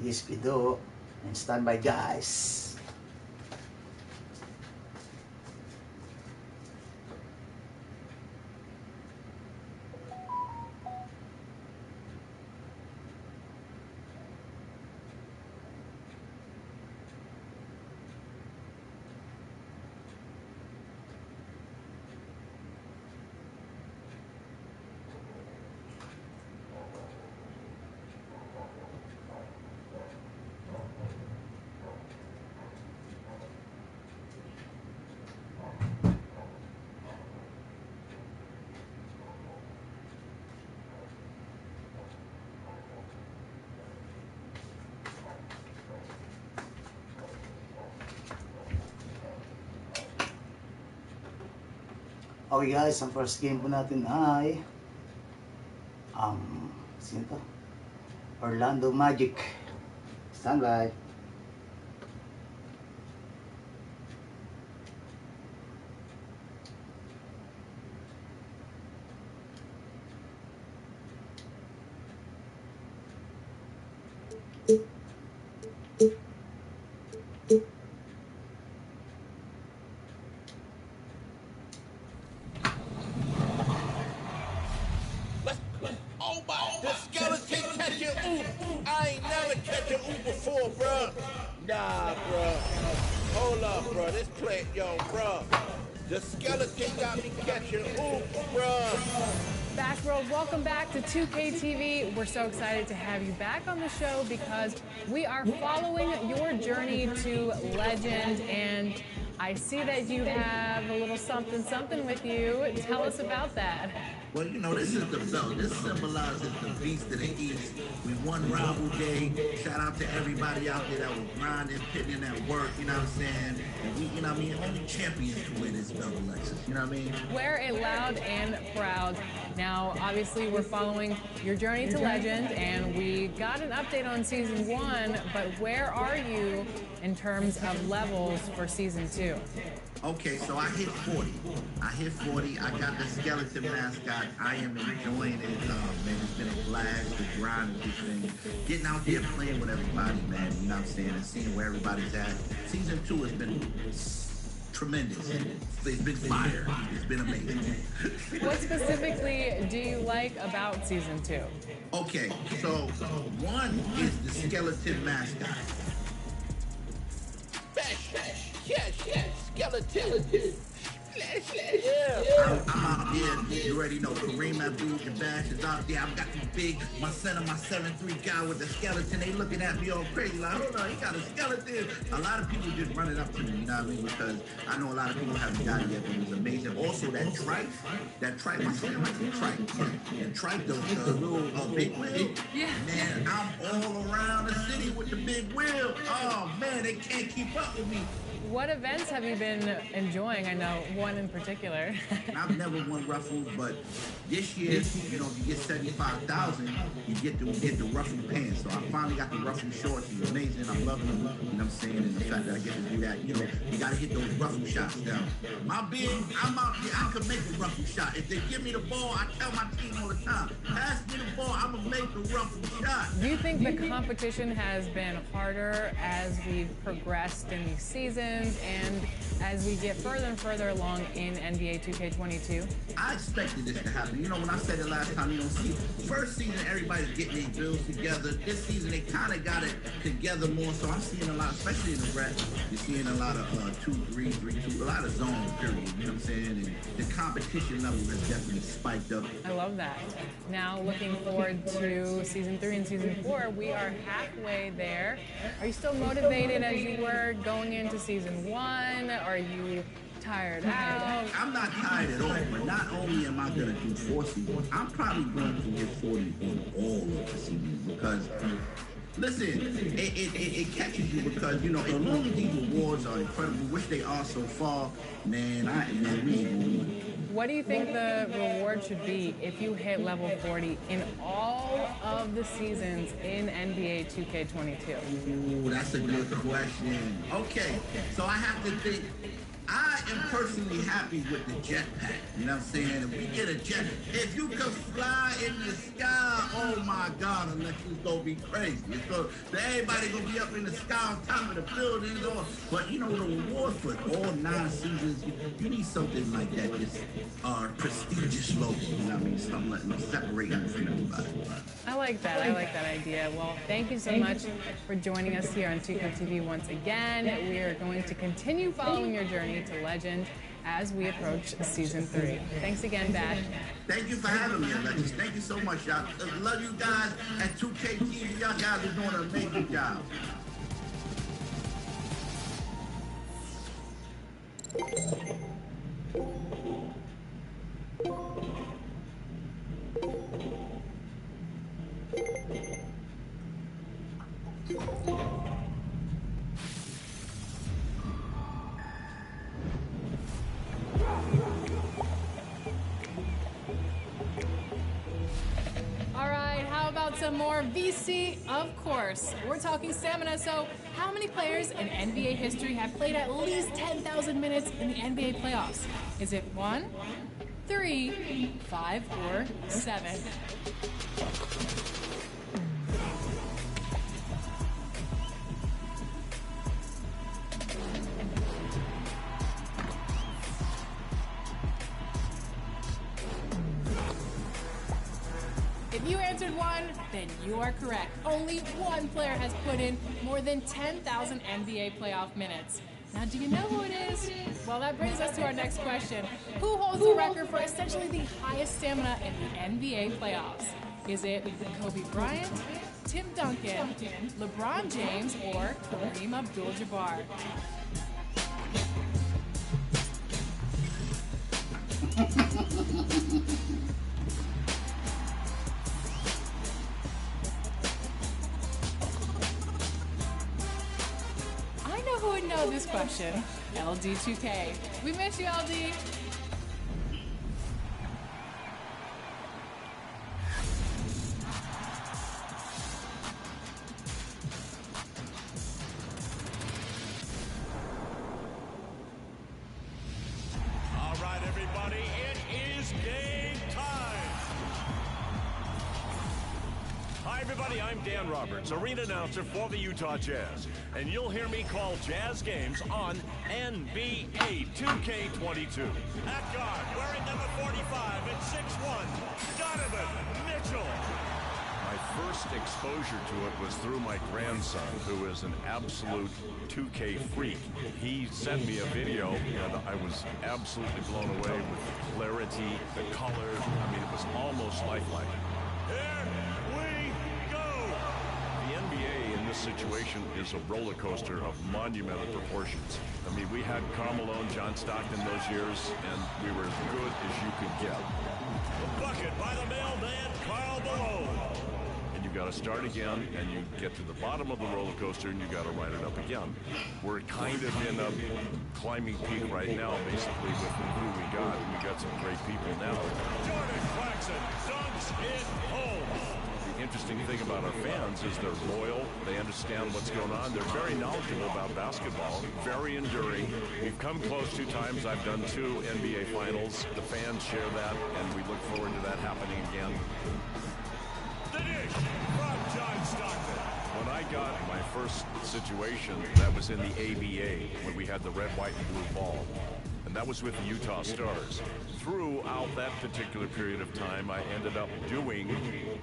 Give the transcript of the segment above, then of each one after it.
Yes, we do. And stand by, guys. Okay guys, ang first game po natin ay sino to? Orlando Magic. Stand by. I ain't never catch an oop before, bro. Nah, bro. Hold up, bro. This play, yo, bro. The skeleton got me catching oop, bro. Bash Bros, welcome back to 2K TV. We're so excited to have you back on the show because we are following your journey to legend, and I see that you have a little something with you. Tell us about that. Well, you know, this is the belt. This symbolizes the beast of the East. We won rival day. Shout out to everybody out there that was grinding, putting in that work, you know what I'm saying? And we, you know what I mean, only champions can win this belt, Alexis, you know what I mean? Wear it loud and proud. Now, obviously, we're following your journey to legend, and we got an update on Season 1, but where are you in terms of levels for Season 2? Okay, so I hit 40. I got the skeleton mascot. I am enjoying it. Man, it's been a blast to grind this thing. Getting out there playing with everybody, man. You know what I'm saying? And seeing where everybody's at. Season 2 has been tremendous. It's been fire. It's been amazing. What specifically do you like about Season 2? Okay, so one is the skeleton mascot. Yes, skeleton. I'm out there. You already know Kareem Abdul-Jabbar is out there. I've got my center, my 7'3" guy with the skeleton. They looking at me all crazy like, hold on, he got a skeleton. A lot of people just running up to me, you know what I mean? Because I know a lot of people haven't got it yet, but it was amazing. Also, that trike, my son likes the trike. The trike, the little big wheel. Yeah. Man, I'm all around the city with the big wheel. Oh man, they can't keep up with me. What events have you been enjoying? I know one in particular. I've never won ruffles, but this year, you know, if you get 75,000, you get the ruffle pants. So I finally got the ruffle shorts. It's amazing. I'm loving them. You know what I'm saying? And the fact that I get to do that, you know, you got to hit those ruffle shots down. I'm out there. I can make a ruffle shot. If they give me the ball, I tell my team all the time, pass me the ball, I'm going to make the ruffle shot. Do you think the competition has been harder as we've progressed in these seasons and as we get further and further along in NBA 2K22? I expected this to happen. You know, when I said it last time, you know, see, first season, everybody's getting their bills together. This season, they kind of got it together more. So I'm seeing a lot, especially in the rep, you're seeing a lot of 2-3, 3-2, a lot of zone, period. You know what I'm saying? And the competition level has definitely spiked up. I love that. Now, looking forward to Season 3 and Season 4. We are halfway there. Are you still motivated as you were going into Season 1? Are you tired out? I'm not tired at all, but not only am I going to do 4 seasons, I'm probably going to get 40 on all of the seasons because, listen, it catches you because, you know, as long as these awards are incredible, which they are so far, man, we ain't going. What do you think the reward should be if you hit level 40 in all of the seasons in NBA 2K22? Ooh, that's a good question. Okay, so I have to think. I am personally happy with the jetpack. You know what I'm saying? If we get a jet, if you can fly in the sky, oh my God, Alexis gonna be crazy. It's gonna, everybody gonna be up in the sky on top of the buildings. But you know, the reward for all 9 seasons, you need something like that, just prestigious logo. You know what I mean? Something like separating from everybody. I like that. I like that idea. Well, thank you so much for joining us here on 2K TV once again. We are going to continue following your journey to legend as we approach season 3. Thanks again, Bash. Thank you for having me, Alexis. Thank you so much, y'all. Love you guys at 2K TV. Y'all guys are doing an amazing job. All right, how about some more VC? Of course. We're talking stamina, so how many players in NBA history have played at least 10,000 minutes in the NBA playoffs? Is it 1, 3, 5, or 7? If you answered 1, then you are correct. Only 1 player has put in more than 10,000 NBA playoff minutes. Now, do you know who it is? Well, that brings us to our next question. Who holds the record for essentially the highest stamina in the NBA playoffs? Is it Kobe Bryant, Tim Duncan, LeBron James, or Kareem Abdul-Jabbar? Who would know this question? LD2K. We miss you, LD. All right, everybody, it is game time. Hi, everybody, I'm Dan Roberts, arena announcer for the Utah Jazz. And you'll hear me call Jazz games on NBA 2K22. At guard, wearing number 45 at 6'1", Donovan Mitchell. My first exposure to it was through my grandson, who is an absolute 2K freak. He sent me a video, and I was absolutely blown away with the clarity, the color. I mean, it was almost lifelike. Here we go! The NBA in this situation is a roller coaster of monumental proportions. I mean, we had Karl Malone, John Stockton those years, and we were as good as you could get. The bucket by the mailman, Karl Malone. And you got to start again, and you get to the bottom of the roller coaster, and you got to ride it up again. We're kind of in a climbing peak right now, basically, with who we got. We got some great people now. Jordan Clarkson dunks it home. The interesting thing about our fans is they're loyal. They understand what's going on. They're very knowledgeable about basketball, very enduring. We've come close 2 times. I've done 2 NBA finals. The fans share that, and we look forward to that happening again. The dish from John Stockton. When I got my first situation, that was in the ABA, when we had the red, white, and blue ball. And that was with the Utah Stars. Throughout that particular period of time, I ended up doing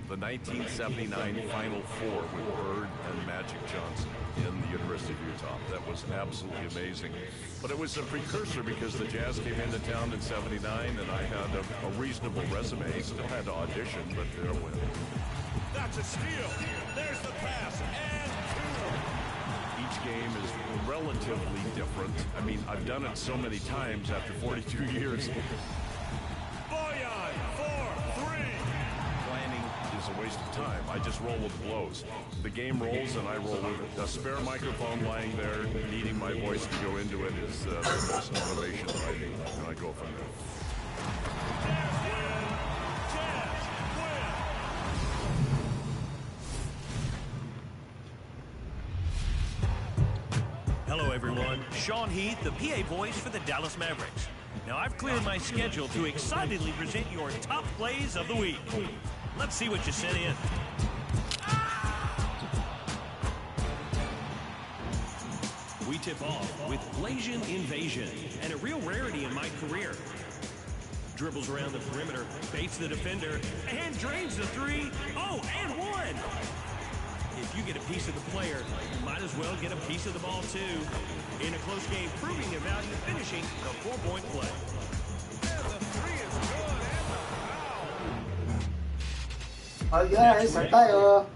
the 1979 Final Four with Bird and Magic Johnson in the University of Utah. That was absolutely amazing. But it was a precursor because the Jazz came into town in '79, and I had a reasonable resume. Still had to audition, but there I went. That's a steal. There's the pass, and 2. Each game is relatively different. I mean, I've done it so many times after 42 years. Boyan for 3. Planning is a waste of time. I just roll with the blows. The game rolls and I roll with it. A spare microphone lying there, needing my voice to go into it is the most motivation that I need. And I go from there. Jazz win! Jazz win! Hello everyone, Sean Heath, the PA voice for the Dallas Mavericks. Now, I've cleared my schedule to excitedly present your top plays of the week. Let's see what you sent in. We tip off with Blasian Invasion, and a real rarity in my career. Dribbles around the perimeter, baits the defender, and drains the three. Oh, and one! If you get a piece of the player, you might as well get a piece of the ball, too. In a close game, proving their value, finishing the 4-point play. The three is good, and the foul. Hi guys, saan tayo?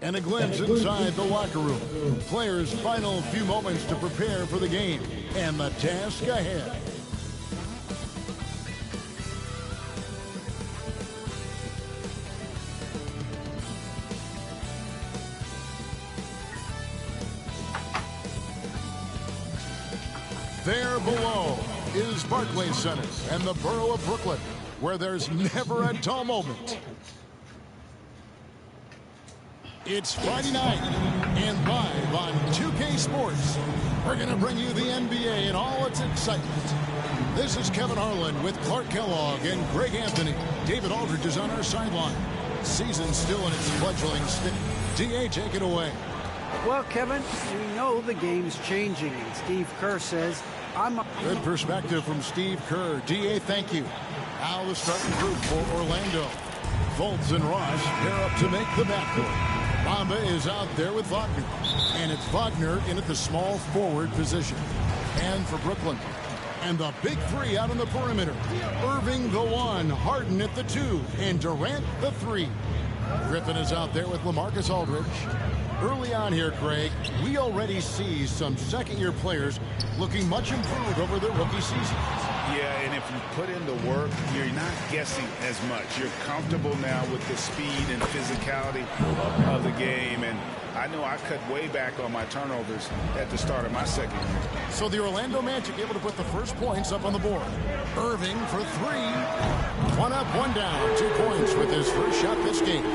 And a glimpse inside the locker room. Players' final few moments to prepare for the game and the task ahead. There below is Barclays Center and the borough of Brooklyn, where there's never a dull moment. It's Friday night, and live on 2K Sports, we're going to bring you the NBA and all its excitement. This is Kevin Harlan with Clark Kellogg and Greg Anthony. David Aldridge is on our sideline. Season's still in its fledgling state. D.A., take it away. Well, Kevin, we know the game's changing, and Steve Kerr says, Good perspective from Steve Kerr. D.A., thank you. Now the starting group for Orlando. Fultz and Ross pair up to make the backcourt. Bamba is out there with Wagner. And it's Wagner in at the small forward position. And for Brooklyn. And the big three out on the perimeter. Irving the 1, Harden at the 2, and Durant the 3. Griffin is out there with LaMarcus Aldridge. Early on here, Craig, we already see some second-year players looking much improved over their rookie season. Yeah, and if you put in the work, you're not guessing as much. You're comfortable now with the speed and physicality of the game. And I know I cut way back on my turnovers at the start of my second year. So the Orlando Magic able to put the first points up on the board. Irving for 3. 1 up, 1 down. 2 points with his first shot this game.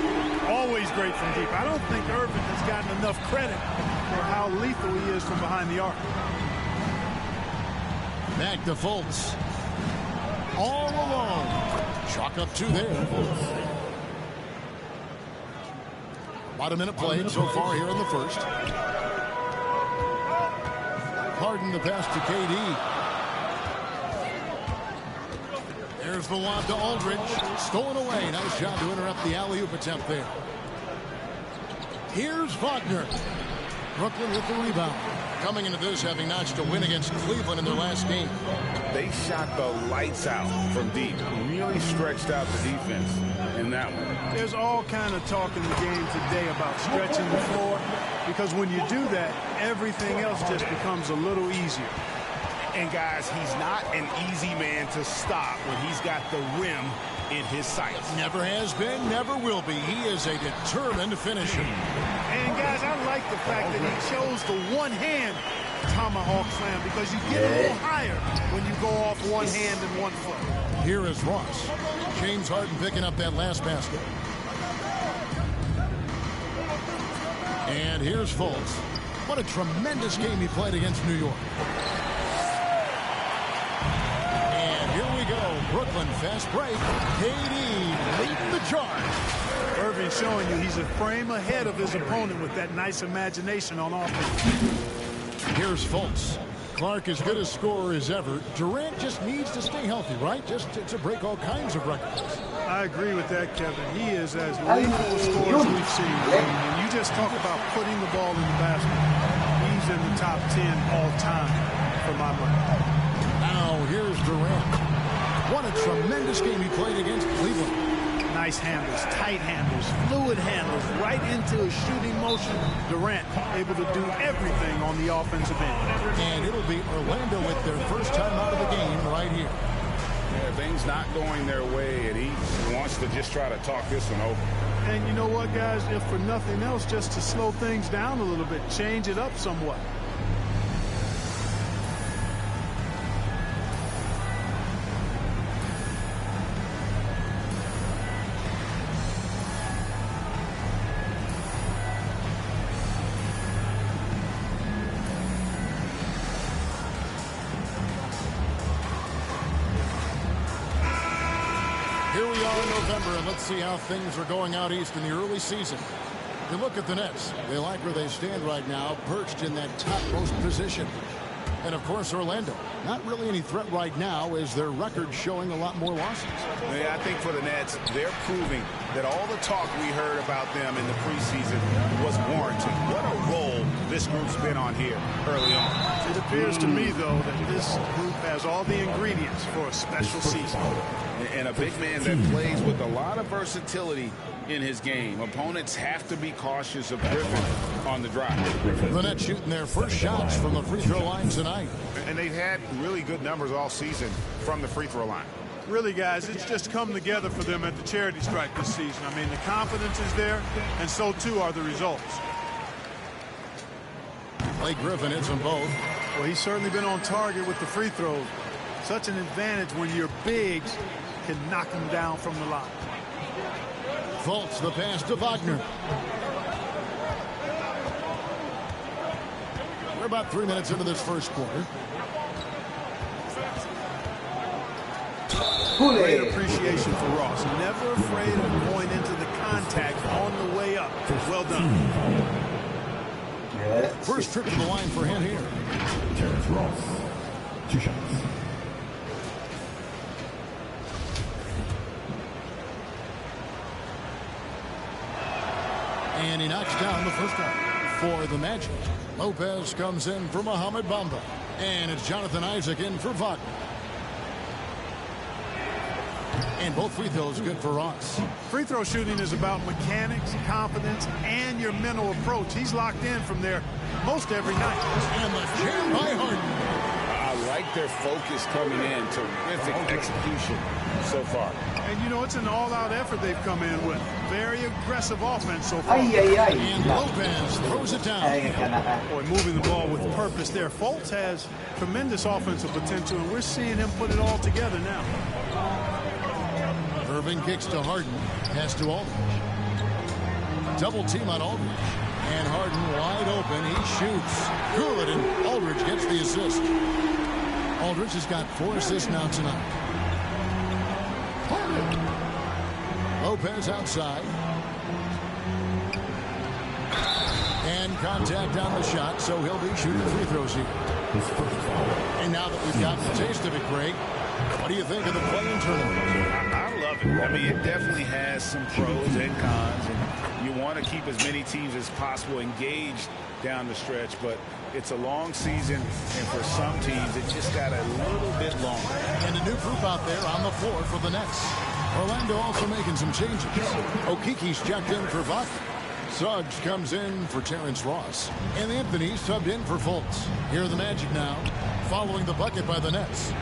Always great from deep. I don't think Irving has gotten enough credit for how lethal he is from behind the arc. Back to Fultz. All alone. Chalk up 2 there. About a minute played so far here in the first. Harden the pass to KD. There's the lob to Aldridge. Stolen away. Nice job to interrupt the alley-oop attempt there. Here's Wagner. Brooklyn with the rebound. Coming into this having notched a win against Cleveland in their last game. They shot the lights out from deep. Really stretched out the defense in that one. There's all kind of talk in the game today about stretching the floor, because when you do that, everything else just becomes a little easier. And guys, he's not an easy man to stop when he's got the rim in his sights. Never has been, never will be. He is a determined finisher. And guys, I like the fact that he chose the one-hand tomahawk slam, because you get a little higher when you go off one hand and 1 foot. Here is Ross. James Harden picking up that last basket. And here's Fultz. What a tremendous game he played against New York. And here we go. Brooklyn fast break. KD leading the charge. Irving showing you he's a frame ahead of his opponent with that nice imagination on offense. Here's Fultz. Clark as good a scorer as ever. Durant just needs to stay healthy, right? Just to break all kinds of records. I agree with that, Kevin. He is as lethal a scorer as we've seen. And you just talk about putting the ball in the basket. He's in the top 10 all time for my money. Now here's Durant. What a tremendous game he played against Cleveland. Nice handles, tight handles, fluid handles, right into a shooting motion. Durant able to do everything on the offensive end. And it'll be Orlando with their first time out of the game right here. Yeah, things not going their way, and he wants to just try to talk this one over. And you know what, guys? If for nothing else, just to slow things down a little bit, change it up somewhat. are in November, and let's see how things are going out east in the early season. You look at the Nets. They like where they stand right now, perched in that topmost position. And, of course, Orlando. Not really any threat right now, as their record showing a lot more losses. Yeah, I think for the Nets, they're proving that all the talk we heard about them in the preseason was warranted. What a role this group's been on here early on. It appears to me, though, that this group has all the ingredients for a special season. And a big man that plays with a lot of versatility in his game. Opponents have to be cautious of Griffin on the drive. The Nets shooting their first shots from the free throw line tonight. And they've had really good numbers all season from the free throw line. Really, guys, it's just come together for them at the charity stripe this season. I mean, the confidence is there, and so too are the results. Blake Griffin hits them both. Well, he's certainly been on target with the free throws. Such an advantage when your bigs can knock him down from the line. Fultz the pass to Wagner. We're about 3 minutes into this first quarter. Great appreciation for Ross. Never afraid of going into the contact on the way up. Well done. First trip to the line for him here. Terrence Ross, 2 shots. And he knocks down the first one for the Magic. Lopez comes in for Mohamed Bamba. And it's Jonathan Isaac in for Wagner. And both free throws good for Ross. Free throw shooting is about mechanics, confidence, and your mental approach. He's locked in from there most every night. And the jam by Harden. I like their focus coming in. Terrific execution so far. And, you know, it's an all-out effort they've come in with. Very aggressive offense so far. And Lopez throws it down. Boy, moving the ball with purpose there. Fultz has tremendous offensive potential, and we're seeing him put it all together now. Irving kicks to Harden. Pass to Aldridge. Double team on Aldridge. And Harden wide open. He shoots. Good, and Aldridge gets the assist. Aldridge has got 4 assists now tonight. Lopez outside. And contact on the shot, so he'll be shooting free throws here. And now that we've gotten a taste of it, Greg, what do you think of the play-in tournament? I love it. I mean, it definitely has some pros and cons, and you want to keep as many teams as possible engaged down the stretch, but it's a long season, and for some teams, it just got a little bit longer. And a new group out there on the floor for the Nets. Orlando also making some changes. Okiki's checked in for Wagner. Suggs comes in for Terrence Ross. And Anthony subbed in for Fultz. Here are the Magic now, following the bucket by the Nets.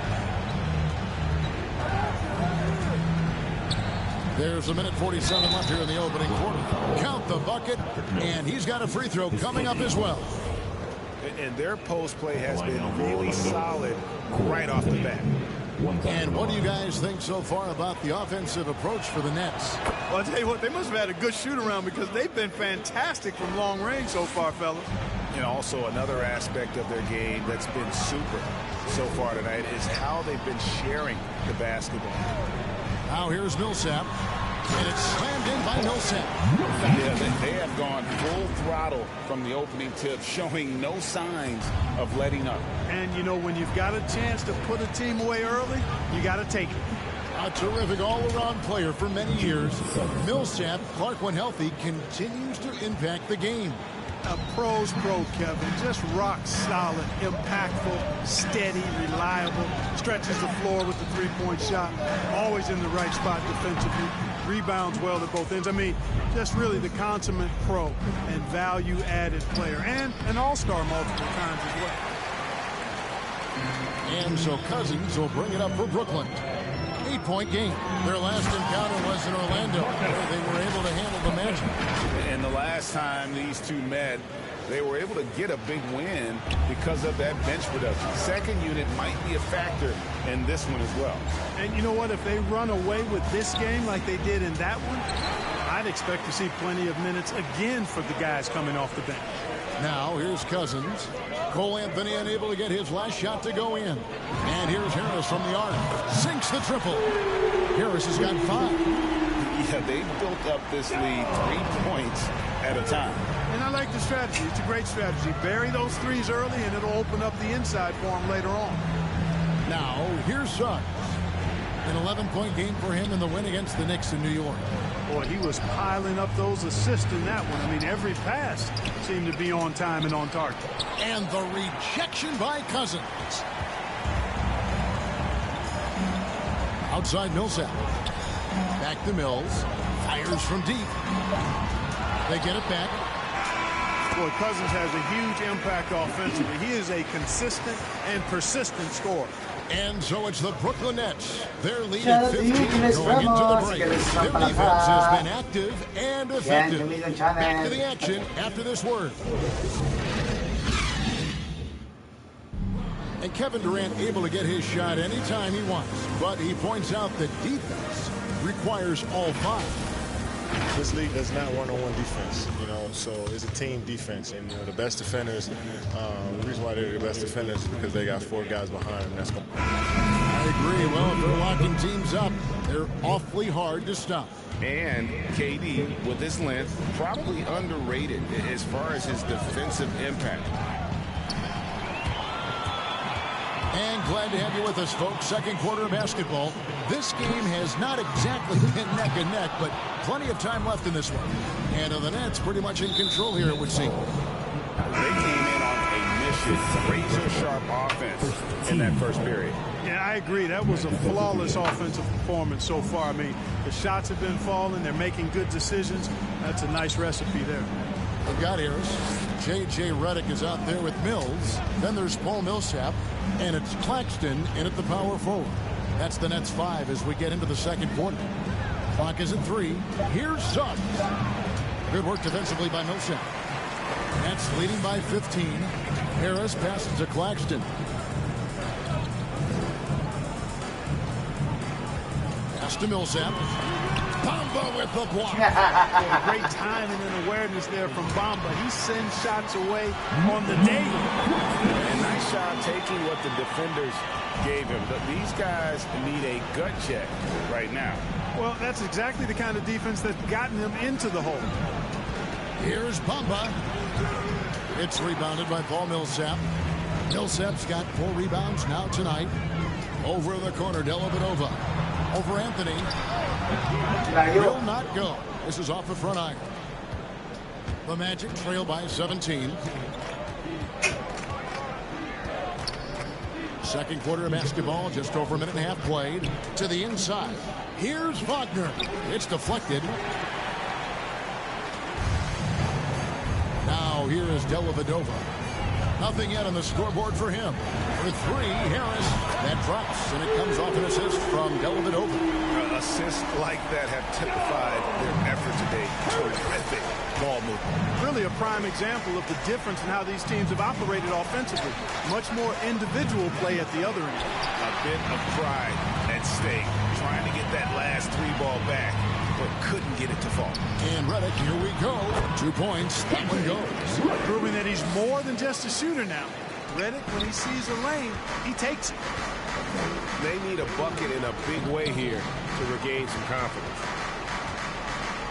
There's a minute 47 left here in the opening quarter. Count the bucket, and he's got a free throw coming up as well. And their post play has been really solid right off the bat. And what do you guys think so far about the offensive approach for the Nets? Well, I'll tell you what, they must have had a good shoot-around because they've been fantastic from long range so far, fellas. And also another aspect of their game that's been super so far tonight is how they've been sharing the basketball. Now here's Millsap. And it's slammed in by Millsap. Yeah, they have gone full throttle from the opening tip, showing no signs of letting up. And, you know, when you've got a chance to put a team away early, you got to take it. A terrific all-around player for many years. Millsap, Clark when healthy, continues to impact the game. A pro's pro, Kevin. Just rock solid, impactful, steady, reliable. Stretches the floor with the three-point shot. Always in the right spot defensively. Rebounds well at both ends. I mean, just really the consummate pro and value-added player. And an all-star multiple times as well. And so Cousins will bring it up for Brooklyn. 8-point game. Their last encounter was in Orlando, where they were able to handle the Magic. And the last time these two met, they were able to get a big win because of that bench production. Second unit might be a factor in this one as well. And you know what? If they run away with this game like they did in that one, I I'd expect to see plenty of minutes again for the guys coming off the bench. Now here's Cousins. Cole Anthony unable to get his last shot to go in. And here's Harris from the arc. Sinks the triple. Harris has got 5. Yeah, they built up this lead 3 points at a time. And I like the strategy. It's a great strategy. Bury those threes early, and it'll open up the inside for him later on. Now, here's Suggs. An 11-point game for him in the win against the Knicks in New York. Boy, he was piling up those assists in that one. I mean, every pass seemed to be on time and on target. And the rejection by Cousins. Outside Millsap. Back to Mills. Fires from deep. They get it back. Boy, Cousins has a huge impact offensively. He is a consistent and persistent scorer. And so it's the Brooklyn Nets. Their lead at 15 going into the break. Their defense has been active and effective. Back to the action after this word. And Kevin Durant able to get his shot anytime he wants. But he points out that defense requires all 5. This league does not one-on-one defense, so it's a team defense. And, the best defenders, the reason why they're the best defenders is because they got 4 guys behind them. That's going. I agree. Well, if they're locking teams up, they're awfully hard to stop. And KD, with his length, probably underrated as far as his defensive impact. And glad to have you with us, folks. Second quarter of basketball. This game has not exactly been neck and neck, but plenty of time left in this one. And the Nets pretty much in control here, it would seem. They came in on a mission, razor-sharp offense in that first period. Yeah, I agree. That was a flawless offensive performance so far. I mean, the shots have been falling. They're making good decisions. That's a nice recipe there. They've got Harris. J.J. Redick is out there with Mills. Then there's Paul Millsap. And it's Claxton in at the power forward. That's the Nets 5 as we get into the second quarter. Clock is at 3. Here's Suggs. Good work defensively by Millsap. Nets leading by 15. Harris passes to Claxton. Pass to Millsap. Bamba with the block. Great timing and awareness there from Bamba. He sends shots away on the daily. And nice shot taking what the defenders gave him. But these guys need a gut check right now. Well, that's exactly the kind of defense that's gotten them into the hole. Here's Bamba. It's rebounded by Paul Millsap. Millsap's got 4 rebounds now tonight. Over in the corner, Dellavedova. Over Anthony. Will not go. This is off the front iron. The Magic trail by 17. Second quarter of basketball, just over a minute and a half played. To the inside. Here's Wagner. It's deflected. Now here is Dellavedova. Nothing yet on the scoreboard for him. For 3, Harris. That drops, and it comes off an assist from Dellavedova. Assists like that have typified their effort today. Terrific ball movement. Really a prime example of the difference in how these teams have operated offensively. Much more individual play at the other end. A bit of pride at stake. Trying to get that last 3 ball back, but couldn't get it to fall. And Redick, here we go. 2 points. That one goes. Proving that he's more than just a shooter now. Redick, when he sees a lane, he takes it. They need a bucket in a big way here to regain some confidence.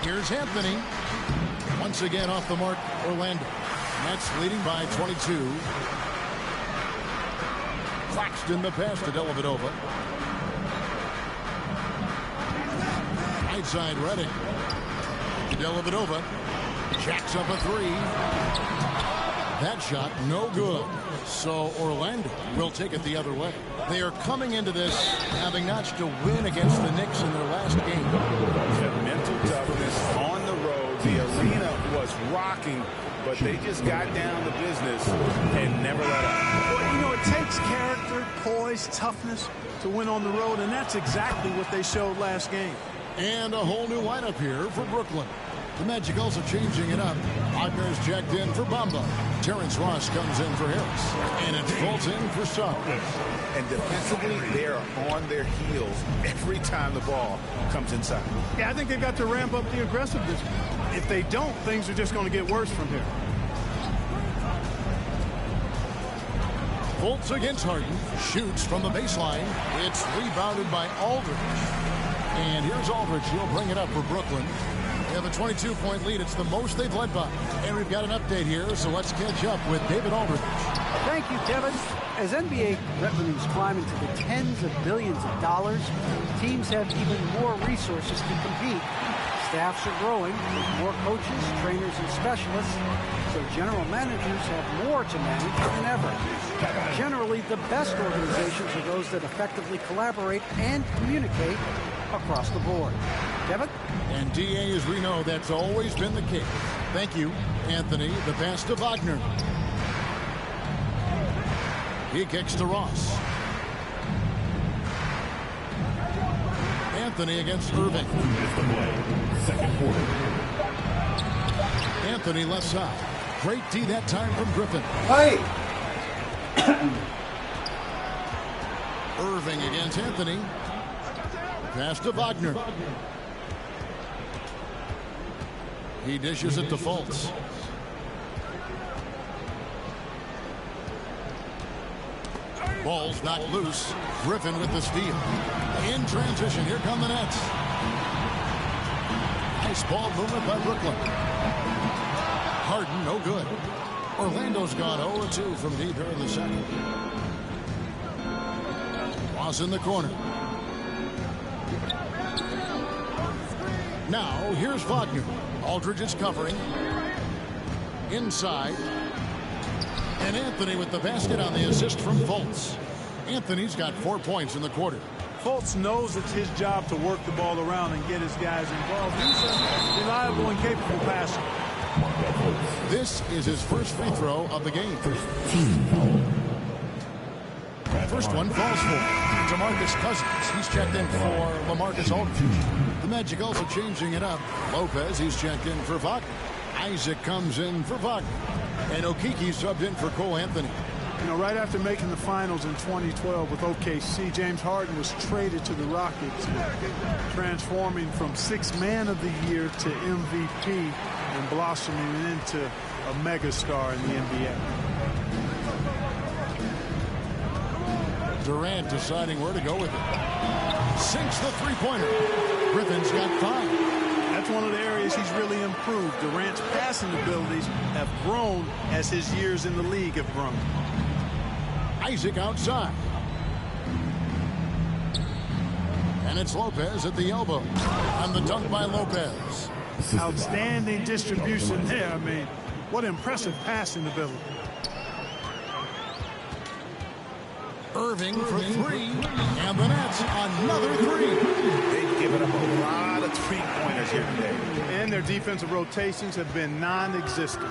Here's Anthony. Once again off the mark, Orlando. Nets leading by 22. Claxton the pass to Dellavedova. Right side, Redick. Dellavedova jacks up a 3. That shot no good. So Orlando will take it the other way. They are coming into this having notched a win against the Knicks in their last game. The mental toughness on the road. The arena was rocking, but they just got down to business and never let up. Well, it takes character, poise, toughness to win on the road, and that's exactly what they showed last game. And a whole new lineup here for Brooklyn. The Magicals are changing it up. Wagner's checked in for Bamba. Terrence Ross comes in for Harris. And it's Fultz in for Suggs. And defensively, they are on their heels every time the ball comes inside. Yeah, I think they've got to ramp up the aggressiveness. If they don't, things are just going to get worse from here. Fultz against Harden. Shoots from the baseline. It's rebounded by Aldridge. And here's Aldridge. He'll bring it up for Brooklyn. They have a 22-point lead. It's the most they've led by. And we've got an update here, so let's catch up with David Aldridge. Thank you, Kevin. As NBA revenues climb into the tens of billions of dollars, teams have even more resources to compete. Staffs are growing with more coaches, trainers, and specialists, so general managers have more to manage than ever. Generally, the best organizations are those that effectively collaborate and communicate across the board. Kevin? And DA, as we know, that's always been the case. Thank you, Anthony. The pass to Wagner. He kicks to Ross. Anthony against Irving. Second quarter. Anthony left side. Great D that time from Griffin. Hey! Irving against Anthony. Pass to Wagner. He dishes it to Fultz. Ball's knocked loose. Griffin with the steal. In transition, here come the Nets. Nice ball movement by Brooklyn. Harden, no good. Orlando's gone 0-2 from deep here in the second. Ross in the corner. Now, here's Wagner. Aldridge is covering. Inside. And Anthony with the basket on the assist from Fultz. Anthony's got 4 points in the quarter. Fultz knows it's his job to work the ball around and get his guys involved. He's a reliable and capable passer. This is his first free throw of the game. First one falls for DeMarcus Cousins. He's checked in for LaMarcus Aldridge. The Magic also changing it up. Lopez, he's checked in for Wagner. Isaac comes in for Wagner. And Okeke subbed in for Cole Anthony. You know, right after making the finals in 2012 with OKC, James Harden was traded to the Rockets, transforming from sixth man of the year to MVP and blossoming into a megastar in the NBA. Durant deciding where to go with it. Sinks the three-pointer. Griffin's got 5. That's one of the areas he's really improved. Durant's passing abilities have grown as his years in the league have grown. Isaac outside. And it's Lopez at the elbow. And the dunk by Lopez. Outstanding distribution there. I mean, what impressive passing ability. Irving for 3. And the Nets another 3. They've given up a lot of three-pointers here today. And their defensive rotations have been non-existent.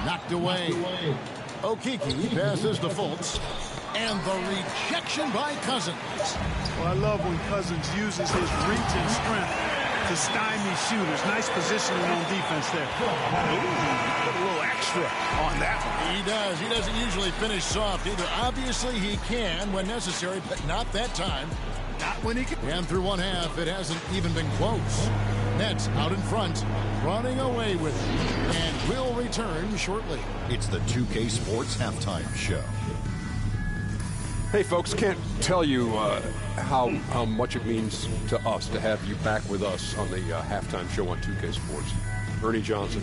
Knocked away. Okeke passes to Fultz. And the rejection by Cousins. Well, I love when Cousins uses his reach and strength to stymie shooters. Nice positioning on defense there. Ooh, a little extra on that one. He does. He doesn't usually finish soft either. Obviously, he can when necessary, but not that time. Not when he can. And through one half, it hasn't even been close. Nets out in front, running away with it. And will return shortly. It's the 2K Sports Halftime Show. Hey, folks, can't tell you how much it means to us to have you back with us on the halftime show on 2K Sports. Ernie Johnson,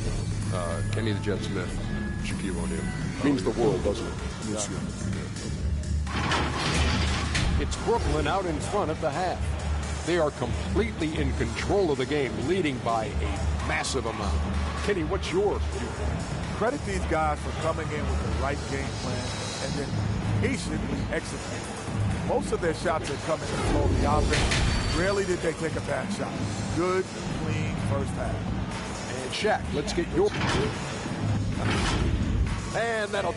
Kenny the Jet Smith, Shaquille O'Neal. Means the world, doesn't it? It's Brooklyn out in front at the half. They are completely in control of the game, leading by a massive amount. Kenny, what's your view? Credit these guys for coming in with the right game plan and then patiently executing. Most of their shots are coming to flow the offense. Rarely did they take a bad shot. Good, clean first half. And Shaq, let's get your... And that'll...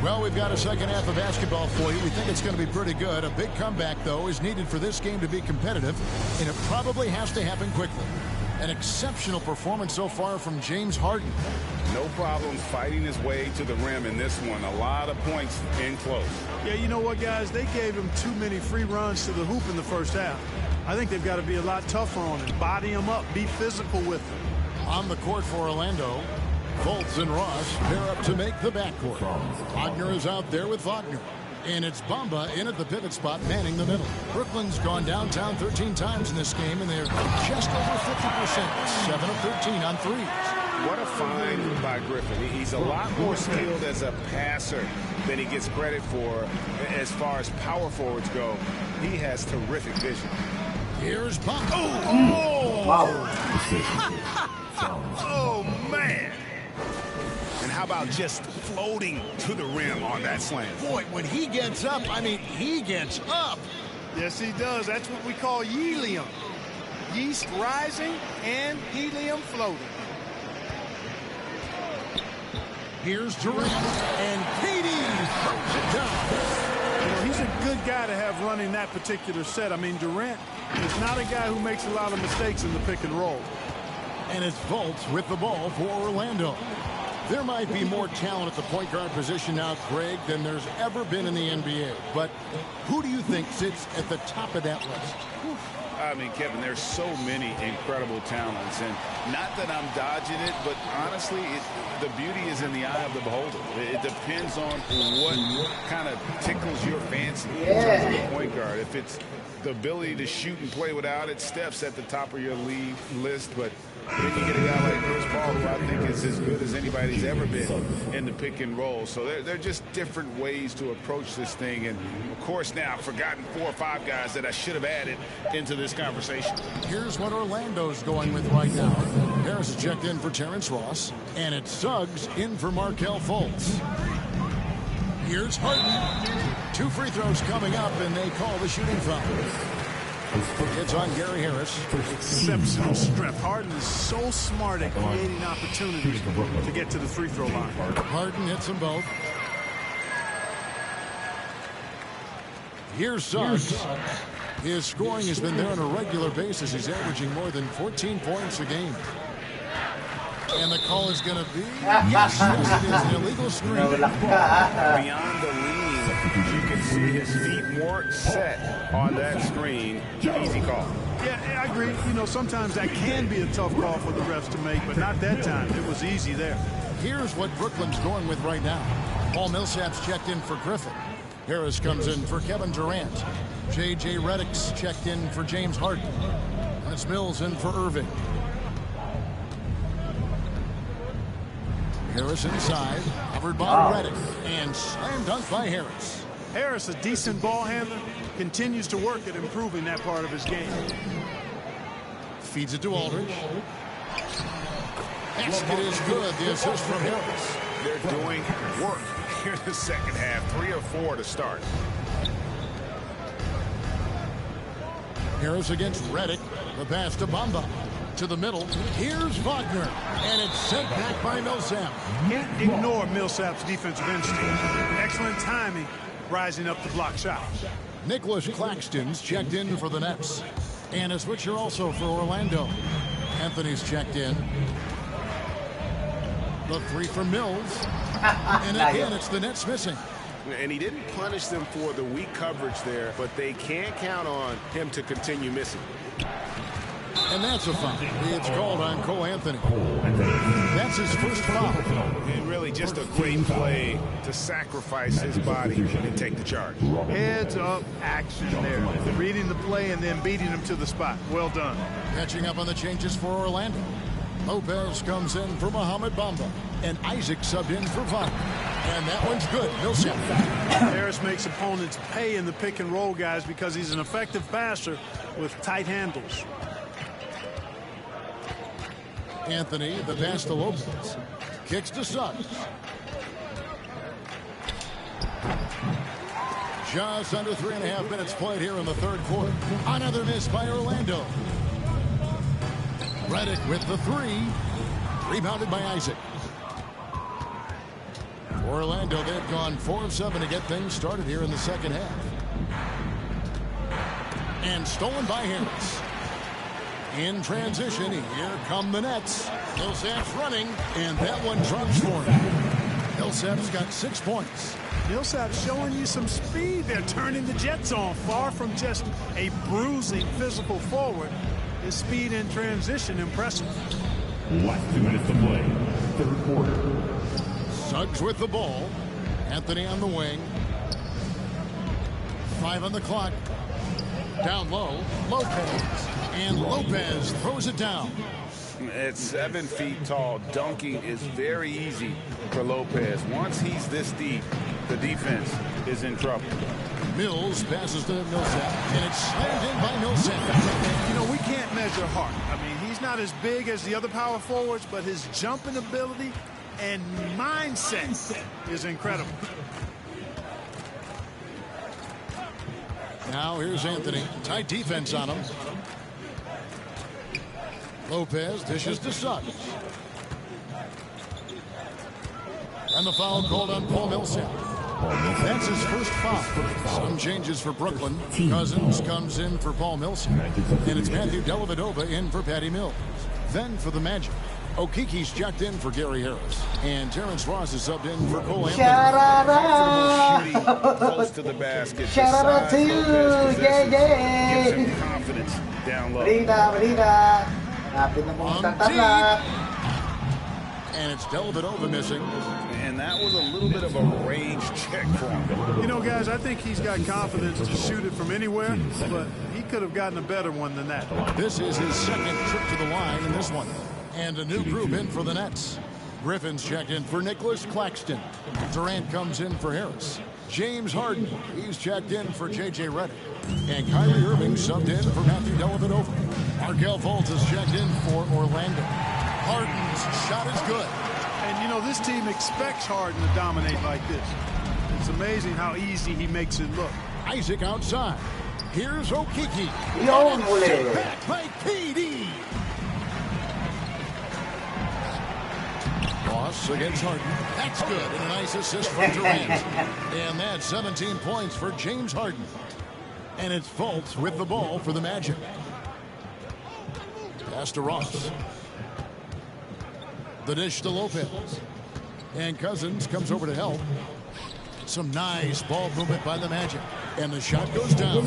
Well, we've got a second half of basketball for you. We think it's going to be pretty good. A big comeback, though, is needed for this game to be competitive, and it probably has to happen quickly. An exceptional performance so far from James Harden. No problem fighting his way to the rim in this one. A lot of points in close. Yeah, you know what, guys? They gave him too many free runs to the hoop in the first half. I think they've got to be a lot tougher on him. Body him up. Be physical with him. On the court for Orlando, Fultz and Ross pair up to make the backcourt. Wagner is out there with Wagner. And it's Bamba in at the pivot spot, manning the middle. Brooklyn's gone downtown 13 times in this game, and they're just over 50%, 7 of 13 on threes. What a find by Griffin. He's a lot more skilled as a passer than he gets credit for as far as power forwards go. He has terrific vision. Here's Bamba. Oh! Wow. Oh, man. And how about just floating to the rim on that slam? Boy, when he gets up, I mean, he gets up. Yes, he does. That's what we call helium. Yeast rising and helium floating. Here's Durant, and KD throws it down. You know, he's a good guy to have running that particular set. I mean, Durant is not a guy who makes a lot of mistakes in the pick and roll. And it's Fultz with the ball for Orlando. There might be more talent at the point guard position now, Greg, than there's ever been in the NBA. But who do you think sits at the top of that list? I mean, Kevin, there's so many incredible talents. And not that I'm dodging it, but honestly, the beauty is in the eye of the beholder. It depends on what kind of tickles your fancy in terms of the point guard. If it's the ability to shoot and play without it, Steph's at the top of your league list. But then you get a guy like Chris Paul, who I think is as good as anybody's ever been in the pick and roll. So they're just different ways to approach this thing. And, of course, now I've forgotten 4 or 5 guys that I should have added into this conversation. Here's what Orlando's going with right now. Harris is checked in for Terrence Ross, and it's Suggs in for Markelle Fultz. Here's Harden. 2 free throws coming up, and they call the shooting foul. It's on Gary Harris. Exceptional strength. Harden is so smart at creating opportunities to get to the free throw line. Harden hits them both. Here's Suggs. His scoring has been there on a regular basis. He's averaging more than 14 points a game. And the call is going to be, yes, it is an illegal screen. Beyond the lean, you can see his feet more set on that screen. Easy call. Yeah, I agree. You know, sometimes that can be a tough call for the refs to make, but not that time. It was easy there. Here's what Brooklyn's going with right now. Paul Millsap's checked in for Griffin. Harris comes in for Kevin Durant. J.J. Redick's checked in for James Harden. That's Mills in for Irving. Harris inside, covered by Redick, and slam dunk by Harris. Harris, a decent ball handler, continues to work at improving that part of his game. Feeds it to Aldridge. Basket is good. The assist from Harris. They're doing work here in the second half. 3 or 4 to start. Harris against Redick. The pass to Bamba. To the middle. Here's Wagner. And it's sent back by Millsap. Can't ignore Millsap's defensive instinct. Excellent timing, rising up to block shots. Nicholas Claxton's checked in for the Nets. And a switcher also for Orlando. Anthony's checked in. The 3 from Mills. And again, it's the Nets missing. And he didn't punish them for the weak coverage there, but they can't count on him to continue missing. And that's a foul. It's called on Cole Anthony. That's his first foul. And really just a great play to sacrifice his body and take the charge. Heads up action there. Reading the play and then beating him to the spot. Well done. Catching up on the changes for Orlando. Lopez comes in for Mohamed Bamba. And Isaac subbed in for Wagner. And that one's good. Millsap. Harris makes opponents pay in the pick and roll, guys, because he's an effective passer with tight handles. Anthony, the pass to Lopez. Kicks to Suggs. Just under 3.5 minutes played here in the third quarter. Another miss by Orlando. Redick with the 3. Rebounded by Isaac. Orlando, they've gone 4 of 7 to get things started here in the second half. And stolen by Harris. In transition, here come the Nets. Millsap's running, and that one drops for him. Millsap's got 6 points. Millsap's showing you some speed. They're turning the Jets on. Far from just a bruising physical forward. His speed in transition impressive. Last 2 minutes to play. Third quarter. Suggs with the ball. Anthony on the wing. 5 on the clock. Down low, Lopez. And Lopez throws it down. At 7 feet tall, dunking is very easy for Lopez. Once he's this deep, the defense is in trouble. Mills passes to Millsap, and it's slammed in by Millsap. You know, we can't measure heart. I mean, he's not as big as the other power forwards, but his jumping ability and mindset is incredible. Now here's Anthony. Tight defense on him. Lopez dishes to Suggs. And the foul called on Paul Millsap. That's his first foul. Some changes for Brooklyn. Cousins comes in for Paul Millsap. And it's Matthew Dellavedova in for Patty Mills. Then for the Magic, Okiki's checked in for Gary Harris. And Terrence Ross is subbed in for Cole Anthony. Shout out! Shooting close to the basket. Shout out to you! Yeah. Gives him confidence down low. Brida. Napit na pong tatabla. And it's Dellavedova missing. And that was a little bit of a range check for him. You know, guys, I think he's got confidence to shoot it from anywhere, but he could have gotten a better one than that. This is his second trip to the line in this one. And a new group in for the Nets. Griffin's checked in for Nicholas Claxton. Durant comes in for Harris. James Harden, he's checked in for J.J. Redick. And Kyrie Irving subbed in for Matthew Dellavedova. Markelle Fultz is checked in for Orlando. Harden's shot is good. And, you know, this team expects Harden to dominate like this. It's amazing how easy he makes it look. Isaac outside. Here's Okiki. Back by KD. Ross against Harden. That's good. And a nice assist from Durant. And that's 17 points for James Harden. And it's Fultz with the ball for the Magic. Pass to Ross. The dish to Lopez. And Cousins comes over to help. Some nice ball movement by the Magic. And the shot goes down.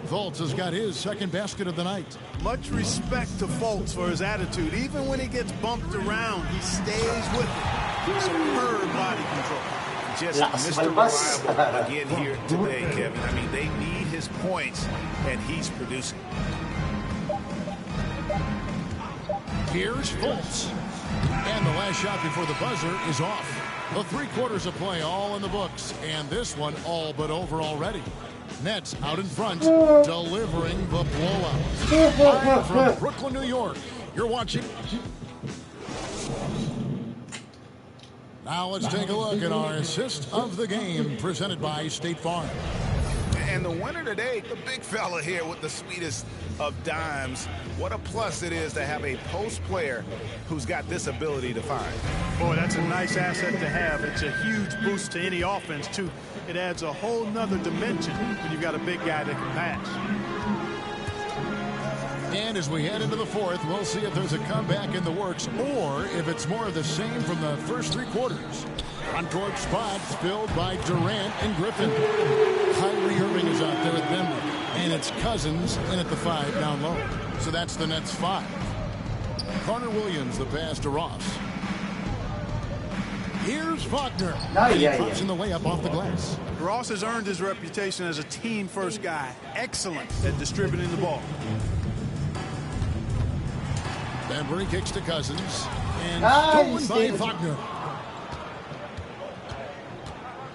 Fultz has got his second basket of the night. Much respect to Fultz for his attitude. Even when he gets bumped around, he stays with it. Superb body control. Just Mr. Reliable again here today, Kevin. I mean, they need his points, and he's producing. Here's Fultz. And the last shot before the buzzer is off. The 3 quarters of play all in the books. And this one all but over already. Nets out in front, delivering the blowout. Live from Brooklyn, New York. You're watching. Now let's take a look at our assist of the game presented by State Farm. And the winner today, the big fella here with the sweetest of dimes. What a plus it is to have a post player who's got this ability to find. Boy, that's a nice asset to have. It's a huge boost to any offense, too. It adds a whole nother dimension when you've got a big guy that can pass. And as we head into the fourth, we'll see if there's a comeback in the works or if it's more of the same from the first 3 quarters. Front court spot filled by Durant and Griffin. Kyrie Irving is out there at Denver. And it's Cousins in at the 5 down low. So that's the Nets 5. Carter Williams, the pass to Ross. Here's Wagner. He drops in the layup off the glass. Ross has earned his reputation as a team-first guy. Excellent at distributing the ball. Bembry kicks to Cousins. And stolen by Wagner.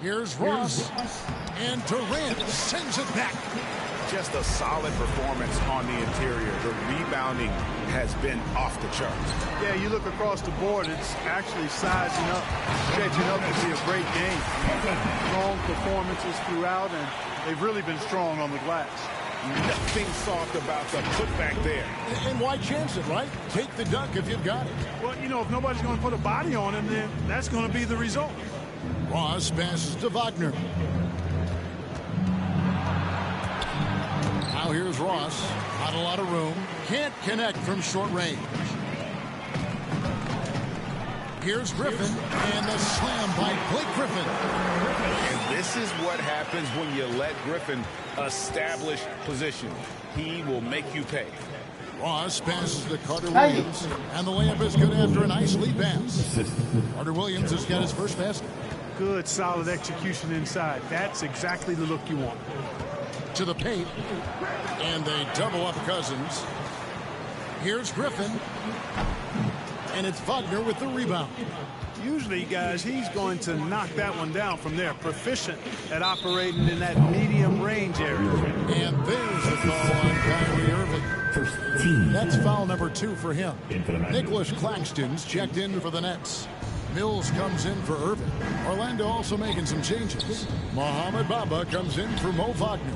Here's Ross. And Durant sends it back. Just a solid performance on the interior. The rebounding has been off the charts. Yeah, you look across the board, it's actually sizing up, stretching up to be a great game. Strong performances throughout, and they've really been strong on the glass. Nothing soft about the putback there. And why chance it, right? Take the dunk if you've got it. Well, you know, if nobody's going to put a body on him, then that's going to be the result. Ross passes to Wagner. Now here's Ross. Not a lot of room. Can't connect from short range. Here's Griffin, and the slam by Blake Griffin. And this is what happens when you let Griffin establish position. He will make you pay. Ross passes to Carter Williams, and the layup is good after a nice lead pass. Carter Williams has got his first basket. Good, solid execution inside. That's exactly the look you want. To the paint, and they double up Cousins. Here's Griffin, and it's Wagner with the rebound. Usually, guys, he's going to knock that one down from there. Proficient at operating in that medium range area. And there's the call on Kyrie Irving. That's foul number 2 for him. Nicholas Claxton's checked in for the Nets. Mills comes in for Irving. Orlando also making some changes. Mohamed Bamba comes in for Mo Wagner.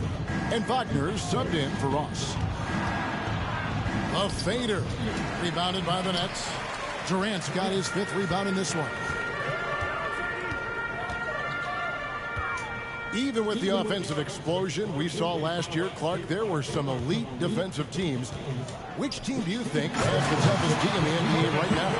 And Wagner's subbed in for Ross. A fader. Rebounded by the Nets. Durant's got his 5th rebound in this one. Even with the offensive explosion we saw last year, Clark, there were some elite defensive teams. Which team do you think has the toughest D in the NBA right now?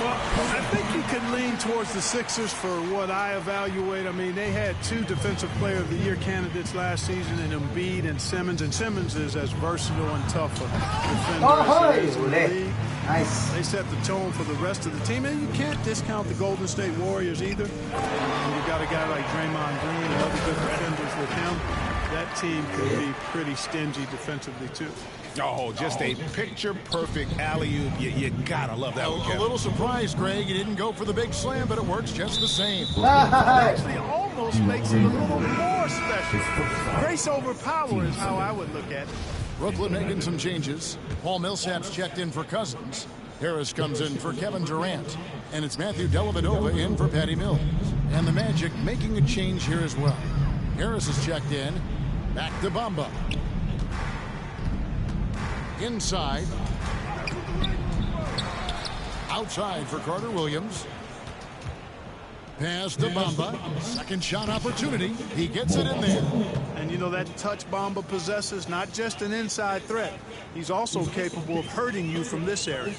Well, I think you can lean towards the Sixers for what I evaluate. I mean, they had 2 Defensive Player of the Year candidates last season in Embiid and Simmons. And Simmons is as versatile and tough a defender as there is in the league. Nice. They set the tone for the rest of the team. And you can't discount the Golden State Warriors either. And you got a guy like Draymond Green and other good defenders with him. That team could be pretty stingy defensively, too. Oh, just a picture-perfect alley-oop. You gotta love that one, A little surprised, Greg. He didn't go for the big slam, but it works just the same. Actually, almost makes it a little more special. Grace over power is how I would look at it. Brooklyn making some changes. Paul Millsap's checked in for Cousins. Harris comes in for Kevin Durant. And it's Matthew Dellavedova in for Patty Mills. And the Magic making a change here as well. Harris is checked in. Back to Bamba. Inside. Outside for Carter Williams. Pass to Bamba. Second shot opportunity. He gets it in there. And you know that touch Bamba possesses not just an inside threat. He's also capable of hurting you from this area.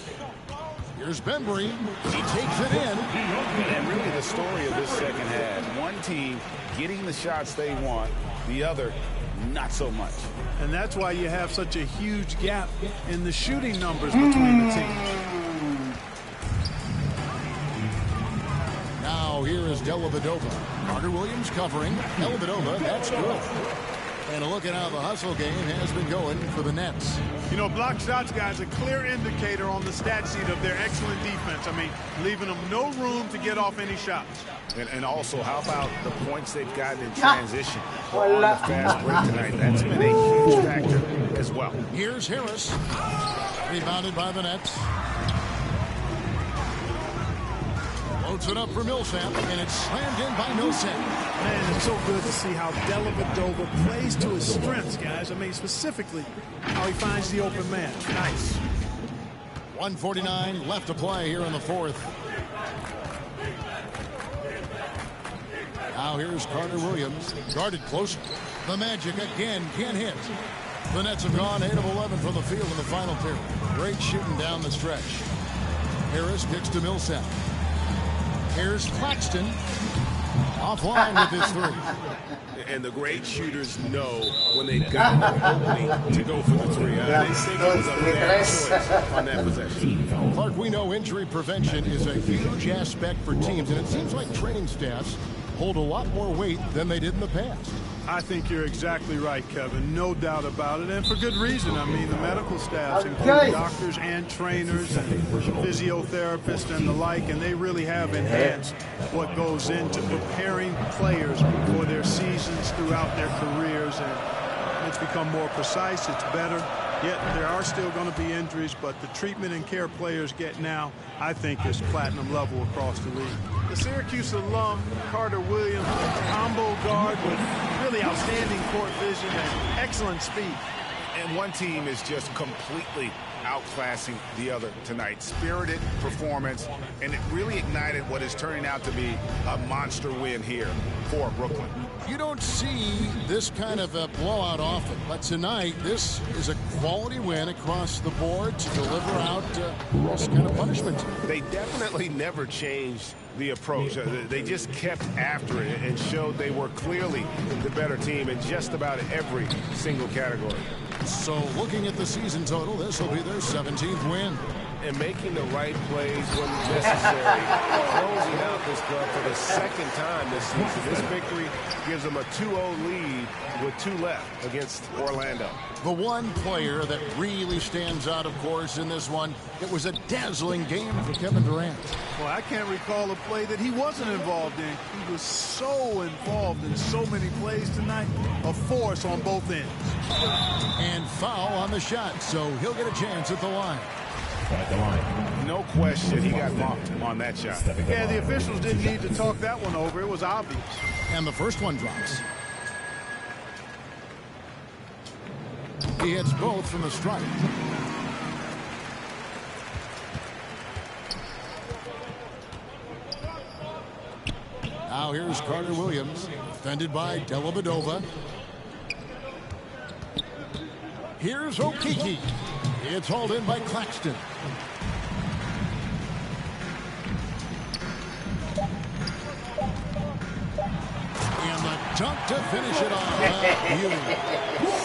Here's Bembry. He takes it in. And really the story of this second half. One team getting the shots they want. The other, not so much. And that's why you have such a huge gap in the shooting numbers between the teams. Now here is Dellavedova. Carter Williams covering. Dellavedova, that's good. And a look at how the hustle game has been going for the Nets. You know, block shots, guys, a clear indicator on the stat sheet of their excellent defense. I mean, leaving them no room to get off any shots. And also, how about the points they've gotten in transition on the fast break tonight? That's been a huge factor as well. Here's Harris. Rebounded by the Nets. Loads it up for Millsap, and it's slammed in by Millsap. Man, it's so good to see how Dellavedova plays to his strengths, guys. I mean, specifically, how he finds the open man. Nice. 1:49 left to play here in the 4th. Now here's Carter Williams. Guarded close. The Magic again can't hit. The Nets have gone 8 of 11 from the field in the final period. Great shooting down the stretch. Harris kicks to Millsap. Here's Claxton. Offline with his 3. And the great shooters know when they've got the opening to go for the 3. I didn't think it was a bad choice on that possession. Clark, we know injury prevention is a huge aspect for teams, and it seems like training staffs hold a lot more weight than they did in the past. I think you're exactly right, Kevin. No doubt about it, and for good reason. I mean, the medical staffs include doctors and trainers and physiotherapists and the like, and they really have enhanced what goes into preparing players for their seasons throughout their careers, and it's become more precise. It's better. Yet there are still going to be injuries, but the treatment and care players get now, I think, is platinum level across the league. The Syracuse alum, Carter Williams, combo guard with really outstanding court vision and excellent speed. And one team is just completely outclassing the other tonight. Spirited performance, and it really ignited what is turning out to be a monster win here for Brooklyn. You don't see this kind of a blowout often, but tonight this is a quality win across the board to deliver out this kind of punishment. They definitely never changed the approach. They just kept after it and showed they were clearly the better team in just about every single category. So looking at the season total, this will be their 17th win. And making the right plays when necessary. Closing out this club for the second time this season. This victory gives them a 2-0 lead with 2 left against Orlando. The one player that really stands out, of course, in this one, it was a dazzling game for Kevin Durant. Well, I can't recall a play that he wasn't involved in. He was so involved in so many plays tonight, a force on both ends. And foul on the shot, so he'll get a chance at the line. At the line. No question, he got mocked on that shot. Yeah, the officials didn't need to talk that one over. It was obvious. And the first one drops. He hits both from the strike. Now here's Carter Williams, defended by Dellavedova. Here's Okeke. It's hauled in by Claxton. And the dunk to finish it off.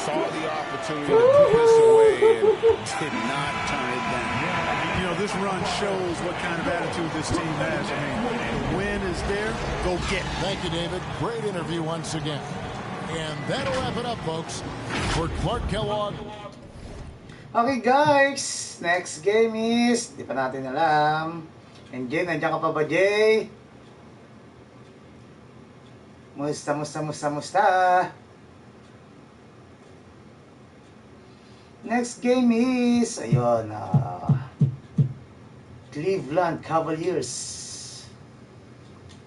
Saw the opportunity to put this away and did not turn it down. You know, this run shows what kind of attitude this team has. I mean, the win is there. Go get it. Thank you, David. Great interview once again. And that'll wrap it up, folks. For Clark Kellogg. Okay guys, next game is, di pa natin alam. And Jay, nandiyan ka pa ba, Jay? Musta? Next game is, ayun, Cleveland Cavaliers.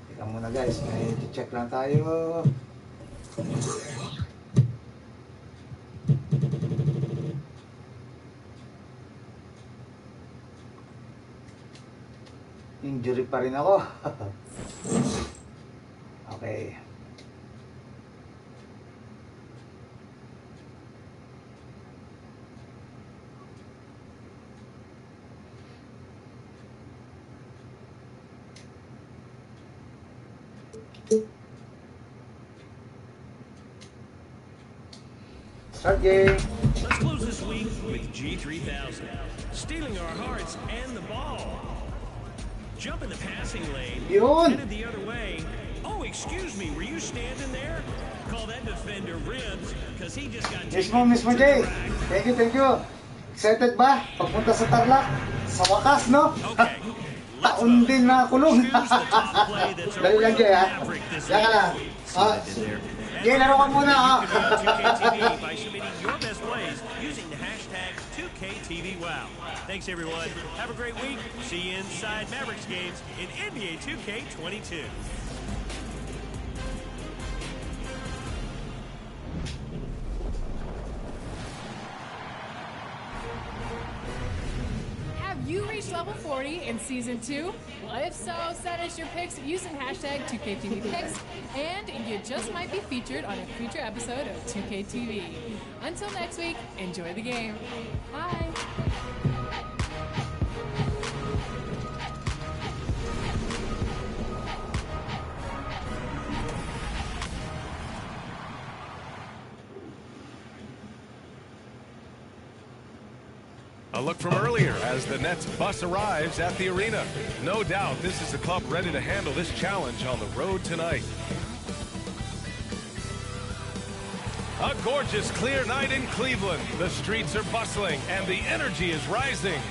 Teka muna guys, may check lang tayo. Injury pa rin ako. Okay. Start game. Let's close this week with G3000, stealing our hearts and the ball. Jump in the passing lane, headed the other way. Oh, excuse me, were you standing there? Call that defender ribs, because he just got Mismo, Jay. Thank you. Excited ba? Pagpunta sa Tarlac? Sa wakas, no? Okay. Taon din na kulong. Dali lang, Jay, ha? Yan ka lang. Jay, laro ka muna, ha? 2KTV by submitting your best plays using the hashtag 2KTVWow. Thanks, everyone. Have a great week. See you inside Mavericks games in NBA 2K22. Have you reached level 40 in Season 2? Well, if so, send us your picks using hashtag 2KTVPicks, and you just might be featured on a future episode of 2KTV. Until next week, enjoy the game. Bye. A look from earlier as the Nets bus arrives at the arena. No doubt this is the club ready to handle this challenge on the road tonight. A gorgeous clear night in Cleveland. The streets are bustling and the energy is rising.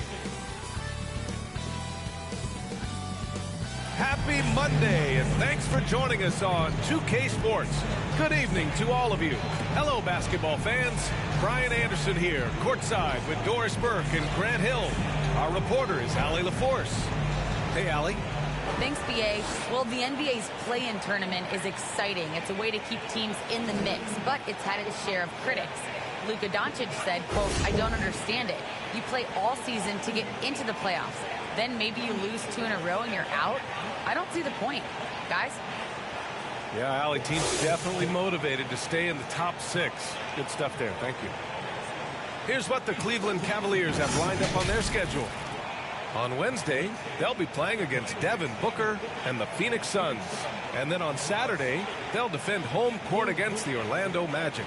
Happy Monday, and thanks for joining us on 2K Sports. Good evening to all of you. Hello, basketball fans. Brian Anderson here, courtside with Doris Burke and Grant Hill. Our reporter is Allie LaForce. Hey, Allie. Thanks, BA. Well, the NBA's play-in tournament is exciting. It's a way to keep teams in the mix, but it's had its share of critics. Luka Doncic said, quote, "I don't understand it. You play all season to get into the playoffs. Then maybe you lose 2 in a row and you're out. I don't see the point, guys." Yeah, Allie, team's definitely motivated to stay in the top 6. Good stuff there. Thank you. Here's what the Cleveland Cavaliers have lined up on their schedule. On Wednesday, they'll be playing against Devin Booker and the Phoenix Suns. And then on Saturday, they'll defend home court against the Orlando Magic.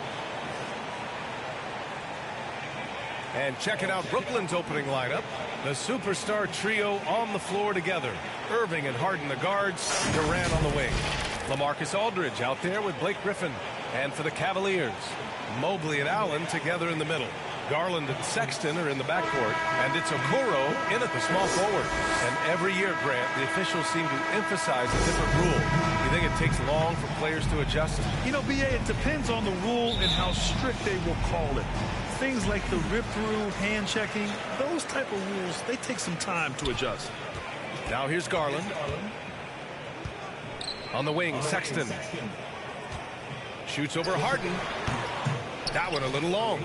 And checking out Brooklyn's opening lineup, the superstar trio on the floor together. Irving and Harden the guards, Durant on the wing. LaMarcus Aldridge out there with Blake Griffin. And for the Cavaliers, Mobley and Allen together in the middle. Garland and Sexton are in the backcourt, and it's Okoro in at the small forward. And every year, Grant, the officials seem to emphasize a different rule. You think it takes long for players to adjust? You know, BA, it depends on the rule and how strict they will call it. Things like the rip-through, hand-checking, those type of rules, they take some time to adjust. Now here's Garland. On the wing, Sexton. Shoots over Harden. That one a little long.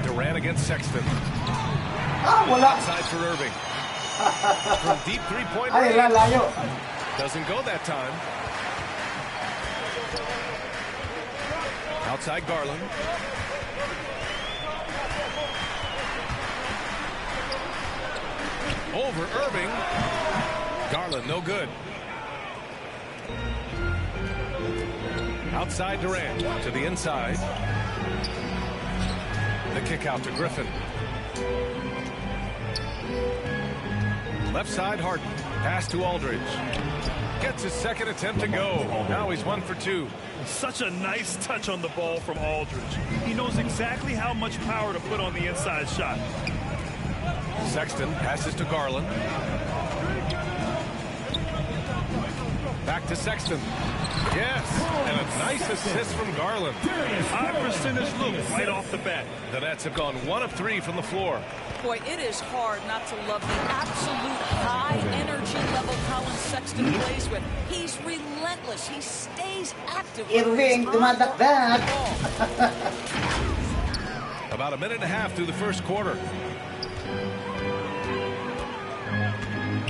Durant against Sexton. Outside for Irving. From deep three-point range. Doesn't go that time. Outside Garland. Over Irving. Garland, no good. Outside Durant to the inside. The kick out to Griffin. Left side Harden. Pass to Aldridge. Gets his second attempt to go. Now he's 1 for 2. Such a nice touch on the ball from Aldridge. He knows exactly how much power to put on the inside shot. Sexton passes to Garland. Back to Sexton. Yes, and a nice assist from Garland. High percentage look right off the bat. The Nets have gone 1 of 3 from the floor. Boy, it is hard not to love the absolute high energy level Colin Sexton plays with. He's relentless. He stays active. Irving, dumadakdak. About a minute and a half through the first quarter.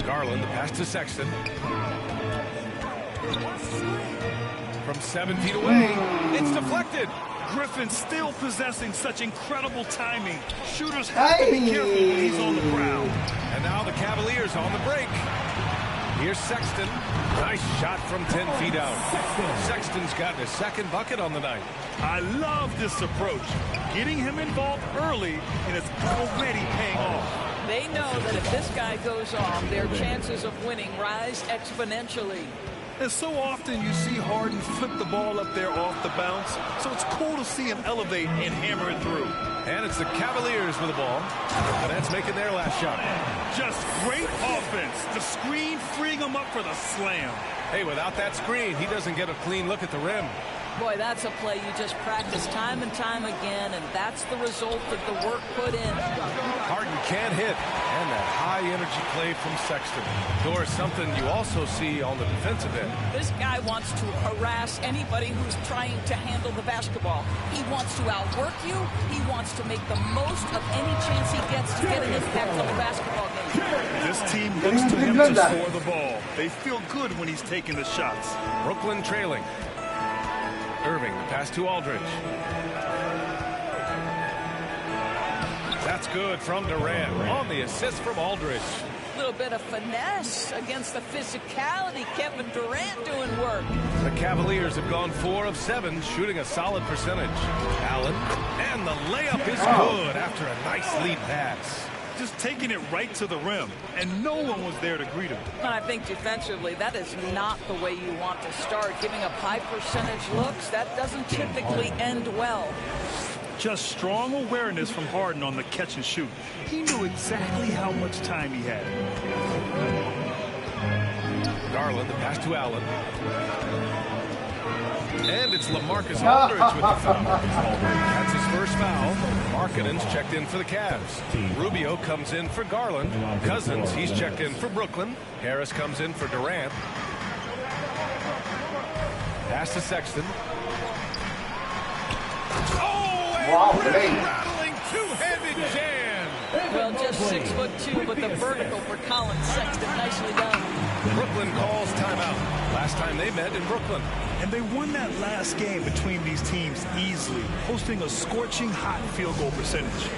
Garland, the pass to Sexton. From 7 feet away, it's deflected. Griffin still possessing such incredible timing. Shooters have to be careful when he's on the prowl. And now the Cavaliers on the break. Here's Sexton. Nice shot from 10 feet out. Sexton's got his second bucket on the night. I love this approach. Getting him involved early, and it's already paying off. They know that if this guy goes off, their chances of winning rise exponentially. And so often you see Harden flip the ball up there off the bounce, so it's cool to see him elevate and hammer it through. And it's the Cavaliers with the ball. The Nets making their last shot. Just great offense. The screen freeing him up for the slam. Hey, without that screen, he doesn't get a clean look at the rim. Boy, that's a play you just practice time and time again, and that's the result of the work put in. Harden can't hit, and that high-energy play from Sexton. Doris, something you also see on the defensive end. This guy wants to harass anybody who's trying to handle the basketball. He wants to outwork you. He wants to make the most of any chance he gets to get an impact on the basketball game. This team looks to him to score the ball. They feel good when he's taking the shots. Brooklyn trailing. Irving, the pass to Aldridge. That's good from Durant on the assist from Aldridge. A little bit of finesse against the physicality. Kevin Durant doing work. The Cavaliers have gone 4 of 7, shooting a solid percentage. Allen, and the layup is good after a nice lead pass. Just taking it right to the rim, and no one was there to greet him. And I think defensively, that is not the way you want to start. Giving up high percentage looks, that doesn't typically end well. Just strong awareness from Harden on the catch and shoot. He knew exactly how much time he had. Garland, the pass to Allen. And it's LaMarcus Aldridge with the foul. That's his first foul. Markkanen's checked in for the Cavs. Rubio comes in for Garland. Cousins, he's checked in for Brooklyn. Harris comes in for Durant. Pass to Sexton. Wow, rattling two-handed jam. Well, just 6'2", but the vertical for Colin Sexton, nicely done. Brooklyn calls timeout. Last time they met in Brooklyn. And they won that last game between these teams easily, posting a scorching hot field goal percentage.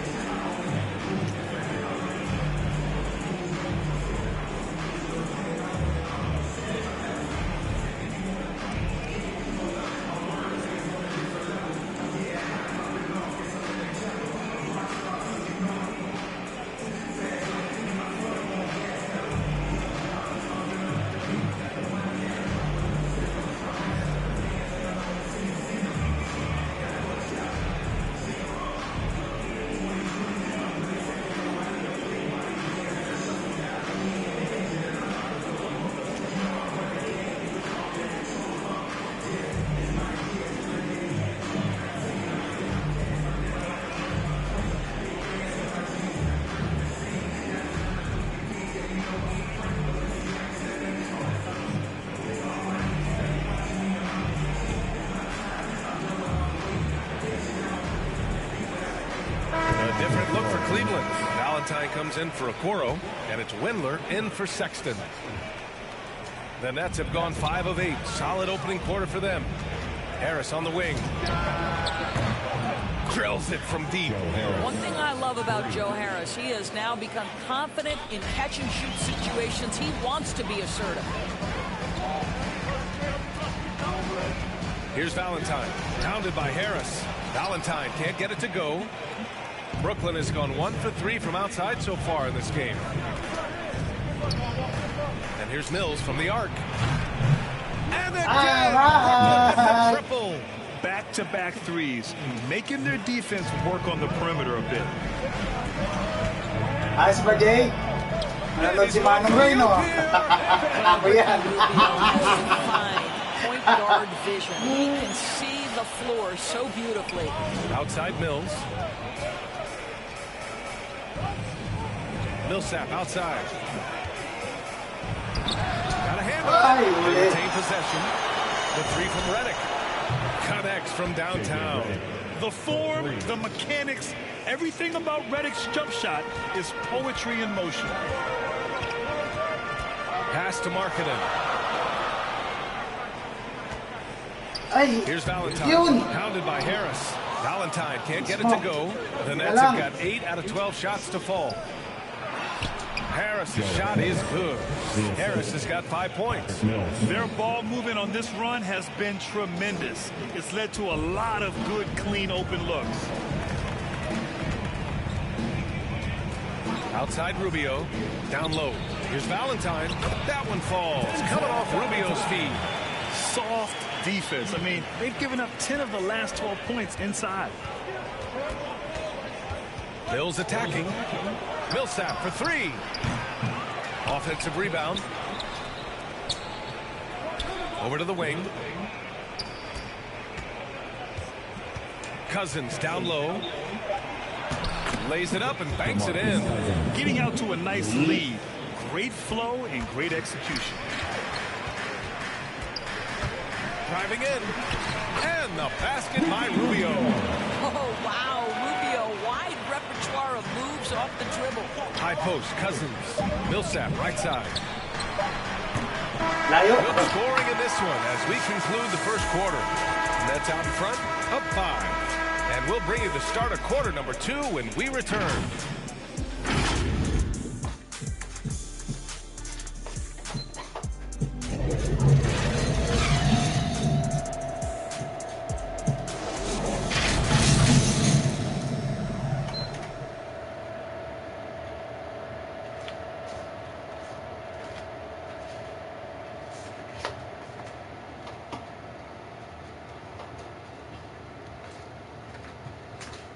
Different look for Cleveland. Valentine comes in for Okoro, and it's Windler in for Sexton. The Nets have gone 5 of 8. Solid opening quarter for them. Harris on the wing. Drills it from deep. One thing I love about Joe Harris, he has now become confident in catch-and-shoot situations. He wants to be assertive. Here's Valentine. Pounded by Harris. Valentine can't get it to go. Brooklyn has gone 1 for 3 from outside so far in this game. And here's Mills from the arc. And again, Brooklyn triple. Back-to-back threes, making their defense work on the perimeter a bit. Ayos ba, Jay? Nanonood si Manong Ray, no? Ako yan. Point guard vision. He can see the floor so beautifully. Outside Mills. Millsap outside. Got a handle. They retain possession. The three from Redick. Connects from downtown. The form, the mechanics, everything about Redick's jump shot is poetry in motion. Pass to Markkanen. Here's Valentine. Pounded by Harris. Valentine can't get it to go. The Nets have got 8 out of 12 shots to fall. Harris' shot is good. Harris has got 5 points. Their ball movement on this run has been tremendous. It's led to a lot of good, clean, open looks. Outside Rubio. Down low. Here's Valentine. That one falls. Coming off Rubio's feet. Soft defense. I mean, they've given up 10 of the last 12 points inside. Bills attacking. Millsap for 3. Offensive rebound. Over to the wing. Cousins down low. Lays it up and banks it in. Getting out to a nice lead. Great flow and great execution. Driving in. And the basket by Rubio. Oh, wow. Rubio, wide repertoire of moves off the dribble. High post, Cousins. Millsap, right side. Good scoring in this one as we conclude the first quarter. Nets out in front, up 5. And we'll bring you the start of quarter number 2 when we return.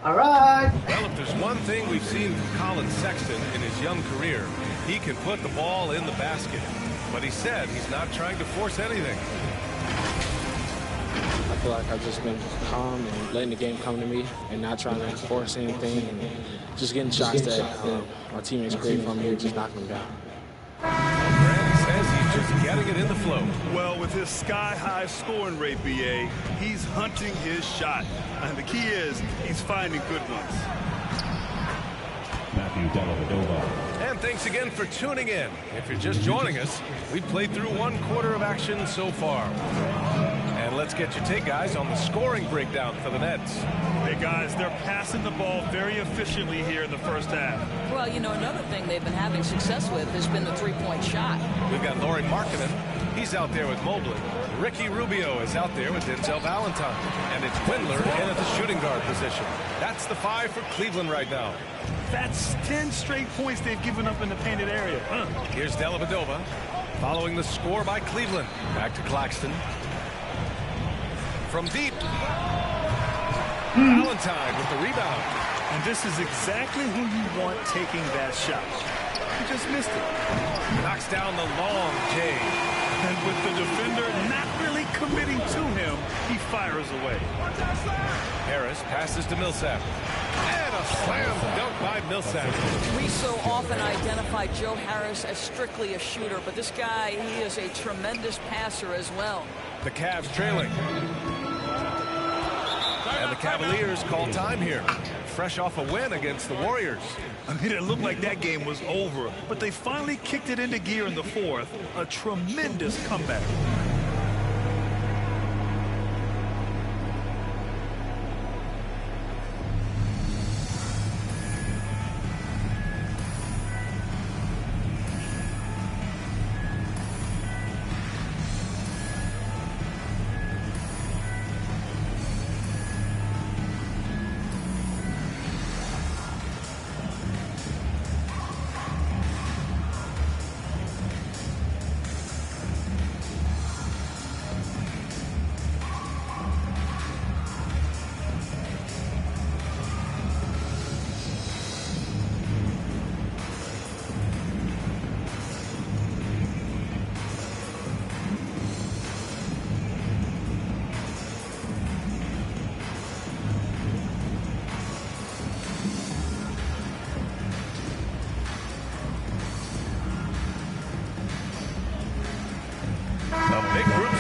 All right. Well, if there's one thing we've seen from Colin Sexton in his young career, he can put the ball in the basket. But he said he's not trying to force anything. I feel like I've just been calm and letting the game come to me and not trying to force anything and just getting shots that our teammates create for me and just knocking them down. Brandon says he's just getting it in the flow. Well, with his sky-high scoring rate, B.A., he's hunting his shot. And the key is he's finding good ones. And thanks again for tuning in. If you're just joining us, we've played through 1 quarter of action so far. And let's get your take, guys, on the scoring breakdown for the Nets. Hey, guys, they're passing the ball very efficiently here in the first half. Well, you know, another thing they've been having success with has been the three-point shot. We've got Lauri Markkanen. He's out there with Mobley. Ricky Rubio is out there with Denzel Valentine. And it's Windler in at the shooting guard position. That's the 5 for Cleveland right now. That's 10 straight points they've given up in the painted area. Here's Dellavedova following the score by Cleveland. Back to Claxton. From deep. Valentine with the rebound. And this is exactly who you want taking that shot. He just missed it. Knocks down the long J. And with the defender not really committing to him, he fires away. Harris passes to Millsap. And a slam dunk by Millsap. We so often identify Joe Harris as strictly a shooter, but this guy, he is a tremendous passer as well. The Cavs trailing. And the Cavaliers call time here. Fresh off a win against the Warriors. I mean, it looked like that game was over, but they finally kicked it into gear in the 4th. A tremendous comeback.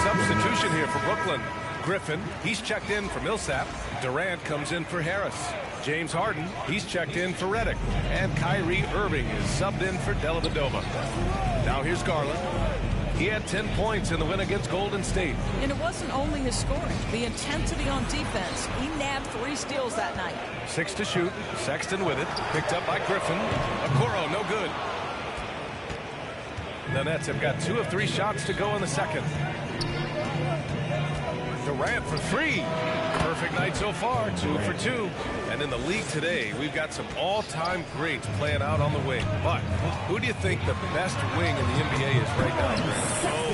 Substitution here for Brooklyn. Griffin, he's checked in for Millsap. Durant comes in for Harris. James Harden, he's checked in for Redick. And Kyrie Irving is subbed in for Dellavedova. Now here's Garland. He had 10 points in the win against Golden State. And it wasn't only his scoring. The intensity on defense. He nabbed 3 steals that night. 6 to shoot. Sexton with it. Picked up by Griffin. Okoro, no good. The Nets have got 2 of 3 shots to go in the second. Durant for 3. Perfect night so far, 2 for 2. And in the league today, we've got some all-time greats playing out on the wing. But who do you think the best wing in the NBA is right now, Grant? Oh,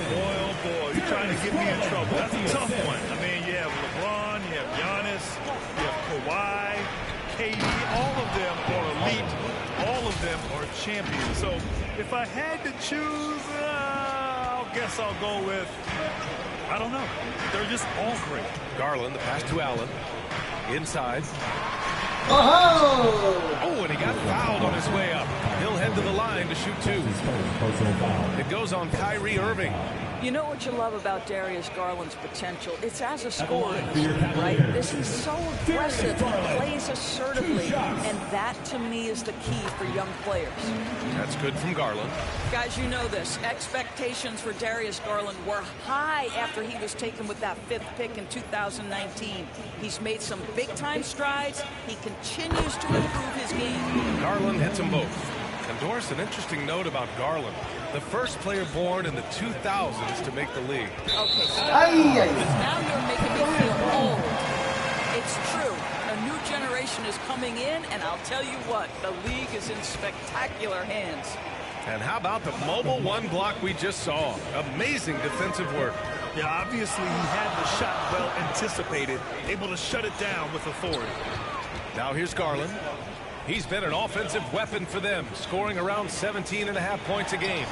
boy, you're trying to get me in trouble. That's a tough one. I mean, you have LeBron, you have Giannis, you have Kawhi, KD. All of them are elite. All of them are champions. So if I had to choose, I guess I'll go with... I don't know. They're just all great. Garland, the pass to Allen. Inside. Oh, and he got fouled on his way up. He'll head to the line to shoot 2. It goes on Kyrie Irving. You know what you love about Darius Garland's potential? It's as a scorer, right? This is so aggressive. He plays assertively, and that, to me, is the key for young players. That's good from Garland. Guys, you know this. Expectations for Darius Garland were high after he was taken with that 5th pick in 2019. He's made some big-time strides. He continues to improve his game. Garland hits them both. And Doris, an interesting note about Garland. The first player born in the 2000s to make the league. Okay, stop. Now you're making me feel old. It's true. A new generation is coming in, and I'll tell you what, the league is in spectacular hands. And how about the mobile 1 block we just saw? Amazing defensive work. Yeah, obviously he had the shot well anticipated, able to shut it down with authority. Now here's Garland. He's been an offensive weapon for them, scoring around 17.5 points a game.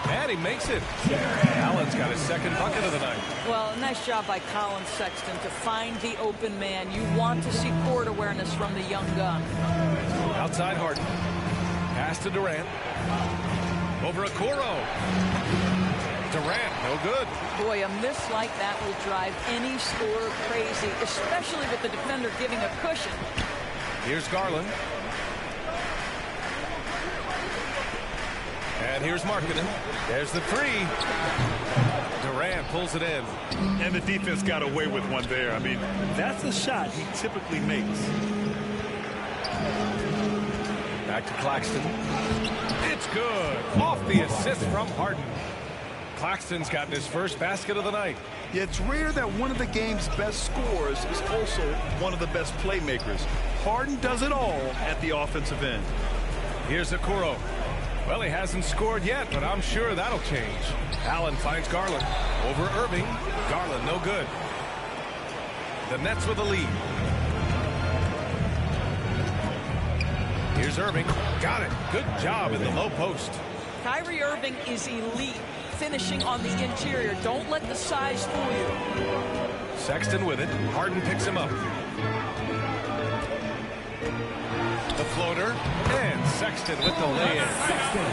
And he makes it. Allen's got his 2nd bucket of the night. Well, nice job by Colin Sexton to find the open man. You want to see court awareness from the young gun. Outside Harden. Pass to Durant. Over Okoro. Durant, no good. Boy, a miss like that will drive any scorer crazy, especially with the defender giving a cushion. Here's Garland. And here's Markkanen. There's the three. Durant pulls it in. And the defense got away with one there. I mean, that's a shot he typically makes. Back to Claxton. It's good. Off the assist from Harden. Claxton's gotten his first basket of the night. Yeah, it's rare that one of the game's best scorers is also one of the best playmakers. Harden does it all at the offensive end. Here's Okoro. Well, he hasn't scored yet, but I'm sure that'll change. Allen finds Garland. Over Irving. Garland, no good. The Nets with a lead. Here's Irving. Got it. Good job in the low post. Kyrie Irving is elite, finishing on the interior. Don't let the size fool you. Sexton with it. Harden picks him up. The floater. And Sexton with the lay-in.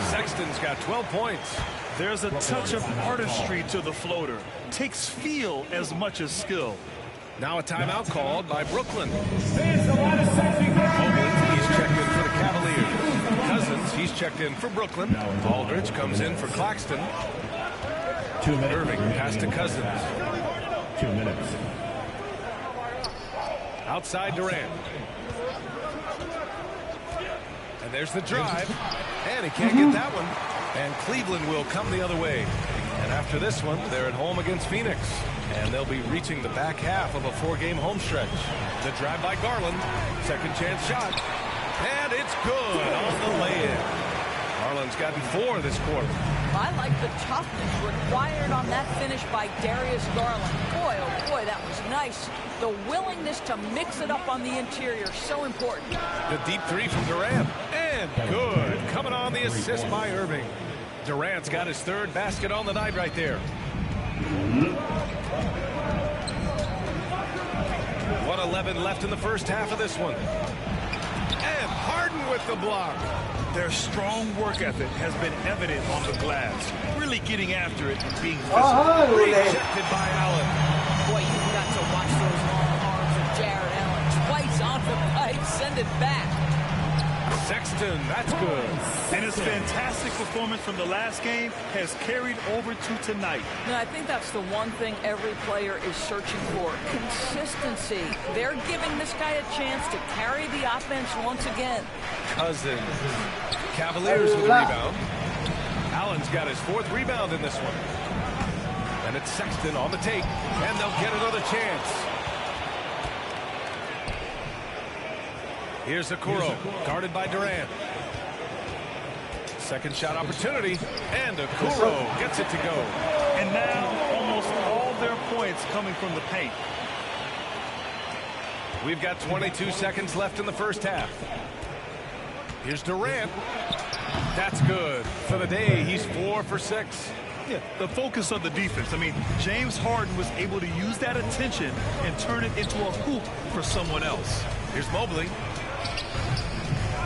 Sexton's got 12 points. There's a touch of artistry to the floater. Takes feel as much as skill. Now a timeout called by Brooklyn. Mobley, he's checked in for the Cavaliers. Cousins, he's checked in for Brooklyn. Aldridge comes in for Claxton. 2 minutes. Irving pass to Cousins. 2 minutes. Outside Durant. And there's the drive. And he can't get that one. And Cleveland will come the other way. And after this one, they're at home against Phoenix. And they'll be reaching the back half of a 4-game home stretch. The drive by Garland. Second chance shot. And it's good on the lay-in. Garland's gotten 4 this quarter. I like the toughness required on that finish by Darius Garland. Boy, oh boy, that was nice. The willingness to mix it up on the interior, so important. The deep three from Durant. And good. Coming on the assist by Irving. Durant's got his third basket on the night right there. 1:11 left in the first half of this one. And Harden with the block. Their strong work ethic has been evident on the glass. Really getting after it and being physical. Rejected by Allen. Boy, you've got to watch those long arms of Jared Allen. Twice on the pipe, send it back. Sexton, that's good. And his fantastic performance from the last game has carried over to tonight. No, I think that's the one thing every player is searching for. Consistency. They're giving this guy a chance to carry the offense once again. Cousins. Cavaliers with a rebound. Allen's got his 4th rebound in this one. And it's Sexton on the take. And they'll get another chance. Here's Okoro, guarded by Durant. Second shot opportunity, and Okoro gets it to go. And now almost all their points coming from the paint. We've got 22 seconds left in the first half. Here's Durant. That's good. For the day, he's 4 for 6. Yeah, the focus of the defense. I mean, James Harden was able to use that attention and turn it into a hoop for someone else. Here's Mobley.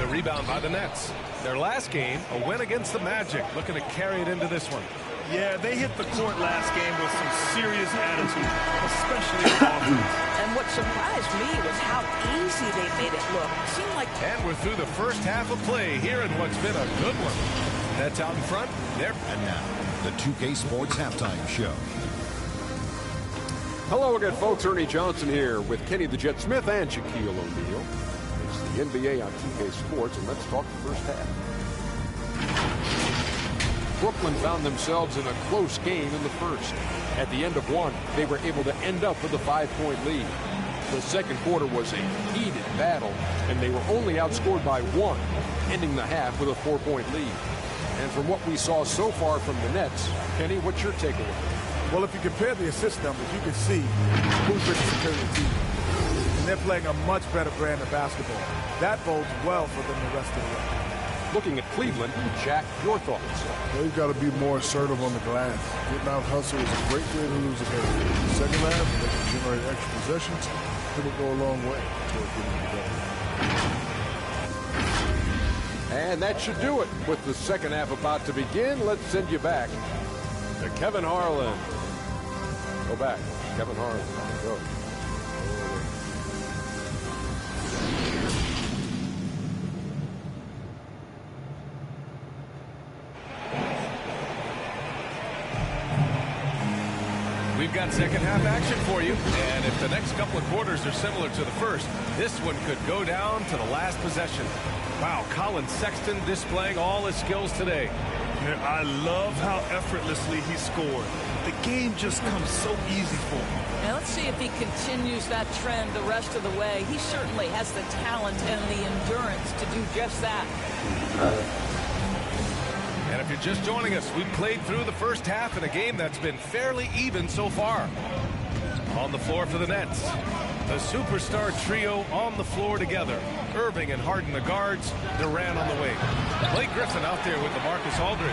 The rebound by the Nets. Their last game, a win against the Magic, looking to carry it into this one. Yeah, they hit the court last game with some serious attitude, especially on offense. And what surprised me was how easy they made it look. It seemed like... And we're through the first half of play here in what's been a good one. Nets out in front. There. And now, the 2K Sports Halftime Show. Hello again, folks. Ernie Johnson here with Kenny the Jet Smith and Shaquille O'Neal. It's the NBA on 2K Sports, and let's talk the first half. Brooklyn found themselves in a close game in the first. At the end of one, they were able to end up with a 5-point lead. The second quarter was a heated battle, and they were only outscored by 1, ending the half with a 4-point lead. And from what we saw so far from the Nets, Kenny, what's your takeaway? Well, if you compare the assist numbers, you can see who's been the superior team. And they're playing a much better brand of basketball. That bodes well for them the rest of the way. Looking at Cleveland, Jack, your thoughts? They've got to be more assertive on the glass. Getting out hustle is a great way to lose a game. In the second half, they can generate extra possessions. It'll go a long way toward getting the better. And that should do it. With the second half about to begin, let's send you back to Kevin Harlan. Go back. Kevin Harlan. Go. We've got second half action for you, and if the next couple of quarters are similar to the first, this one could go down to the last possession. Wow, Colin Sexton displaying all his skills today. I love how effortlessly he scored. The game just comes so easy for him. Now let's see if he continues that trend the rest of the way. He certainly has the talent and the endurance to do just that. And if you're just joining us, we played through the first half in a game that's been fairly even so far. On the floor for the Nets, the superstar trio on the floor together. Irving and Harden the guards, Durant on the wing. Blake Griffin out there with LaMarcus Aldridge.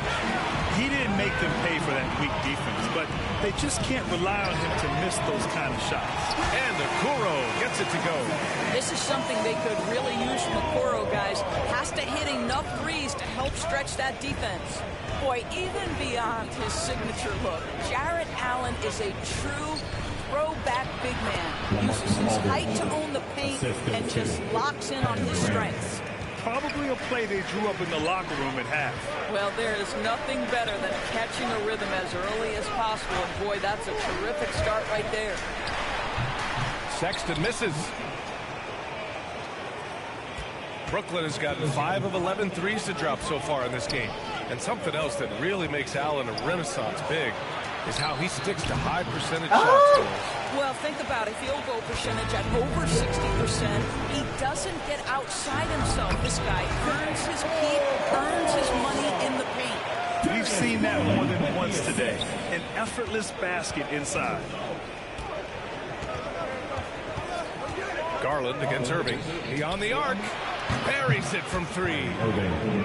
He didn't make them pay for that weak defense, but they just can't rely on him to miss those kind of shots. And Okoro gets it to go. This is something they could really use from Okoro, guys. Has to hit enough threes to help stretch that defense. Boy, even beyond his signature look, Jarrett Allen is a true throwback big man. Uses his height to own the paint and just locks in on his strengths. Probably a play they drew up in the locker room at half. Well, there is nothing better than catching a rhythm as early as possible. And boy, that's a terrific start right there. Sexton misses. Brooklyn has gotten 5 of 11 threes to drop so far in this game. And something else that really makes Allen a renaissance big is how he sticks to high percentage shots. Well, think about it. Field goal percentage at over 60%. He doesn't get outside himself. This guy earns his keep, earns his money in the paint. We've seen that more than once today. An effortless basket inside. Garland against Irving. He on the arc. Buries it from 3.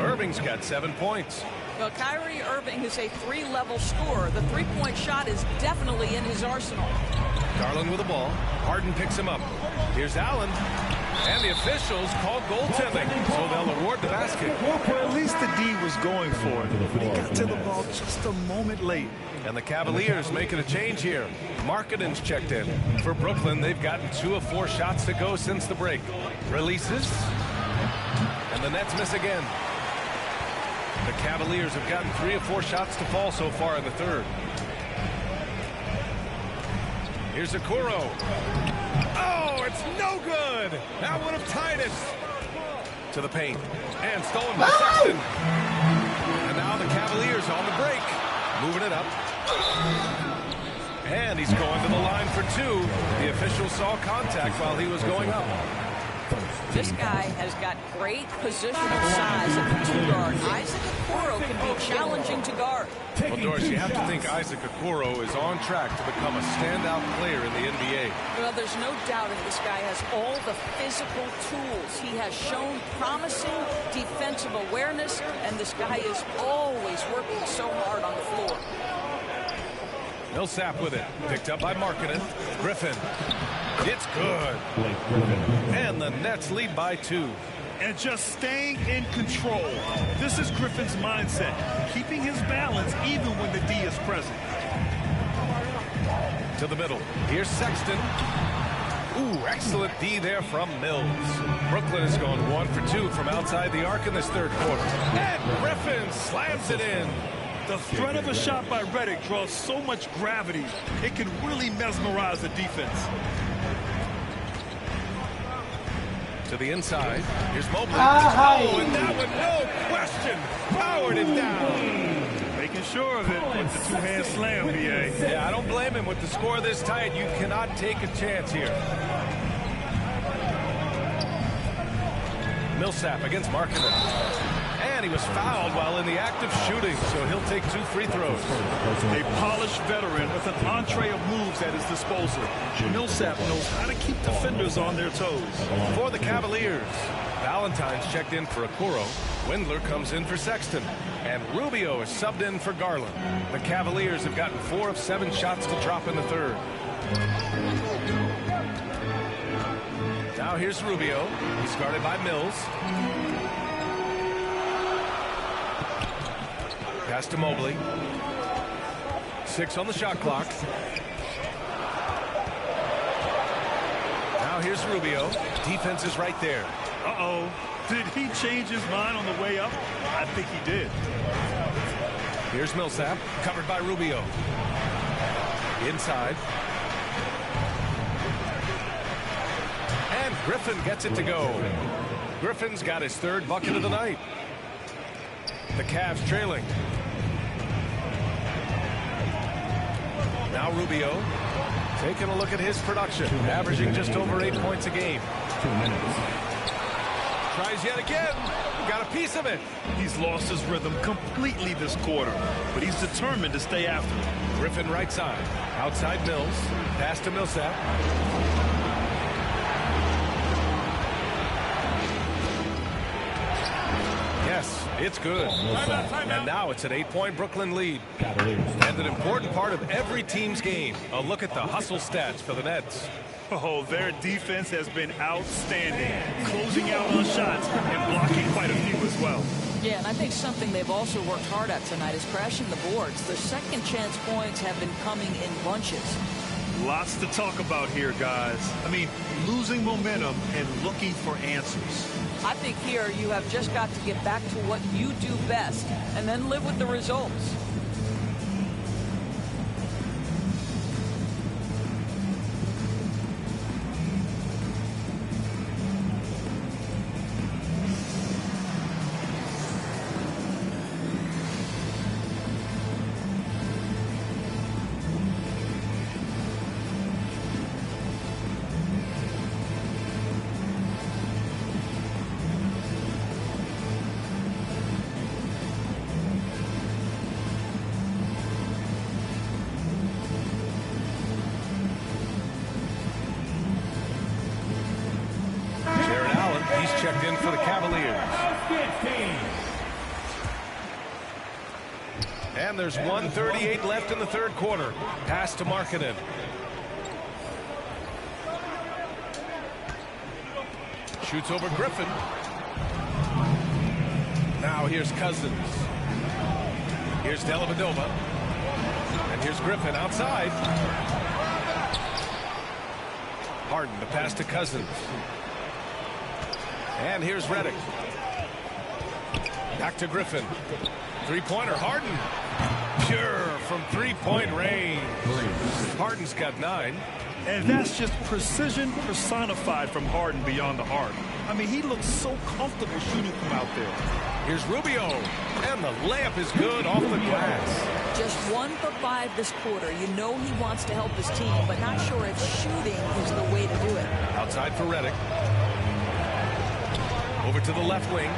Irving's got 7 points. Well, Kyrie Irving is a 3-level scorer. The three-point shot is definitely in his arsenal. Garland with the ball. Harden picks him up. Here's Allen. And the officials call goaltending, so they'll award the basket. Well, at least the D was going for it, but he got to the ball just a moment late. And the Cavaliers making a change here. Markkanen's checked in. For Brooklyn, they've gotten 2 of 4 shots to go since the break. Releases. And the Nets miss again. The Cavaliers have gotten 3 of 4 shots to fall so far in the third. Here's Okoro. Oh, it's no good. That would have tied it. To the paint. And stolen by Sexton. And now the Cavaliers on the break. Moving it up. And he's going to the line for 2. The official saw contact while he was going up. This guy has got great positional size at the 2 guard. Isaac Okoro can be challenging to guard. Well, Doris, you have to think Isaac Okoro is on track to become a standout player in the NBA. Well, there's no doubting this guy has all the physical tools. He has shown promising defensive awareness, and this guy is always working so hard on the floor. Millsap with it. Picked up by Markkanen. Griffin. It's good. And the Nets lead by 2. And just staying in control. This is Griffin's mindset. Keeping his balance even when the D is present. To the middle. Here's Sexton. Ooh, excellent D there from Mills. Brooklyn has gone 1 for 2 from outside the arc in this third quarter. And Griffin slams it in. The threat of a shot by Redick draws so much gravity, it can really mesmerize the defense. To the inside. Here's Mobley. Oh, and that one, no question, powered it down. Making sure of it with the 2-hand slam, BA. Yeah, I don't blame him with the score this tight. You cannot take a chance here. Millsap against Markkanen. And he was fouled while in the act of shooting, so he'll take 2 free throws. A polished veteran with an entree of moves at his disposal. Millsap knows how to keep defenders on their toes. For the Cavaliers, Valentine's checked in for Okoro. Windler comes in for Sexton. And Rubio is subbed in for Garland. The Cavaliers have gotten 4 of 7 shots to drop in the third. Now here's Rubio. He's guarded by Mills. Pass to Mobley. 6 on the shot clock. Now here's Rubio. Defense is right there. Uh-oh. Did he change his mind on the way up? I think he did. Here's Millsap, covered by Rubio. Inside. And Griffin gets it to go. Griffin's got his 3rd bucket of the night. The Cavs trailing. Now Rubio taking a look at his production, averaging just over 8 points a game. 2 minutes. Tries yet again. Got a piece of it. He's lost his rhythm completely this quarter, but he's determined to stay after it. Griffin right side. Outside Mills. Pass to Millsap. Yes, it's good. And now it's an 8-point Brooklyn lead. Cavaliers. And an important part of every team's game. A look at the hustle stats for the Nets. Oh, their defense has been outstanding, closing out on shots and blocking quite a few as well. Yeah, and I think something they've also worked hard at tonight is crashing the boards. Their second chance points have been coming in bunches. Lots to talk about here, guys. I mean, losing momentum and looking for answers. I think here you have just got to get back to what you do best and then live with the results. Checked in for the Cavaliers. And there's 1:38 left in the 3rd quarter. Pass to Markkanen. Shoots over Griffin. Now here's Cousins. Here's Dellavedova. And here's Griffin outside. Harden, the pass to Cousins. And here's Redick. Back to Griffin. 3-pointer, Harden. Pure from 3-point range. Harden's got 9. And that's just precision personified from Harden beyond the arc. I mean, he looks so comfortable shooting from out there. Here's Rubio. And the layup is good off the glass. Just 1 for 5 this quarter. You know he wants to help his team, but not sure if shooting is the way to do it. Outside for Redick. Over to the left wing.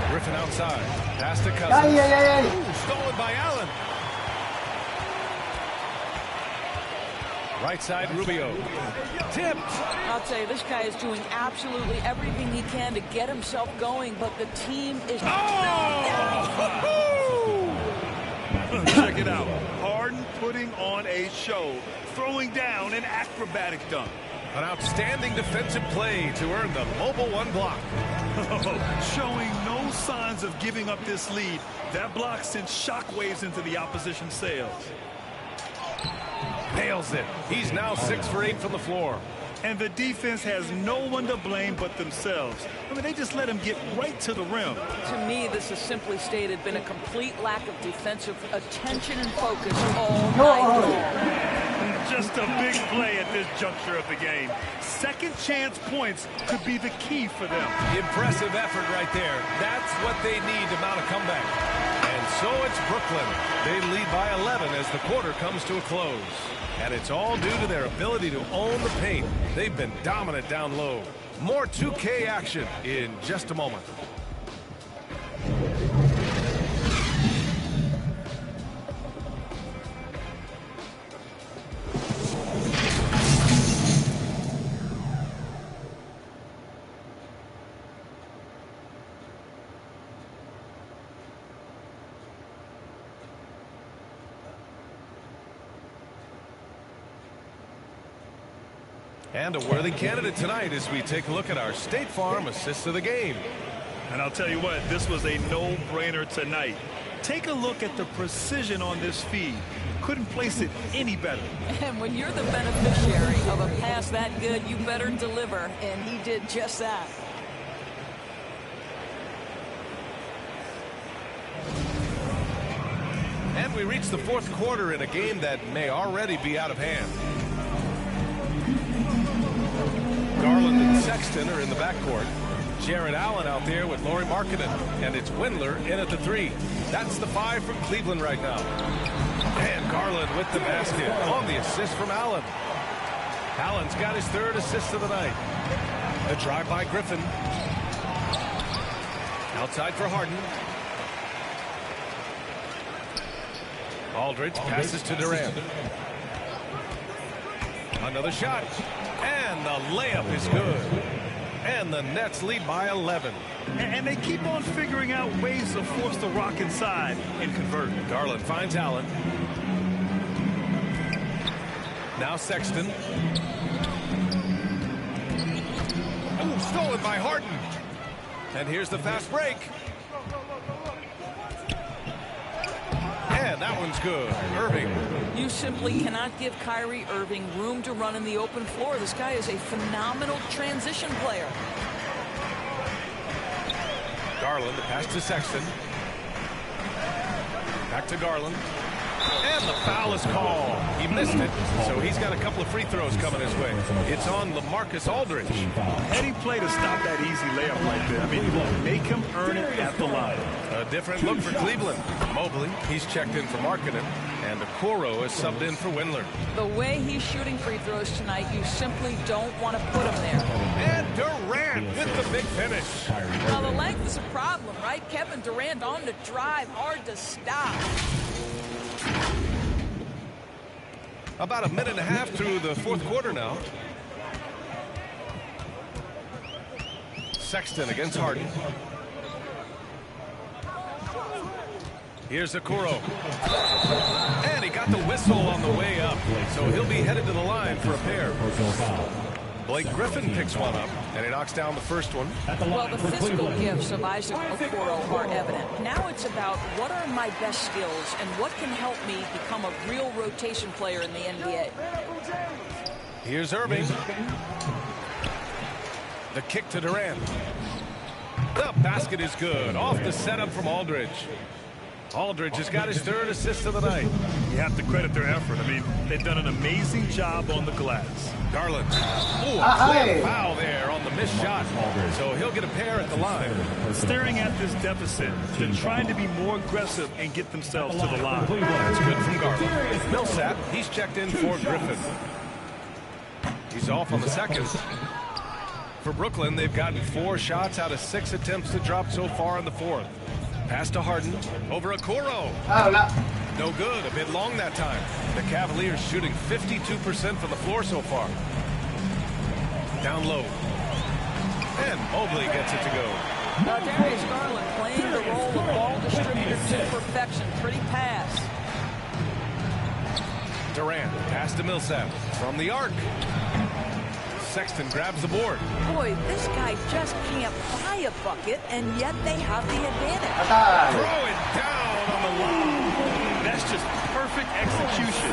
Griffin outside. Pass to Cousins. Ooh, stolen by Allen. Right side, Rubio. Tipped. I'll tell you, this guy is doing absolutely everything he can to get himself going, but the team is... Check it out. Harden putting on a show, throwing down an acrobatic dunk. An outstanding defensive play to earn the mobile 1 block. Showing no signs of giving up this lead. That block sent shockwaves into the opposition sails. Nails it. He's now 6 for 8 from the floor. And the defense has no one to blame but themselves. I mean, they just let him get right to the rim. To me, this has simply stated been a complete lack of defensive attention and focus all night long. Just a big play at this juncture of the game. Second chance points could be the key for them. Impressive effort right there. That's what they need to mount a comeback. And so it's Brooklyn. They lead by 11 as the quarter comes to a close. And it's all due to their ability to own the paint. They've been dominant down low. More 2K action in just a moment. And a worthy candidate tonight as we take a look at our State Farm Assist of the Game. And I'll tell you what, this was a no-brainer tonight. Take a look at the precision on this feed. Couldn't place it any better. And when you're the beneficiary of a pass that good, you better deliver. And he did just that. And we reach the fourth quarter in a game that may already be out of hand. Garland and Sexton are in the backcourt. Jared Allen out there with Lauri Markkanen. And it's Windler in at the 3. That's the 5 from Cleveland right now. And Garland with the basket on the assist from Allen. Allen's got his 3rd assist of the night. The drive by Griffin. Outside for Harden. Aldridge passes to Durant. Another shot. And the layup is good. And the Nets lead by 11. And they keep on figuring out ways to force the Rock inside and convert. Garland finds Allen. Now Sexton. Oh, stolen by Harden. And here's the fast break. And that one's good. Irving. You simply cannot give Kyrie Irving room to run in the open floor. This guy is a phenomenal transition player. Garland, the pass to Sexton. Back to Garland. And the foul is called. He missed it, so he's got a couple of free throws coming his way. It's on LaMarcus Aldridge. Heady play to stop that easy layup right there. I mean, make him earn it at the line. A different look for Cleveland. Mobley, he's checked in for Markkanen. And Okoro is subbed in for Windler. The way he's shooting free throws tonight, you simply don't want to put him there. And Durant with the big finish. Now, the length is a problem, right? Kevin Durant on the drive, hard to stop. About a minute and a half through the fourth quarter now. Sexton against Harden. Here's Okoro. And he got the whistle on the way up. So he'll be headed to the line for a pair. Blake Griffin picks one up, and he knocks down the first one. Well, the physical gifts of Isaac Okoro are evident. Now it's about what are my best skills and what can help me become a real rotation player in the NBA. Here's Irving. The kick to Durant. The basket is good. Off the setup from Aldridge. Aldridge has got his 3rd assist of the night. You have to credit their effort. I mean, they've done an amazing job on the glass. Garland. Oh, a clear foul there on the missed shot. So he'll get a pair at the line. Staring at this deficit, they're trying to be more aggressive and get themselves to the line. That's good from Garland. Millsap, he's checked in for Griffin. He's off on the second. For Brooklyn, they've gotten 4 shots out of 6 attempts to drop so far in the fourth. Pass to Harden. Over Okoro. No good. A bit long that time. The Cavaliers shooting 52% from the floor so far. Down low. And Mobley gets it to go. Now Darius Garland playing the role of ball distributor to perfection. Pretty pass. Durant. Pass to Millsap. From the arc. Sexton grabs the board. Boy, this guy just can't buy a bucket, and yet they have the advantage. Throw it down on the lob. That's just perfect execution.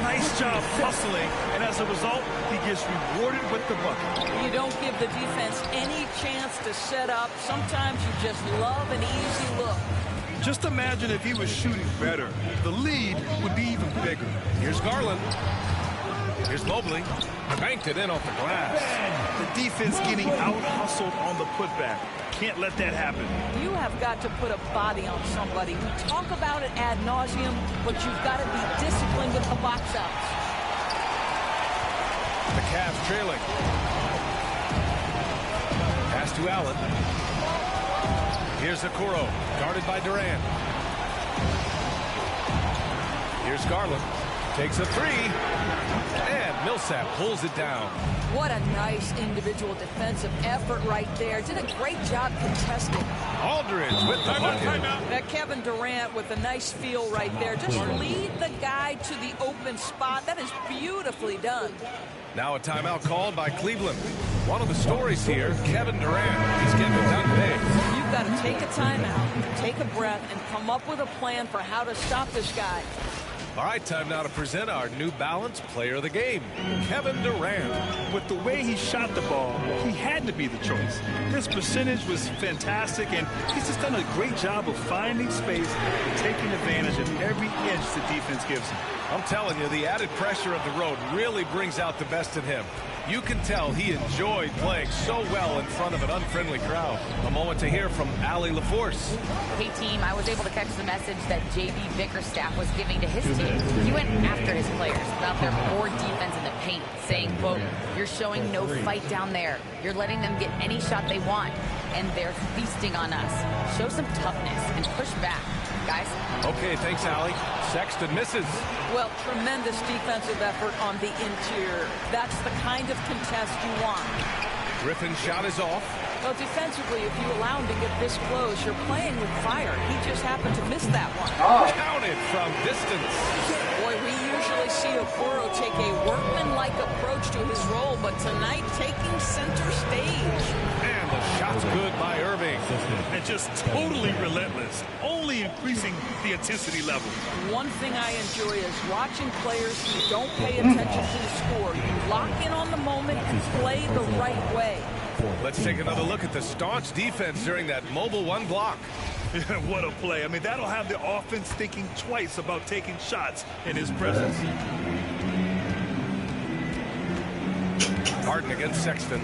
Nice job hustling, and as a result, he gets rewarded with the bucket. You don't give the defense any chance to set up. Sometimes you just love an easy look. Just imagine if he was shooting better. The lead would be even bigger. Here's Garland. Here's Mobley. Banked it in off the glass. The defense getting out-hustled on the putback. Can't let that happen. You have got to put a body on somebody. We talk about it ad nauseum, but you've got to be disciplined with the box outs. The Cavs trailing. Pass to Allen. Here's Okoro, guarded by Durant. Here's Garland. Takes a 3. And Millsap pulls it down. What a nice individual defensive effort right there. Did a great job contesting. Aldridge with the bucket. That Kevin Durant with a nice feel right there. Just lead the guy to the open spot. That is beautifully done. Now a timeout called by Cleveland. One of the stories here, Kevin Durant. He's getting it done big. You You've got to take a timeout, take a breath, and come up with a plan for how to stop this guy. All right, time now to present our New Balance Player of the Game, Kevin Durant. With the way he shot the ball, he had to be the choice. His percentage was fantastic, and he's just done a great job of finding space and taking advantage of every inch the defense gives him. I'm telling you, the added pressure of the road really brings out the best in him. You can tell he enjoyed playing so well in front of an unfriendly crowd. A moment to hear from Allie LaForce. Hey, team, I was able to catch the message that J.B. Bickerstaff was giving to his team. He went after his players about their poor defense in the paint, saying, quote, "You're showing no fight down there. You're letting them get any shot they want, and they're feasting on us. Show some toughness and push back, guys." Okay, thanks, Allie. Sexton misses. Well, tremendous defensive effort on the interior. That's the kind of contest you want. Griffin's shot is off. Well, defensively, if you allow him to get this close, you're playing with fire. He just happened to miss that one. Counted from distance. Boy, we usually see Okoro take a workman-like approach to his role, but tonight taking center stage. And the shot's good by Irving. And just totally relentless, only increasing the intensity level. One thing I enjoy is watching players who don't pay attention to the score. You lock in on the moment and play the right way. Let's take another look at the staunch defense during that mobile one block. What a play. I mean, that'll have the offense thinking twice about taking shots in his presence. Harden against Sexton.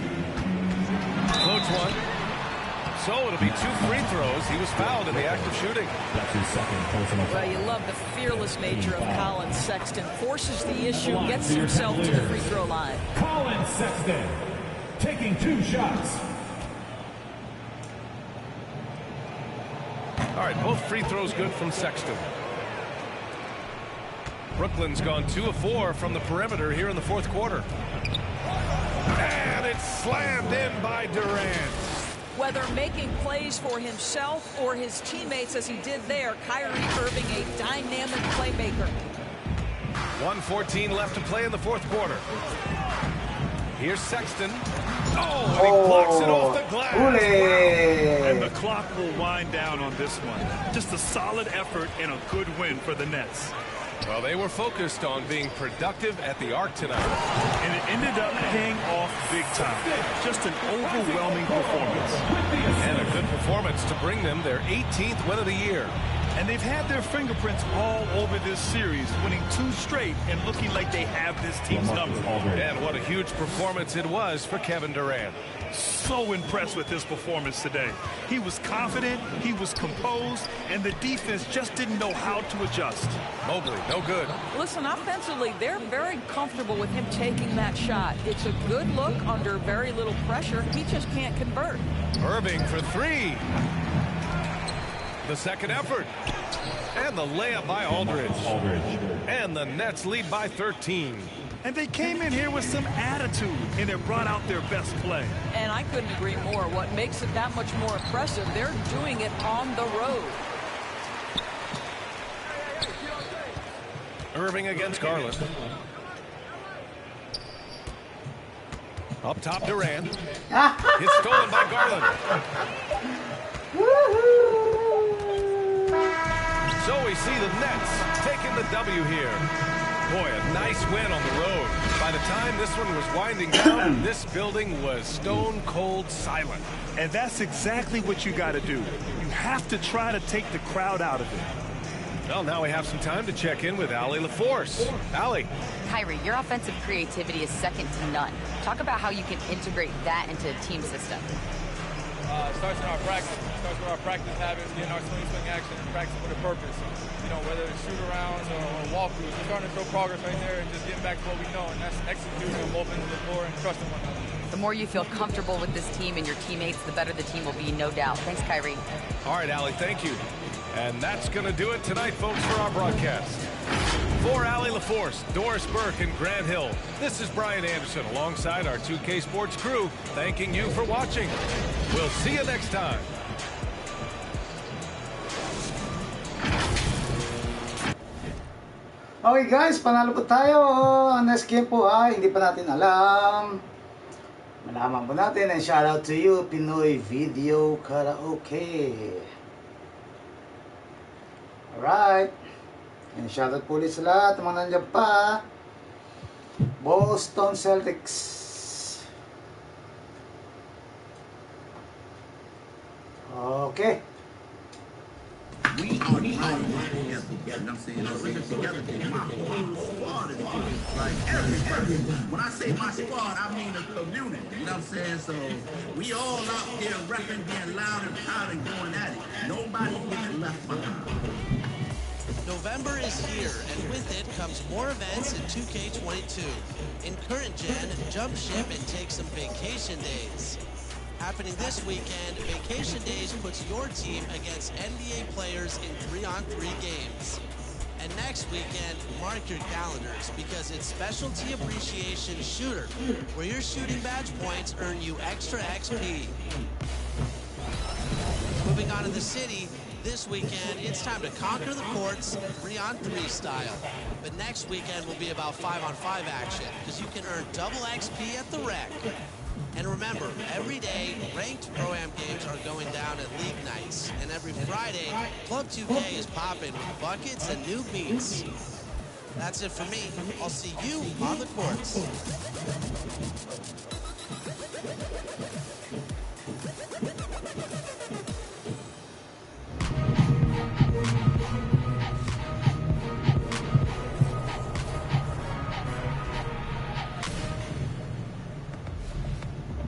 Floats one. So it'll be 2 free throws. He was fouled in the act of shooting. Well, you love the fearless nature of Colin Sexton. Forces the issue, gets himself to the free throw line. Colin Sexton taking 2 shots. All right, both free throws good from Sexton. Brooklyn's gone 2 of 4 from the perimeter here in the fourth quarter. And it's slammed in by Durant. Whether making plays for himself or his teammates as he did there, Kyrie Irving a dynamic playmaker. 1:14 left to play in the fourth quarter. Here's Sexton. Oh, and he blocks it off the glass. And the clock will wind down on this one. Just a solid effort and a good win for the Nets. Well, they were focused on being productive at the arc tonight. And it ended up paying off big time. Just an overwhelming performance. And a good performance to bring them their 18th win of the year. And they've had their fingerprints all over this series, winning 2 straight and looking like they have this team's number. And what a huge performance it was for Kevin Durant. So impressed with his performance today. He was confident, he was composed, and the defense just didn't know how to adjust. Mobley, no good. Listen, offensively, they're very comfortable with him taking that shot. It's a good look under very little pressure. He just can't convert. Irving for 3. The second effort. And the layup by Aldridge. And the Nets lead by 13. And they came in here with some attitude, and it brought out their best play. And I couldn't agree more. What makes it that much more impressive, they're doing it on the road. Irving against Garland. Up top, Durant. It's stolen by Garland. So we see the Nets taking the W here. Boy, a nice win on the road. By the time this one was winding down, this building was stone cold silent. And that's exactly what you got to do. You have to try to take the crowd out of it. Well, now we have some time to check in with Allie LaForce. Allie. Kyrie, your offensive creativity is second to none. Talk about how you can integrate that into a team system. It starts in our practice. It starts with our practice habits, getting our swing action, and practice with a purpose. You know, whether it's shoot-arounds or walkthroughs, we're starting to show progress right there and just getting back to what we know, and that's executing on both ends of the floor and trusting one another. The more you feel comfortable with this team and your teammates, the better the team will be, no doubt. Thanks, Kyrie. All right, Allie, thank you. And that's going to do it tonight, folks, for our broadcast. For Allie LaForce, Doris Burke, and Grant Hill, this is Brian Anderson alongside our 2K Sports crew, thanking you for watching. We'll see you next time. Okay guys, panalo po tayo. Next game po ha, hindi pa natin alam. Malaman po natin, and shout out to you, Pinoy Video Karaoke. Alright. And shout out po ulit sa lahat, mga nandiyan pa. Boston Celtics. Okay. We are trying to work together. You know what I'm saying? So we're together. My whole squad is together. Like everybody. When I say my squad, I mean the community. You know what I'm saying? So we all out there repping, being loud and proud and going at it. Nobody getting left behind. November is here, and with it comes more events in 2K22. In current gen, jump ship and take some vacation days. Happening this weekend, Vacation Days puts your team against NBA players in 3-on-3 games. And next weekend, mark your calendars because it's Specialty Appreciation Shooter, where your shooting badge points earn you extra XP. Moving on to the city, this weekend, it's time to conquer the courts 3-on-3 style. But next weekend will be about 5-on-5 action because you can earn double XP at the rec. And remember, every day, ranked Pro-Am games are going down at league nights. And every Friday, Club 2K is popping with buckets and new beats. That's it for me. I'll see you on the courts.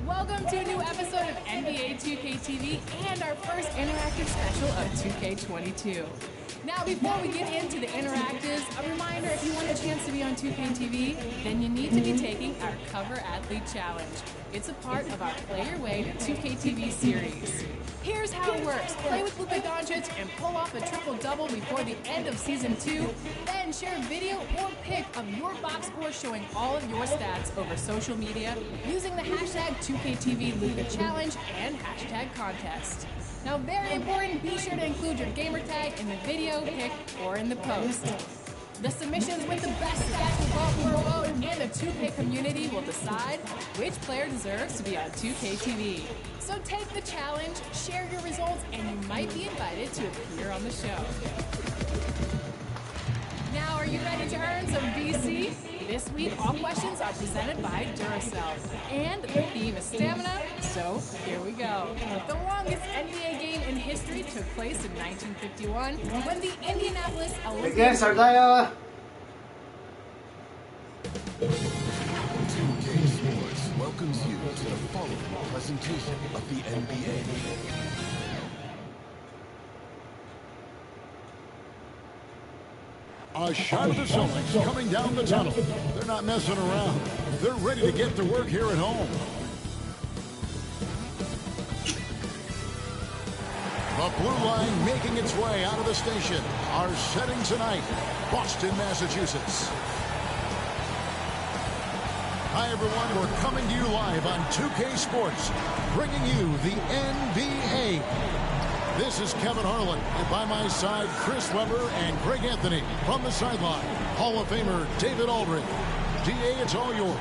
Welcome to a new episode of NBA 2K TV and our first interactive special of 2K22. Now, before we get into the interactives, a reminder, if you want a chance to be on 2K TV, then you need to be taking our Cover Athlete Challenge. It's a part of our Play Your Way to 2K TV series. Here's how it works. Play with Luka Doncic and pull off a triple-double before the end of Season 2. Then share a video or pic of your box score showing all of your stats over social media using the hashtag 2KTVLuka Challenge and hashtag contest. Now, very important, be sure to include your gamer tag in the video, pic, or in the post. The submissions with the best stats will go up for a vote, and the 2K community will decide which player deserves to be on 2K TV. So take the challenge, share your results, and you might be invited to appear on the show. Now, are you ready to earn some VC? This week, all questions are presented by Duracell. And the theme is stamina, so here we go. The longest NBA game in history took place in 1951 when the Indianapolis Olympics... 2K Sports welcomes you to the following presentation of the NBA. A shot of the Celtics coming down the tunnel. They're not messing around. They're ready to get to work here at home. The blue line making its way out of the station. Our setting tonight, Boston, Massachusetts. Hi, everyone. We're coming to you live on 2K Sports, bringing you the NBA. This is Kevin Harlan, and by my side, Chris Webber and Greg Anthony from the sideline. Hall of Famer David Aldridge. DA, it's all yours.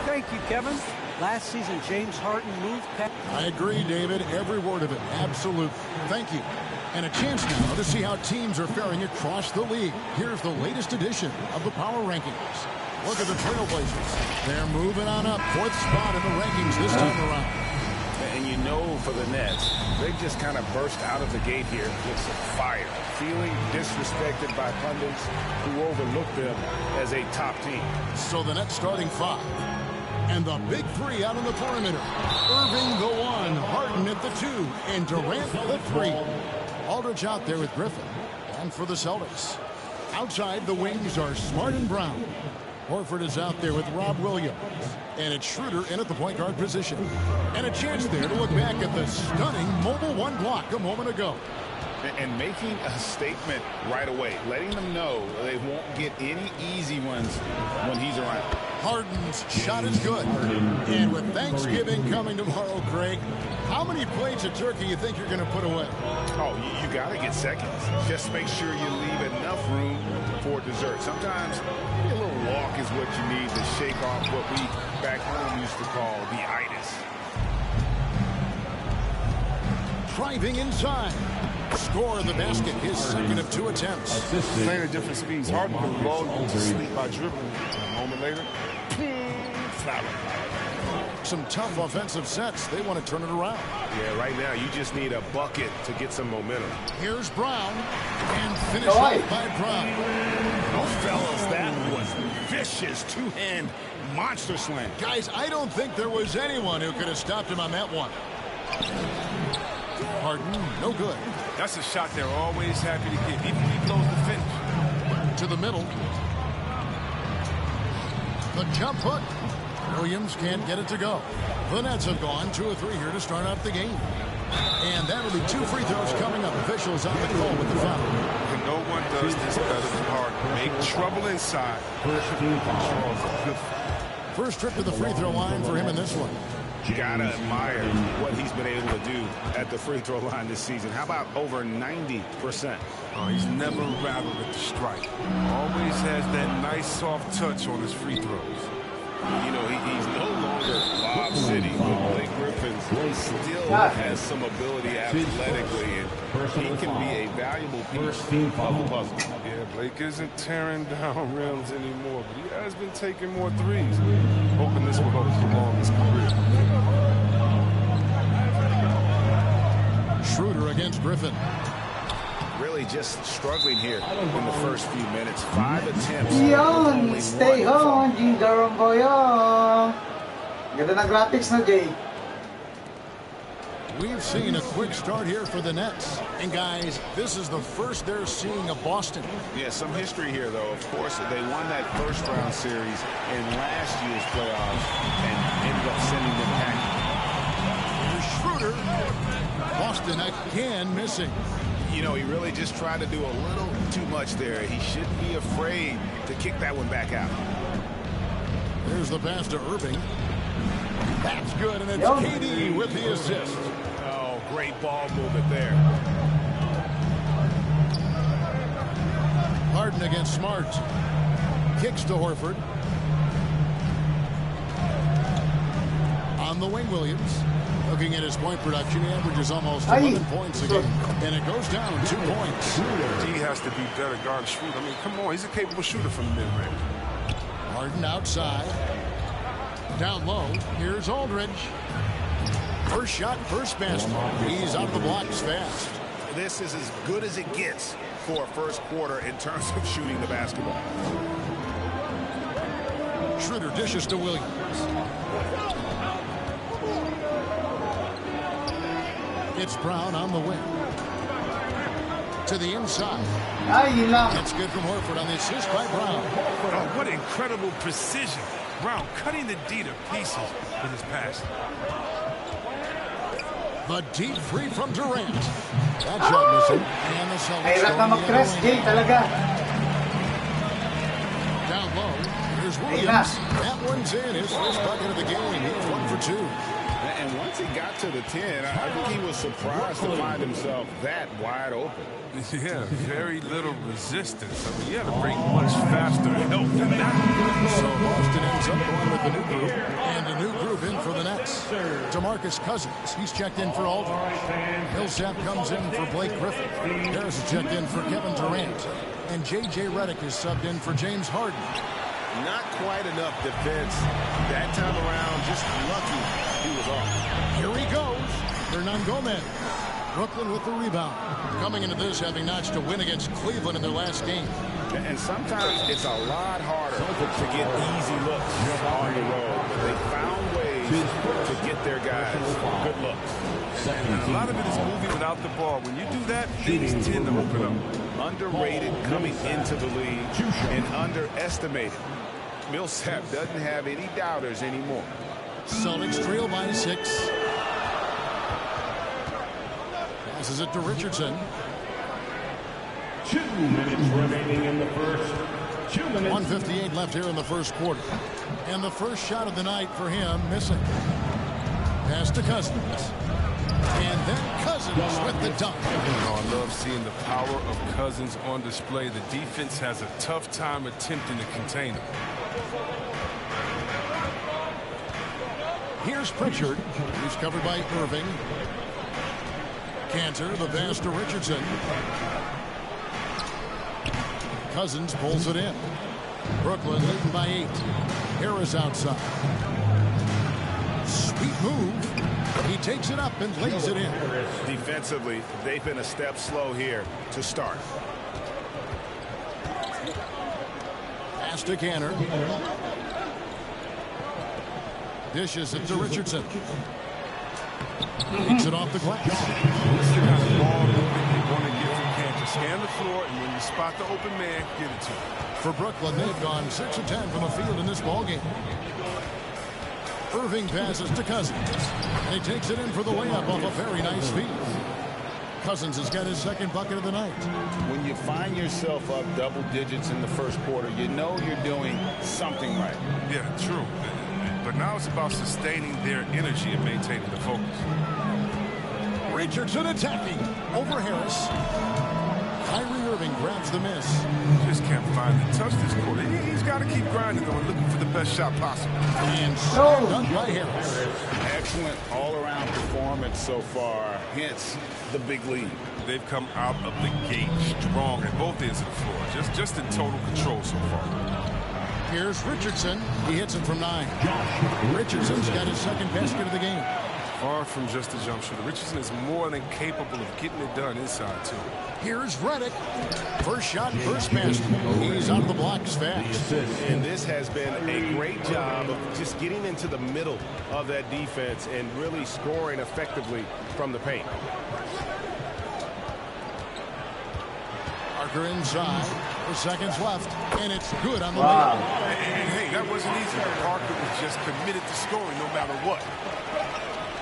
Thank you, Kevin. Last season, James Harden moved past... I agree, David. Every word of it. Absolute. Thank you. And a chance now to see how teams are faring across the league. Here's the latest edition of the Power Rankings. Look at the Trailblazers. They're moving on up. 4th spot in the rankings this time around. And you know for the Nets, they just kind of burst out of the gate here with some fire, feeling disrespected by pundits who overlooked them as a top team. So the Nets starting 5. And the big 3 out on the perimeter. Irving the 1, Harden at the 2, and Durant the 3. Aldridge out there with Griffin. And for the Celtics, outside the wings are Smart and Brown. Horford is out there with Rob Williams. And it's Schroeder in at the point guard position. And a chance there to look back at the stunning mobile 1 block a moment ago. And making a statement right away, letting them know they won't get any easy ones when he's around. Harden's shot is good. And with Thanksgiving coming tomorrow, Craig, how many plates of turkey you think you're going to put away? Oh, you got to get seconds. Just make sure you leave enough room for dessert. Sometimes maybe a little walk is what you need to shake off what we back home used to call the itis. Driving inside. Score the basket, his second of 2 attempts. Playing at different speeds. Harden can lull you to sleep by dribbling. A moment later, foul. Some tough offensive sets. They want to turn it around. Yeah, right now you just need a bucket to get some momentum. Here's Brown. And finish off by Brown. Oh, fellas, that was vicious. Two-hand monster slam. Guys, I don't think there was anyone who could have stopped him on that one. Harden, no good. That's a shot they're always happy to give, even when he blows the finish. To the middle. The jump hook. Williams can't get it to go. The Nets have gone 2 of 3 here to start out the game. And that'll be 2 free throws coming up. Officials on the call with the foul. And no one does this better than Harden. Make trouble inside. First trip to the free throw line for him in this one. Gotta admire what he's been able to do at the free throw line this season. How about over 90%? Oh, he's never rattled at the strike. Always has that nice soft touch on his free throws. You know, he's no longer Lob City, but Blake Griffin still has some ability athletically, and he can be a valuable piece of the puzzle. Yeah, Blake isn't tearing down rims anymore, but he has been taking more threes. Hoping this will help prolong his career. Schroeder against Griffin. Really just struggling here in the first few minutes. 5 attempts. Yon, stay home, Jindaron Boyo. Ganda ng graphics na, Jay. We've seen a quick start here for the Nets. And guys, this is the first they're seeing of Boston. Yeah, some history here, though. Of course, they won that first round series in last year's playoffs and ended up sending them packing. Here's Schroeder. Boston again missing. You know, he really just tried to do a little too much there. He shouldn't be afraid to kick that one back out. There's the pass to Irving. That's good, and it's KD with the assist. Oh, great ball movement there. Harden against Smart. Kicks to Horford. On the wing, Williams. Looking at his point production, he averages almost 11 points a game. And it goes down 2 points. He has to be better guard Schroeder. I mean, come on, he's a capable shooter from the mid-range. Harden outside. Down low. Here's Aldridge. First shot, first basket. He's out of the blocks fast. This is as good as it gets for a first quarter in terms of shooting the basketball. Schroeder dishes to Williams. It's Brown on the wing. To the inside. That's good from Horford on the assist by Brown. Oh, what incredible precision. Brown cutting the D to pieces with his pass. The deep three from Durant. That shot missing. And the Celtics Hirap na mag-press, Jay, talaga. Down low. Here's Williams. That one's in. His first bucket of the game. He's 1 for 2. And once he got to the 10, I think he was surprised to find himself that wide open. Yeah, very little resistance. I mean, you had to break much faster help than that. So Boston ends up going with the new group. And a new group in for the Nets. DeMarcus Cousins. He's checked in for Aldridge. Millsap comes in for Blake Griffin. Harris is checked in for Kevin Durant. And J.J. Redick is subbed in for James Harden. Not quite enough defense that time around. Just lucky he was off. Here he goes. Hernan Gomez. Brooklyn with the rebound. Coming into this having notched a win against Cleveland in their last game. And sometimes it's a lot harder to get easy looks on the road. But they found ways to get their guys good looks. And a lot of it is moving without the ball. When you do that, things tend to open up. Underrated coming into the league and underestimated. Millsap doesn't have any doubters anymore. Celtics trail by 6. Passes it to Richardson. 2 minutes remaining in the first. 2 minutes. 1:58 left here in the first quarter. And the first shot of the night for him missing. Pass to Cousins. And then Cousins with the dunk. I love seeing the power of Cousins on display. The defense has a tough time attempting to contain him. Here's Pritchard, who's covered by Irving. Cantor, the pass to Richardson. Cousins pulls it in. Brooklyn leading by 8. Harris outside. Sweet move. He takes it up and lays it in. Defensively, they've been a step slow here to start. Pass to Cantor. Dishes it to Richardson. Takes it off the glass. This is the kind of ball movement you want to get from Cantor. Scan the floor, and when you spot the open man, give it to him. For Brooklyn, they've gone 6 of 10 from the field in this ballgame. Irving passes to Cousins. And he takes it in for the layup off a very nice feed. Cousins has got his second bucket of the night. When you find yourself up double digits in the first quarter, you know you're doing something right. Yeah, true. But now it's about sustaining their energy and maintaining the focus. Richardson attacking over Harris. Kyrie Irving grabs the miss. Just can't find the touch this quarter. He's got to keep grinding though and looking for the best shot possible. And so done by Harris. Excellent all-around performance so far. Hence the big lead. They've come out of the gate strong at both ends of the floor. Just in total control so far. Here's Richardson. He hits it from 9. Richardson's got his second basket of the game. Far from just a jump shooter. Richardson is more than capable of getting it done inside, too. Here's Redick. First shot, first basket. He's out of the blocks fast. And this has been a great job of just getting into the middle of that defense and really scoring effectively from the paint. Parker inside. 4 seconds left. And it's good on the wow. layup. And hey, that wasn't easy. Parker was just committed to scoring no matter what.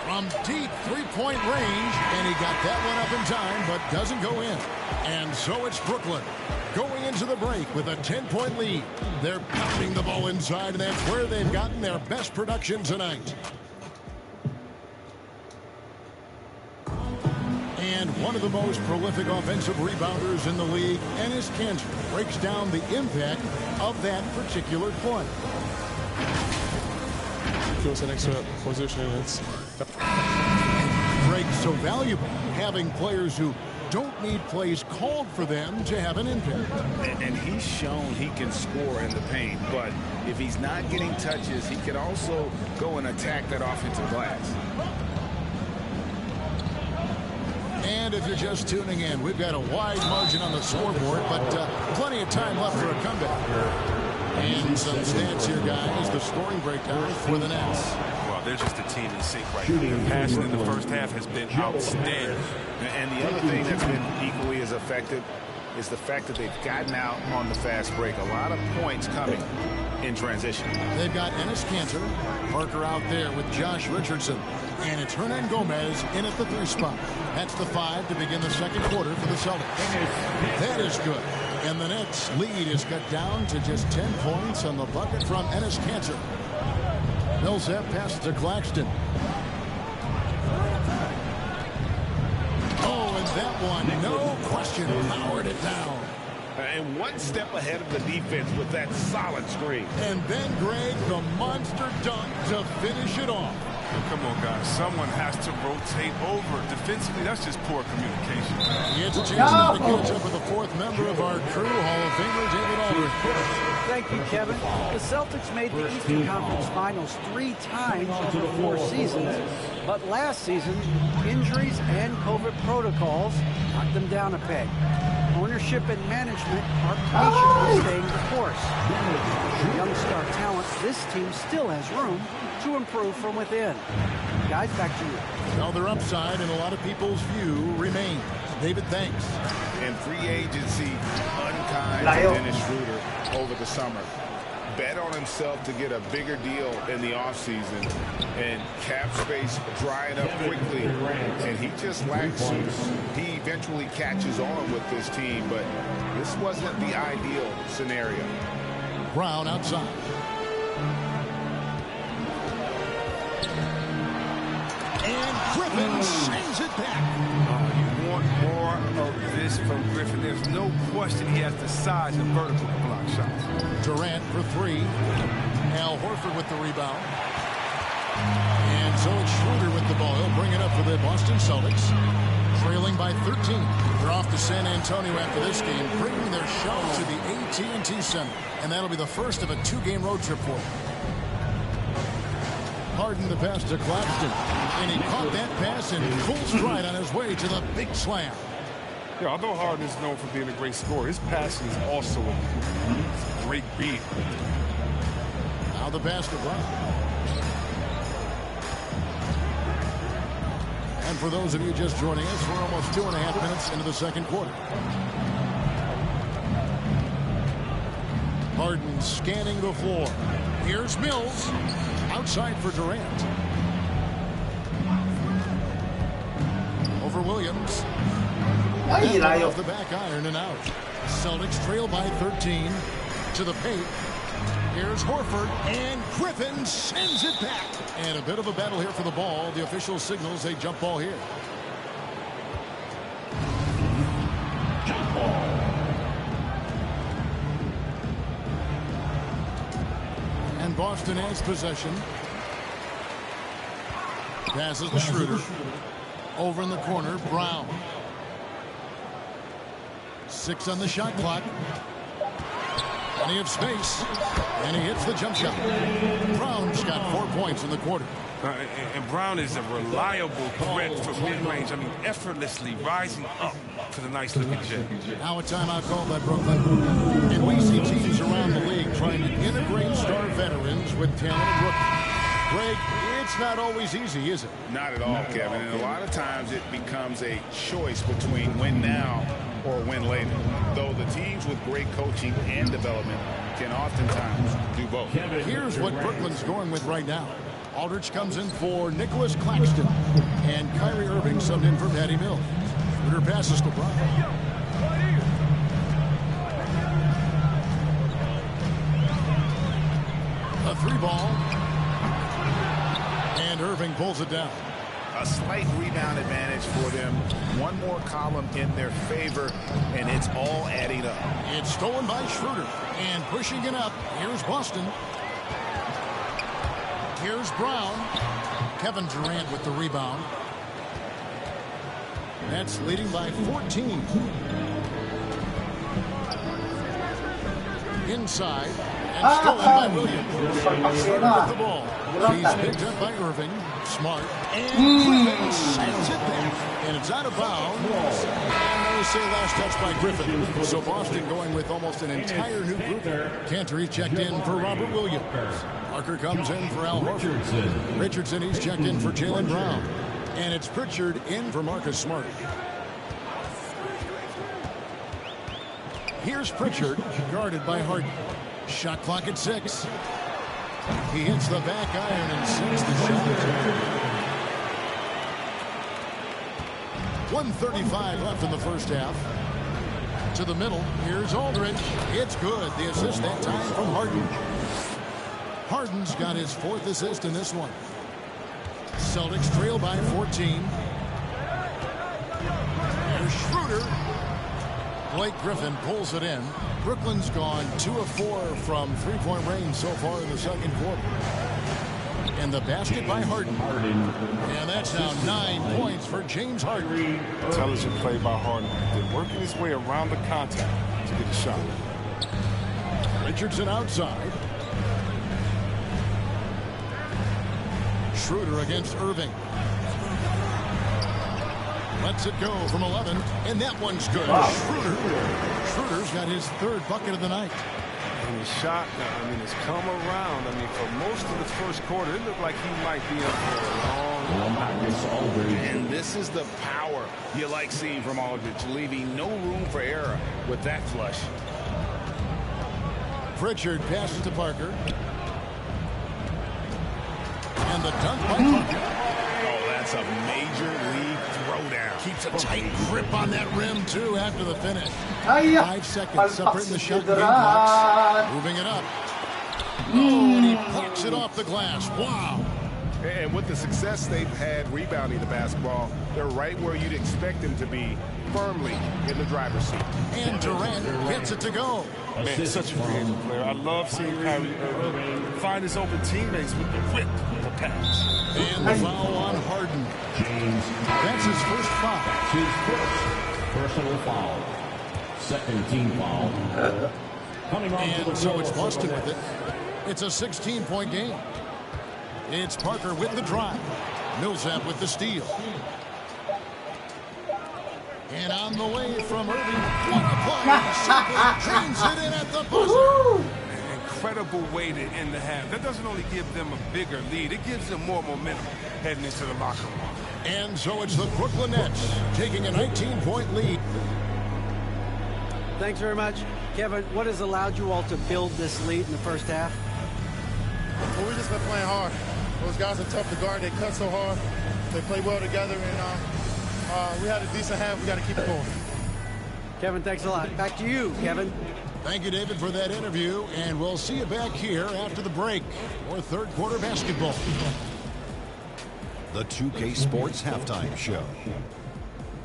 From deep three-point range, and he got that one up in time, but doesn't go in. And so it's Brooklyn going into the break with a 10-point lead. They're pounding the ball inside, and that's where they've gotten their best production tonight. And one of the most prolific offensive rebounders in the league, Enes Kanter, breaks down the impact of that particular play. Feels an extra position. It's breaks so valuable, having players who don't need plays called for them to have an impact. And he's shown he can score in the paint, but if he's not getting touches, he can also go and attack that offensive glass. And if you're just tuning in, we've got a wide margin on the scoreboard, but plenty of time left for a comeback. And some stats here, guys. The scoring breakdown for the Nets. Well, they're just a team in sync right now. Their passing in the first half has been outstanding. And the other thing that's been equally as effective is the fact that they've gotten out on the fast break. A lot of points coming in transition. They've got Enes Kanter, Parker out there with Josh Richardson, and it's Hernan Gomez in at the 3 spot. That's the 5 to begin the second quarter for the Celtics. That is good. And the Nets' lead is cut down to just 10 points on the bucket from Enes Kanter. Millsap passes to Claxton. Oh, and that one, no question, powered it down. And one step ahead of the defense with that solid screen. And then Greg, the monster dunk to finish it off. Come on, guys. Someone has to rotate over. Defensively, that's just poor communication. He gets a chance now to catch up with the 4th member of our crew, Hall of Famer David Aldridge. Thank you, Kevin. The Celtics made the Eastern Conference Finals 3 times over 4 seasons, but last season, injuries and COVID protocols knocked them down a peg. Ownership and management are patiently staying the course. With young star talent, this team still has room to improve from within. Guys, back to you. Well, their upside in a lot of people's view remains. David, thanks. And free agency, unkind to Dennis Schroeder over the summer. Bet on himself to get a bigger deal in the offseason, and cap space drying up quickly, and he just lacks juice. He eventually catches on with this team, but this wasn't the ideal scenario. Brown outside. And Griffin sends it back. You want more of this from Griffin. There's no question he has the size and vertical to block shots. Durant for three. Al Horford with the rebound. And so it's Schroeder with the ball. He'll bring it up for the Boston Celtics. Trailing by 13. They're off to San Antonio after this game, bringing their show to the AT&T Center. And that'll be the first of a two-game road trip for them. Harden the pass to Claxton. And he caught that pass in full stride on his way to the big slam. Yeah, although Harden is known for being a great scorer, his passing is also a great beat. Now the pass to Brown. And for those of you just joining us, we're almost 2.5 minutes into the second quarter. Harden scanning the floor. Here's Mills. Outside for Durant. Over Williams. Off the back iron and out. Celtics trail by 13 to the paint. Here's Horford, and Griffin sends it back. And a bit of a battle here for the ball. The official signals a jump ball here. Jump ball. And Boston has possession. Passes to Schroeder. Over in the corner, Brown. 6 on the shot clock. Plenty of space. And he hits the jump shot. Brown's got 4 points in the quarter. And Brown is a reliable threat from mid-range. I mean, effortlessly rising up for the nice-looking jet. Now a timeout called by Brooklyn. And we see teams around the league trying to integrate star veterans with talented rookies. Greg, it's not always easy, is it? Not at all, Kevin. And a lot of times it becomes a choice between win now or win later. Though the teams with great coaching and development can oftentimes do both. Here's what Brooklyn's going with right now. Aldridge comes in for Nicholas Claxton. And Kyrie Irving subbed in for Patty Mills. Schroeder passes to Brown. A 3-ball. And Irving pulls it down. A slight rebound advantage for them. One more column in their favor, and it's all adding up. It's stolen by Schroeder. And pushing it up, here's Boston. Here's Brown. Kevin Durant with the rebound. Nets leading by 14. Inside. And stolen by Williams. With the ball. He's picked up by Irving. Smart. And Griffin sends it back. And it's out of bounds. And they say last touch by Griffin. So Boston going with almost an entire new group. Cantor checked in for Robert Williams. Parker comes in for Al Horford. Richardson, he's checked in for Jaylen Brown. And it's Pritchard in for Marcus Smart. Here's Pritchard, guarded by Harden. Shot clock at 6. He hits the back iron and sends the shot. 1:35 left in the first half. To the middle, here's Aldridge. It's good. The assist that time from Harden. Harden's got his 4th assist in this one. Celtics trail by 14. Here's Schroeder. Blake Griffin pulls it in. Brooklyn's gone 2 of 4 from three-point range so far in the second quarter. And the basket by Harden. And that's now 9 points for James Harden. Intelligent play by Harden. They're working his way around the contact to get a shot. Richardson outside. Schroeder against Irving. Lets it go from 11, and that one's good. Schroeder's got his 3rd bucket of the night. And the shot, I mean, has come around. I mean, for most of the first quarter, it looked like he might be up for a long time. And this is the power you like seeing from Aldridge, leaving no room for error with that flush. Pritchard passes to Parker. And the dunk by Parker. Oh, that's a major league throwdown. Keeps a tight grip on that rim, too, after the finish. 5 seconds separating the shot game clocks. Moving it up. Oh, and he plucks it off the glass. Wow. And with the success they've had rebounding the basketball, they're right where you'd expect them to be, firmly in the driver's seat. And Durant gets it to go. Man, such a creative player. I love seeing Kyrie Irving find his open teammates with the whip of the pass. And the foul on Harden. That's his first foul. His first personal foul. Second team foul. Coming on and so it's Boston with it. It's a 16-point game. It's Parker with the drive. Millsap with the steal. And on the way from Irving, what a play! Simple trains it in at the buzzer. An incredible way to end the half. That doesn't only give them a bigger lead, it gives them more momentum heading into the locker room. And so it's the Brooklyn Nets taking a 19-point lead. Thanks very much. Kevin, what has allowed you all to build this lead in the first half? Well, we've just been playing hard. Those guys are tough to guard. They cut so hard. They play well together, and we had a decent half. We got to keep it going. Kevin, thanks a lot. Back to you, Kevin. Thank you, David, for that interview, and we'll see you back here after the break for third quarter basketball. The 2K Sports Halftime Show.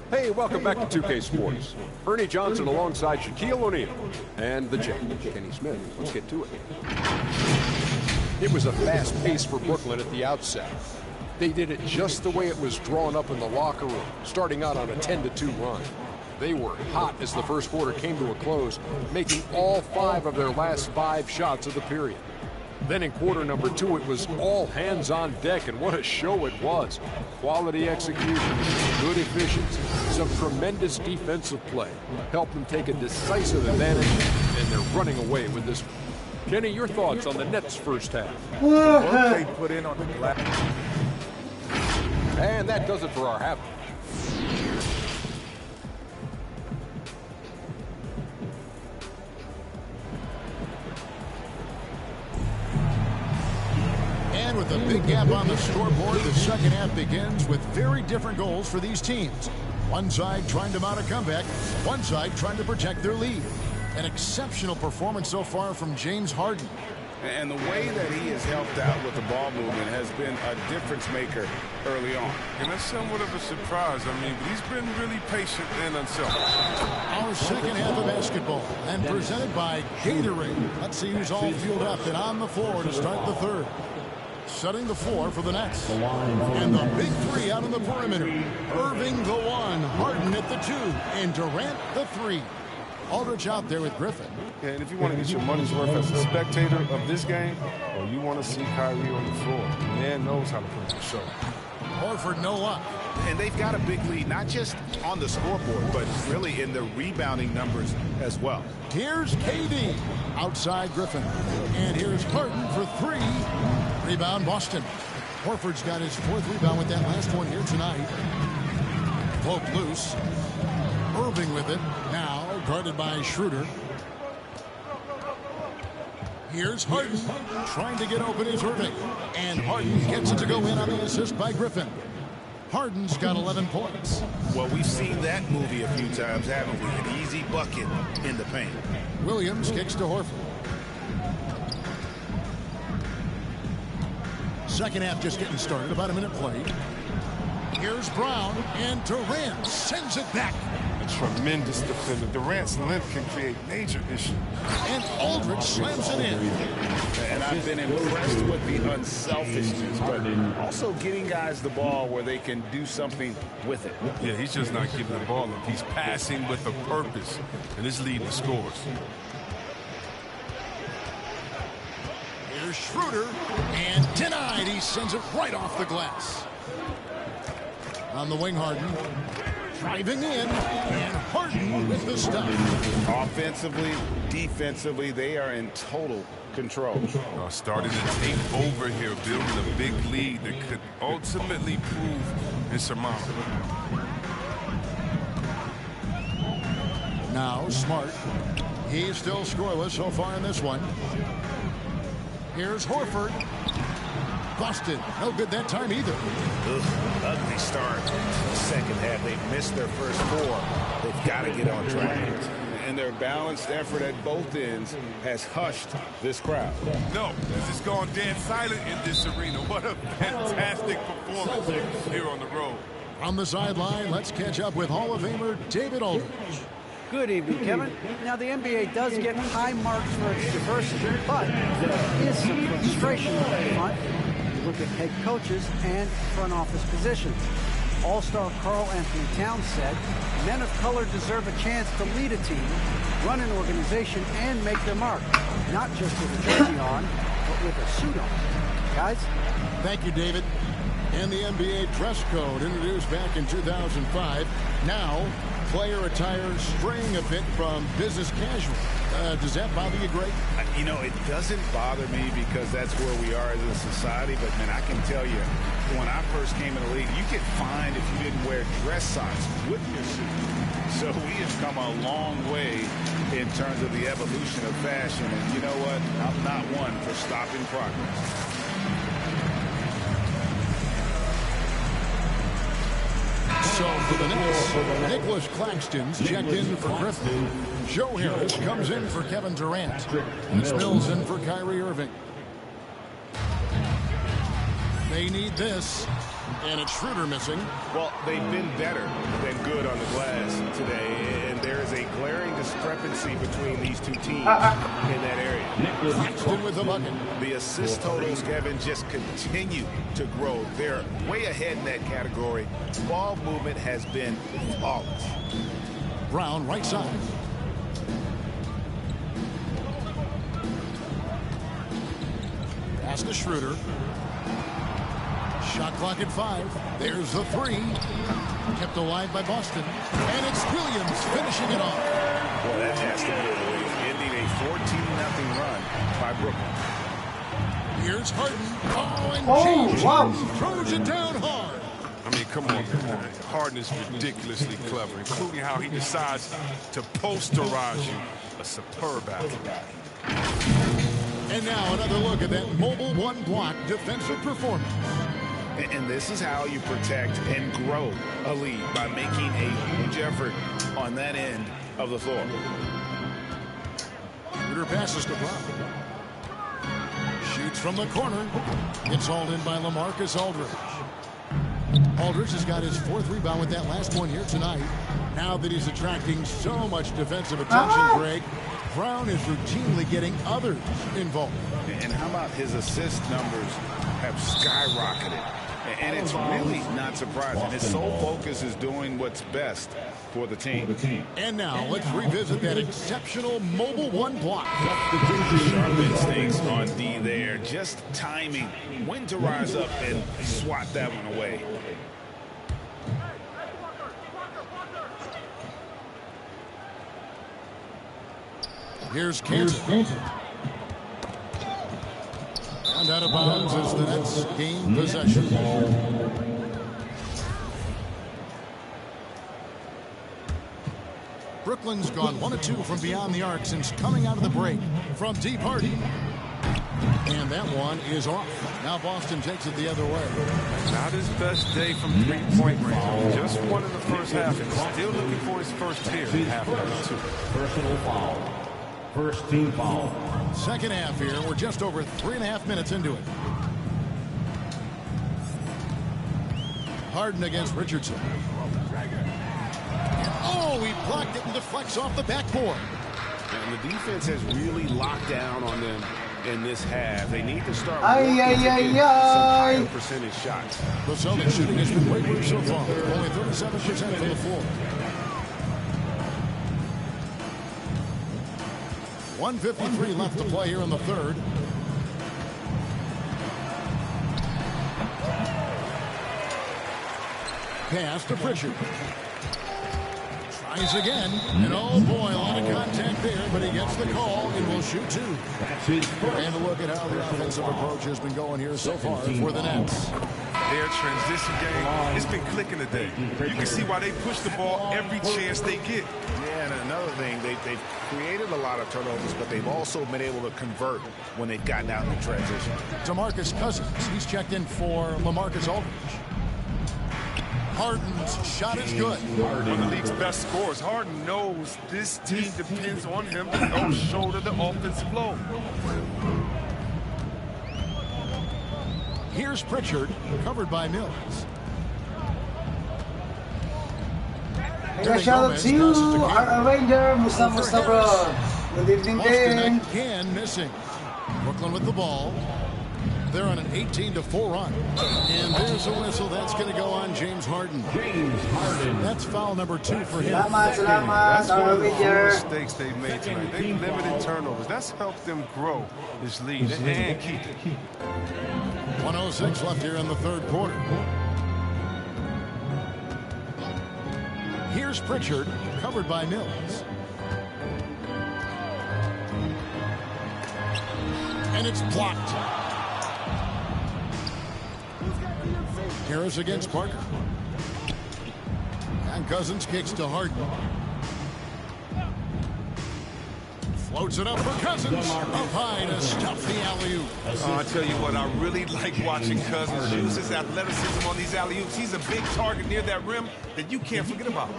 Hey, welcome back to 2K Sports. Ernie Johnson alongside Shaquille O'Neal and the Jet, Kenny Smith. Let's get to it. It was a fast pace for Brooklyn at the outset. They did it just the way it was drawn up in the locker room, starting out on a 10-2 run. They were hot as the first quarter came to a close, making all 5 of their last 5 shots of the period. Then in quarter number 2, it was all hands on deck, and what a show it was. Quality execution, good efficiency, some tremendous defensive play helped them take a decisive advantage, and they're running away with this one. Kenny, your thoughts on the Nets' first half? The work they put in on the glass. And that does it for our half. And with a big gap on the scoreboard, the second half begins with very different goals for these teams. One side trying to mount a comeback, one side trying to protect their lead. An exceptional performance so far from James Harden. And the way that he has helped out with the ball movement has been a difference maker early on. And that's somewhat of a surprise. I mean, he's been really patient and unselfish. Our second half of basketball, and presented by Gatorade. Let's see who's all fueled up and on the floor to start the third. Setting the floor for the Nets. And the big 3 out on the perimeter. Irving the 1, Harden at the 2, and Durant the 3. Aldridge out there with Griffin. Yeah, and if you want to get your money's worth as a spectator of this game, or you want to see Kyrie on the floor, man knows how to put the show. Horford no luck. And they've got a big lead, not just on the scoreboard, but really in the rebounding numbers as well. Here's KD. Outside Griffin. And here's Harden for 3. Rebound Boston. Horford's got his 4th rebound with that last one here tonight. Float loose. Irving with it. Now guarded by Schroeder. Here's Harden. Trying to get open is Irving. And Harden gets it to go in on the assist by Griffin. Harden's got 11 points. Well, we've seen that movie a few times, haven't we? An easy bucket in the paint. Williams kicks to Horford. Second half just getting started. About a minute played. Here's Brown, and Durant sends it back. A tremendous defender. Durant's length can create major issues. And Aldridge slams it in. And I've been impressed with the unselfishness, but also getting guys the ball where they can do something with it. Yeah, he's just not giving the ball up. He's passing with a purpose, and it's leading to scores. Here's Schroeder, and denied. He sends it right off the glass. On the wing, Harden. Driving in, and Harden with the stop. Offensively, defensively, they are in total control. Starting to take over here, building a big lead that could ultimately prove insurmountable. Now Smart. He's still scoreless so far in this one. Here's Horford. Busted. No good that time either. Ugly start. Second half, they've missed their first 4. They've got to get on track. and their balanced effort at both ends has hushed this crowd. No, it's just gone dead silent in this arena. What a fantastic performance here on the road. On the sideline, let's catch up with Hall of Famer David Aldridge. Good evening, Kevin. Now, the NBA does get high marks for its diversity, but there is some frustration up front. You look at head coaches and front office positions. All-star Karl Anthony Towns said, men of color deserve a chance to lead a team, run an organization, and make their mark. Not just with a jersey on, but with a suit on. Guys? Thank you, David. And the NBA dress code introduced back in 2005. Now, player attire straying a bit from business casual. Does that bother you, Greg? You know, it doesn't bother me because that's where we are as a society. But, man, I can tell you, when I first came in the league, you get fined if you didn't wear dress socks with your suit. So we have come a long way in terms of the evolution of fashion. And you know what? I'm not one for stopping progress. So for the Knicks, Nicholas Claxton's checked in for Griffin. Joe Harris comes in for Kevin Durant. Mills in for Kyrie Irving. They need this. And it's Schroeder missing. Well, they've been better than good on the glass today, and there is a glaring discrepancy between these two teams in that area. Claxton with the bucket. The assist totals, Kevin, just continue to grow. They're way ahead in that category. Ball movement has been flawless. Brown, right side. Pass to Schroeder. Shot clock at 5. There's the 3. Kept alive by Boston. And it's Williams finishing it off. Well, that has to be a relief, ending a 14-0 run by Brooklyn. Here's Harden. Oh, and wow. Throws it down hard. I mean, come on, man. Harden is ridiculously clever, including how he decides to posterize you. A superb athlete. And now another look at that mobile one-block defensive performance. And this is how you protect and grow a lead, by making a huge effort on that end of the floor. Schroeder passes to Brown. Shoots from the corner. It's hauled in by LaMarcus Aldridge. Aldridge has got his 4th rebound with that last one here tonight. Now that he's attracting so much defensive attention, Greg, Brown is routinely getting others involved. And how about his assist numbers have skyrocketed? And it's really not surprising. His sole focus is doing what's best for the team. And now let's revisit that exceptional mobile one block. Sharp instincts on D there. Just timing when to rise up and swat that one away. Here's Cantor. And out of bounds as the Nets gain possession. Brooklyn's gone 1 of 2 from beyond the arc since coming out of the break from deep Hardy. And that one is off. Now Boston takes it the other way. Not his best day from three-point range. Just one in the first half and still looking for his first here in half number 2. Personal foul. First team foul. Second half here. We're just over 3.5 minutes into it. Harden against Richardson. Oh, he blocked it and deflects off the backboard. And the defense has really locked down on them in this half. They need to start Ay, working ay, to get ay, ay. some higher percentage shots. The Celtics shooting has been way worse so far. Only 37% from the floor. 1:53 left to play here in the third. Pass to Pritchard. Tries again. And oh boy, a lot of contact there, but he gets the call and will shoot 2. And a look at how the offensive approach has been going here so far for the Nets. Their transition game, it's been clicking today. You can see why they push the ball every chance they get. Yeah, and another thing, they've created a lot of turnovers, but they've also been able to convert when they've gotten out in the transition. DeMarcus Cousins, he's checked in for LaMarcus Aldridge. Harden's shot is good. One of the league's best scorers. Harden knows this team depends on him to help shoulder the offensive load. Here's Pritchard, covered by Mills. Mega shoutout to you, our Ranger. Musta bro. Good evening Boston din. again missing. Brooklyn with the ball. They're on an 18-4 run. And there's a whistle. That's going to go on James Harden. That's foul number 2 for him. Salamat, That's one our of the Ranger. mistakes they've made tonight. They've limited turnovers. That's helped them grow this lead and keep it. 1:06 left here in the third quarter. Here's Pritchard, covered by Mills. And it's blocked. Harris against Parker. And Cousins kicks to Harden. Floats it up for Cousins. Up high to stuff the alley-oop. Oh, I tell you what, I really like watching Cousins use his athleticism on these alley-oops. He's a big target near that rim that you can't forget about.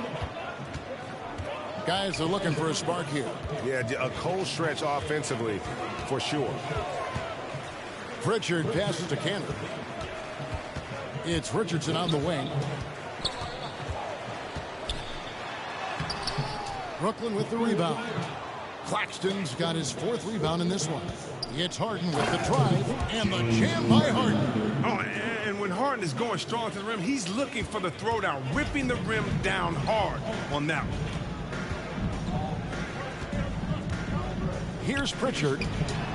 Guys are looking for a spark here. Yeah, a cold stretch offensively, for sure. Pritchard passes to Cantor. It's Richardson on the wing. Brooklyn with the rebound. Claxton's got his 4th rebound in this one. It's Harden with the drive and the jam by Harden. Oh, and when Harden is going strong to the rim, he's looking for the throwdown, ripping the rim down hard on that one. Here's Pritchard.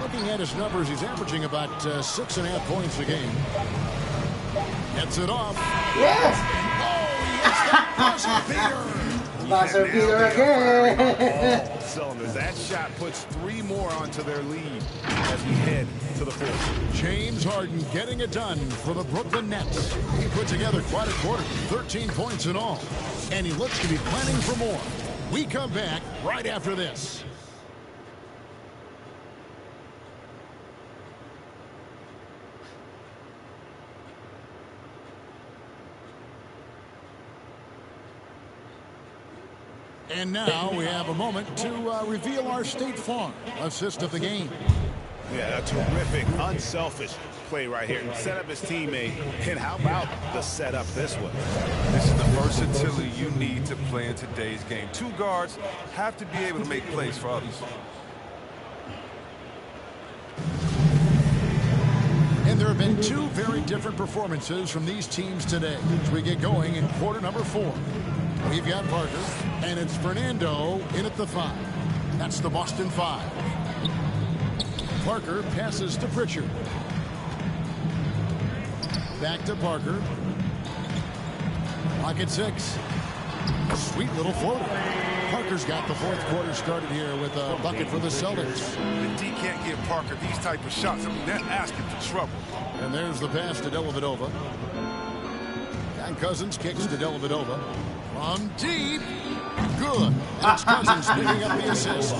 Looking at his numbers, he's averaging about 6.5 points a game. Gets it off. Yes! Oh, yes, Buzzer beater again. Cylinders. That shot puts 3 more onto their lead as we head to the 4th. James Harden getting it done for the Brooklyn Nets. He put together quite a quarter, 13 points in all. And he looks to be planning for more. We come back right after this. And now we have a moment to reveal our State Farm assist of the game. Yeah, a terrific, unselfish play right here. Set up his teammate, and how about the setup this way? This is the versatility you need to play in today's game. 2 guards have to be able to make plays for others. And there have been 2 very different performances from these teams today as we get going in quarter number 4. We've got Parker, and it's Fernando in at the 5. That's the Boston 5. Parker passes to Pritchard. Back to Parker. Pocket 6. Sweet little floater. Parker's got the 4th quarter started here with a bucket for the Celtics. The D can't give Parker these type of shots. I mean, they're asking for trouble. And there's the pass to Dellavedova. And Cousins kicks to Dellavedova. From deep. Good. That's Cousins picking up the assist.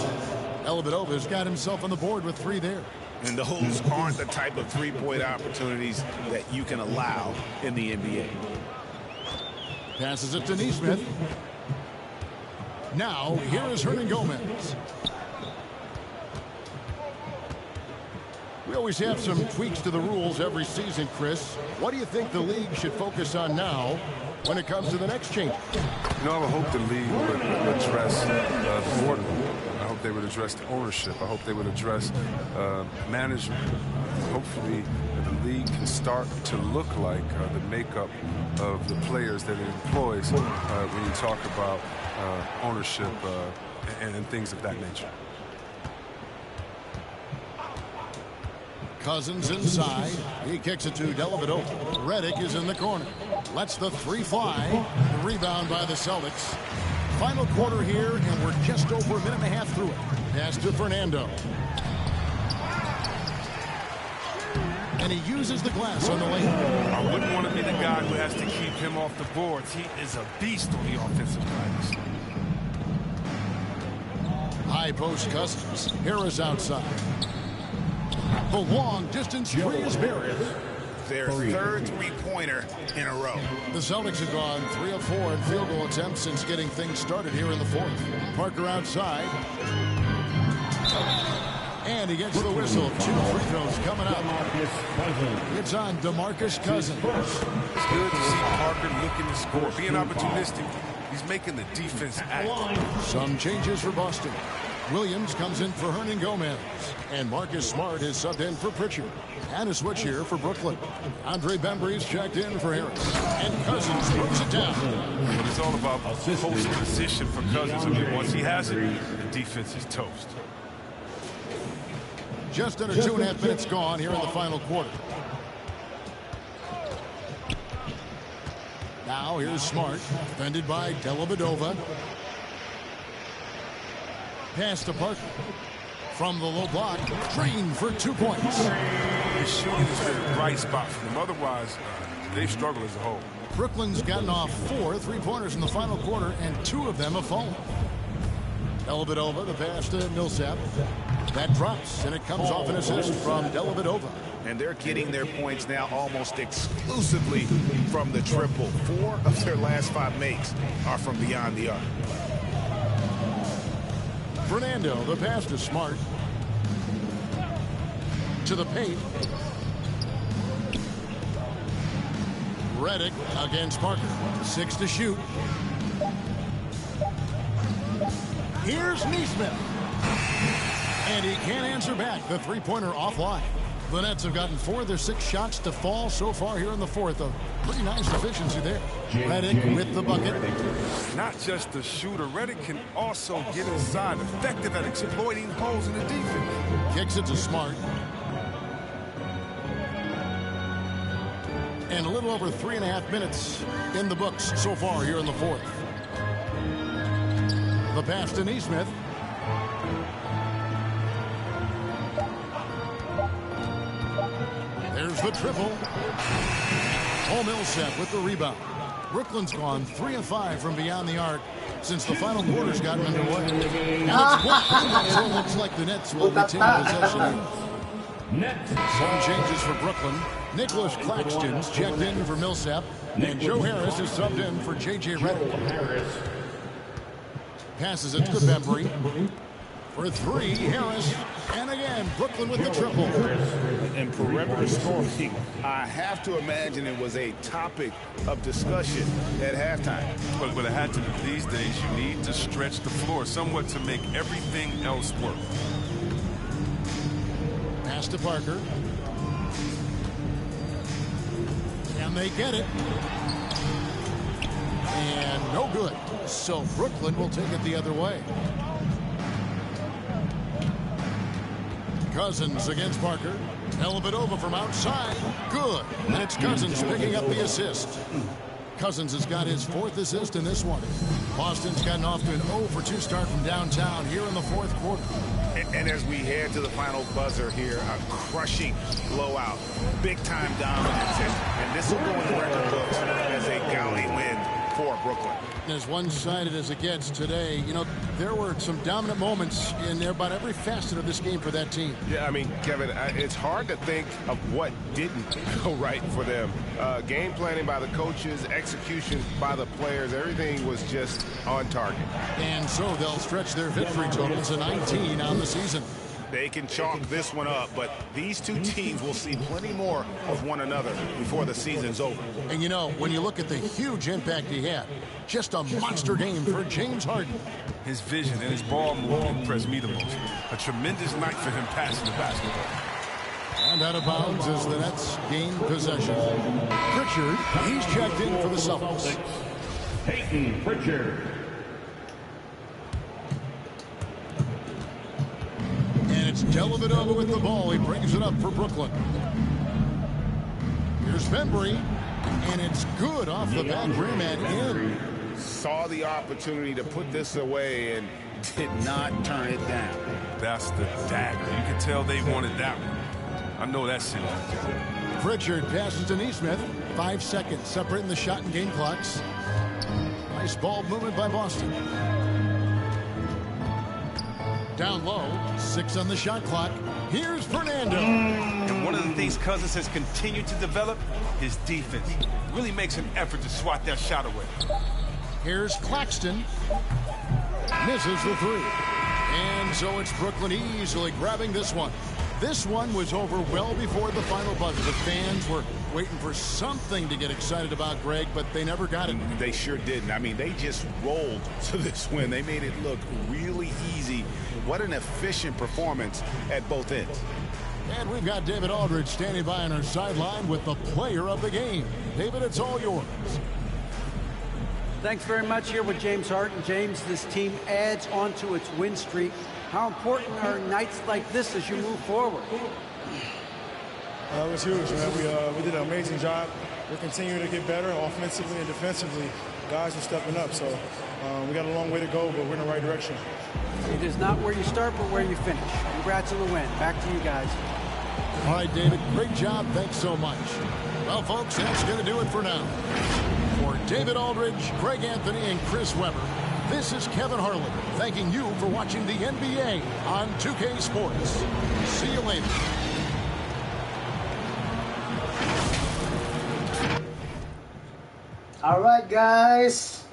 Dellavedova's got himself on the board with 3 there. And those aren't the type of 3-point opportunities that you can allow in the NBA. Passes it to Neesmith. Now, here is Hernan Gomez. We always have some tweaks to the rules every season, Chris. What do you think the league should focus on now when it comes to the next change? You know, I would hope the league would address the boardroom. I hope they would address the ownership. I hope they would address management. Hopefully, the league can start to look like the makeup of the players that it employs when you talk about ownership and things of that nature. Cousins inside. He kicks it to Dellavedova. Redick is in the corner. Lets the 3 fly. The rebound by the Celtics. Final quarter here, and we're just over a minute and a half through it. Pass to Fernando. And he uses the glass on the lane. I wouldn't want to be the guy who has to keep him off the boards. He is a beast on the offensive glass. High post Cousins. Harris outside. The long distance three is buried. their third three-pointer in a row. The Celtics have gone 3 of 4 in field goal attempts since getting things started here in the fourth. Parker outside. And he gets the whistle. 2 free throws coming up. It's on DeMarcus Cousins. It's good to see Parker looking to score, being opportunistic. He's making the defense act. Some changes for Boston. Williams comes in for Hernan Gomez. And Marcus Smart is subbed in for Pritchard. And a switch here for Brooklyn. Andre Bembry's checked in for Harris. And Cousins throws it down. But it's all about post position for Cousins. I mean, once he has it, the defense is toast. Just under 2.5 minutes gone here in the final quarter. Now here's Smart, defended by Dellavedova. Pass to Parker. From the low block, Green for 2 points. His shooting is in the right spot for them. Otherwise, they struggle as a whole. Brooklyn's gotten off 4 3-pointers in the final quarter, and 2 of them have fallen. Dellavedova, the pass to Millsap. That drops, and it comes off an assist from Dellavedova. And they're getting their points now almost exclusively from the triple. 4 of their last 5 makes are from beyond the arc. Fernando, the pass to Smart. To the paint. Redick against Parker. 6 to shoot. Here's Neesmith. And he can't answer back. The three-pointer offline. The Nets have gotten 4 of their 6 shots to fall so far here in the fourth. A pretty nice efficiency there. Redick with the bucket. Not just the shooter, Redick can also get inside, effective at exploiting holes in the defense. Kicks it to Smart. And a little over 3.5 minutes in the books so far here in the fourth. The pass to Neesmith. There's the triple. Millsap with the rebound. Brooklyn's gone 3 of 5 from beyond the arc since the final quarter's gotten underway. And it's so it looks like the Nets will retain possession. Some changes for Brooklyn. Nicholas Claxton's checked in for Millsap, and Joe Harris is subbed in for J.J. Redick. Passes it to Bembry. For 3, Harris. And again, Brooklyn with the triple. And perimeter scoring, I have to imagine it was a topic of discussion at halftime. But it had to be. These days, you need to stretch the floor somewhat to make everything else work. Pass to Parker. And they get it. And no good. So Brooklyn will take it the other way. Cousins against Parker. Dellavedova from outside. Good. And it's Cousins picking up the assist. Cousins has got his 4th assist in this one. Boston's gotten off to an 0-for-2 start from downtown here in the fourth quarter. And as we head to the final buzzer here, a crushing blowout. Big-time dominance. And this will go in the record books as a gaudy win for Brooklyn. As one-sided as it gets today, you know, there were some dominant moments in about every facet of this game for that team. Yeah, I mean, Kevin, it's hard to think of what didn't go right for them. Game planning by the coaches, execution by the players, everything was just on target. And so they'll stretch their victory total to 19 on the season. They can chalk this one up, but these two teams will see plenty more of one another before the season's over. And you know, when you look at the huge impact he had, just a monster game for James Harden. His vision and his ball movement impressed me the most. A tremendous night for him passing the basketball. And out of bounds as the Nets gain possession. Pritchard, he's checked in for the Celtics. Peyton Pritchard. And it's Dellavedova with the ball. He brings it up for Brooklyn. Here's Bembry. And it's good off the back rim and in. Saw the opportunity to put this away and did not turn it down. That's the dagger. You can tell they wanted that one. I know that city. Pritchard passes to Neesmith. 5 seconds separating the shot and game clocks. Nice ball movement by Boston. Down low, 6 on the shot clock. Here's Fernando. And one of the things DeMarcus Cousins has continued to develop, his defense really makes an effort to swat that shot away. Here's Claxton. Misses the three. And so it's Brooklyn easily grabbing this one. This one was over well before the final buzzer. The fans were waiting for something to get excited about, Greg, but they never got it. They sure didn't. I mean, they just rolled to this win. They made it look really easy. What an efficient performance at both ends. And we've got David Aldridge standing by on our sideline with the player of the game. David, it's all yours. Thanks very much. Here with James Harden. James, this team adds on to its win streak. How important are nights like this as you move forward? It was huge, man. We did an amazing job. We're continuing to get better offensively and defensively. Guys are stepping up, so we got a long way to go, but we're in the right direction. It is not where you start, but where you finish. Congrats on the win. Back to you guys. All right, David, great job. Thanks so much. Well, folks, that's going to do it for now. For David Aldridge, Greg Anthony, and Chris Webber, this is Kevin Harlan thanking you for watching the NBA on 2K Sports. See you later. All right, guys.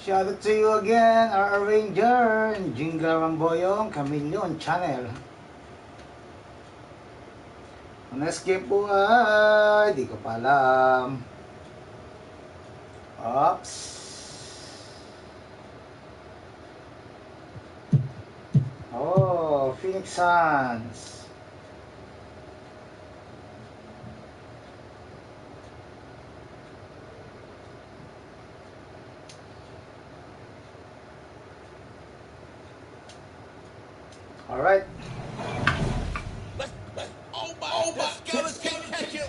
Shout out to you again, our arranger, Jingle Ramboyong, Chameleon Channel. Ang next game po ay, di ko pa alam. Oops. Oh, Phoenix Suns. All right. Oh my, skeleton catch it.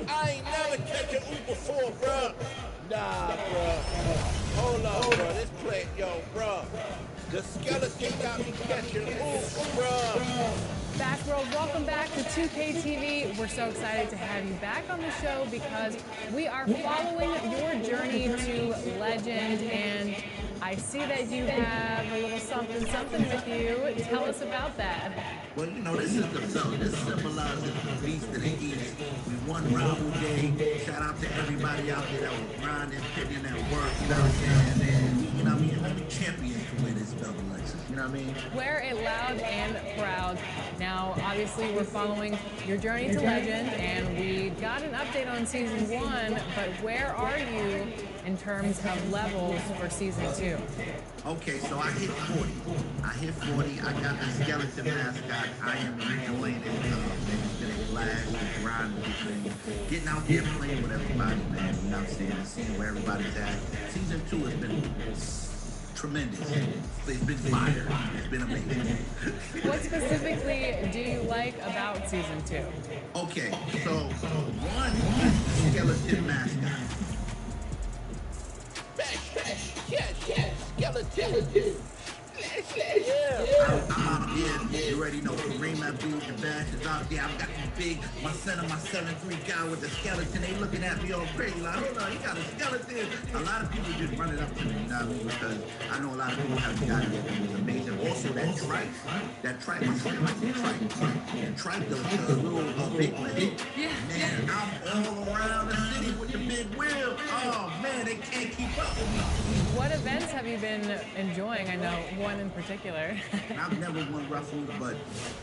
I ain't never catch an oop before, bro. Nah, bro. Hold on, bro. This play, yo, bro. The skeleton got me catching oops, bro. Basketball, welcome back to 2K TV. We're so excited to have you back on the show because we are following your journey to legend, and I see that you have a little something with you. Tell us about that. Well, you know, this is the zone. This symbolizes the beast of the East. We won Rival Day. Shout out to everybody out there that was grinding, putting in that work, you know what I'm saying? And, you know what I mean? Only champions can win this double Lexus, you know what I mean? Wear it loud and proud. Now, obviously, we're following your journey to legend, and we got an update on Season 1, but where are you in terms of levels for Season 2? Okay, so I hit 40. I got the skeleton mascot. I am enjoying it. It's been a blast, grinding everything. Getting out there playing with everybody, man. You know what I'm saying? And seeing where everybody's at. Season 2 has been tremendous. It's been fire. It's been amazing. What specifically do you like about Season 2? Okay, so one is the skeleton mascot. Skeleton. I'm out here, you already know, Kareem Abdul-Jabbar is out there. I've got my center, my 7'3" guy with the skeleton. They looking at me all crazy, like, hold on, you got a skeleton. A lot of people just running up to me, you know what I mean? Because I know a lot of people haven't got it yet. It was amazing. Also, that trike, my friend like the trike, the little big wheel. Man, I'm all around the city with the big wheel. Oh, man, they can't keep up with me. What events have you been enjoying? I know one in particular. I've never won Ruffle, but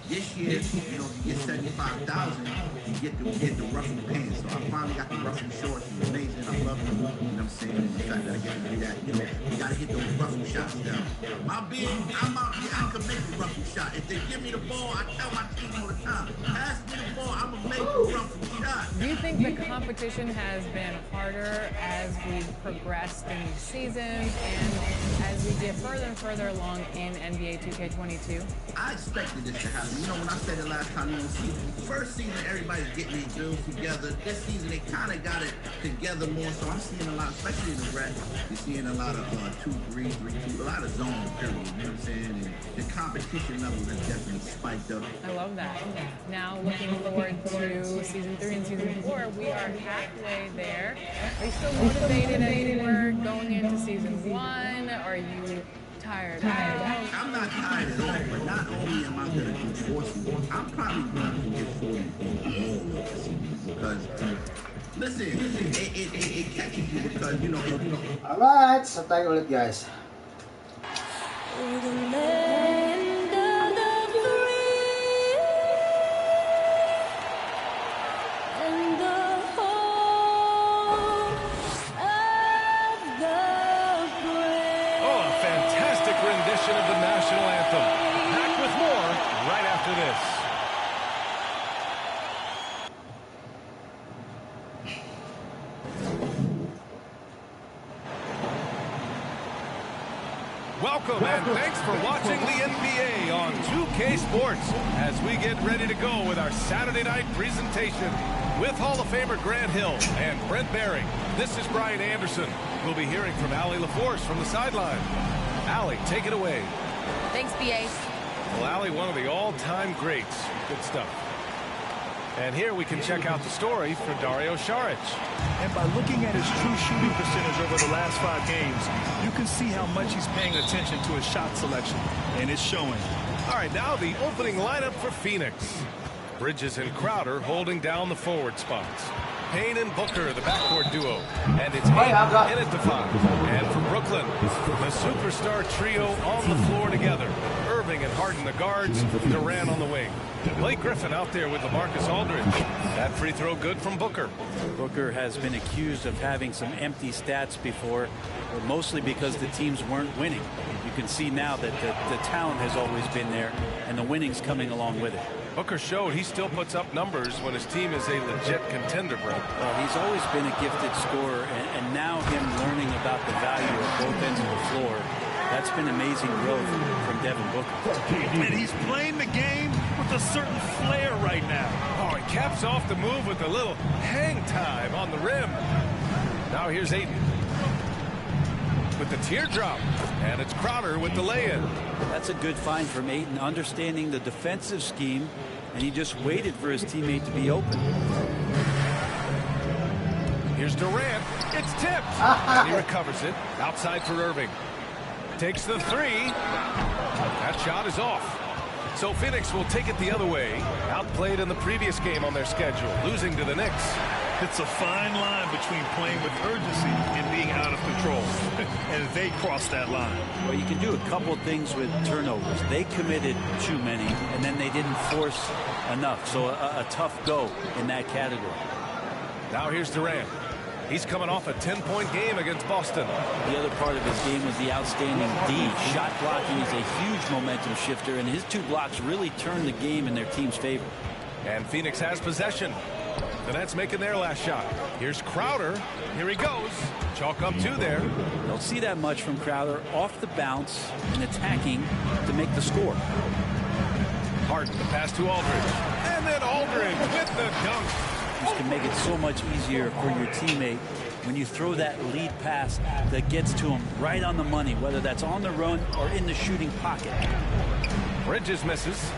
this year, you know, you get 75,000, you get the Ruffle pants. So I finally got the Ruffle shorts. It's amazing. I love them. You know what I'm saying? And the fact that I get to do that, you know, you gotta hit those Ruffle shots down. I'm out here, I can make a Ruffle shot. If they give me the ball, I tell my team all the time, pass me the ball, I'm gonna make a Ruffle shot. Do you think the competition has been harder as we've progressed in these seasons and as we get further and further along in NBA 2K22? I expected this to happen. You know, when I said it last time, you know, first season, everybody's getting these bills together. This season, they kind of got it together more, so I'm seeing a lot, especially in the rec, you're seeing a lot of 2-3, 3-2, a lot of zone, period, you know what I'm saying? And the competition level has definitely spiked up. I love that. Now, looking forward to Season 3 and Season 4, we are halfway there. Are you still motivated anymore going into Season 1? Are you tired? I'm not tired at all, but not only am I going to do 40, I'm probably going to get 40 Listen, it catches you because, you know. Alright, so tayo ulit guys. Rendition of the national anthem. Back with more right after this. Welcome and thanks for watching the NBA on 2K Sports as we get ready to go with our Saturday night presentation with Hall of Famer Grant Hill and Brent Barry. This is Brian Anderson. We'll be hearing from Allie LaForce from the sideline. Allie, take it away. Thanks, B.A. Well, Allie, one of the all-time greats. Good stuff. And here we can check out the story for Dario Saric. And by looking at his true shooting percentage over the last 5 games, you can see how much he's paying attention to his shot selection, and it's showing. All right, now the opening lineup for Phoenix. Bridges and Crowder holding down the forward spots. Payne and Booker, the backcourt duo. And it's 8 in it to 5. And for Brooklyn, the superstar trio on the floor together. Irving and Harden the guards, Durant on the wing. Blake Griffin out there with LaMarcus Aldridge. That free throw good from Booker. Booker has been accused of having some empty stats before, mostly because the teams weren't winning. You can see now that the talent has always been there, and the winning's coming along with it. Booker showed he still puts up numbers when his team is a legit contender, Brent. Well, he's always been a gifted scorer, and now him learning about the value of both ends of the floor, that's been amazing growth from Devin Booker. And he's playing the game with a certain flair right now. Oh, he caps off the move with a little hang time on the rim. Now here's Ayton with the teardrop, and it's Crowder with the lay-in. That's a good find from Ayton, understanding the defensive scheme, and he just waited for his teammate to be open. Here's Durant. It's tipped. And he recovers it. Outside for Irving. Takes the three. That shot is off. So Phoenix will take it the other way. Outplayed in the previous game on their schedule, losing to the Knicks. It's a fine line between playing with urgency and being out of control. And they crossed that line. Well, you can do a couple things with turnovers. They committed too many, and then they didn't force enough. So a tough go in that category. Now here's Durant. He's coming off a 10-point game against Boston. The other part of his game was the outstanding D. Shot blocking is a huge momentum shifter, and his 2 blocks really turned the game in their team's favor. And Phoenix has possession. The Nets making their last shot. Here's Crowder. Here he goes. Chalk up 2 there. Don't see that much from Crowder off the bounce and attacking to make the score. Harden, the pass to Aldridge. And then Aldridge with the dunk. This can make it so much easier for your teammate when you throw that lead pass that gets to him right on the money, whether that's on the run or in the shooting pocket. Bridges misses.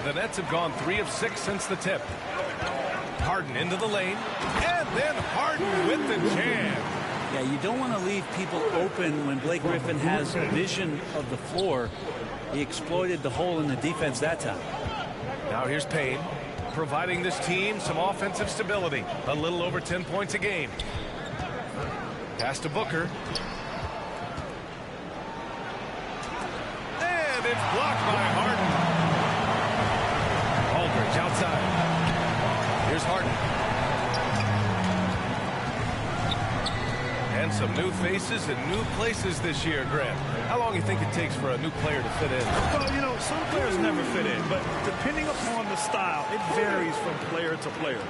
The Nets have gone 3 of 6 since the tip. Harden into the lane, and then Harden with the jam. Yeah, you don't want to leave people open when Blake Griffin has vision of the floor. He exploited the hole in the defense that time. Now here's Payne, providing this team some offensive stability. A little over 10 points a game. Pass to Booker. And it's blocked by Harden. Aldridge outside. Here's Harden. And some new faces and new places this year, Grant. How long do you think it takes for a new player to fit in? Well, you know, some players never fit in, but depending upon the style, it varies from player to player.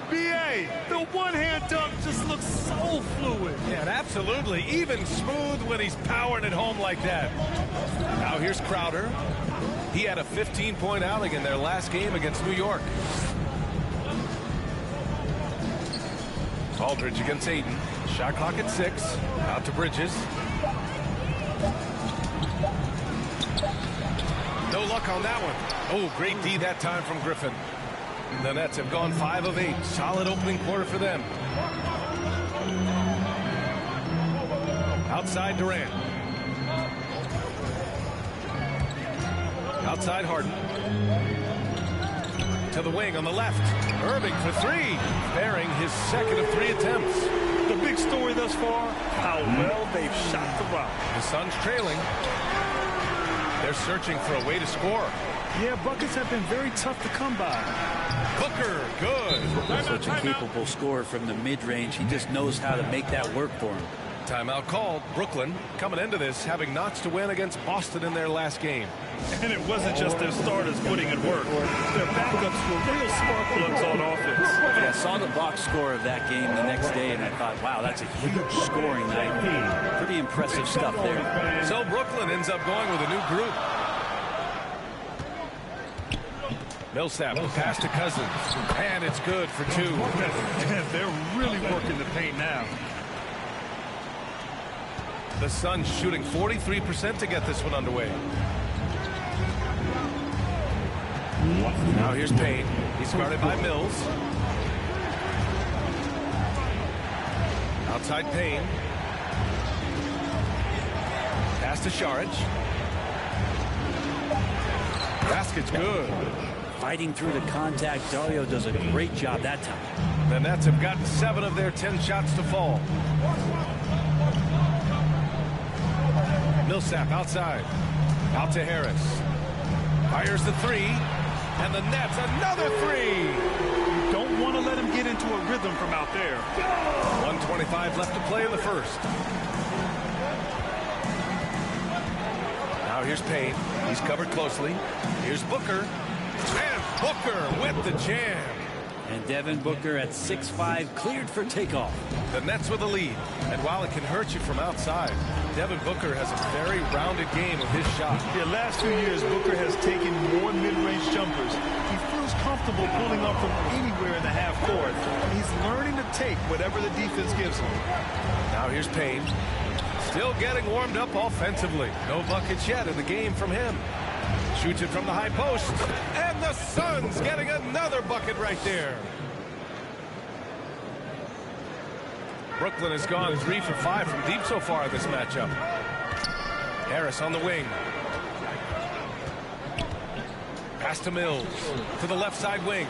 B.A., the one-hand dunk just looks so fluid. Yeah, absolutely. Even smooth when he's powering it home like that. Now here's Crowder. He had a 15-point outing in their last game against New York. Aldridge against Ayton. Shot clock at 6. Out to Bridges. No luck on that one. Oh, great D that time from Griffin. The Nets have gone 5 of 8. Solid opening quarter for them. Outside Durant. Outside Harden. To the wing on the left. Irving for three. Bearing his second of 3 attempts. The big story thus far, how well they've shot the rock. The Suns trailing. They're searching for a way to score. Yeah, buckets have been very tough to come by. Booker, good. Such a capable scorer from the mid-range. He just knows how to make that work for him. Timeout called. Brooklyn coming into this having knots to win against Boston in their last game. And it wasn't just their starters putting in work. Their backups were real spark plugs on offense. Yeah, I saw the box score of that game the next day, and I thought, wow, that's a huge scoring night. Pretty impressive stuff there. So Brooklyn ends up going with a new group. Millsap, pass to Cousins, and it's good for 2. They're really working the paint now. The Suns shooting 43% to get this one underway. Now here's Payne. He's guarded by Mills. Outside Payne. Pass to Saric. Basket's good. Fighting through the contact. Dario does a great job that time. The Nets have gotten 7 of their 10 shots to fall. Millsap outside. Out to Harris. Fires the 3. And the Nets another 3. You don't want to let him get into a rhythm from out there. 1:25 left to play in the first. Now here's Payne. He's covered closely. Here's Booker. And Booker with the jam. And Devin Booker at 6'5", cleared for takeoff. The Nets with a lead. And while it can hurt you from outside, Devin Booker has a very rounded game of his shot. The last few years, Booker has taken more mid-range jumpers. He feels comfortable pulling up from anywhere in the half court. He's learning to take whatever the defense gives him. Now here's Payne. Still getting warmed up offensively. No buckets yet in the game from him. Shoots it from the high post. And the Suns getting another bucket right there. Brooklyn has gone 3 for 5 from deep so far in this matchup. Harris on the wing. Pass to Mills. To the left side wing.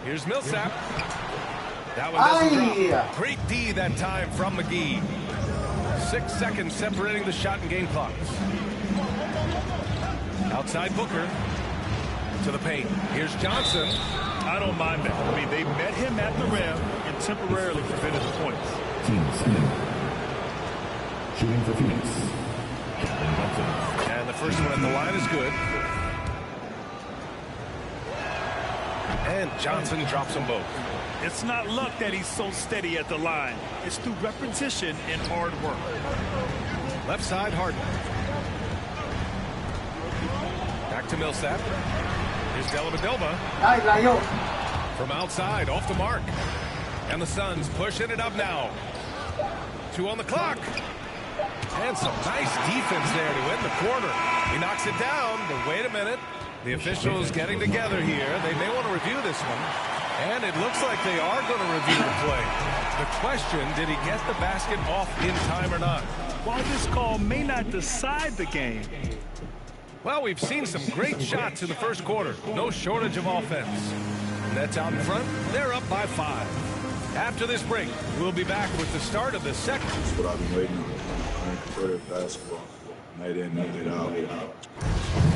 Here's Millsap. That one doesn't drop. Great D that time from McGee. 6 seconds separating the shot and game clocks. Outside Booker. To the paint. Here's Johnson. I don't mind that. I mean, they met him at the rim and temporarily prevented the points. Shooting for Phoenix. And the first one at the line is good. And Johnson drops them both. It's not luck that he's so steady at the line. It's through repetition and hard work. Left side, Harden. Back to Millsap. Here's Dellavedova. From outside, off the mark. And the Suns pushing it up now. 2 on the clock. And some nice defense there to end the quarter. He knocks it down, but wait a minute. The officials getting together here. They may want to review this one. And it looks like they are going to review the play. The question, did he get the basket off in time or not? While this call may not decide the game. Well, we've seen some great shots in the first quarter. No shortage of offense. Nets out in front. They're up by 5. After this break, we'll be back with the start of the second. That's what I've been waiting on. Playing competitive basketball. Night in, night out.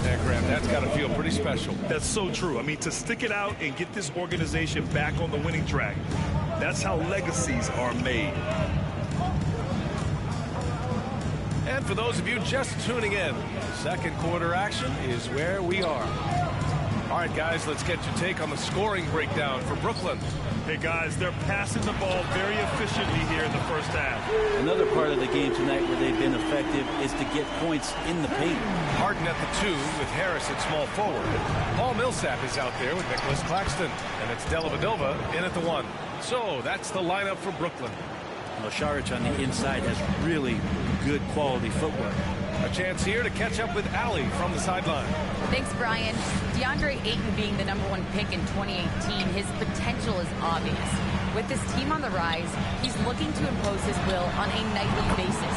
Yeah, Graham, that's got to feel pretty special. That's so true. I mean, to stick it out and get this organization back on the winning track, that's how legacies are made. And for those of you just tuning in, second quarter action is where we are. All right, guys, let's get your take on the scoring breakdown for Brooklyn. Hey, guys, they're passing the ball very efficiently here in the first half. Another part of the game tonight where they've been effective is to get points in the paint. Harden at the 2 with Harris at small forward. Paul Millsap is out there with Nicholas Claxton. And it's Dellavedova in at the 1. So that's the lineup for Brooklyn. Well, Saric on the inside has really good quality footwork. A chance here to catch up with Allie from the sideline. Thanks, Brian. DeAndre Ayton being the #1 pick in 2018, his potential is obvious. With this team on the rise, he's looking to impose his will on a nightly basis.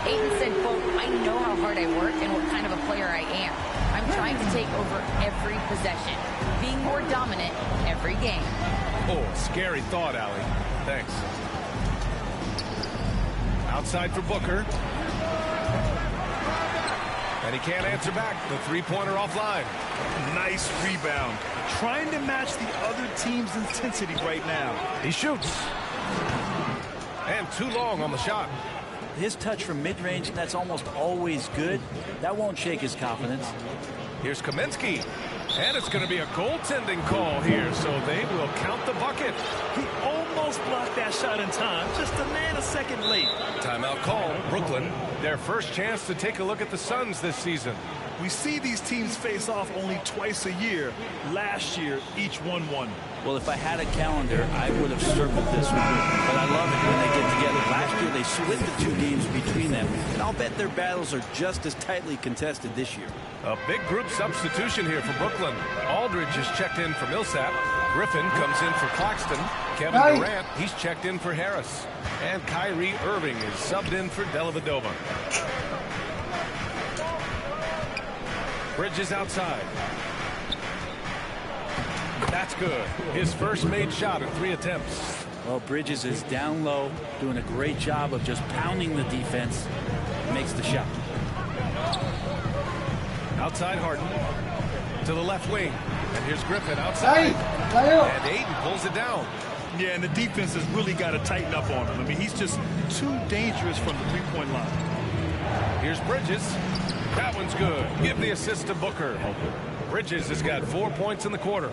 Ayton said, quote, "I know how hard I work and what kind of a player I am. I'm trying to take over every possession, being more dominant every game." Oh, scary thought, Allie. Thanks. Outside for Booker. And he can't answer back. The three-pointer offline. Nice rebound. Trying to match the other team's intensity right now. He shoots. And too long on the shot. His touch from mid-range, that's almost always good. That won't shake his confidence. Here's Kaminsky. And it's going to be a goaltending call here, so they will count the bucket. He almost blocked that shot in time, just a nanosecond late. Timeout call, Brooklyn. Their first chance to take a look at the Suns this season. We see these teams face off only twice a year. Last year, each won. Well, if I had a calendar, I would have circled this one. But I love it when they get together. Last year, they split the two games between them. And I'll bet their battles are just as tightly contested this year. A big group substitution here for Brooklyn. Aldridge is checked in for Millsap. Griffin comes in for Claxton. Kevin Durant, he's checked in for Harris. And Kyrie Irving is subbed in for Dellavedova. Bridges outside. That's good. His first made shot in 3 attempts. Well, Bridges is down low, doing a great job of just pounding the defense. Makes the shot. Outside Harden. To the left wing. And here's Griffin outside. And Ayton pulls it down. Yeah, and the defense has really got to tighten up on him. I mean, he's just too dangerous from the three-point line. Here's Bridges. That one's good. Give the assist to Booker. Bridges has got 4 points in the quarter.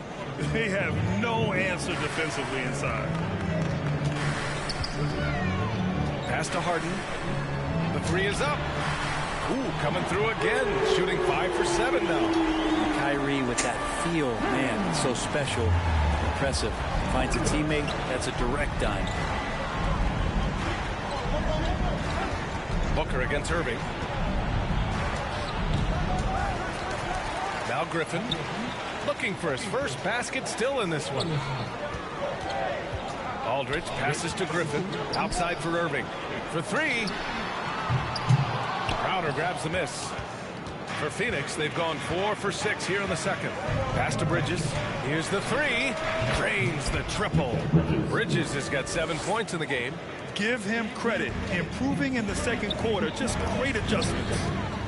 They have no answer defensively inside. Pass to Harden. The three is up. Ooh, coming through again. Shooting 5 for 7 now. Kyrie with that feel, man, it's so special. Impressive. Finds a teammate. That's a direct dime. Booker against Irving. Now Griffin. Looking for his first basket, still in this one. Aldridge passes to Griffin. Outside for Irving. For 3. Crowder grabs the miss. For Phoenix, they've gone 4 for 6 here in the second. Pass to Bridges. Here's the 3. Drains the triple. Bridges has got 7 points in the game. Give him credit. Improving in the second quarter. Just great adjustments.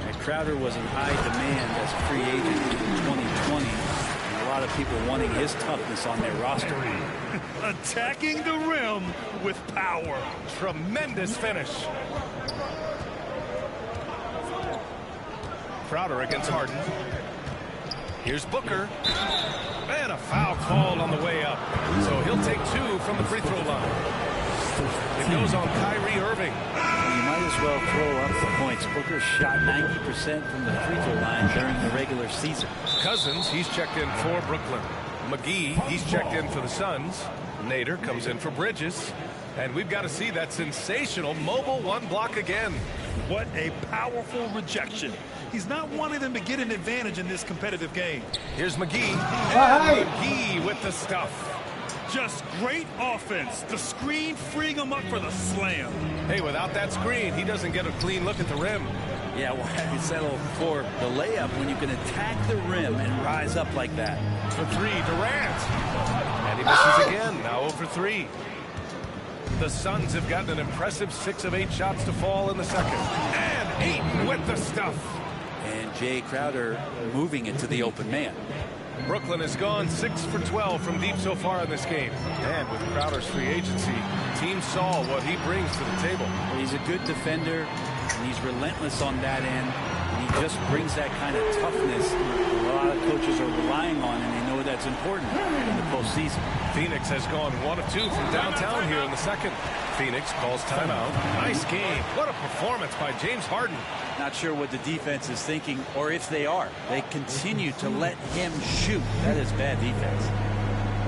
And Crowder was in high demand as a free agent in 2020. And a lot of people wanting his toughness on their roster. Attacking the rim with power. Tremendous finish. Crowder against Harden. Here's Booker. And a foul called on the way up. So he'll take 2 from the free throw line. It goes on Kyrie Irving. You might as well throw up the points. Booker shot 90% from the free throw line during the regular season. Cousins, he's checked in for Brooklyn. McGee, he's checked in for the Suns. Nader comes in for Bridges. And we've got to see that sensational mobile 1 block again. What a powerful rejection. He's not wanting them to get an advantage in this competitive game. Here's McGee. And McGee with the stuff. Just great offense. The screen freeing him up for the slam. Hey, without that screen, he doesn't get a clean look at the rim. Yeah, why have you settle for the layup when you can attack the rim and rise up like that? For 3, Durant. And he misses again. Now 0 for 3. The Suns have gotten an impressive 6 of 8 shots to fall in the second. And Ayton with the stuff. And Jay Crowder moving it to the open man. Brooklyn has gone 6 for 12 from deep so far in this game. And with Crowder's free agency, teams saw what he brings to the table. He's a good defender, and he's relentless on that end. And he just brings that kind of toughness a lot of coaches are relying on, and they know that's important in the postseason. Phoenix has gone 1 of 2 from downtown here in the second. Phoenix calls timeout. Nice game. What a performance by James Harden. Not sure what the defense is thinking, or if they are. They continue to let him shoot. That is bad defense.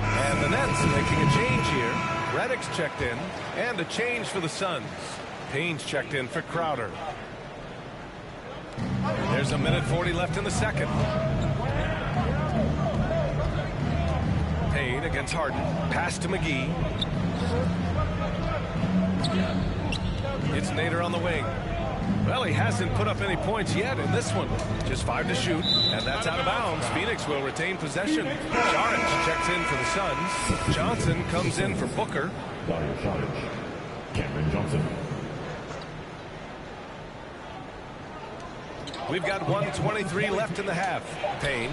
And the Nets making a change here. Redick's checked in, and a change for the Suns. Payne's checked in for Crowder. There's 1:40 left in the second. Payne against Harden. Pass to McGee. It's Nader on the wing. Well, he hasn't put up any points yet in this one. Just 5 to shoot, and that's out of bounds. Phoenix will retain possession. Saric checks in for the Suns. Johnson comes in for Booker. Dario Saric. Cameron Johnson. We've got 1:23 left in the half. Payne.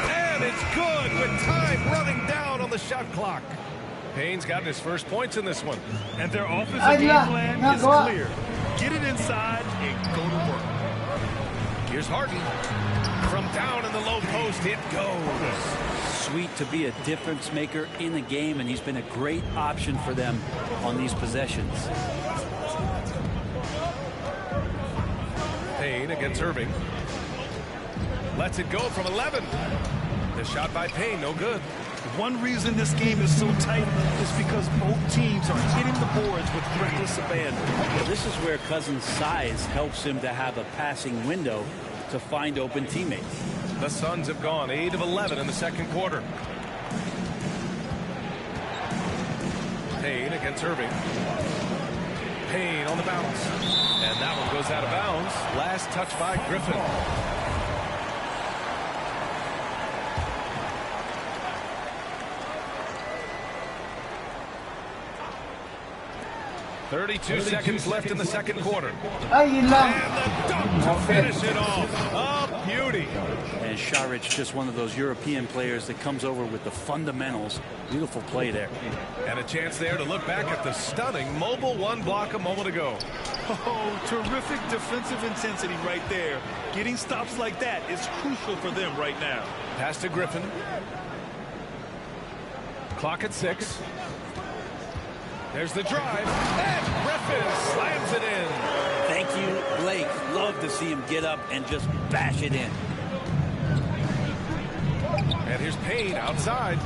And it's good with time running down on the shot clock. Payne's gotten his first points in this one. And their offensive game plan is clear. Get it inside and go to work. Here's Harden. From down in the low post, it goes. Sweet to be a difference maker in the game, and he's been a great option for them on these possessions. Payne against Irving. Lets it go from 11. The shot by Payne, no good. One reason this game is so tight is because both teams are hitting the boards with reckless abandon. Well, this is where Cousins' size helps him to have a passing window to find open teammates. The Suns have gone 8 of 11 in the second quarter. Payne against Irving. Payne on the bounce. And that one goes out of bounds. Last touch by Griffin. .32 seconds left in the second quarter. And the dunk to finish it off. A beauty. And Saric, just one of those European players that comes over with the fundamentals. Beautiful play there. And a chance there to look back at the stunning mobile one block a moment ago. Oh, terrific defensive intensity right there. Getting stops like that is crucial for them right now. Pass to Griffin. Clock at 6. There's the drive, and Griffin slams it in. Thank you, Blake. Love to see him get up and just bash it in. And here's Payne outside.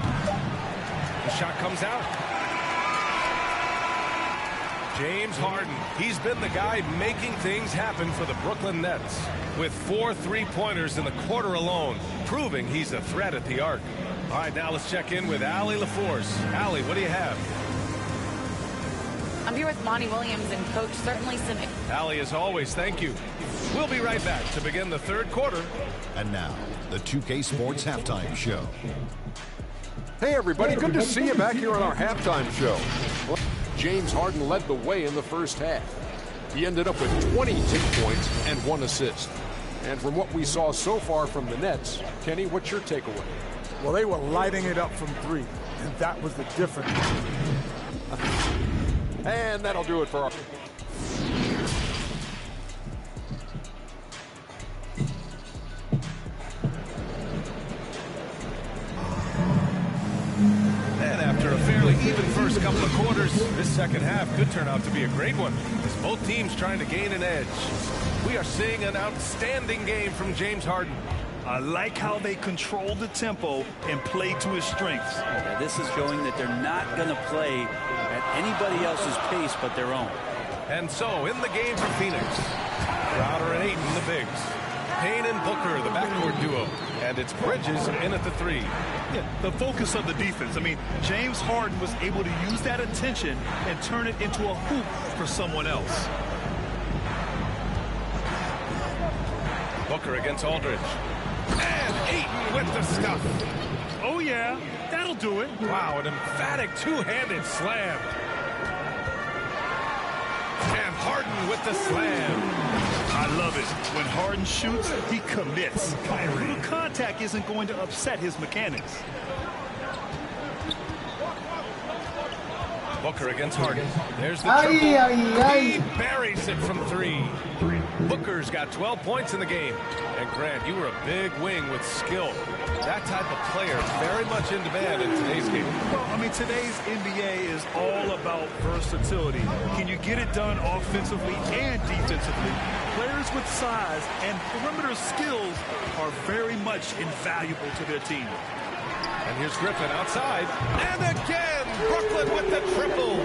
The shot comes out. James Harden, he's been the guy making things happen for the Brooklyn Nets, with 4 3-pointers in the quarter alone, proving he's a threat at the arc. All right, now let's check in with Allie LaForce. Allie, what do you have? I'm here with Monty Williams and Coach. Certainly some. Allie, as always, thank you. We'll be right back to begin the third quarter. And now, the 2K Sports Halftime Show. Hey, everybody. Good to see you back here on our halftime show. James Harden led the way in the first half. He ended up with 22 points and 1 assist. And from what we saw so far from the Nets, Kenny, what's your takeaway? Well, they were lighting it up from 3, and that was the difference. And that'll do it for our... And after a fairly even first couple of quarters, this second half could turn out to be a great one, as both teams trying to gain an edge. We are seeing an outstanding game from James Harden. I like how they control the tempo and play to his strengths. Yeah, this is showing that they're not going to play at anybody else's pace but their own. And so, in the game for Phoenix, Crowder and Ayton, the bigs. Payne and Booker, the backcourt duo. And it's Bridges in at the 3. Yeah, the focus of the defense. I mean, James Harden was able to use that attention and turn it into a hoop for someone else. Booker against Aldridge. And Ayton with the stuff. Oh, yeah, that'll do it. Wow, an emphatic two-handed slam. And Harden with the slam. I love it. When Harden shoots, he commits. A little contact isn't going to upset his mechanics. Booker against Harden. There's the triple. He buries it from 3. Booker's got 12 points in the game. And Grant, you were a big wing with skill. That type of player very much in demand in today's game. Well, I mean, today's NBA is all about versatility. Can you get it done offensively and defensively? Players with size and perimeter skills are very much invaluable to their team. And here's Griffin outside. And again, Brooklyn with the triple.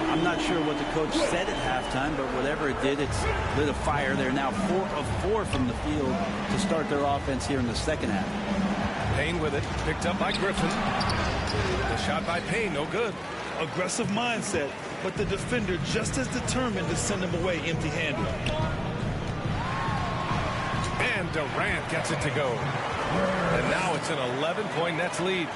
I'm not sure what the coach said at halftime, but whatever it did, it's lit a fire. They're now 4 of 4 from the field to start their offense here in the second half. Payne with it, picked up by Griffin. The shot by Payne, no good. Aggressive mindset, but the defender just as determined to send him away empty-handed. And Durant gets it to go. And now it's an 11-point Nets lead.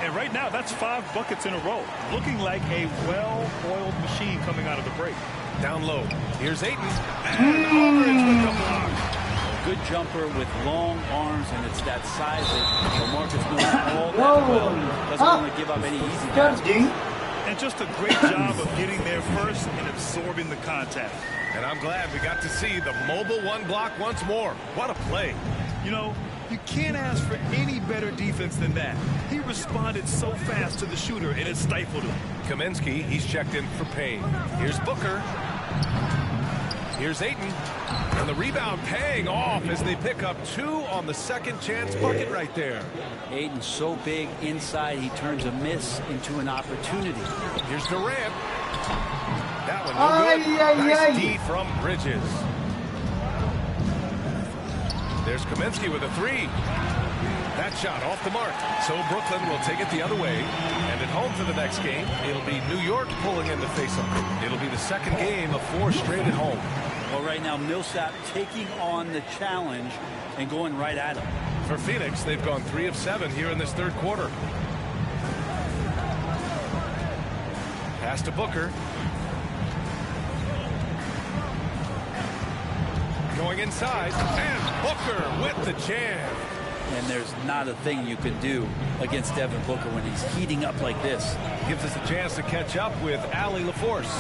And right now, that's 5 buckets in a row. Looking like a well-oiled machine coming out of the break. Down low. Here's Ayton. And Aldridge with the block. A good jumper with long arms, and it's that size that Marcus knows all that well. Doesn't want to give up any easy baskets. And just a great job of getting there first and absorbing the contact. And I'm glad we got to see the mobile 1 block once more. What a play. You know, you can't ask for any better defense than that. He responded so fast to the shooter, and it stifled him. Kaminsky, he's checked in for Payne. Here's Booker. Here's Ayton. And the rebound paying off as they pick up 2 on the second chance bucket right there. Ayton's so big inside, he turns a miss into an opportunity. Here's Durant. That one no good. Nice D from Bridges. There's Kaminsky with a 3. That shot off the mark. So Brooklyn will take it the other way. And at home for the next game, it'll be New York pulling in to face them. It'll be the second game of 4 straight at home. Well, right now, Millsap taking on the challenge and going right at him. For Phoenix, they've gone 3 of 7 here in this third quarter. Pass to Booker. Going inside, and Booker with the jam. And there's not a thing you can do against Devin Booker when he's heating up like this. Gives us a chance to catch up with Allie LaForce.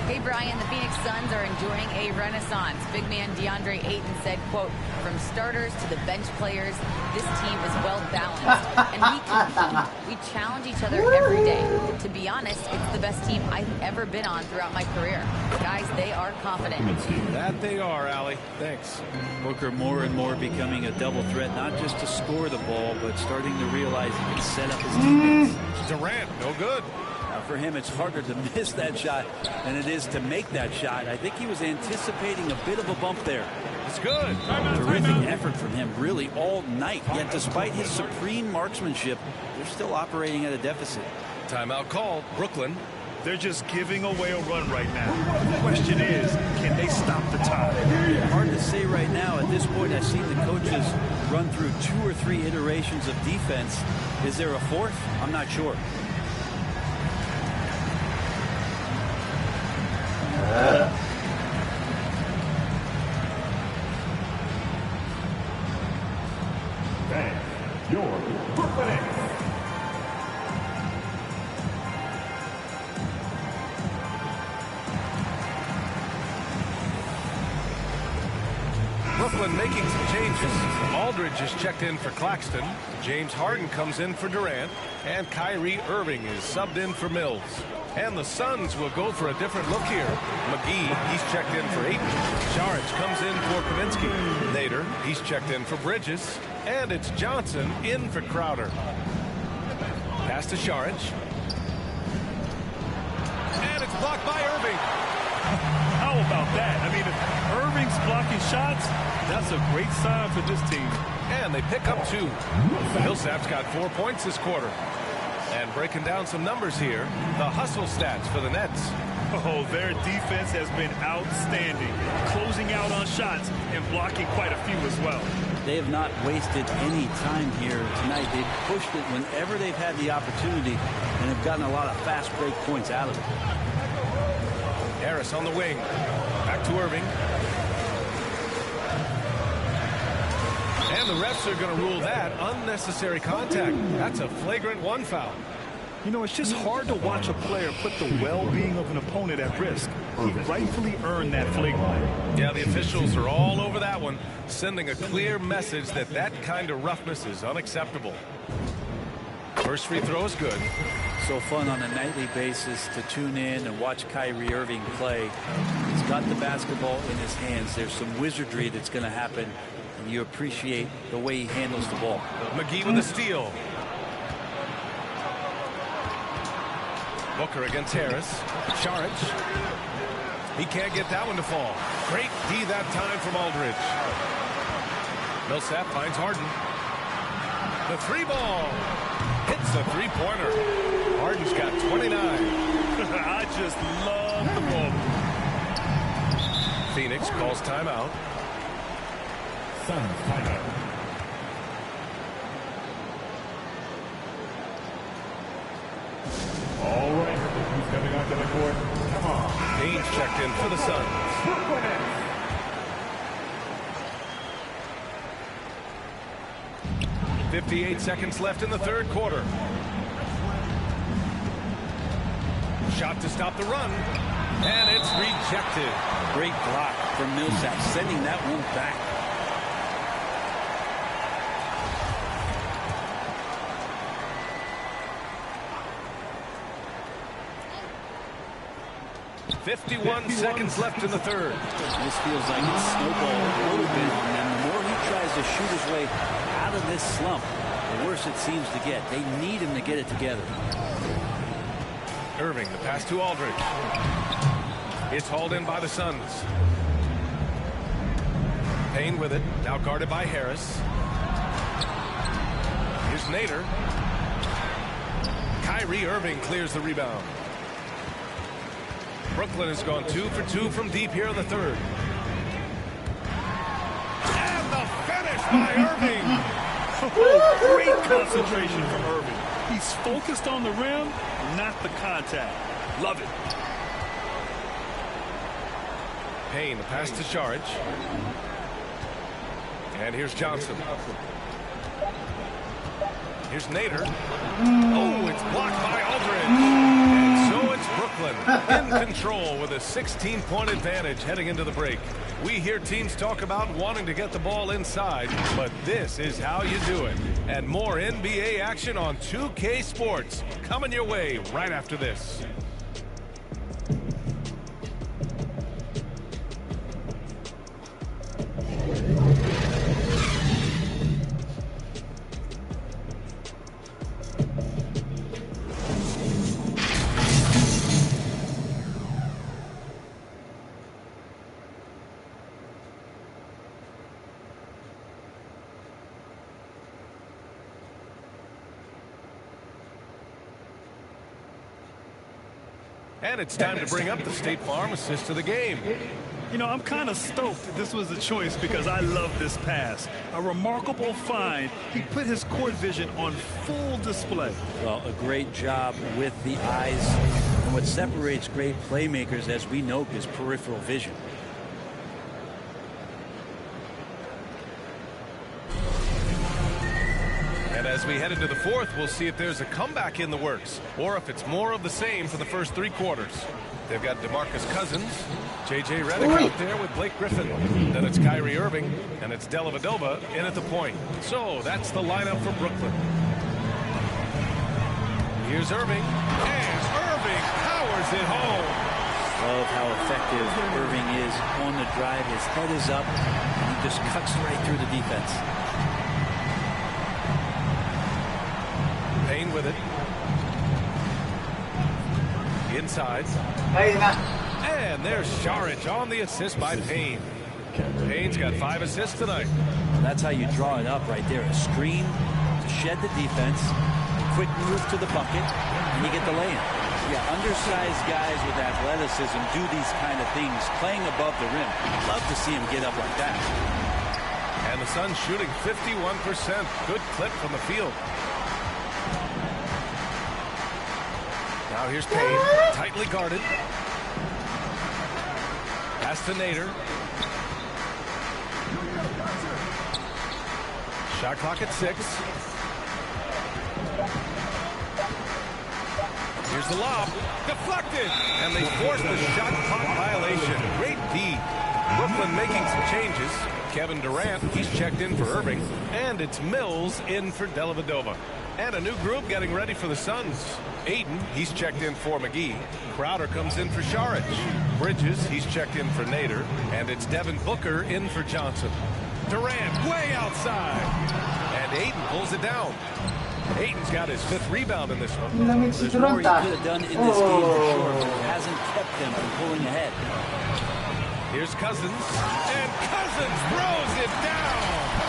Hey, Brian, the Phoenix Suns are enjoying a renaissance. Big man DeAndre Ayton said, quote, from starters to the bench players, this team is well balanced. And we compete. We challenge each other every day. To be honest, it's the best team I've ever been on throughout my career. Guys, they are confident. That they are, Allie. Thanks. Booker more and more becoming a double threat, not just to score the ball, but starting to realize he can set up his teammates. Durant, no good. Now for him, it's harder to miss that shot than it is to make that shot. I think he was anticipating a bit of a bump there. It's good. Terrific effort from him really all night. Yet despite his supreme marksmanship, they're still operating at a deficit. Timeout called. Brooklyn. They're just giving away a run right now. The question is, can they stop the tide? Hard to say right now. At this point, I've seen the coaches run through 2 or 3 iterations of defense. Is there a 4th? I'm not sure. Your Brooklyn. Brooklyn making some changes. Aldridge is checked in for Claxton. James Harden comes in for Durant. And Kyrie Irving is subbed in for Mills. And the Suns will go for a different look here. McGee, he's checked in for Ayton. Saric comes in for Kaminsky. Nader, he's checked in for Bridges. And it's Johnson in for Crowder. Pass to Saric. And it's blocked by Irving. How about that? I mean, if Irving's blocking shots, that's a great sign for this team. And they pick up 2. Millsap's got 4 points this quarter. And breaking down some numbers here, the hustle stats for the Nets. Oh, their defense has been outstanding, closing out on shots and blocking quite a few as well. They have not wasted any time here tonight. They've pushed it whenever they've had the opportunity and have gotten a lot of fast break points out of it. Harris on the wing. Back to Irving. And the refs are going to rule that unnecessary contact. That's a flagrant 1 foul. You know, it's just hard to watch a player put the well-being of an opponent at risk. He rightfully earned that flagrant. Yeah, the officials are all over that one, sending a clear message that that kind of roughness is unacceptable. First free throw is good. So fun on a nightly basis to tune in and watch Kyrie Irving play. He's got the basketball in his hands. There's some wizardry that's going to happen, and you appreciate the way he handles the ball. McGee with a steal. Booker against Harris. Saric. He can't get that one to fall. Great D that time from Aldridge. Millsap finds Harden. The 3-ball. Hits the 3-pointer. Harden's got 29. I just love the ball. Phoenix calls timeout. Suns timeout. All right, who's coming onto the court? Come on. Payne's checked in for the Suns. 58 seconds left in the third quarter. Shot to stop the run, and it's rejected. Great block from Millsap, sending that one back. .51 seconds left in the third. This feels like it's snowballed a little bit on them. The more he tries to shoot his way out of this slump, the worse it seems to get. They need him to get it together. Irving, the pass to Aldridge. It's hauled in by the Suns. Payne with it, now guarded by Harris. Here's Nader. Kyrie Irving clears the rebound. Brooklyn has gone 2 for 2 from deep here in the third. And the finish by Irving. Oh, great concentration from Irving. He's focused on the rim, not the contact. Love it. Payne, the pass to Saric. And here's Johnson. Here's Nader. Oh, it's blocked by Aldridge. And so it's Brooklyn in control with a 16-point advantage heading into the break. We hear teams talk about wanting to get the ball inside, but this is how you do it. And more NBA action on 2K Sports coming your way right after this. And it's time to bring up the State Farm assist of the game. You know, I'm kind of stoked this was a choice because I love this pass. A remarkable find. He put his court vision on full display. Well, a great job with the eyes. And what separates great playmakers, as we know, is peripheral vision. And as we head into the fourth, we'll see if there's a comeback in the works or if it's more of the same for the first 3 quarters. They've got DeMarcus Cousins, J.J. Redick out there with Blake Griffin. Then it's Kyrie Irving, and it's Dellavedova in at the point. So that's the lineup for Brooklyn. Here's Irving, and Irving powers it home. Love how effective Irving is on the drive. His head is up, and he just cuts right through the defense. Payne with it. Inside. And there's Saric on the assist by Payne. Payne's got 5 assists tonight. That's how you draw it up right there. A screen to shed the defense, a quick move to the bucket, and you get the lay-in. Yeah, undersized guys with athleticism do these kind of things, playing above the rim. Love to see him get up like that. And the Suns shooting 51%. Good clip from the field. Now here's Payne, tightly guarded. Pass to Nader. Shot clock at 6. Here's the lob. Deflected. And they force the shot clock violation. Great D. Brooklyn making some changes. Kevin Durant, he's checked in for Irving. And it's Mills in for Dellavedova. And a new group getting ready for the Suns. Ayton, he's checked in for McGee. Crowder comes in for Saric. Bridges, he's checked in for Nader. And it's Devin Booker in for Johnson. Durant way outside. And Ayton pulls it down. Ayton's got his 5th rebound in this one. There's more he could have done in this game for sure, but it hasn't kept them from pulling ahead. Here's Cousins. And Cousins throws it down.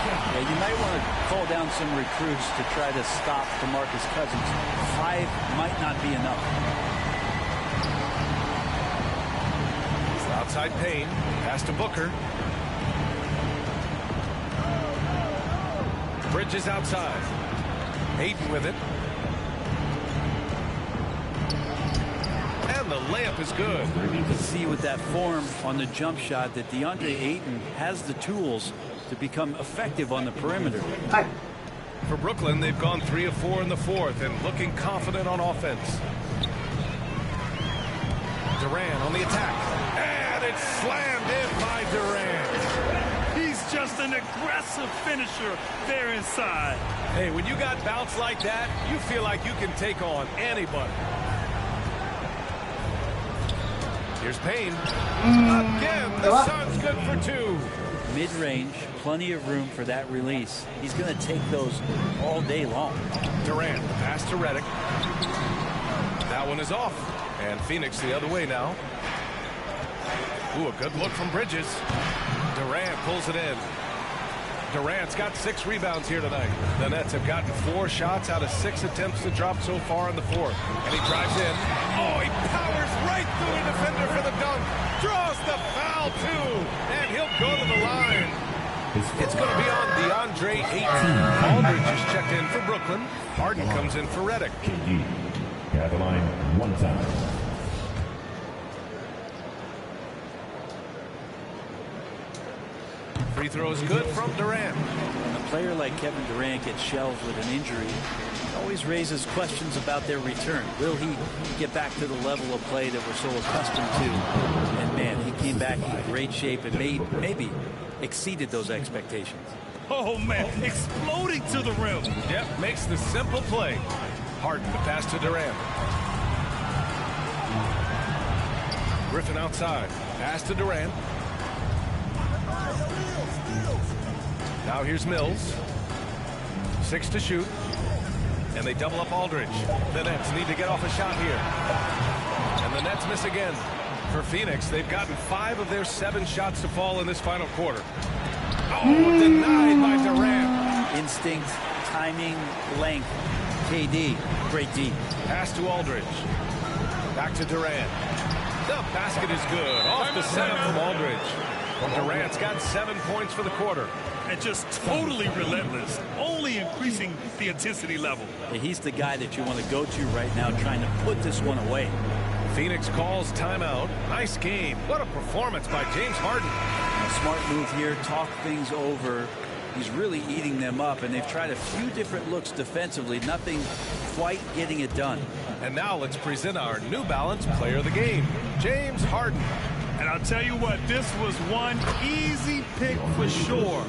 Yeah, you might want to call down some recruits to try to stop DeMarcus Cousins. 5 might not be enough. Outside Payne. Pass to Booker. Bridges outside. Ayton with it. And the layup is good. You can see with that form on the jump shot that DeAndre Ayton has the tools to become effective on the perimeter. For Brooklyn, they've gone 3 of 4 in the fourth and looking confident on offense. Durant on the attack. And it's slammed in by Durant. He's just an aggressive finisher there inside. Hey, when you got bounce like that, you feel like you can take on anybody. Here's Payne. Again, the Suns good for 2. Mid-range, plenty of room for that release. He's going to take those all day long. Durant, pass to Redick. That one is off. And Phoenix the other way now. Ooh, a good look from Bridges. Durant pulls it in. Durant's got 6 rebounds here tonight. The Nets have gotten 4 shots out of 6 attempts to drop so far in the fourth. And he drives in. Oh, he powers right through a defender for the dunk. Draws the foul, too. And he'll go to the line. It's going to be on DeAndre Ayton. Aldridge is checked in for Brooklyn. Harden comes in for Redick. At the line, 1 time. Free throw is good from Durant. When a player like Kevin Durant gets shelved with an injury, it always raises questions about their return. Will he get back to the level of play that we're so accustomed to? And man, he came back in great shape and maybe exceeded those expectations. Oh man, exploding to the rim. Yep, makes the simple play. Harden the pass to Durant. Griffin outside. Pass to Durant. Now here's Mills. 6 to shoot. And they double up Aldridge. The Nets need to get off a shot here. And the Nets miss again. For Phoenix, they've gotten 5 of their 7 shots to fall in this final quarter. Oh, denied by Durant. Instinct, timing, length. KD, great D. Pass to Aldridge. Back to Durant. The basket is good. Off the setup from Aldridge. Durant's got 7 points for the quarter. And just totally relentless, only increasing the intensity level. He's the guy that you want to go to right now, trying to put this one away. Phoenix calls timeout. Nice game. What a performance by James Harden. A smart move here, talk things over. He's really eating them up, and they've tried a few different looks defensively. Nothing quite getting it done. And now let's present our New Balance player of the game, James Harden. And I'll tell you what, this was one easy pick for sure.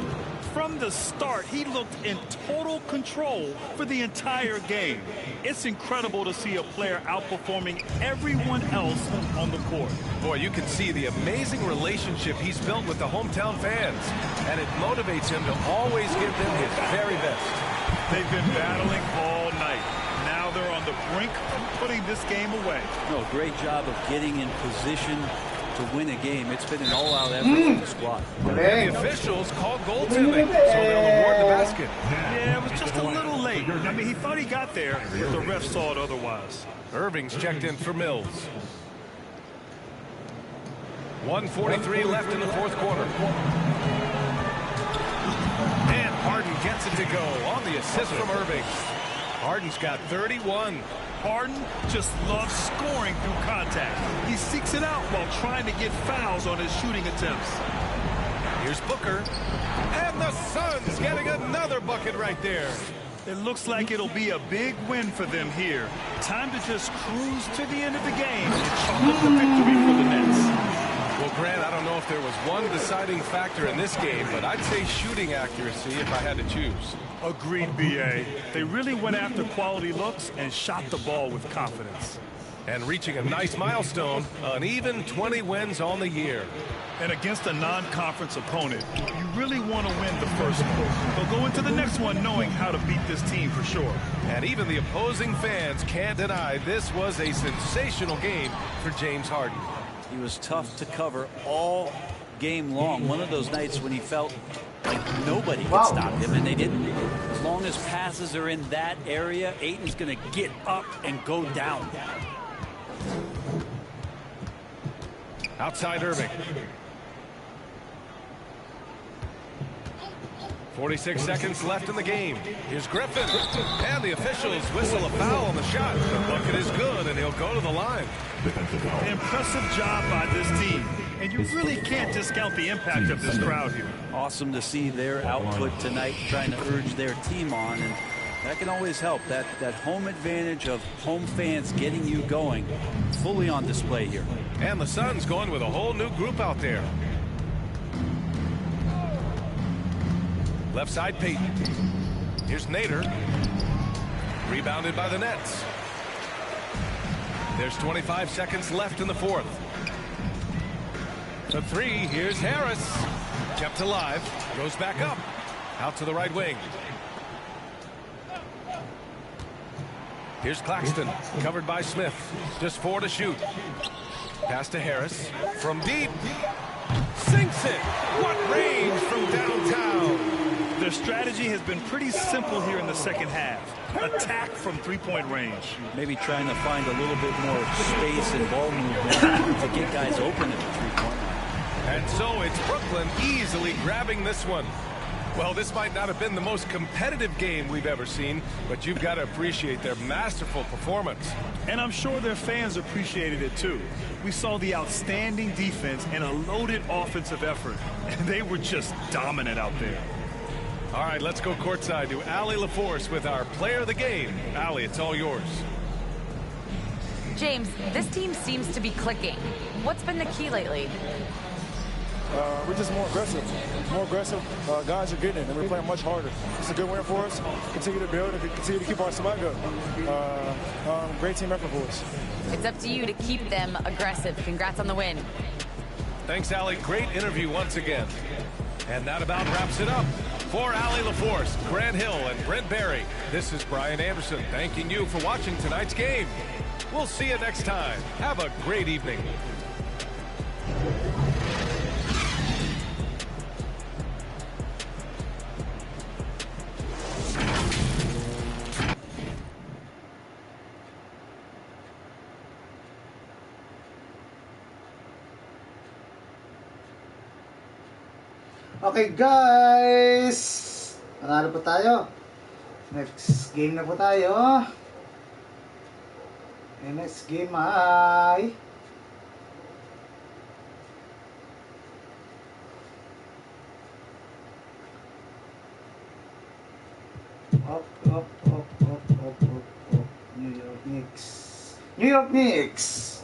From the start, he looked in total control for the entire game. It's incredible to see a player outperforming everyone else on the court. Boy, you can see the amazing relationship he's built with the hometown fans, and it motivates him to always give them his very best. They've been battling all night. Now they're on the brink of putting this game away. No, great job of getting in position to win a game. It's been an all-out effort from the squad. The officials called goaltending, so they'll award the basket. Yeah, it was just a little late. I mean, he thought he got there, but the ref saw it otherwise. Irving's checked in for Mills. 1:43 left in the fourth quarter. And Harden gets it to go on the assist from Irving. Harden's got 31. Harden just loves scoring through contact. He seeks it out while trying to get fouls on his shooting attempts. Here's Booker. And the Suns getting another bucket right there. It looks like it'll be a big win for them here. Time to just cruise to the end of the game and chalk up the victory for the Nets. Well, Grant, I don't know if there was one deciding factor in this game, but I'd say shooting accuracy if I had to choose. Agreed, B.A. They really went after quality looks and shot the ball with confidence. And reaching a nice milestone, an even 20 wins on the year. And against a non-conference opponent, you really want to win the first one. They'll go into the next one knowing how to beat this team for sure. And even the opposing fans can't deny this was a sensational game for James Harden. He was tough to cover all game long. One of those nights when he felt like nobody could stop him, and they didn't. As long as passes are in that area, Ayton's going to get up and go down. Outside Irving. 46 seconds left in the game. Here's Griffin. And the officials whistle a foul on the shot. The bucket is good, and he'll go to the line. Impressive job by this team. And you really can't discount the impact of this crowd here. Awesome to see their output tonight, trying to urge their team on. And that can always help. That home advantage of home fans getting you going, fully on display here. And the Suns going with a whole new group out there. Left side, Peyton. Here's Nader. Rebounded by the Nets. There's 25 seconds left in the fourth. The three, here's Harris. Kept alive, goes back up. Out to the right wing. Here's Claxton, covered by Smith. Just 4 to shoot. Pass to Harris. From deep. Sinks it. What range from downtown. Their strategy has been pretty simple here in the second half. Attack from three-point range. Maybe trying to find a little bit more space and ball movement to get guys open at the three-point line. And so it's Brooklyn easily grabbing this one. Well, this might not have been the most competitive game we've ever seen, but you've got to appreciate their masterful performance. And I'm sure their fans appreciated it too. We saw the outstanding defense and a loaded offensive effort, and they were just dominant out there. All right, let's go courtside to Allie LaForce with our player of the game. Allie, it's all yours. James, this team seems to be clicking. What's been the key lately? We're just more aggressive. Guys are getting it, and we're playing much harder. It's a good win for us. Continue to build and continue to keep our swag up. Great team effort for us. It's up to you to keep them aggressive. Congrats on the win. Thanks, Allie. Great interview once again. And that about wraps it up. For Allie LaForce, Grant Hill, and Brent Barry, this is Brian Anderson thanking you for watching tonight's game. We'll see you next time. Have a great evening. Okay guys, panalo po tayo. Next game na po tayo. And next game ay up. New York Knicks.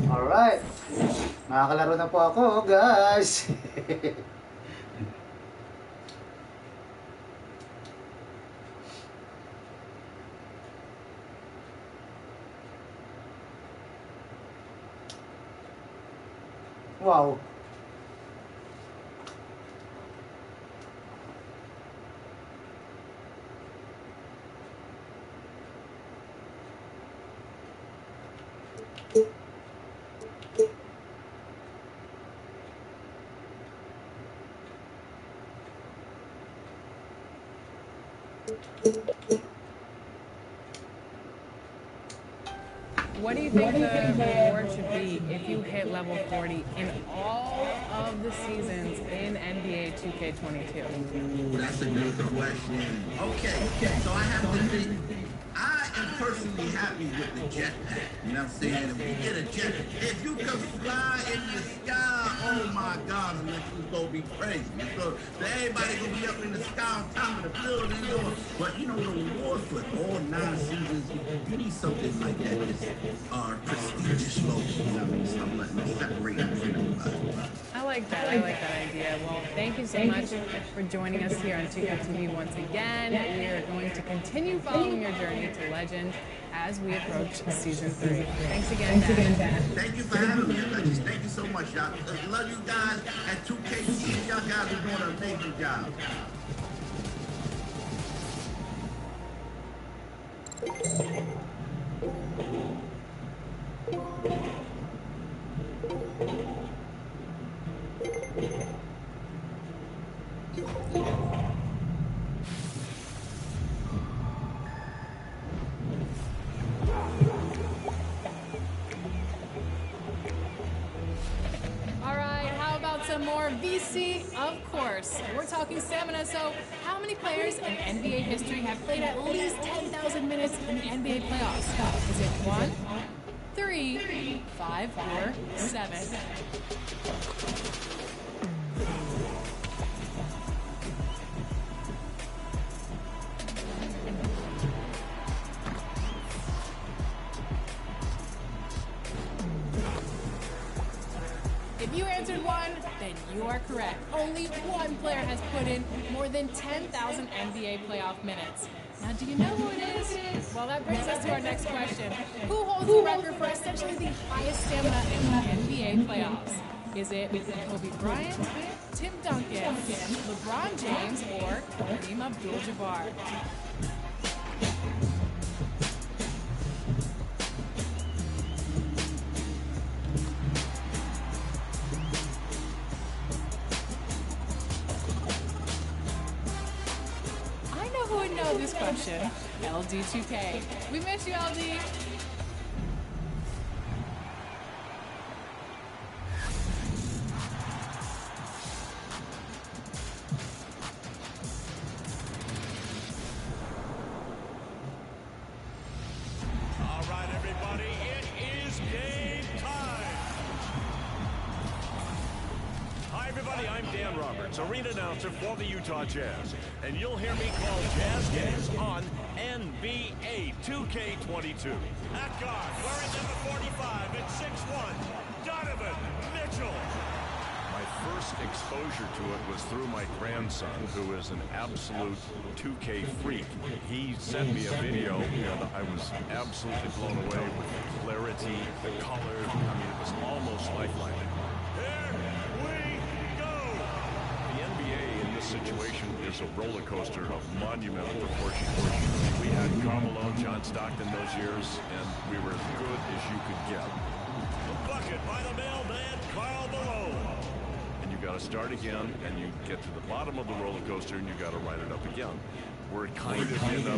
Alright. Nakakalaro na po ako, guys. Wow. What do you think the reward should be if you hit level 40 in all of the seasons in NBA 2K22? That's a good question. Okay, so I have to think. I am personally happy with the jetpack. You know what I'm saying? If you get a jet, if you can fly in the sky, oh my God, unless you go be crazy. So everybody gonna be up in the sky on top of the building. But you know, the reward for all 9 seasons, you need something like that. This prestigious logo. You know what I mean? Something like that separate us from everybody. I like that. I like that idea. Well, thank you so much for joining us here on 2K TV once again. We are going to continue following your journey to legend as we approach season 3. Thanks again, Dan. Thank you for having me, Alexis. Thank you so much, y'all. Love you guys at 2K. Y'all guys are doing an amazing job. Some more VC, of course. We're talking stamina, so how many players in NBA history have played at least 10,000 minutes in the NBA playoffs? Is it 1, 3, 5, or 7? If you answered 1, then you are correct. Only one player has put in more than 10,000 NBA playoff minutes. Now, do you know who it is? Well, that brings us to our next question. Who holds the record for essentially the highest stamina in the NBA playoffs? Is it Kobe Bryant, Tim Duncan, LeBron James, or Kareem Abdul-Jabbar? This question, LD2K. We miss you, LD. All right, everybody, it is game time. Hi, everybody, I'm Dan Roberts, arena announcer for the Utah Jazz, and you'll hear me call Jazz games on NBA 2K22. At guard, wearing number 45 at 6'1", Donovan Mitchell. My first exposure to it was through my grandson, who is an absolute 2K freak. He sent me a video, and I was absolutely blown away with the clarity, the color. I mean, it was almost lifelike. Situation is a roller coaster of monumental proportions. We had Karl Malone, John Stockton those years, and we were as good as you could get. The bucket by the mailman, Karl Malone. And you got to start again, and you get to the bottom of the roller coaster, and you got to ride it up again. We're kind of in a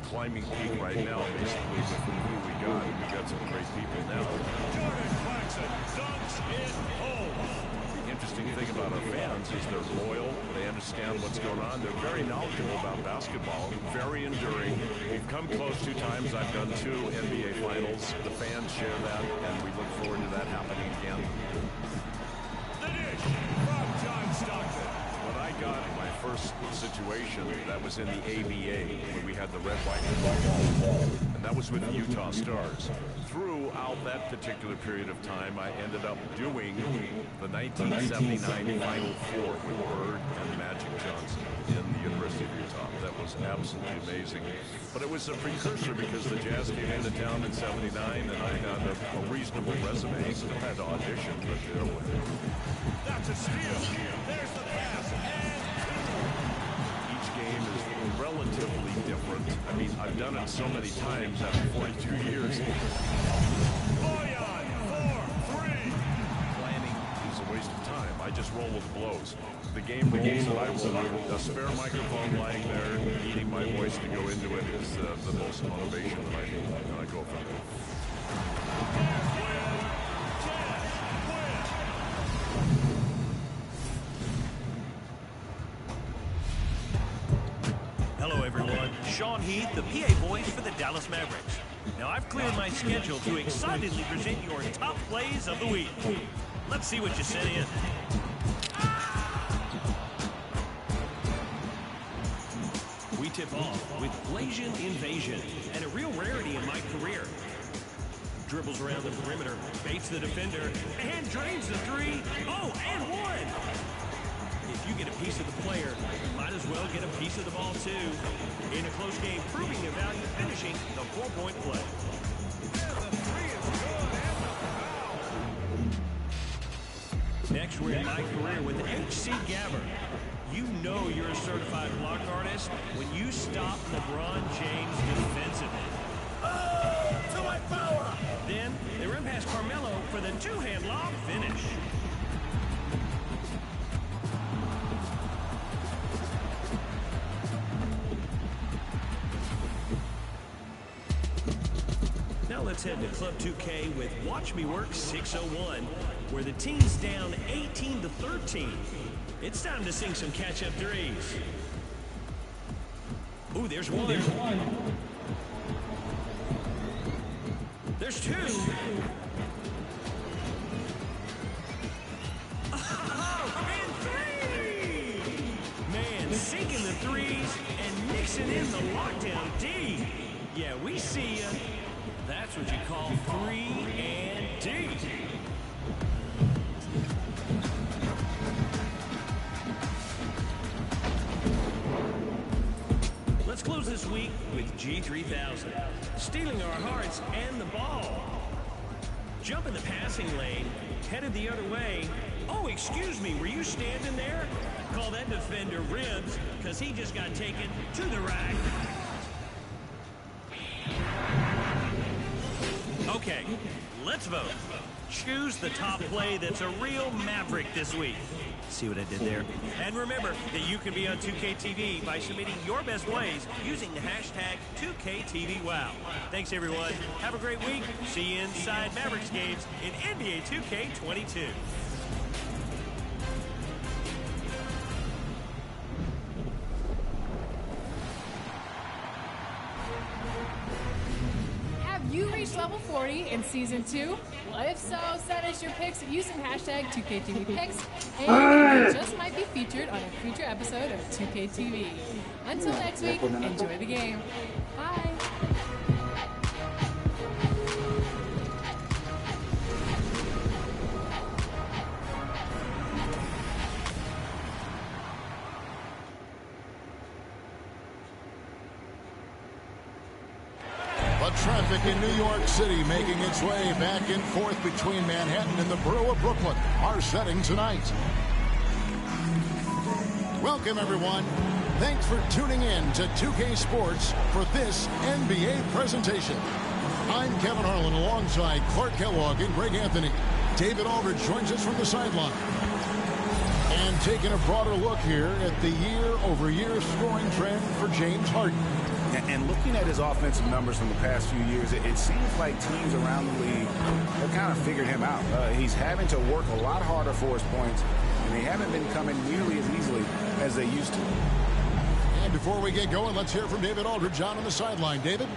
climbing peak right now, basically, with who we got. We got some great people now. Jordan Clarkson dunks it home. Interesting thing about our fans is they're loyal, they understand what's going on, they're very knowledgeable about basketball, very enduring. We've come close 2 times, I've done 2 NBA finals, the fans share that, and we look forward to that happening again. The dish from John Stockton. When I got my first situation, that was in the ABA, when we had the red, white, and blue, and that was with the Utah Stars. Throughout that particular period of time, I ended up doing the 1979 Final Four with Bird and Magic Johnson in the University of Utah. That was absolutely amazing. But it was a precursor because the Jazz came into town in '79, and I had a reasonable resume. Still had to audition, but that's a steal. There's the pass. Each game is relatively different. I mean, I've done it so many times after 42 years. Boyan, 4-3. Planning is a waste of time. I I just roll with the blows. The game rolls, and I will. The spare microphone lying there, needing my voice to go into it is the most motivation that I need. And I go from there. Hello, everyone. Sean Heath, the PA voice for the Dallas Mavericks. Now, I've cleared my schedule to excitedly present your top plays of the week. Let's see what you sent in. We tip off with Blasian Invasion, and a real rarity in my career. Dribbles around the perimeter, baits the defender, and drains the three. Oh, and one! If you get a piece of the player, you might as well get a piece of the ball, too. In a close game, proving their value, finishing the 4-point play. Next, we're in my career with H.C. Gabber. You know you're a certified block artist when you stop LeBron James defensively. Oh, to my power! Then, they run past Carmelo for the two-hand lob finish. Now let's head to Club 2K with Watch Me Work 601, where the team's down 18-13. It's time to sing some catch-up threes. Ooh, there's one. There's two. Oh, and three! Man, sinking the threes and mixing in the lockdown D. Yeah, we see ya. That's what you call 3 and D. Let's close this week with G3000, stealing our hearts and the ball. Jump in the passing lane, headed the other way. Oh, excuse me, were you standing there? Call that defender ribs, because he just got taken to the rack. Okay, let's vote. Choose the top play that's a real Maverick this week. See what I did there? And remember that you can be on 2KTV by submitting your best plays using the hashtag 2KTVWow. Thanks, everyone. Have a great week. See you inside Mavericks games in NBA 2K22. You reached level 40 in Season 2? Well, if so, send us your picks using hashtag 2KTVPicks, and you just might be featured on a future episode of 2KTV. Until next week, enjoy the game. Bye. Traffic in New York City making its way back and forth between Manhattan and the borough of Brooklyn. Our setting tonight. Welcome, everyone. Thanks for tuning in to 2K Sports for this NBA presentation. I'm Kevin Harlan alongside Clark Kellogg and Greg Anthony. David Aldridge joins us from the sideline. And taking a broader look here at the year-over-year scoring trend for James Harden. And looking at his offensive numbers from the past few years, it seems like teams around the league have kind of figured him out. He's having to work a lot harder for his points, and they haven't been coming nearly as easily as they used to. And before we get going, let's hear from David Aldridge on the sideline. David?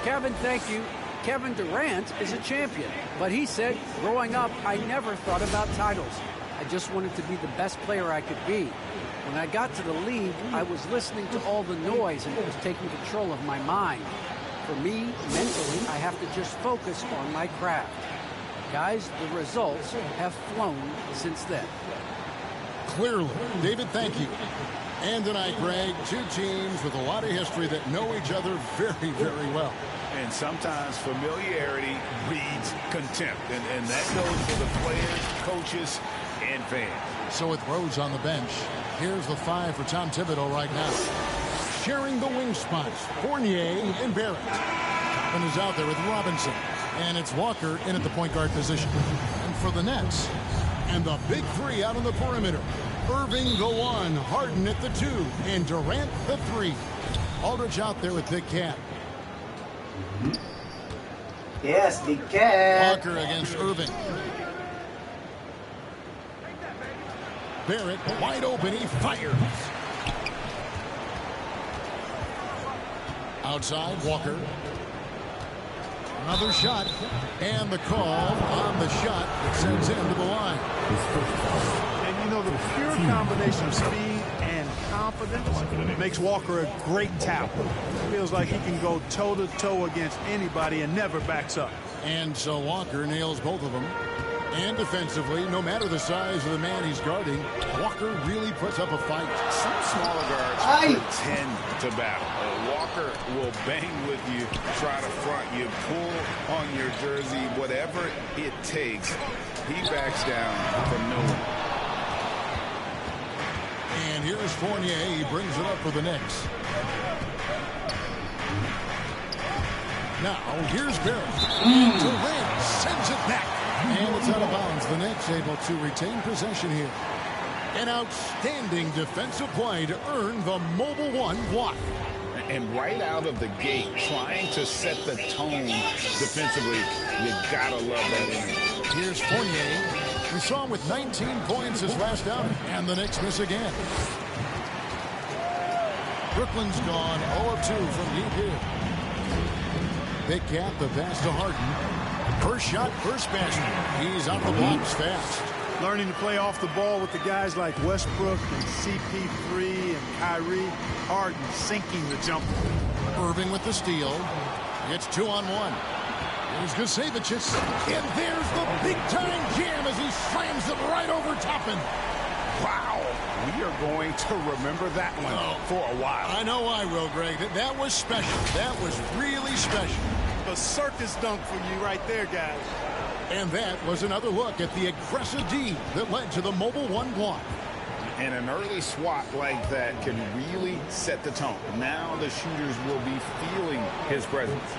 Kevin, thank you. Kevin Durant is a champion, but he said, growing up, I never thought about titles. I just wanted to be the best player I could be. When I got to the league, I was listening to all the noise and it was taking control of my mind. For me, mentally, I have to just focus on my craft. Guys, the results have flown since then. Clearly. David, thank you. And tonight, Greg, two teams with a lot of history that know each other very, very well. And sometimes familiarity breeds contempt. And that goes for the players, coaches, and fans. So with Rose on the bench, here's the 5 for Tom Thibodeau right now. Sharing the wing spots, Fournier and Barrett. And is out there with Robinson. And it's Walker in at the point guard position. And for the Nets, And the big three out on the perimeter. Irving the 1, Harden at the 2, and Durant the 3. Aldridge out there with Big Cat. Yes, Big Cat. Walker against Irving. Barrett wide open, he fires. Outside, Walker. Another shot, and the call on the shot that sends him to the line. And you know, the pure combination of speed and confidence makes Walker a great tackler. Feels like he can go toe-to-toe against anybody and never backs up. And so Walker nails both of them. And defensively, no matter the size of the man he's guarding, Walker really puts up a fight. Some smaller guards pretend to battle. Walker will bang with you, try to front you, pull on your jersey, whatever it takes. He backs down from nowhere. And here's Fournier. He brings it up for the Knicks. Now, here's Barrett. Durant sends it back. And it's out of bounds. The Knicks able to retain possession here. An outstanding defensive play to earn the Mobile One block. And right out of the gate, trying to set the tone defensively, you gotta love that energy. Here's Fournier. We saw him with 19 points his last outing, and the Knicks miss again. Brooklyn's gone 0 of 2 from deep here. Big Cat, the pass to Harden. First shot, first basket. He's out the blocks fast. Learning to play off the ball with the guys like Westbrook and CP3 and Kyrie. Harden sinking the jumper. Irving with the steal. It's 2-on-1. Here's Gusevicius. And there's the big-time jam as he slams it right over Toppin. Wow. We are going to remember that one for a while. I know I will, Greg. That was special. That was really special. A circus dunk for you right there, guys. And that was another look at the aggressive D that led to the Mobile One block. And an early swat like that can really set the tone. Now the shooters will be feeling his presence.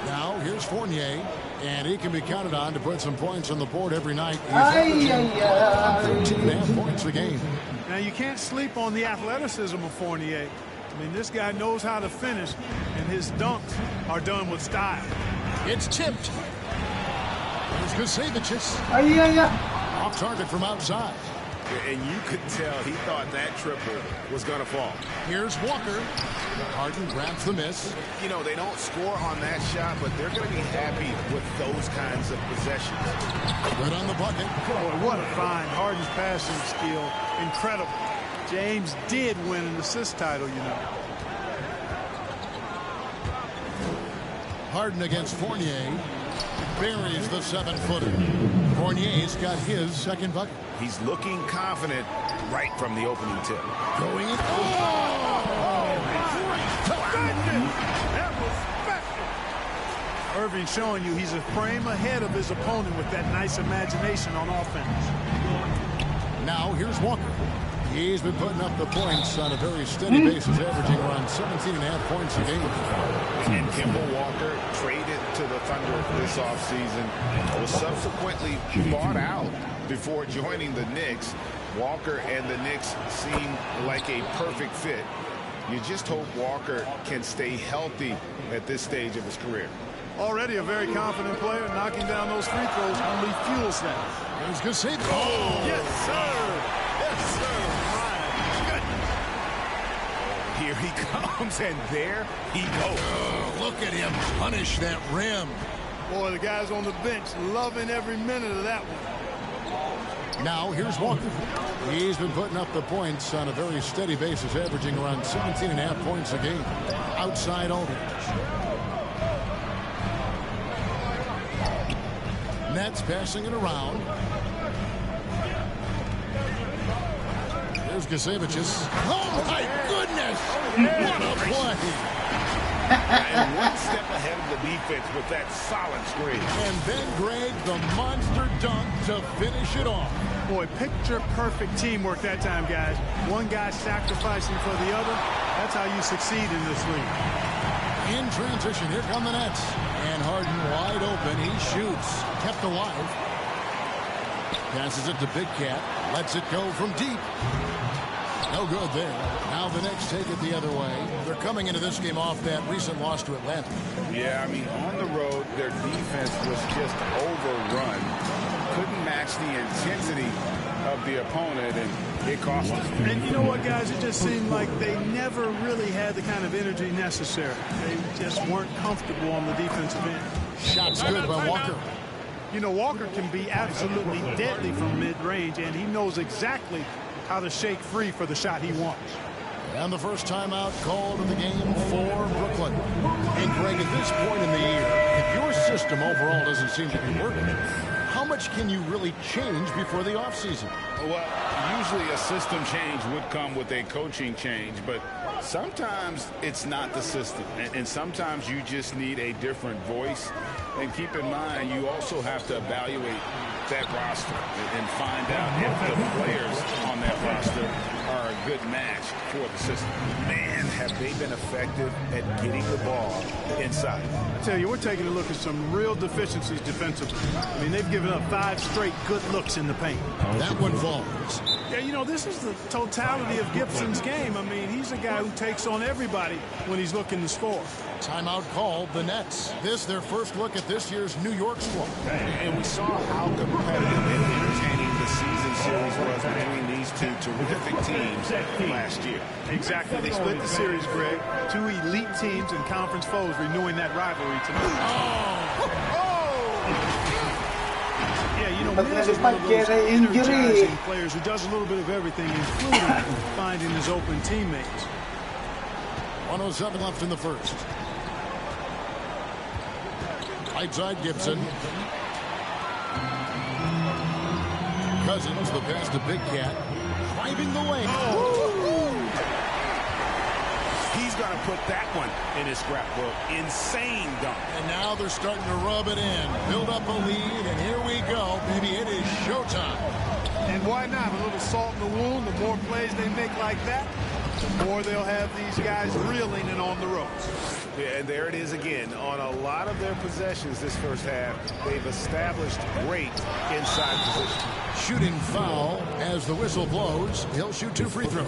Now here's Fournier, and he can be counted on to put some points on the board every night. He's 13.5 points a game. Now you can't sleep on the athleticism of Fournier. I mean, this guy knows how to finish, and his dunks are done with style. It's tipped. Here's Gusevicius. Off target from outside. And you could tell he thought that triple was going to fall. Here's Walker. Harden grabs the miss. You know, they don't score on that shot, but they're going to be happy with those kinds of possessions. Right on the bucket. Boy, what a find. Harden's passing skill. Incredible. James did win an assist title, you know. Harden against Fournier. Buries the 7-footer. Fournier's got his second bucket. He's looking confident right from the opening tip. Going in. That was special. Irving showing you he's a frame ahead of his opponent with that nice imagination on offense. Now here's Walker. He's been putting up the points on a very steady basis, averaging around 17.5 points a game. And Kemba Walker traded to the Thunder this offseason, was subsequently bought out before joining the Knicks. Walker and the Knicks seem like a perfect fit. You just hope Walker can stay healthy at this stage of his career. Already a very confident player, knocking down those free throws only fuels that. There's Gusevicius. Oh, yes, sir. Yes, sir. Here he comes, and there he goes. Oh, look at him punish that rim. Boy, the guys on the bench loving every minute of that one. Now here's Walker. He's been putting up the points on a very steady basis, averaging around 17.5 points a game. Outside Aldridge. Nets passing it around. Here's Gusevicius. Oh, my goodness! What a play! And one step ahead of the defense with that solid screen. And then, Greg, the monster dunk to finish it off. Boy, picture-perfect teamwork that time, guys. One guy sacrificing for the other. That's how you succeed in this league. In transition, here come the Nets. And Harden wide open. He shoots. Kept alive. Passes it to Big Cat. Lets it go from deep. No good there. Now the Knicks take it the other way. They're coming into this game off that recent loss to Atlanta. Yeah, I mean, on the road, their defense was just overrun. Couldn't match the intensity of the opponent, and it cost us. And you know what, guys? It just seemed like they never really had the kind of energy necessary. They just weren't comfortable on the defensive end. Shots good by Walker. You know, Walker can be absolutely deadly from mid-range, and he knows exactly how to shake free for the shot he wants. And the first timeout called in the game for Brooklyn. And Greg, at this point in the year, if your system overall doesn't seem to be working, how much can you really change before the offseason? Well, usually a system change would come with a coaching change, but sometimes it's not the system. And sometimes you just need a different voice. And keep in mind, you also have to evaluate that roster and find out if the players on that roster are a good match for the system. Man, have they been effective at getting the ball inside. I tell you, we're taking a look at some real deficiencies defensively. I mean, they've given up 5 straight good looks in the paint. That one falls. Yeah, you know, this is the totality of Gibson's game. I mean, he's a guy who takes on everybody when he's looking to score. Timeout called the Nets. This their first look at this year's New York squad. And we saw how competitive and entertaining the season series was between these two terrific teams last year. Exactly. They split the series, Greg. 2 elite teams and conference foes renewing that rivalry tonight. Yeah, you know, Miz is one of those energizing players who does a little bit of everything, including finding his open teammates. 1:07 left in the first. Right side Gibson. Cousins, the pass to Big Cat. Driving the lane. He's going to put that one in his scrapbook. Insane dunk. And now they're starting to rub it in. Build up a lead, and here we go. Baby, it is showtime. And why not? A little salt in the wound. The more plays they make like that, the more they'll have these guys reeling and on the ropes. Yeah, and there it is again. On a lot of their possessions this first half, they've established great inside position. Shooting foul as the whistle blows. He'll shoot 2 free throws.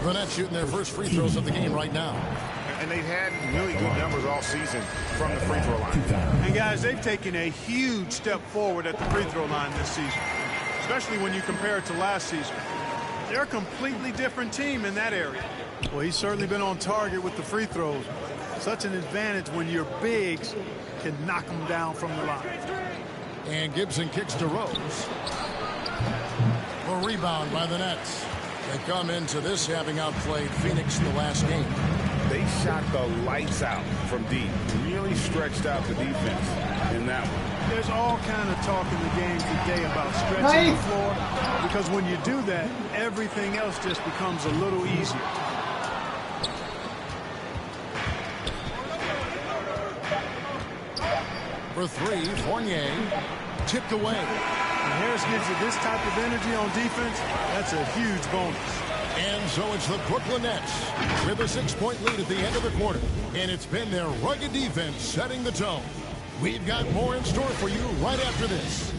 The Nets shooting their first free throws of the game right now. And they've had really good numbers all season from the free throw line. And guys, they've taken a huge step forward at the free throw line this season, especially when you compare it to last season. They're a completely different team in that area. Well, he's certainly been on target with the free throws. Such an advantage when your bigs can knock them down from the line. And Gibson kicks to Rose. A rebound by the Nets. They come into this having outplayed Phoenix the last game. They shot the lights out from deep. Really stretched out the defense in that one. There's all kind of talk in the game today about stretching the floor, because when you do that, everything else just becomes a little easier. For 3, Fournier tipped away. When Harris gives you this type of energy on defense, that's a huge bonus. And so it's the Brooklyn Nets with a 6-point lead at the end of the quarter. And it's been their rugged defense setting the tone. We've got more in store for you right after this.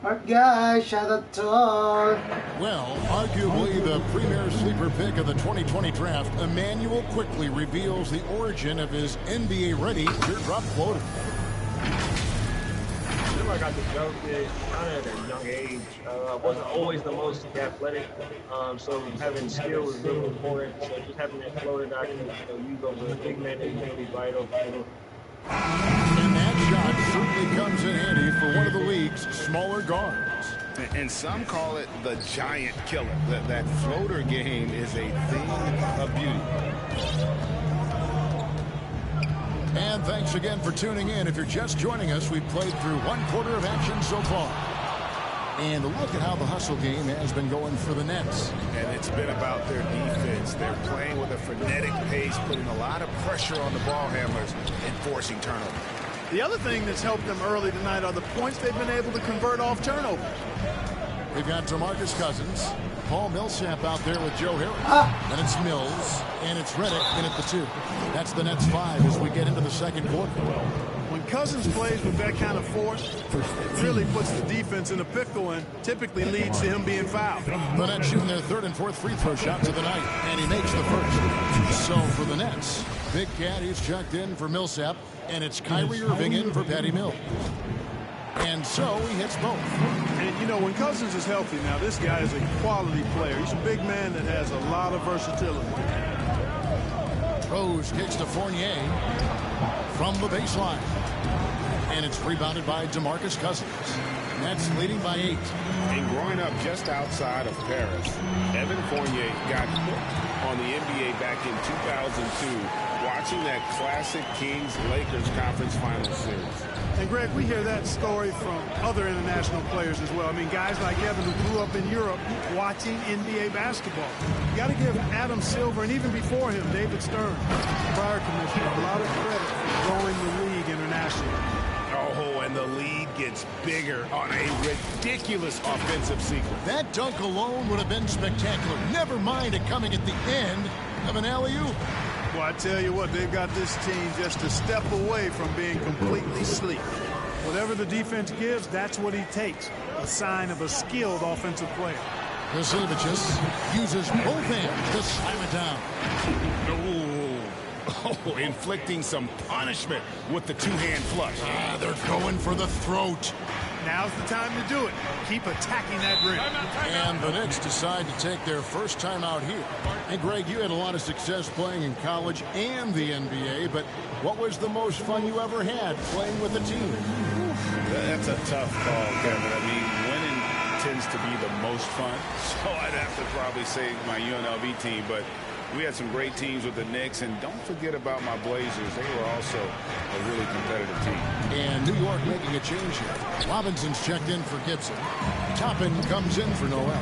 Alright guys, shout out to all. Well, arguably the premier sleeper pick of the 2020 draft, Emmanuel quickly reveals the origin of his NBA-ready teardrop floater. I feel like I developed it kind of at a young age. I wasn't always the most athletic, so having skill was really important. So just having that floater that I can use over a big man is really vital. And that shot certainly comes in handy for one of the league's smaller guards. And some call it the giant killer. That floater game is a thing of beauty. And thanks again for tuning in. If you're just joining us, we've played through 1 quarter of action so far. And look at how the hustle game has been going for the Nets. And it's been about their defense. They're playing with a frenetic pace, putting a lot of pressure on the ball handlers and forcing turnovers. The other thing that's helped them early tonight are the points they've been able to convert off turnovers. We've got DeMarcus Cousins, Paul Millsap out there with Joe Harris. And it's Mills, and it's Redick in at the 2. That's the Nets 5 as we get into the second quarter. When Cousins plays with that kind of force, it really puts the defense in a pickle and typically leads to him being fouled. The Nets shooting their 3rd and 4th free throw shots of the night, and he makes the first. So for the Nets, Big Cat, he's checked in for Millsap, and it's Kyrie Irving in for Patty Mills. And so he hits both. And, you know, when Cousins is healthy now, this guy is a quality player. He's a big man that has a lot of versatility. Rose kicks to Fournier from the baseline. And it's rebounded by DeMarcus Cousins. Nets leading by 8. And growing up just outside of Paris, Evan Fournier got hooked on the NBA back in 2002, watching that classic Kings-Lakers conference finals series. And, Greg, we hear that story from other international players as well. I mean, guys like Evan who grew up in Europe watching NBA basketball. You got to give Adam Silver, and even before him, David Stern, prior commissioner, a lot of credit for growing the league internationally. Oh, and the lead gets bigger on a ridiculous offensive sequence. That dunk alone would have been spectacular. Never mind it coming at the end of an alley-oop. Well, I tell you what, they've got this team just a step away from being completely sleek. Whatever the defense gives, that's what he takes. A sign of a skilled offensive player. Vasilievicius uses both hands to slam it down. Oh, inflicting some punishment with the two-hand flush. They're going for the throat. Now's the time to do it. Keep attacking that rim. And the Knicks decide to take their first time out here. And, Greg, you had a lot of success playing in college and the NBA, but what was the most fun you ever had playing with a team? That's a tough call, Kevin. I mean, winning tends to be the most fun, so I'd have to probably say my UNLV team, but we had some great teams with the Knicks, and don't forget about my Blazers. They were also a really competitive team. And New York making a change here. Robinson's checked in for Gibson. Toppin comes in for Noel.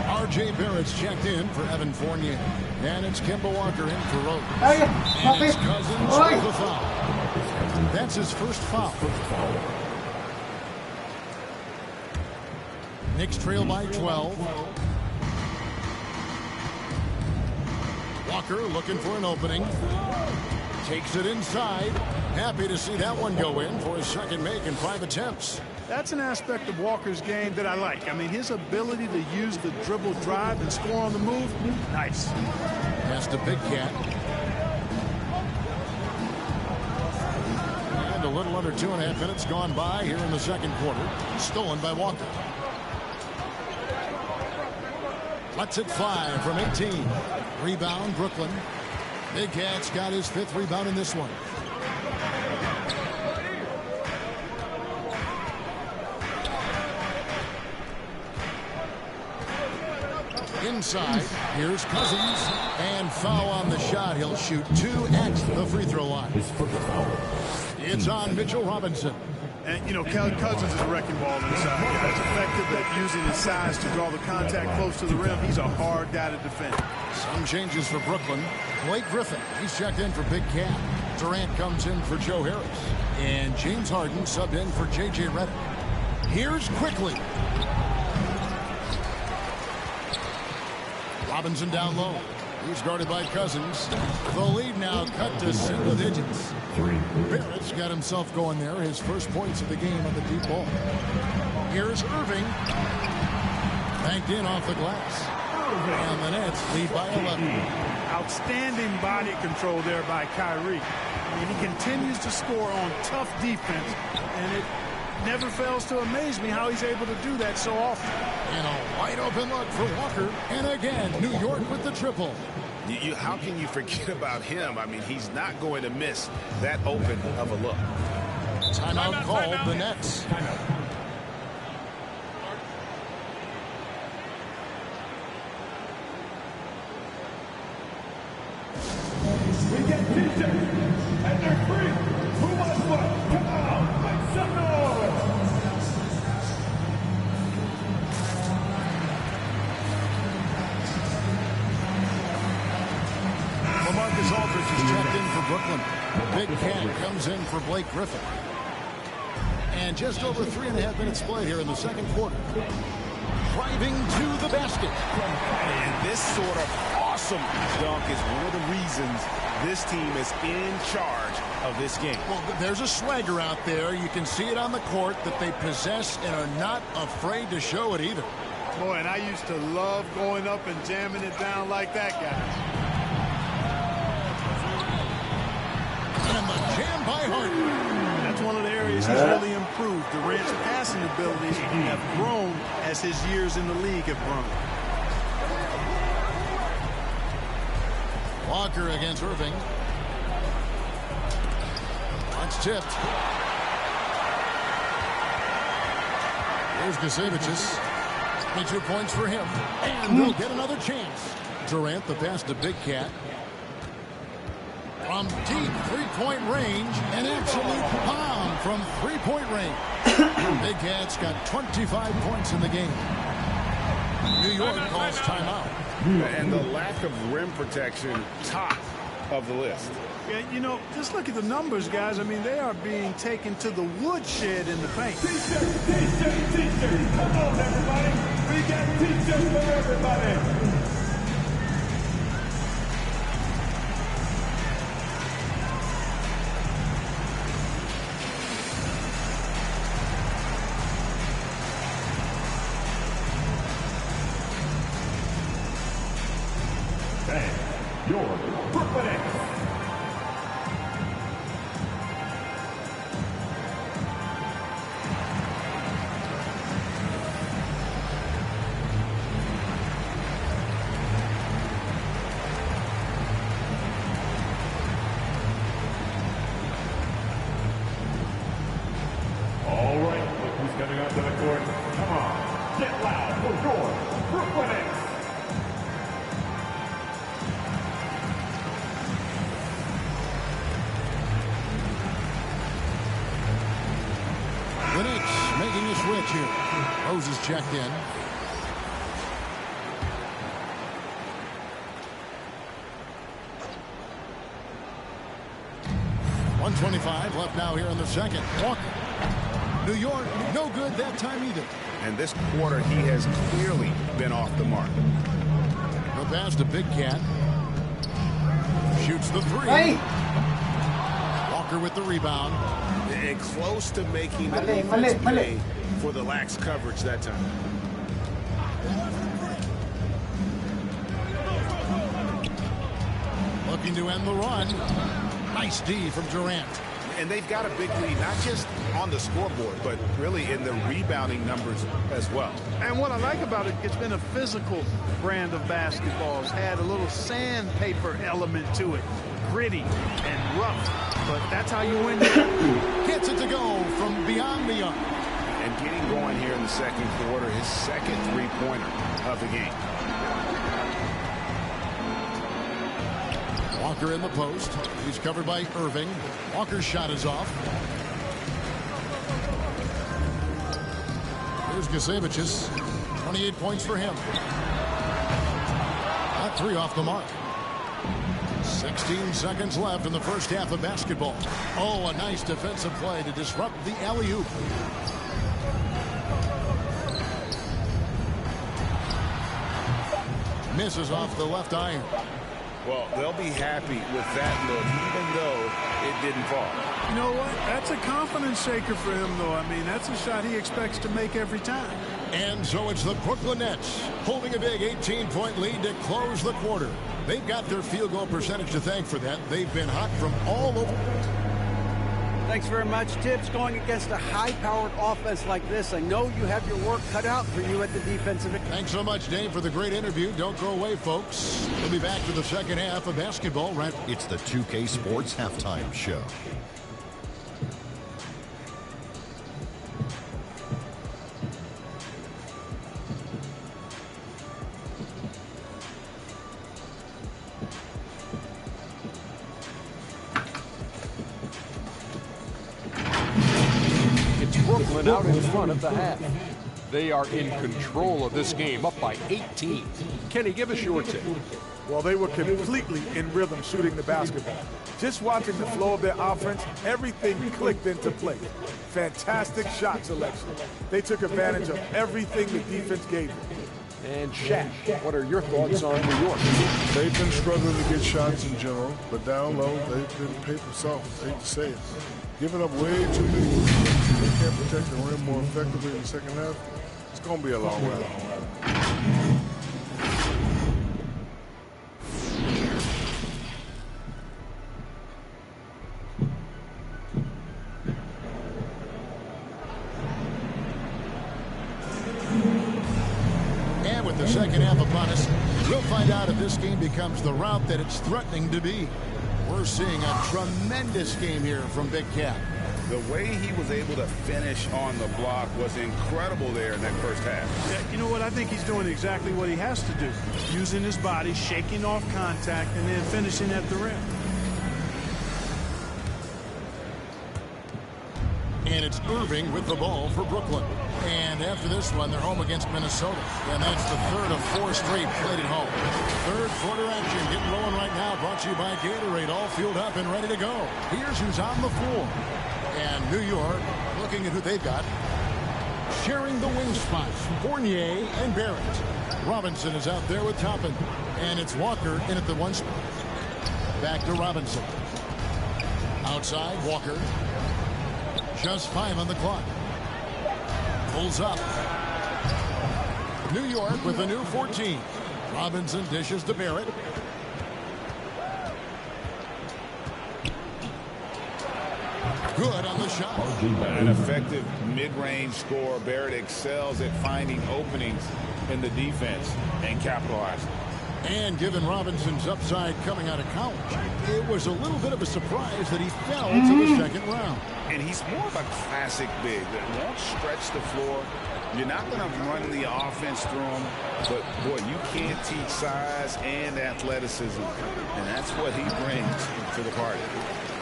R.J. Barrett's checked in for Evan Fournier. And it's Kemba Walker in for Rose. And it's Cousins with the foul. That's his first foul. Knicks trail by 12. Walker looking for an opening. Takes it inside. Happy to see that one go in for his second make in 5 attempts. That's an aspect of Walker's game that I like. I mean, his ability to use the dribble drive and score on the move, nice. That's the Big Cat. And a little under 2.5 minutes gone by here in the second quarter. Stolen by Walker. Lets it fly from 18. Rebound, Brooklyn. Big Cat's got his 5th rebound in this one. Inside, here's Cousins. And foul on the shot. He'll shoot 2 at the free throw line. It's on Mitchell Robinson. And, you know, Cousins is a wrecking ball inside. He's effective at using his size to draw the contact close to the rim. He's a hard guy to defend. Some changes for Brooklyn. Blake Griffin, he's checked in for Big Cat. Durant comes in for Joe Harris. And James Harden subbed in for J.J. Redick. Here's Quickly. Robinson down low. He's guarded by Cousins. The lead now cut to single digits. Barrett's got himself going there. His first points of the game on the deep ball. Here's Irving. Banked in off the glass. And the Nets lead by 11. Outstanding body control there by Kyrie. I mean, he continues to score on tough defense, and it never fails to amaze me how he's able to do that so often. And a wide open look for Walker. And again, New York with the triple. How can you forget about him? I mean, he's not going to miss that open of a look. Timeout called the Nets. We get DJ, and they're free. Who wants one? Come on, make some noise. LaMarcus Aldridge is checked in for Brooklyn. Big Cat comes in for Blake Griffin. And just over 3.5 minutes played here in the second quarter. Driving to the basket. And this sort of awesome dunk is one of the reasons this team is in charge of this game. Well, there's a swagger out there. You can see it on the court that they possess and are not afraid to show it either. Boy, and I used to love going up and jamming it down like that, guys. And the jam by Harden. That's one of the areas he's really improved. Durant's passing abilities have grown as his years in the league have grown. Walker against Irving. That's tipped. Here's Gacevicius. 22 points for him. And they'll get another chance. Durant, the pass to Big Cat. From deep three-point range, an absolute bomb from three-point range. Big Cat's got 25 points in the game. New York calls timeout. And the lack of rim protection, top of the list. Yeah, you know, just look at the numbers, guys. I mean, they are being taken to the woodshed in the paint. T-shirts. Come on, everybody. We got T-shirts for everybody. Your Brooklyn Nets. All right, look who's coming onto the court. Come on, get loud for your Brooklyn Nets. The Knicks making a switch here. Rose is checked in. .125 left now here in the second. Walker. New York, no good that time either. And this quarter, he has clearly been off the mark. The pass to Big Cat. Shoots the three. Hey. Walker with the rebound. And close to making the defense pay for the lax coverage that time. Looking to end the run. Nice D from Durant. And they've got a big lead, not just on the scoreboard, but really in the rebounding numbers as well. And what I like about it, it's been a physical brand of basketball. It's had a little sandpaper element to it. Gritty and rough. But that's how you win. Gets it to go from beyond the arc. And getting going here in the second quarter, his second three-pointer of the game. Walker in the post. He's covered by Irving. Walker's shot is off. Here's Gacevicius. 28 points for him. That three off the mark. 16 seconds left in the first half of basketball. Oh, a nice defensive play to disrupt the alley-oop. Misses off the left iron. Well, they'll be happy with that look, even though it didn't fall. You know what? That's a confidence shaker for him, though. I mean, that's a shot he expects to make every time. And so it's the Brooklyn Nets holding a big 18-point lead to close the quarter. They've got their field goal percentage to thank for that. They've been hot from all over. Thanks very much, Tibbs. Going against a high-powered offense like this, I know you have your work cut out for you at the defensive end. Thanks so much, Dave, for the great interview. Don't go away, folks. We'll be back to the second half of basketball. Right. It's the 2K Sports Halftime Show. Brooklyn out in front of the half. They are in control of this game, up by 18. Kenny, give us your take. Well, they were completely in rhythm shooting the basketball. Just watching the flow of their offense, everything clicked into place. Fantastic shot selection. They took advantage of everything the defense gave them. And Shaq, what are your thoughts on New York? They've been struggling to get shots in general, but down low, they've been paper soft. I hate to say it. Giving up way too many. They can't protect the rim more effectively in the second half. It's going to be a long ride. The second half upon us, we'll find out if this game becomes the route that it's threatening to be. We're seeing a tremendous game here from Big Cat. The way he was able to finish on the block was incredible there in that first half. Yeah, you know what? I think he's doing exactly what he has to do. Using his body, shaking off contact, and then finishing at the rim. And it's Irving with the ball for Brooklyn. And after this one, they're home against Minnesota. And that's the third of 4 straight played at home. Third quarter action getting rolling right now. Brought to you by Gatorade. All fueled up and ready to go. Here's who's on the floor. And New York, looking at who they've got. Sharing the wing spots, Fournier and Barrett. Robinson is out there with Toppin. And it's Walker in at the 1 spot. Back to Robinson. Outside, Walker. Just 5 on the clock. Pulls up. New York with a new 14. Robinson dishes to Barrett. Good on the shot. An effective mid-range scorer. Barrett excels at finding openings in the defense and capitalizing. And given Robinson's upside coming out of college, it was a little bit of a surprise that he fell to the second round. And he's more of a classic big that won't stretch the floor. You're not going to run the offense through him, but boy, you can't teach size and athleticism, and that's what he brings to the party.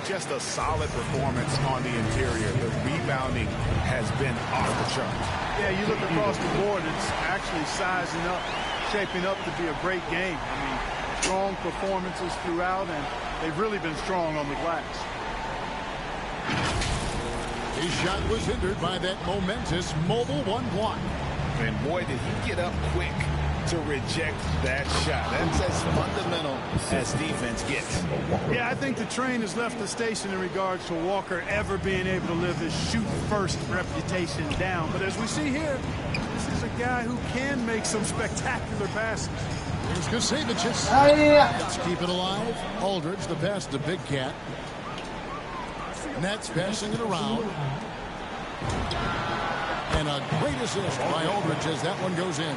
Just a solid performance on the interior. The rebounding has been off the charts. Yeah, you look across the board, it's actually sizing up, shaping up to be a great game. I mean, strong performances throughout, and they've really been strong on the glass. His shot was hindered by that momentous mobile 1 block. And boy, did he get up quick to reject that shot. That's as fundamental as defense gets. Yeah, I think the train has left the station in regards to Walker ever being able to live his shoot-first reputation down. But as we see here, this is a guy who can make some spectacular passes. Here's Kasevicius. Let's keep it alive. Aldridge, the pass to Big Cat. Nets passing it around. And a great assist by Aldridge as that one goes in.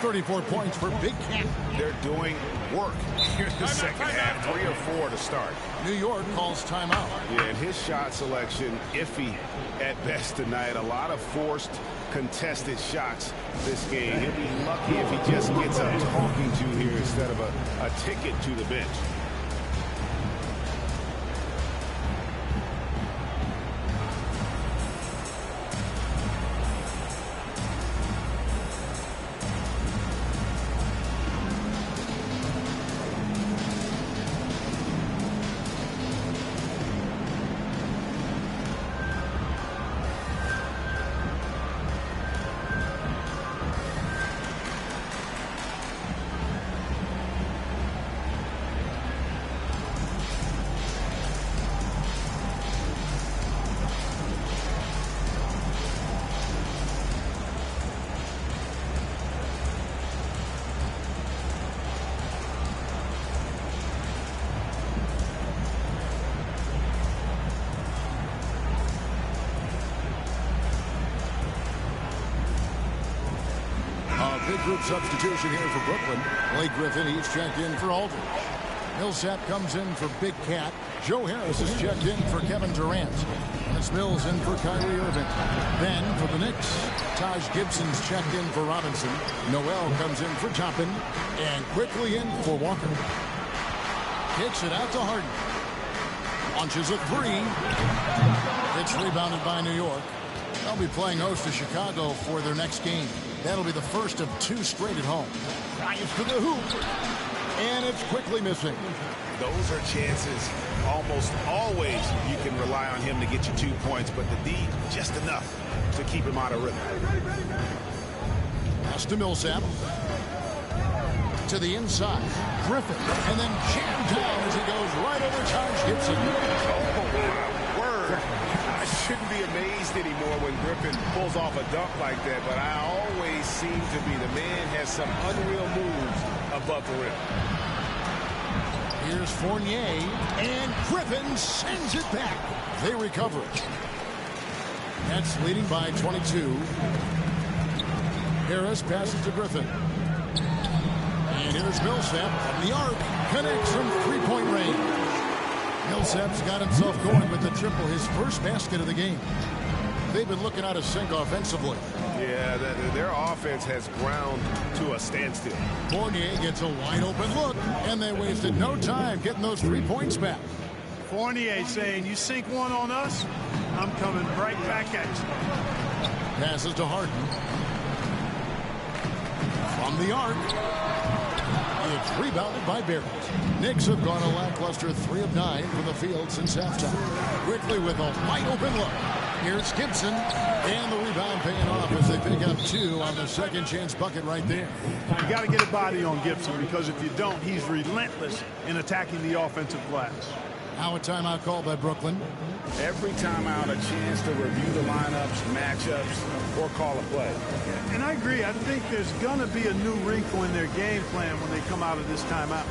34 points for Big Cat. They're doing work here in the second half. 3 or 4 to start. New York calls timeout. Yeah, and his shot selection iffy at best tonight. A lot of forced, contested shots this game. He'll be lucky if he just gets a talking to here instead of a ticket to the bench. Big group substitution here for Brooklyn. Blake Griffin, he's checked in for Aldridge. Millsap comes in for Big Cat. Joe Harris is checked in for Kevin Durant. Dennis Mills in for Kyrie Irving. Then for the Knicks, Taj Gibson's checked in for Robinson. Noel comes in for Toppin. And quickly in for Walker. Kicks it out to Harden. Launches a 3. It's rebounded by New York. They'll be playing host to Chicago for their next game. That'll be the first of 2 straight at home. Drives to the hoop. And it's quickly missing. Those are chances almost always you can rely on him to get you 2 points, but the D just enough to keep him out of rhythm. Pass to Millsap. To the inside. Griffin. And then jammed down as he goes right over Taj Gibson. Oh, my word. I shouldn't be amazed anymore when Griffin pulls off a dunk like that, but I always seem to be. The man has some unreal moves above the rim. Here's Fournier, and Griffin sends it back. They recover it. Nets leading by 22. Harris passes to Griffin. And here's Millsap from the arc. Connects from three-point range. Millsap's got himself going with the triple, his first basket of the game. They've been looking out of sync offensively. Yeah, their offense has ground to a standstill. Fournier gets a wide-open look, and they wasted no time getting those 3 points back. Fournier saying, you sink one on us, I'm coming right back at you. Passes to Harden. From the arc. It's rebounded by Barrett. Knicks have gone a lackluster 3 of 9 from the field since halftime. Quickly with a wide-open look. Here's Gibson, and the rebound paying off as they pick up 2 on the second chance bucket right there. You got to get a body on Gibson, because if you don't, he's relentless in attacking the offensive glass. Now a timeout called by Brooklyn. Every timeout a chance to review the lineups, matchups, or call a play. And I agree. I think there's going to be a new wrinkle in their game plan when they come out of this timeout.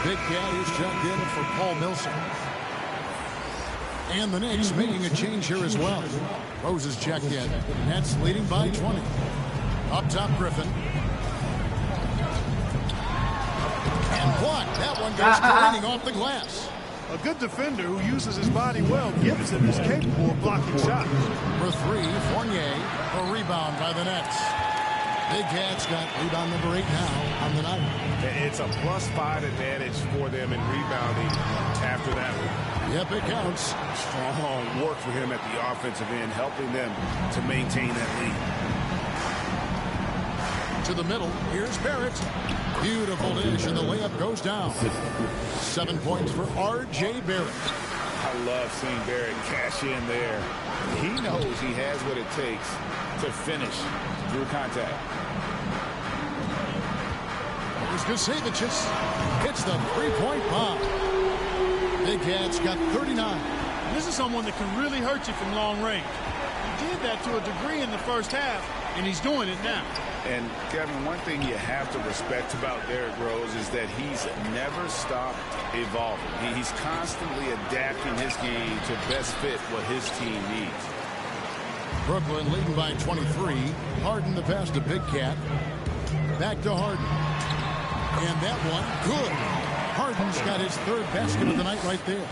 Big Cat is checked in for Paul Millsap. And the Knicks making a change here as well. Rose is checked in. Nets leading by 20. Up top, Griffin. And blocked. That one goes careening off the glass. A good defender who uses his body well. Gibson is capable of blocking shots. For 3, Fournier. A rebound by the Nets. Big Cat's got rebound number 8 now on the night. It's a +5 advantage for them in rebounding after that one. Yep, it counts. Strong work for him at the offensive end, helping them to maintain that lead. To the middle, here's Barrett. Beautiful dish, and the layup goes down. 7 points for R.J. Barrett. I love seeing Barrett cash in there. He knows he has what it takes to finish through contact. Here's Gusevicius. Hits the three-point bomb. Big Cat's got 39. This is someone that can really hurt you from long range. He did that to a degree in the first half, and he's doing it now. And, Kevin, one thing you have to respect about Derrick Rose is that he's never stopped evolving. He's constantly adapting his game to best fit what his team needs. Brooklyn leading by 23. Harden the pass to Big Cat. Back to Harden. And that one, good. Harden's got his 3rd basket of the night right there.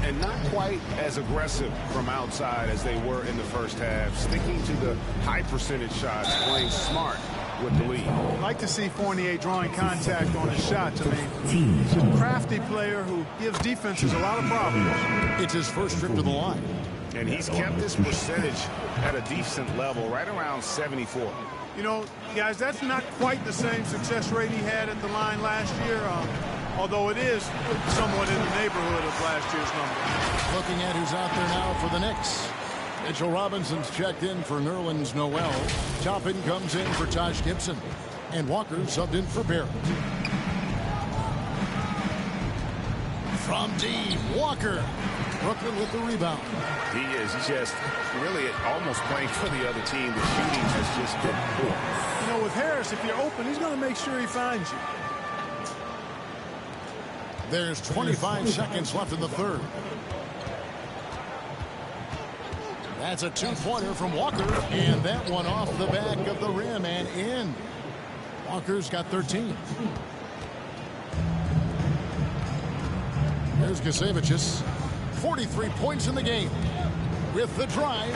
And not quite as aggressive from outside as they were in the first half. Sticking to the high percentage shots, playing smart with the lead. I'd like to see Fournier drawing contact on his shots. I mean, he's a crafty player who gives defenses a lot of problems. It's his first trip to the line. And he's kept this percentage at a decent level, right around 74. You know, guys, that's not quite the same success rate he had at the line last year, although it is somewhat in the neighborhood of last year's number. Looking at who's out there now for the Knicks. Mitchell Robinson's checked in for Nerlens Noel. Toppin comes in for Taj Gibson. And Walker subbed in for Barrett. From deep, Walker. Brooklyn with the rebound. He is just really almost playing for the other team. The shooting has just been poor. You know, with Harris, if you're open, he's going to make sure he finds you. There's 25 seconds left in the third. That's a two-pointer from Walker, and that one off the back of the rim and in. Walker's got 13. There's Gacevicius. 43 points in the game. With the drive.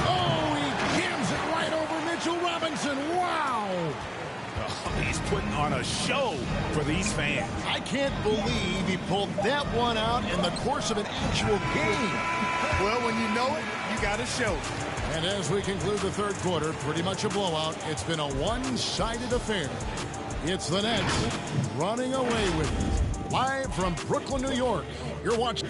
Oh, he jams it right over Mitchell Robinson. Wow. Oh, he's putting on a show for these fans. I can't believe he pulled that one out in the course of an actual game. Well, when you know it, you got to show it. And as we conclude the third quarter, pretty much a blowout. It's been a one-sided affair. It's the Nets running away with it. Live from Brooklyn, New York. You're watching.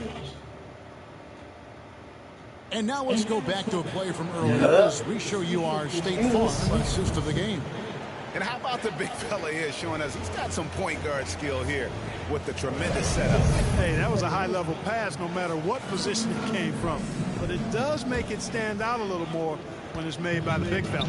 And now let's go back to a play from earlier as we show you our State Farm assist of the game. And how about the big fella here showing us he's got some point guard skill here with the tremendous setup. Hey, that was a high-level pass no matter what position it came from. But it does make it stand out a little more when it's made by the big fella.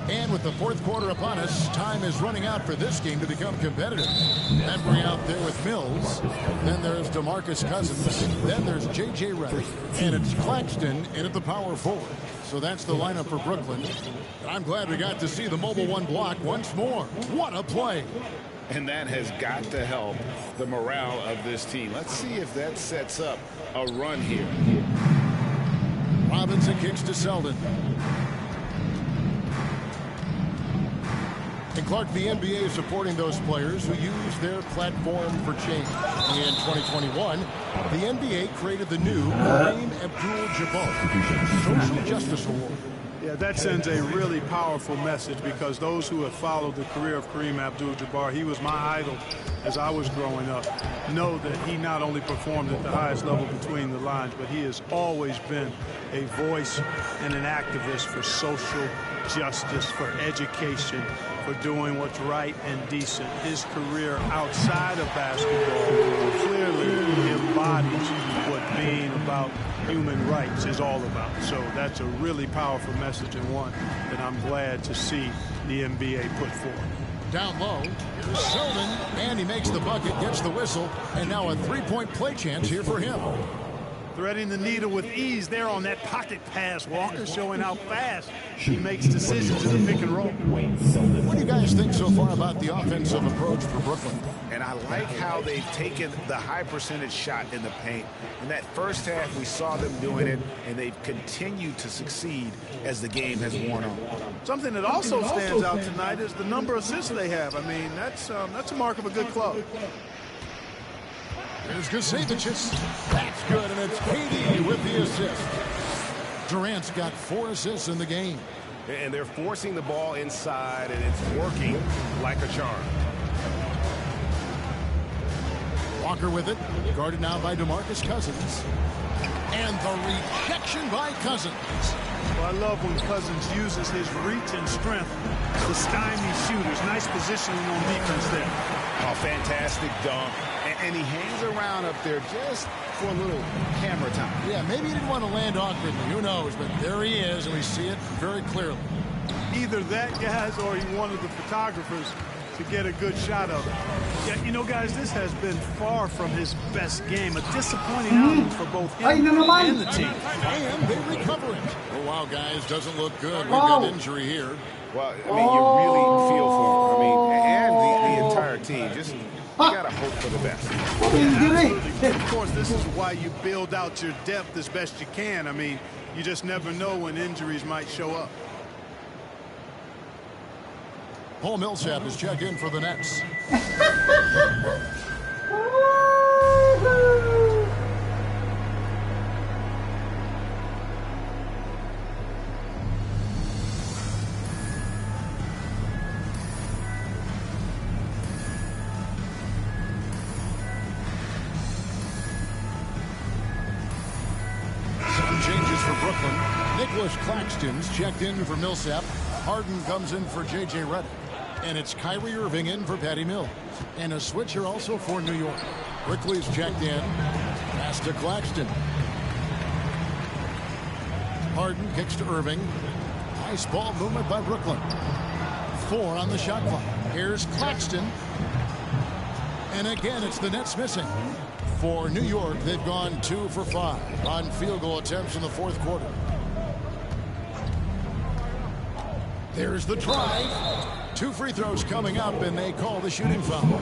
And with the fourth quarter upon us, time is running out for this game to become competitive. Embry out there with Mills. Then there's DeMarcus Cousins. Then there's J.J. Redick. And it's Claxton in at the power forward. So that's the lineup for Brooklyn. I'm glad we got to see the mobile one block once more. What a play. And that has got to help the morale of this team. Let's see if that sets up a run here. Robinson kicks to Selden. And Clark, the NBA is supporting those players who use their platform for change. In 2021, the NBA created the new Kareem Abdul-Jabbar Social Justice Award. Yeah, that sends a really powerful message because those who have followed the career of Kareem Abdul-Jabbar, he was my idol as I was growing up, know that he not only performed at the highest level between the lines, but he has always been a voice and an activist for social justice, for education, for doing what's right and decent. His career outside of basketball clearly embodies what being about human rights is all about. So that's a really powerful message and one that I'm glad to see the NBA put forward. Down low, here's Selden, and he makes the bucket, gets the whistle, and now a three-point play chance here for him. Threading the needle with ease there on that pocket pass. Walker showing how fast he makes decisions in the pick and roll. What do you guys think so far about the offensive approach for Brooklyn? And I like how they've taken the high percentage shot in the paint. In that first half, we saw them doing it, and they've continued to succeed as the game has worn on. Something that also stands out tonight is the number of assists they have. I mean, that's a mark of a good club. There's Gacevicius. That's good, and it's KD with the assist. Durant's got 4 assists in the game. And they're forcing the ball inside, and it's working like a charm. Walker with it, guarded now by DeMarcus Cousins. And the rejection by Cousins. Well, I love when Cousins uses his reach and strength to stymie shooters. Nice positioning on defense there. Oh, fantastic dunk. And he hangs around up there just for a little camera time. Yeah, maybe he didn't want to land awkwardly. Who knows? But there he is, and we see it very clearly. Either that, guys, or he wanted the photographers to get a good shot of it. Yeah, you know, guys, this has been far from his best game. A disappointing outing for both him and the team. And they recover it. Oh, wow, guys, doesn't look good. We've got injury here. Well, I mean, you really feel for him. I mean, and the entire team. Just, you got to hope for the best. Yeah, of course, this is why you build out your depth as best you can. I mean, you just never know when injuries might show up. Paul Millsap is checked in for the Nets. Some changes for Brooklyn. Nicholas Claxton's checked in for Millsap. Harden comes in for J.J. Redick. And it's Kyrie Irving in for Patty Mills. And a switcher also for New York. Quickly's checked in. Pass to Claxton. Harden kicks to Irving. Nice ball movement by Brooklyn. 4 on the shot clock. Here's Claxton. And again, it's the Nets missing. For New York, they've gone 2 for 5 on field goal attempts in the fourth quarter. There's the try. 2 free throws coming up, and they call the shooting foul.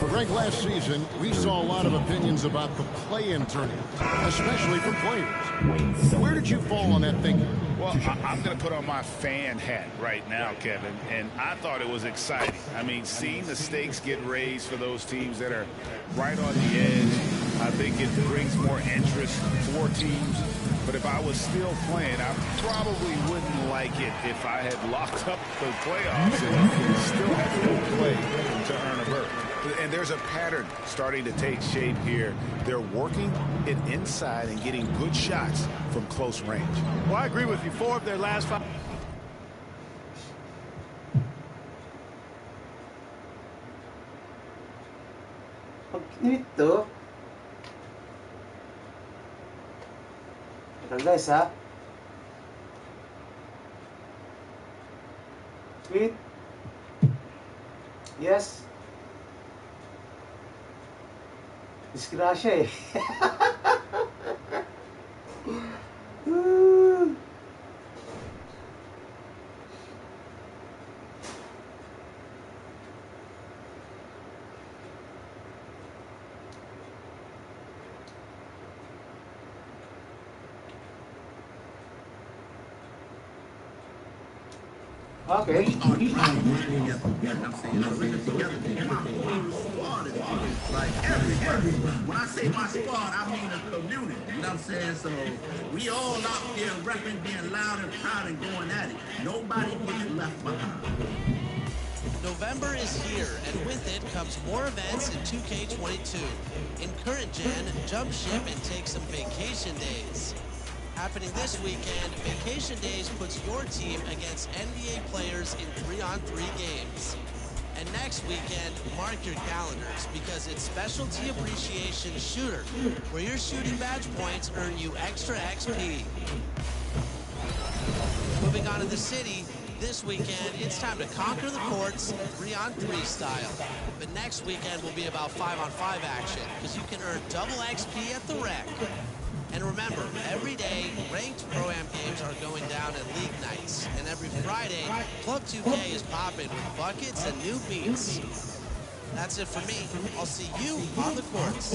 Greg, last season, we saw a lot of opinions about the play-in tournament, especially for players. Where did you fall on that thinking? Well, I'm going to put on my fan hat right now, Kevin, and I thought it was exciting. I mean, seeing the stakes get raised for those teams that are right on the edge, I think it brings more interest for teams. But if I was still playing, I probably wouldn't like it if I had locked up the playoffs and still had to play to earn a berth. And there's a pattern starting to take shape here. They're working it inside and getting good shots from close range. Well, I agree with you. 4 of their last 5. Ito. Ito guys ha. Sweet. Yes. Disgrasya eh. Okay. We are trying to work together. You know what I'm saying? So we're together. My whole squad is like everybody. When I say my squad, I mean a community. You know what I'm saying? So we all out there repping, being loud and proud and going at it. Nobody gets left behind. November is here, and with it comes more events in 2K22. In current gen, jump ship and take some vacation days. Happening this weekend, Vacation Days puts your team against NBA players in 3-on-3 games. And next weekend, mark your calendars because it's Specialty Appreciation Shooter, where your shooting badge points earn you extra XP. Moving on to the city, this weekend, it's time to conquer the courts 3-on-3 style. But next weekend will be about 5-on-5 action because you can earn double XP at the rec. And remember, every day, ranked Pro-Am games are going down at league nights. And every Friday, Club 2K is popping with buckets and new beats. That's it for me. I'll see you on the courts.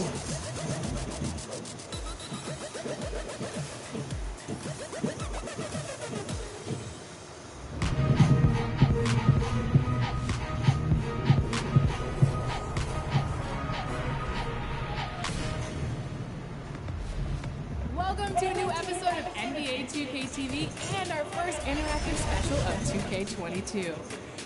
Welcome to a new episode of NBA 2K TV and our first interactive special of 2K22.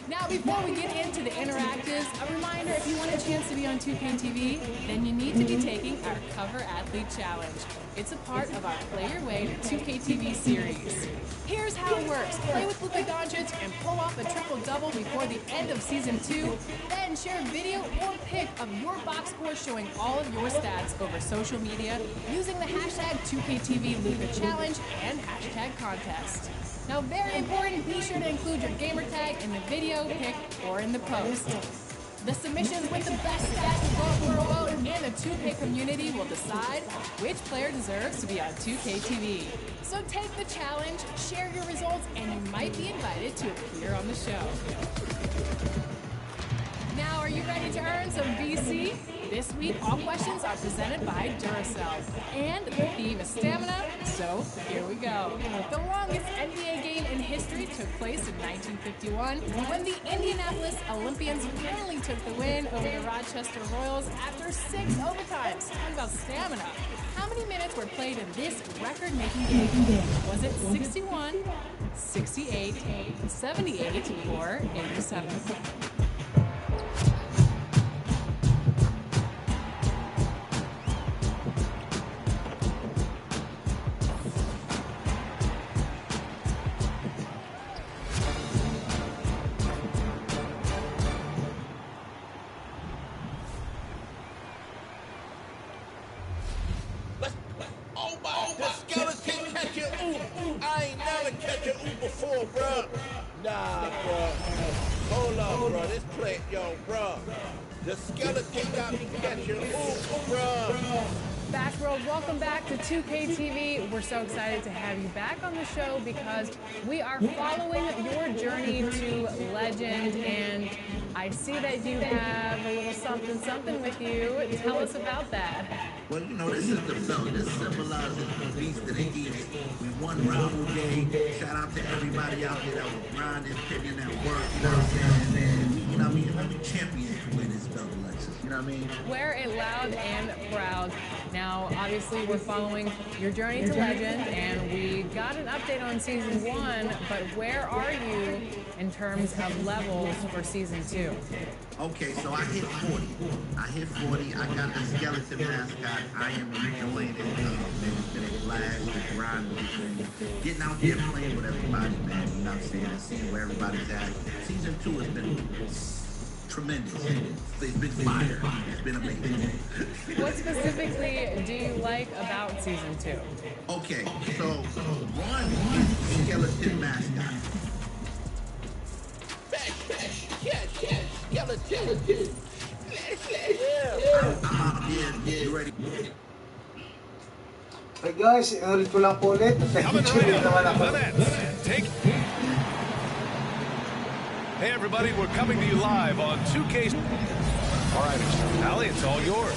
Now, before we get into the interactives, a reminder, if you want a chance to be on 2K TV, then you need to be taking our Cover Athlete Challenge. It's a part of our Play Your Way to 2K TV series. Here's how it works. Play with Luka Doncic and pull off a triple-double before the end of Season 2. Then share a video or pic of your box score showing all of your stats over social media using the hashtag 2KTV Luka Challenge and hashtag contest. Now, very important, be sure to include your gamer tag in the video, pic, or in the post. The submissions with the best stats will go for a vote, and the 2K community will decide which player deserves to be on 2K TV. So take the challenge, share your results, and you might be invited to appear on the show. Now, are you ready to earn some VC? This week, all questions are presented by Duracell. And the theme is stamina, so here we go. The longest NBA game in history took place in 1951 when the Indianapolis Olympians finally took the win over the Rochester Royals after 6 overtimes. Talking about stamina. How many minutes were played in this record-making game? Was it 61, 68, 78, or 87? I ain't never catch an oop before, bro. Nah, bro. Hold up, bro. This play, yo, bro. The skeleton got me catching oop, bro. Bash World, welcome back to 2K TV. We're so excited to have you back on the show because we are following your journey to legend, and I see that you have a little something with you. Tell us about that. Well, you know, this is the belt. This symbolizes the beast of the East. We won rival game. Shout out to everybody out there that was grinding, putting in that work. You know what I'm saying? You know what I mean? Every champion can win this belt, Alexis. You know what I mean? Wear it loud and proud. Now, obviously, we're following your journey to legend, and we got an update on Season 1, but where are you in terms of levels for Season 2? Okay, so I hit 40. I got the skeleton mascot. I am enjoying it. Been a blast, the grind, getting out there playing with everybody, man. You know what I'm saying? And seeing where everybody's at. Season 2 has been tremendous. It's been fire. It's been amazing. What specifically do you like about Season 2? Okay, so one is skeleton mascot. Skeleton. Yeah, you ready? Hey guys, ulit ko lang po ulit. Naman ako. Hey everybody, we're coming to you live on 2K. All right, Allie, it's all yours.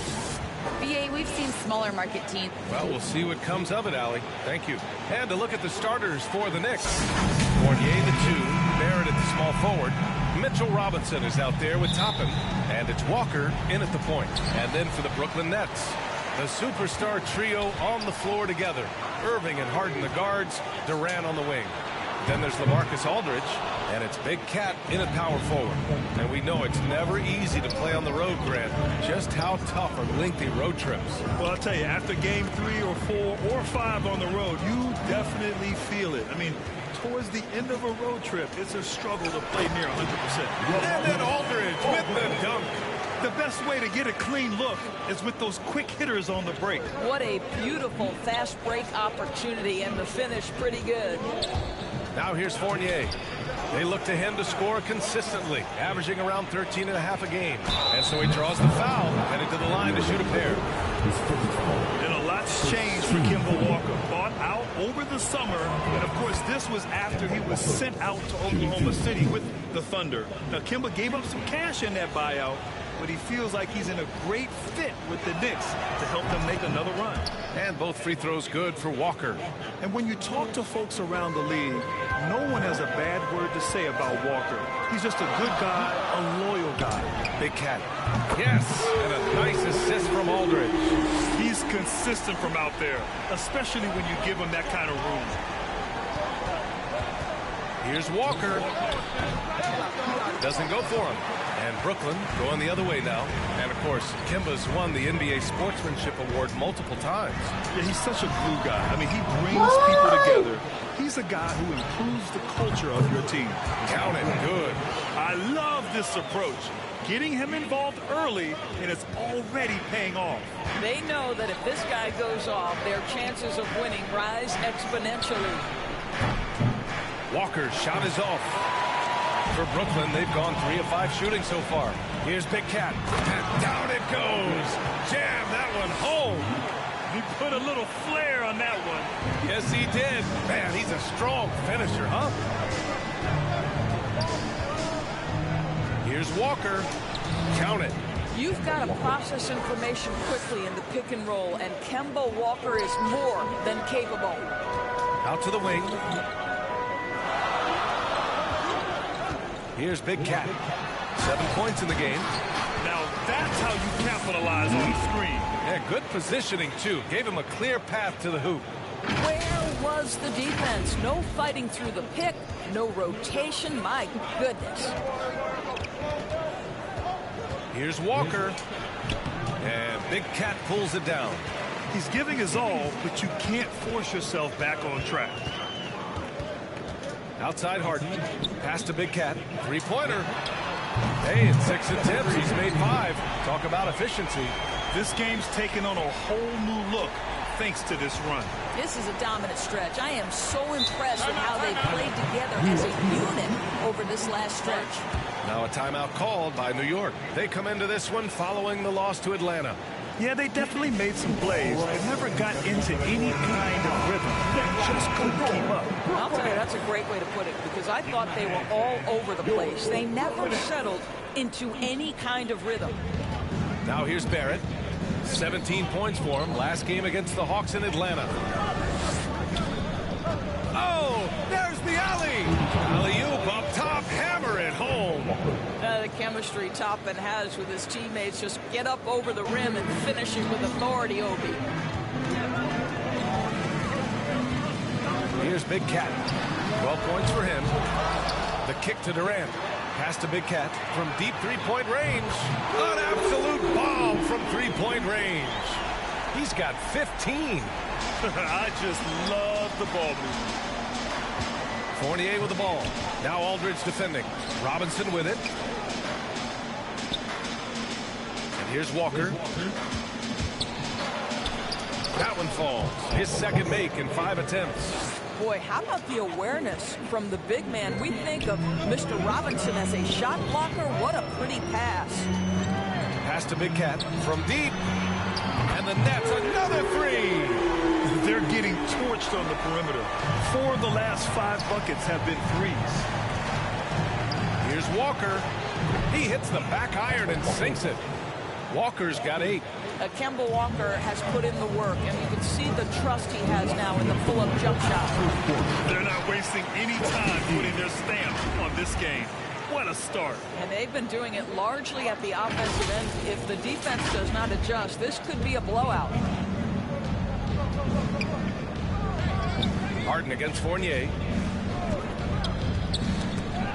BA, we've seen smaller market teams. Well, we'll see what comes of it, Allie. Thank you. And to look at the starters for the Knicks. Fournier, the 2, Barrett at the small forward. Mitchell Robinson is out there with Toppin, and it's Walker in at the point. And then for the Brooklyn Nets, the superstar trio on the floor together. Irving and Harden the guards, Durant on the wing. Then there's LaMarcus Aldridge, and it's Big Cat in at power forward. And we know it's never easy to play on the road, Grant. Just how tough are lengthy road trips? Well, I'll tell you, after game 3 or 4 or 5 on the road, you definitely feel it. I mean, towards the end of a road trip, it's a struggle to play near 100%. And then Aldridge with the dunk. The best way to get a clean look is with those quick hitters on the break. What a beautiful fast break opportunity, and the finish pretty good. Now here's Fournier. They look to him to score consistently, averaging around 13 and a half a game. And so he draws the foul, headed to the line to shoot a pair. And a lot's changed for Kemba Walker. Bought out over the summer, and of course this was after he was sent out to Oklahoma City with the Thunder. Now Kemba gave up some cash in that buyout, but he feels like he's in a great fit with the Knicks to help them make another run. And both free throws good for Walker. And when you talk to folks around the league, no one has a bad word to say about Walker. He's just a good guy, a loyal guy. Big Cat. Yes, and a nice assist from Aldridge. He's consistent from out there, especially when you give him that kind of room. Here's Walker. Doesn't go for him. And Brooklyn going the other way now. And, of course, Kemba's won the NBA Sportsmanship Award multiple times. Yeah, he's such a glue guy. I mean, he brings people together. He's a guy who improves the culture of your team. Count it. Good. I love this approach. Getting him involved early, and it's already paying off. They know that if this guy goes off, their chances of winning rise exponentially. Walker's shot is off. For Brooklyn, they've gone 3 of 5 shooting so far. Here's Big Cat. And down it goes. Jam that one home. He put a little flair on that one. Yes, he did. Man, he's a strong finisher, huh? Here's Walker. Count it. You've got to process information quickly in the pick and roll, and Kemba Walker is more than capable. Out to the wing. Here's Big Cat. 7 points in the game. Now that's how you capitalize on the screen. Yeah, good positioning, too. Gave him a clear path to the hoop. Where was the defense? No fighting through the pick, no rotation. My goodness. Here's Walker. And Big Cat pulls it down. He's giving his all, but you can't force yourself back on track. Outside Harden. Pass to Big Cat. 3-pointer. Hey, in 6 attempts, he's made 5. Talk about efficiency. This game's taken on a whole new look thanks to this run. This is a dominant stretch. I am so impressed with how they played together as a unit over this last stretch. Now a timeout called by New York. They come into this one following the loss to Atlanta. Yeah, they definitely made some plays, but never got into any kind of rhythm. Just couldn't keep up. I'll tell you, that's a great way to put it, because I thought they were all over the place. They never settled into any kind of rhythm. Now here's Barrett. 17 points for him last game against the Hawks in Atlanta. Oh, there's the alley. Alley-oop up top, hammer it home. The chemistry Toppin has with his teammates, just get up over the rim and finish it with authority, Obi. Here's Big Cat. 12 points for him. The kick to Durant. Pass to Big Cat from deep three-point range. An absolute bomb from three-point range. He's got 15. I just love the ball movement. Fournier with the ball. Now Aldridge defending. Robinson with it. And here's Walker. That one falls. His second make in 5 attempts. Boy, how about the awareness from the big man? We think of Mr. Robinson as a shot blocker. What a pretty pass. Pass to Big Cat from deep. And the Nets, another three. They're getting torched on the perimeter. 4 of the last 5 buckets have been threes. Here's Walker. He hits the back iron and sinks it. Walker's got 8. Kemba Walker has put in the work, and you can see the trust he has now in the pull-up jump shot. They're not wasting any time putting their stamp on this game. What a start. And they've been doing it largely at the offensive end. If the defense does not adjust, this could be a blowout. Harden against Fournier.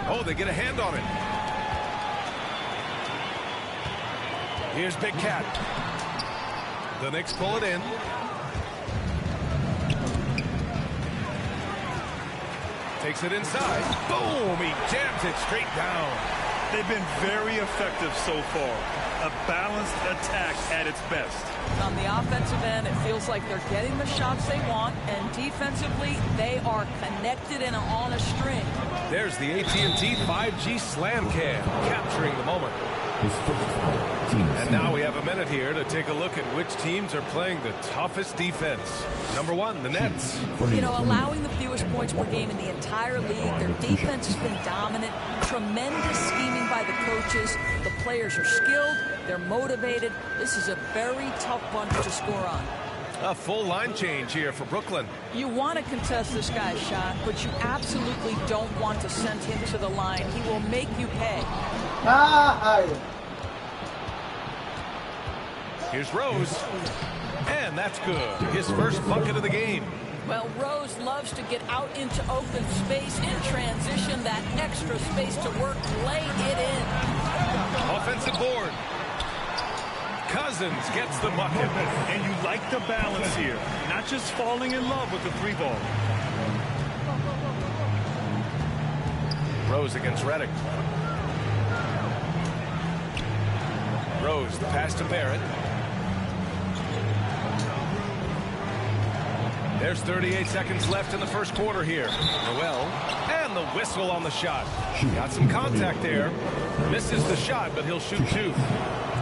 Oh, they get a hand on it. Here's Big Cat. The Knicks pull it in. Takes it inside. Boom! He jams it straight down. They've been very effective so far. A balanced attack at its best. On the offensive end, it feels like they're getting the shots they want, and defensively, they are connected and on a string. There's the AT&T 5G Slam Cam, capturing the moment. And now we have a minute here to take a look at which teams are playing the toughest defense. Number 1, the Nets. You know, allowing the fewest points per game in the entire league. Their defense has been dominant. Tremendous scheming by the coaches. The players are skilled. They're motivated. This is a very tough bunch to score on. A full line change here for Brooklyn. You want to contest this guy's shot, but you absolutely don't want to send him to the line. He will make you pay. Here's Rose. And that's good. His first bucket of the game. Well, Rose loves to get out into open space in transition. That extra space to work, lay it in. Offensive board. Cousins gets the bucket. And you like the balance here. Not just falling in love with the 3 ball. Rose against Redick. Rose, the pass to Barrett. There's 38 seconds left in the first quarter here. Noel, and the whistle on the shot. Got some contact there. Misses the shot, but he'll shoot 2.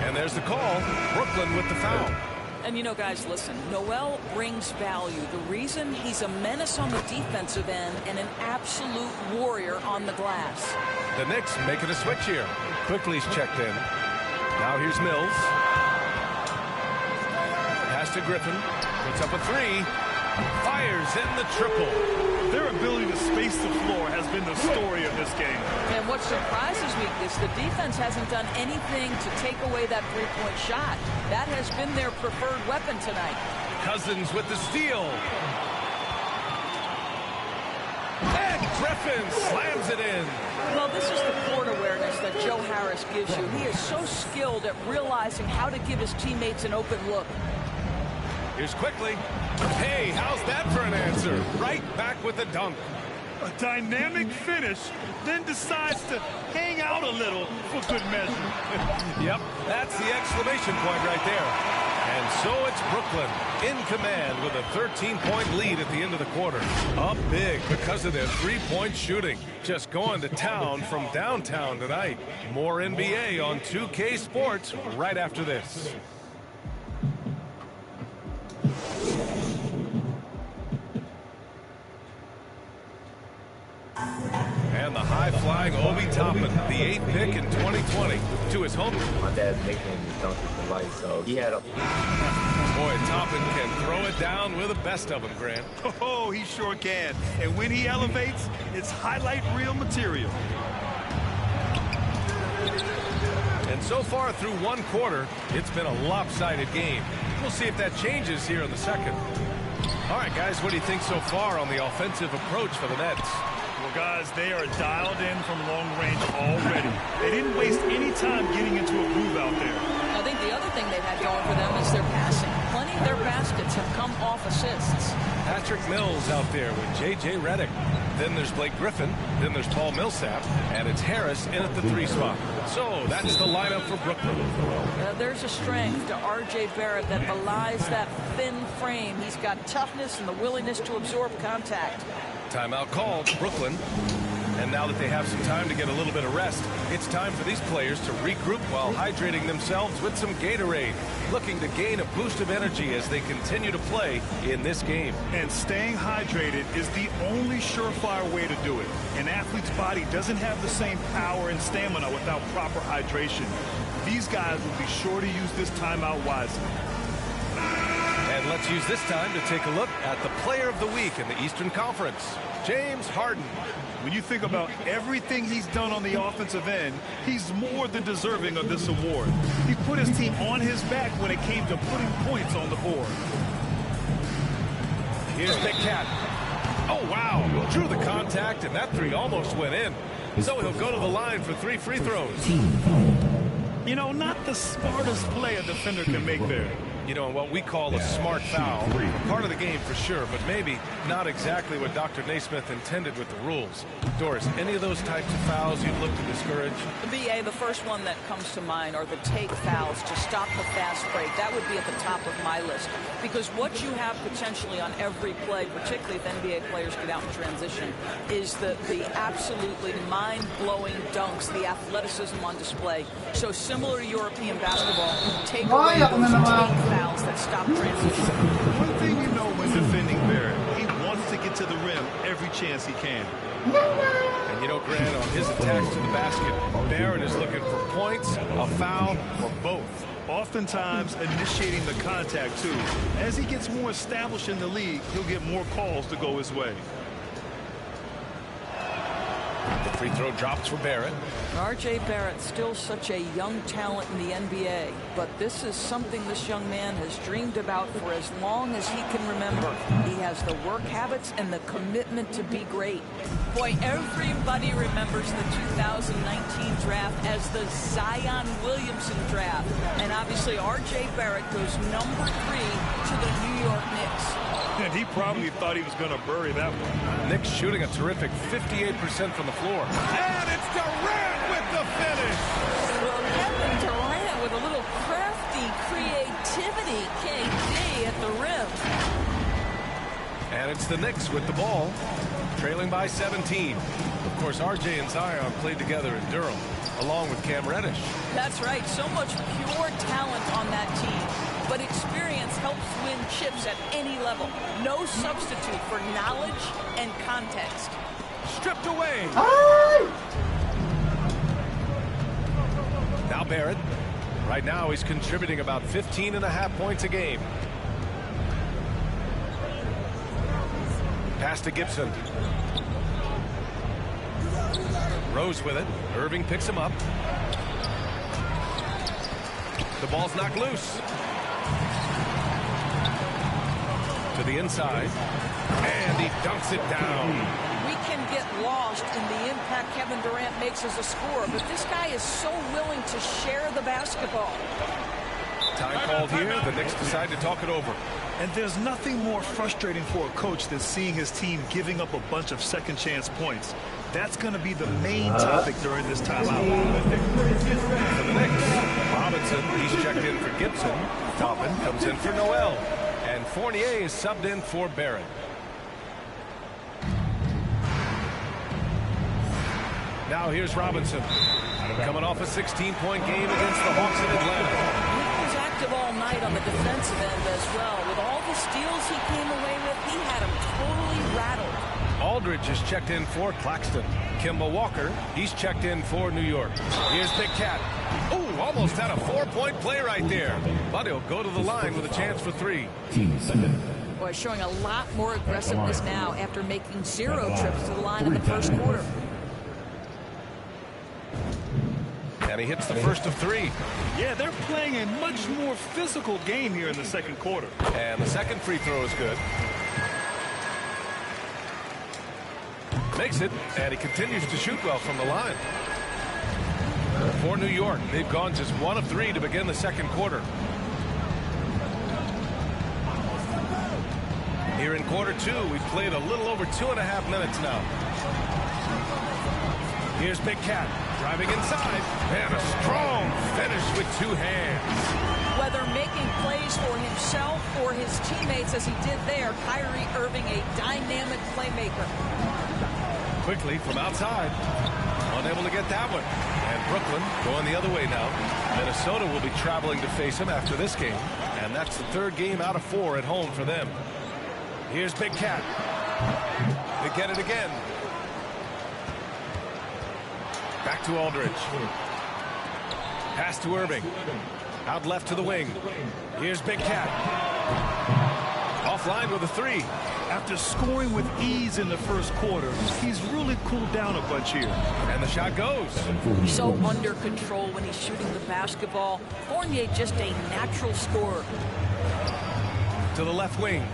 And there's the call. Brooklyn with the foul. And you know, guys, listen, Noel brings value. The reason he's a menace on the defensive end and an absolute warrior on the glass. The Knicks making a switch here. Quickly's checked in. Now here's Mills. Pass to Griffin. Puts up a 3. Fires in the triple. Their ability to space the floor has been the story of this game. And what surprises me is the defense hasn't done anything to take away that three-point shot. That has been their preferred weapon tonight. Cousins with the steal. And Griffin slams it in. Well, this is the court awareness that Joe Harris gives you. He is so skilled at realizing how to give his teammates an open look. Here's Quickly. Hey, how's that for an answer? Right back with the dunk. A dynamic finish, then decides to hang out a little for good measure. Yep, that's the exclamation point right there. And And so it's Brooklyn in command with a 13-point lead at the end of the quarter. Up big because of their three-point shooting. Just going to town from downtown tonight. More NBA on 2K Sports right after this. And the high-flying Obi Toppin, the 8th pick in 2020, to his home. My dad's nickname is Duncan for life, so he had a... Boy, Toppin can throw it down with the best of them, Grant. Oh, he sure can. And when he elevates, it's highlight reel material. And so far through one quarter, it's been a lopsided game. We'll see if that changes here in the second. All right, guys, what do you think so far on the offensive approach for the Nets? Well, guys, they are dialed in from long range already. They didn't waste any time getting into a groove out there. I think the other thing they've had going for them is their passing. Plenty of their baskets have come off assists. Patrick Mills out there with J.J. Redick. Then there's Blake Griffin. Then there's Paul Millsap. And it's Harris in at the 3 spot. So that's the lineup for Brooklyn. There's a strength to R.J. Barrett that belies that thin frame. He's got toughness and the willingness to absorb contact. Timeout called, Brooklyn. And now that they have some time to get a little bit of rest, it's time for these players to regroup while hydrating themselves with some Gatorade, looking to gain a boost of energy as they continue to play in this game. And staying hydrated is the only surefire way to do it. An athlete's body doesn't have the same power and stamina without proper hydration. These guys will be sure to use this timeout wisely. And let's use this time to take a look at the player of the week in the Eastern Conference, James Harden. When you think about everything he's done on the offensive end, he's more than deserving of this award. He put his team on his back when it came to putting points on the board. Here's Big Cat. Oh, wow. Drew the contact, and that 3 almost went in. So he'll go to the line for 3 free throws. You know, not the smartest play a defender can make there. You know, what we call a smart foul. Part of the game for sure, but maybe not exactly what Dr. Naismith intended with the rules. Doris, any of those types of fouls you'd look to discourage? The BA, the first one that comes to mind are the take fouls to stop the fast break. That would be at the top of my list. Because what you have potentially on every play, particularly if NBA players get out in transition, is the absolutely mind-blowing dunks, the athleticism on display. So similar to European basketball, take away those take fouls that stop transition. One thing you know when defending Barrett, he wants to get to the rim every chance he can. And you know, Grant, on his attacks to the basket, Barrett is looking for points, a foul, or both. Oftentimes initiating the contact, too. As he gets more established in the league, he'll get more calls to go his way. The free throw drops for Barrett. R.J. Barrett, still such a young talent in the NBA, but this is something this young man has dreamed about for as long as he can remember. He has the work habits and the commitment to be great. Boy, everybody remembers the 2019 draft as the Zion Williamson draft, and obviously R.J. Barrett goes number 3 to the New York Knicks. And he probably thought he was going to bury that one. Knicks shooting a terrific 58% from the floor. And it's Durant with the finish. Well, Kevin Durant with a little crafty creativity, KD at the rim. And it's the Knicks with the ball, trailing by 17. Of course, RJ and Zion played together in Durham, along with Cam Reddish. That's right. So much pure talent on that team. But experience helps win chips at any level. No substitute for knowledge and context. Stripped away. Now Barrett. Right now he's contributing about 15.5 points a game. Pass to Gibson. Rose with it. Irving picks him up. The ball's knocked loose. To the inside, and he dunks it down. We can get lost in the impact Kevin Durant makes as a scorer, but this guy is so willing to share the basketball. Time called here. The Knicks decide to talk it over. And there's nothing more frustrating for a coach than seeing his team giving up a bunch of second chance points. That's going to be the main topic during this timeout. For the Knicks, Robinson, he's checked in for Gibson. Toppin comes in for Noel. And Fournier is subbed in for Barrett. Now here's Robinson. Coming off a 16-point game against the Hawks in Atlanta. He was active all night on the defensive end as well. With all the steals he came away with, he had him totally rattled. Aldridge is checked in for Claxton. Kemba Walker, he's checked in for New York. Here's Big Cat. Ooh, almost had a 4-point play right there. But he'll go to the line with a chance for 3. Boy, showing a lot more aggressiveness now after making 0 trips to the line in the first quarter. And he hits the first of 3. Yeah, they're playing a much more physical game here in the second quarter. And the second free throw is good. Makes it, and he continues to shoot well from the line. For New York, they've gone just 1 of 3 to begin the second quarter. Here in quarter 2, we've played a little over 2.5 minutes now. Here's Big Cat, driving inside, and a strong finish with 2 hands. Whether making plays for himself or his teammates as he did there, Kyrie Irving, a dynamic playmaker. Quickly from outside, unable to get that one. And Brooklyn going the other way now. Minnesota will be traveling to face him after this game. And that's the 3rd game out of 4 at home for them. Here's Big Cat. They get it again. Back to Aldridge. Pass to Irving. Out left to the wing. Here's Big Cat. Offline with a 3. After scoring with ease in the first quarter, he's really cooled down a bunch here. And the shot goes. So under control when he's shooting the basketball. Fournier just a natural scorer. To the left wing.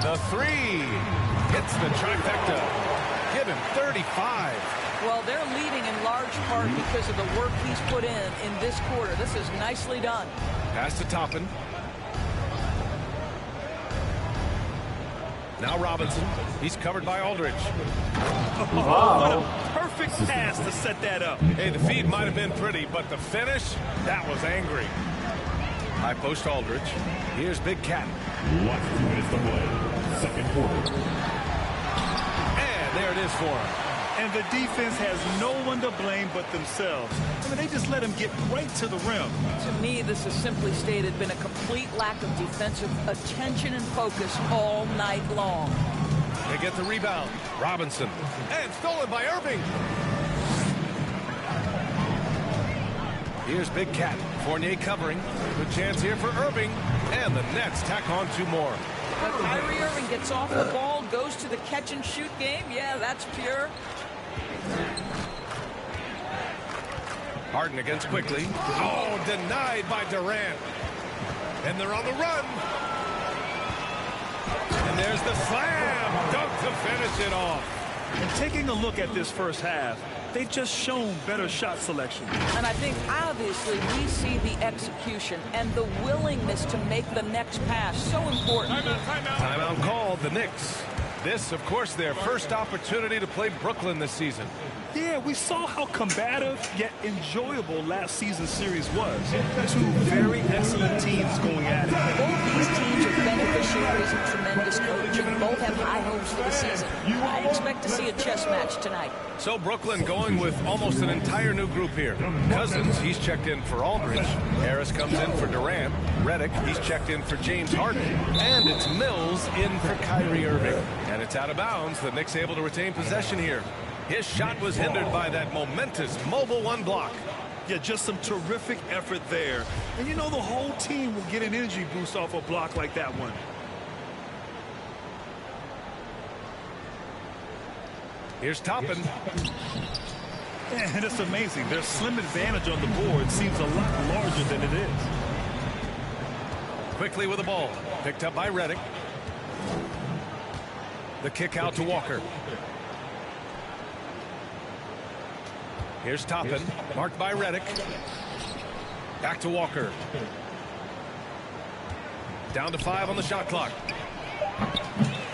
The 3 hits the trifecta. Give him 35. Well, they're leading in large part because of the work he's put in this quarter. This is nicely done. Pass to Toppin. Now Robinson. He's covered by Aldridge. Wow. What a perfect pass to set that up. Hey, the feed might have been pretty, but the finish, that was angry. High post Aldridge. Here's Big Cat. 1 minute to play. Second quarter. And there it is for him. And the defense has no one to blame but themselves. I mean, they just let him get right to the rim. To me, this has simply stated been a complete lack of defensive attention and focus all night long. They get the rebound. Robinson. And stolen by Irving. Here's Big Cat. Fournier covering. Good chance here for Irving. And the Nets tack on 2 more. Kyrie Irving gets off the ball, goes to the catch-and-shoot game. Yeah, that's pure. Harden against quickly. Oh, denied by Durant. And they're on the run. And there's the slam. Dunk to finish it off. And taking a look at this first half, they've just shown better shot selection. And I think, obviously, we see the execution and the willingness to make the next pass so important. Timeout called, the Knicks. This, of course, their first opportunity to play Brooklyn this season. Yeah, we saw how combative yet enjoyable last season's series was. 2 very excellent teams going at it. Both these teams are beneficiaries of tremendous coaching. Both have high hopes for the season. I expect to see a chess match tonight. So Brooklyn going with almost an entire new group here. Cousins, he's checked in for Aldridge. Harris comes in for Durant. Redick, he's checked in for James Harden. And it's Mills in for Kyrie Irving. And it's out of bounds. The Knicks able to retain possession here. His shot was hindered by that momentous mobile 1 block. Yeah, just some terrific effort there. And you know the whole team will get an energy boost off a block like that one. Here's Toppin. And it's amazing. Their slim advantage on the board seems a lot larger than it is. Quickly with the ball. Picked up by Redick. The kick out to Walker. Here's Toppin, marked by Redick. Back to Walker. Down to 5 on the shot clock.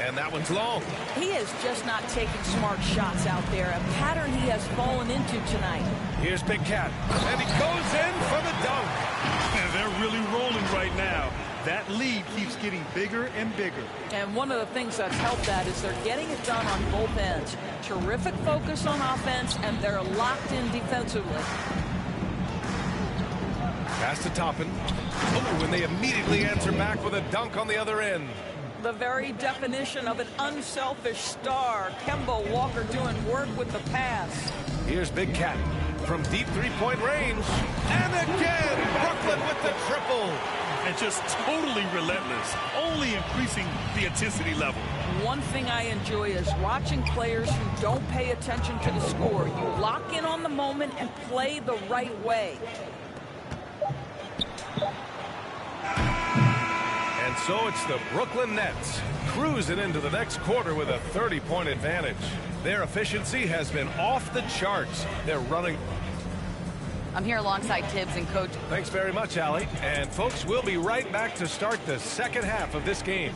And that one's long. He is just not taking smart shots out there, a pattern he has fallen into tonight. Here's Big Cat, and he goes in for the dunk. And they're really rolling right now. That lead keeps getting bigger and bigger. And one of the things that's helped that is they're getting it done on both ends. Terrific focus on offense, and they're locked in defensively. Pass to Toppin. Oh, and they immediately answer back with a dunk on the other end. The very definition of an unselfish star. Kemba Walker doing work with the pass. Here's Big Cat from deep three-point range. And again, Brooklyn with the triple. And just totally relentless, only increasing the intensity level. One thing I enjoy is watching players who don't pay attention to the score. You lock in on the moment and play the right way. And so it's the Brooklyn Nets cruising into the next quarter with a 30-point advantage. Their efficiency has been off the charts. They're running. I'm here alongside Tibbs and Coach. Thanks very much, Allie. And folks, we'll be right back to start the second half of this game.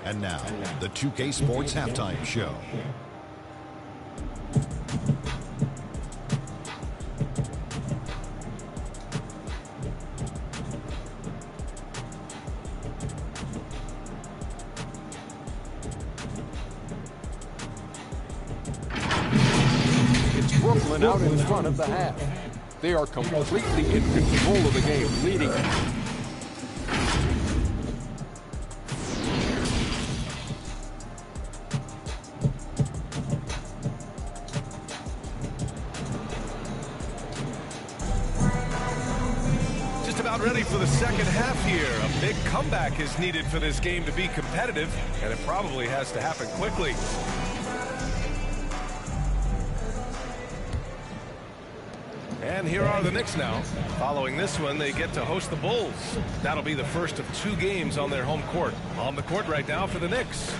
And now, the 2K Sports Halftime Show. Brooklyn out in front of the half. They are completely in control of the game, leading. Just about ready for the second half here. A big comeback is needed for this game to be competitive, and it probably has to happen quickly. And here are the Knicks now. Following this one, they get to host the Bulls. That'll be the first of 2 games on their home court. On the court right now for the Knicks.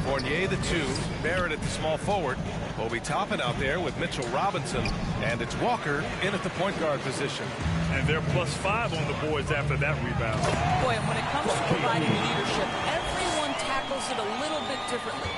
Fournier the 2, Barrett at the small forward. Obi Toppin out there with Mitchell Robinson. And it's Walker in at the point guard position. And they're +5 on the boards after that rebound. Boy, and when it comes to providing leadership, everyone tackles it a little bit differently.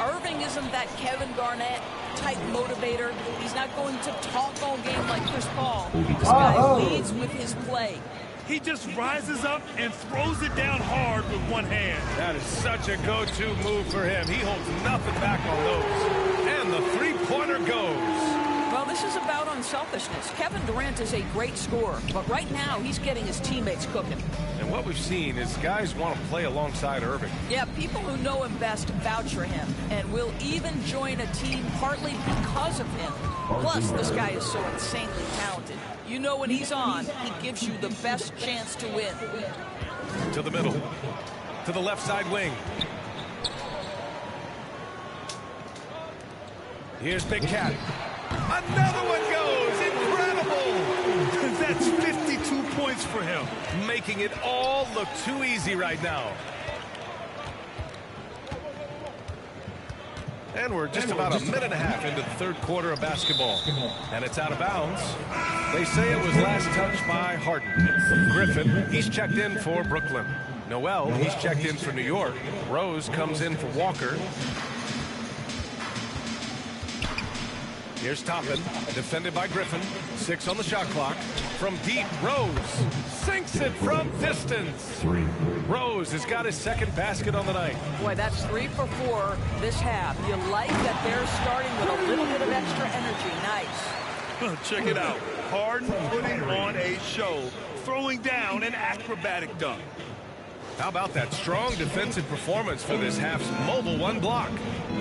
Irving isn't that Kevin Garnett type motivator. He's not going to talk all game like Chris Paul. This guy leads with his play. He just rises up and throws it down hard with one hand. That is such a go-to move for him. He holds nothing back on those. And the three-pointer goes. Well, this is about unselfishness. Kevin Durant is a great scorer, but right now he's getting his teammates cooking. And what we've seen is guys want to play alongside Irving. Yeah, people who know him best vouch for him and will even join a team partly because of him. Plus, this guy is so insanely talented. You know when he's on, he gives you the best chance to win. To the middle. To the left side wing. Here's Big Cat. Another one goes. Incredible. That's 52 points for him. Making it all look too easy right now. And we're just about a minute and a half into the third quarter of basketball. And it's out of bounds. They say it was last touched by Harden. Griffin, he's checked in for Brooklyn. Noel, he's checked in for New York. Rose comes in for Walker. Here's Toppin, defended by Griffin. 6 on the shot clock. From deep, Rose sinks it from distance. Rose has got his second basket on the night. Boy, that's 3 for 4 this half. You like that they're starting with a little bit of extra energy. Nice. Check it out. Harden putting on a show, throwing down an acrobatic dunk. How about that strong defensive performance for this half's mobile one block?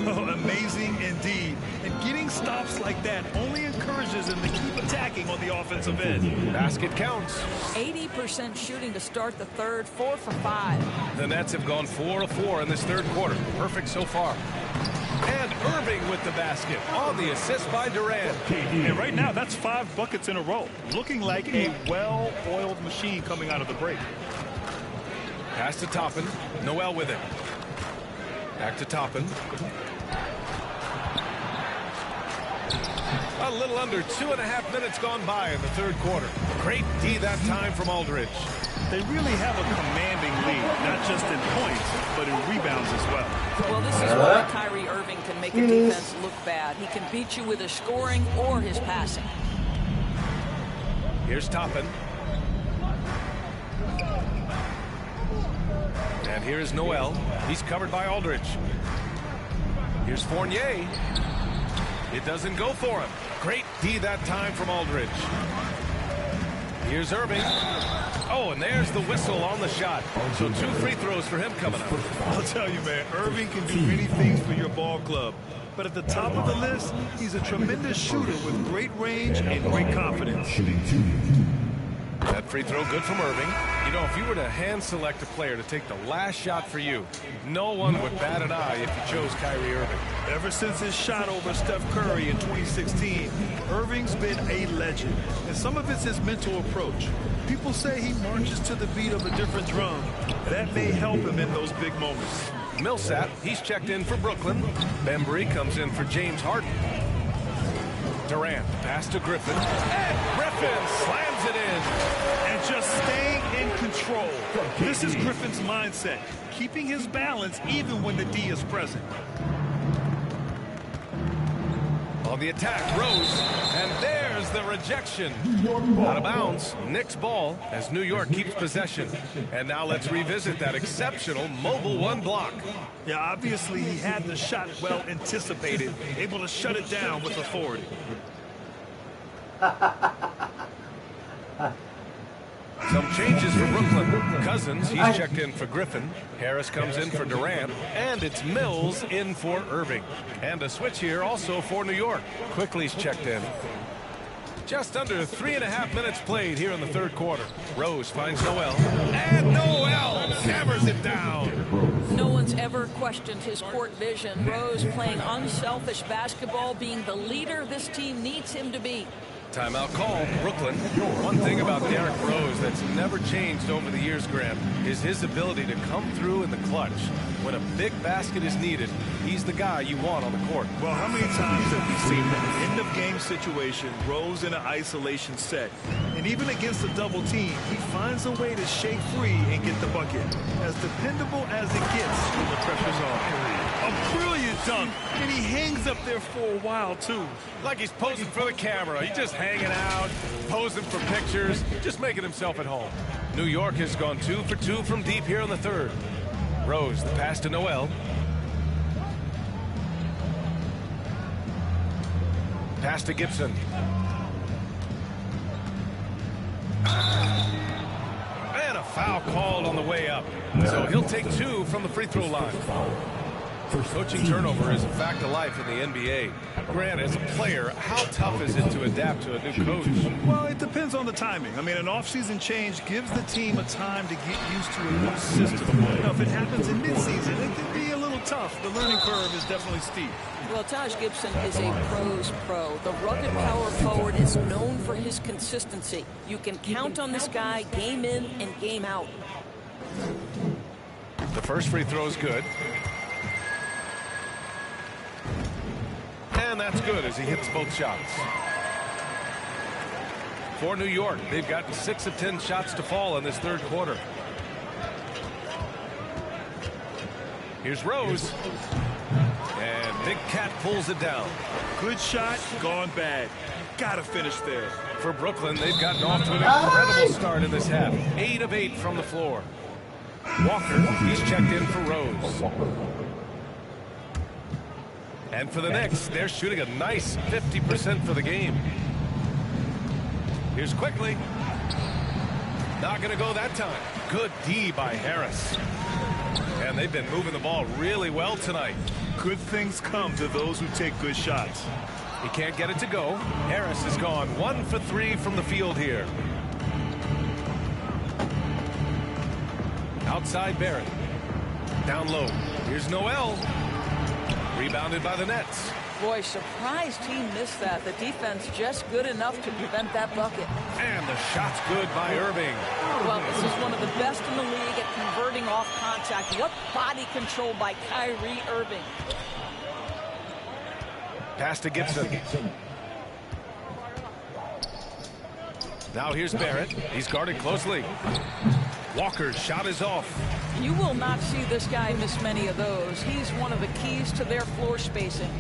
Oh, amazing indeed. And getting stops like that only encourages him to keep attacking on the offensive end. Basket counts. 80% shooting to start the third, 4 for 5. The Nets have gone 4 of 4 in this third quarter. Perfect so far. And Irving with the basket on the assist by Durant. And right now, that's 5 buckets in a row. Looking like a well-oiled machine coming out of the break. Pass to Toppin. Noel with it. Back to Toppin. A little under 2.5 minutes gone by in the third quarter. Great D that time from Aldridge. They really have a commanding lead, not just in points, but but in rebounds as well. Well, this is why Kyrie Irving can make a defense look bad. He can beat you with his scoring or his passing. Here's Toppin. And here's Noel. He's covered by Aldridge. Here's Fournier. It doesn't go for him. Great D that time from Aldridge. Here's Irving. Oh, and there's the whistle on the shot. So 2 free throws for him coming up. I'll tell you, man, Irving can do many things for your ball club. But at the top of the list, he's a tremendous shooter with great range and great confidence. That free throw good from Irving. You know, if you were to hand select a player to take the last shot for you, no one would bat an eye if you chose Kyrie Irving. Ever since his shot over Steph Curry in 2016, Irving's been a legend. And some of it's his mental approach. People say he marches to the beat of a different drum. That may help him in those big moments. Millsap, he's checked in for Brooklyn. Bembry comes in for James Harden. Durant, pass to Griffin. And Griffin slams it in. And just staying in control. This is Griffin's mindset, keeping his balance even when the D is present. On the attack, Rose, and there's the rejection. Out of bounds, Knicks ball as New York keeps possession. And now let's revisit that exceptional mobile 1 block. Yeah, obviously he had the shot well anticipated, able to shut it down with authority. Some changes for Brooklyn. Cousins, he's checked in for Griffin. Harris comes in for Durant. And it's Mills in for Irving. And a switch here also for New York. Quickly's checked in. Just under 3.5 minutes played here in the third quarter. Rose finds Noel. And Noel hammers it down. No one's ever questioned his court vision. Rose playing unselfish basketball, being the leader this team needs him to be. Timeout call, Brooklyn. One thing about Derrick Rose that's never changed over the years, Graham, is his ability to come through in the clutch. When a big basket is needed, he's the guy you want on the court. Well, how many times have we seen that end-of-game situation, Rose in an isolation set? And even against a double team, he finds a way to shake free and get the bucket. As dependable as it gets when the pressure's on. A brilliant dunk, and he hangs up there for a while, too. Like he's posing for the camera. He's just hanging out, posing for pictures, just making himself at home. New York has gone 2 for 2 from deep here in the third. Rose, the pass to Noel. Pass to Gibson. And a foul called on the way up. So he'll take 2 from the free throw line. Coaching turnover is a fact of life in the NBA. Grant, as a player, how tough is it to adapt to a new coach? Well, it depends on the timing. I mean, an offseason change gives the team a time to get used to a new system. Now, if it happens in midseason, it can be a little tough. The learning curve is definitely steep. Well, Taj Gibson is a pro's pro. The rugged power forward is known for his consistency. You can count on this guy game in and game out. The first free throw is good. And that's good as he hits both shots. For New York, they've got 6 of 10 shots to fall in this third quarter. Here's Rose. And Big Cat pulls it down. Good shot, gone bad. Gotta finish there. For Brooklyn, they've gotten off to an incredible start in this half. 8 of 8 from the floor. Walker, he's checked in for Rose. And for the Knicks, they're shooting a nice 50% for the game. Here's Quickly. Not going to go that time. Good D by Harris. And they've been moving the ball really well tonight. Good things come to those who take good shots. He can't get it to go. Harris has gone 1 for 3 from the field here. Outside Barrett. Down low. Here's Noel. Rebounded by the Nets. Boy, surprised he missed that. The defense just good enough to prevent that bucket. And the shot's good by Irving. Well, this is one of the best in the league at converting off contact. What body control by Kyrie Irving. Pass to Gibson. Now here's Barrett. He's guarded closely. Walker's shot is off. You will not see this guy miss many of those. He's one of the keys to their floor spacing.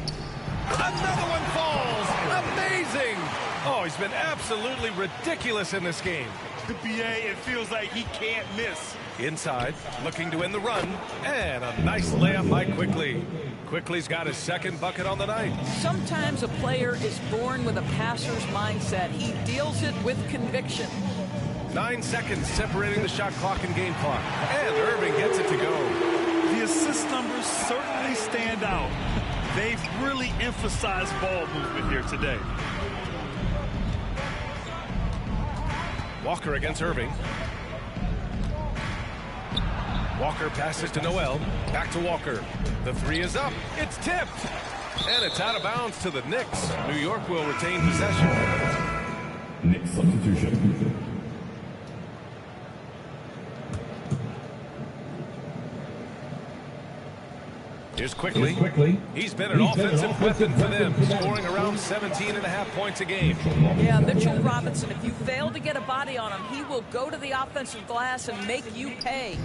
Another one falls. Amazing. Oh, he's been absolutely ridiculous in this game. The BA, it feels like he can't miss. Inside, looking to end the run, and a nice layup by Quickly. Quickly's got his second bucket on the night. Sometimes a player is born with a passer's mindset. He deals it with conviction. 9 seconds separating the shot clock and game clock. And Irving gets it to go. The assist numbers certainly stand out. They've really emphasized ball movement here today. Walker against Irving. Walker passes to Noel. Back to Walker. The three is up. It's tipped. And it's out of bounds to the Knicks. New York will retain possession. Knicks substitution. Here's Quickly. He's been an offensive weapon for them, scoring around 17.5 points a game. Yeah, Mitchell Robinson, if you fail to get a body on him, he will go to the offensive glass and make you pay.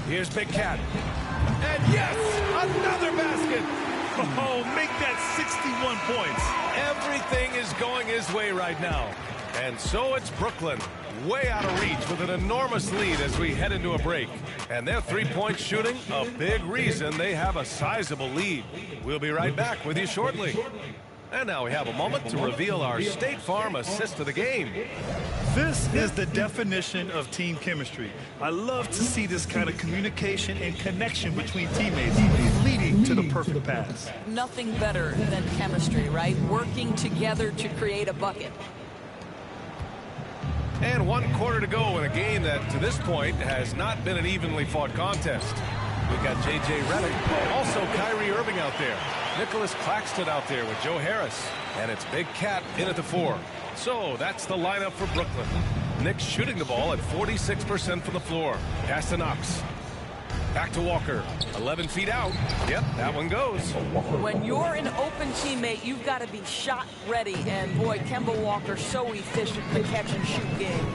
Here's Big Cat. And yes, another basket. Oh, make that 61 points. Everything is going his way right now. And so it's Brooklyn, way out of reach with an enormous lead as we head into a break. And their three-point shooting, a big reason they have a sizable lead. We'll be right back with you shortly. And now we have a moment to reveal our State Farm assist of the game. This is the definition of team chemistry. I love to see this kind of communication and connection between teammates leading to the perfect pass. Nothing better than chemistry, right? Working together to create a bucket. And 1 quarter to go in a game that, to this point, has not been an evenly fought contest. We've got J.J. Redick, also Kyrie Irving out there. Nicholas Claxton out there with Joe Harris. And it's Big Cat in at the 4. So that's the lineup for Brooklyn. Knicks shooting the ball at 46% from the floor. Pass to Knox. Back to Walker. 11 feet out. Yep, that one goes. When you're an open teammate, you've got to be shot ready. And boy, Kemba Walker so efficient in the catch and shoot game.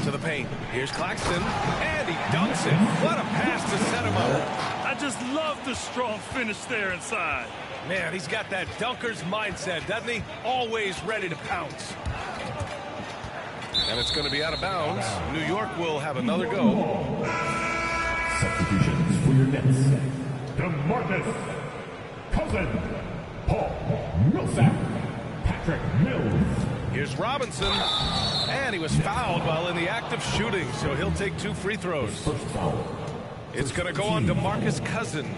To the paint. Here's Claxton. And he dunks it. What a pass to set him up. I just love the strong finish there inside. Man, he's got that dunker's mindset, doesn't he? Always ready to pounce. And it's going to be out of bounds. New York will have another go. Substitutions for your Nets. DeMarcus Cousins, Paul Millsap, Patrick Mills. Here's Robinson. And he was fouled while in the act of shooting, so he'll take 2 free throws. It's going to go on DeMarcus Cousins.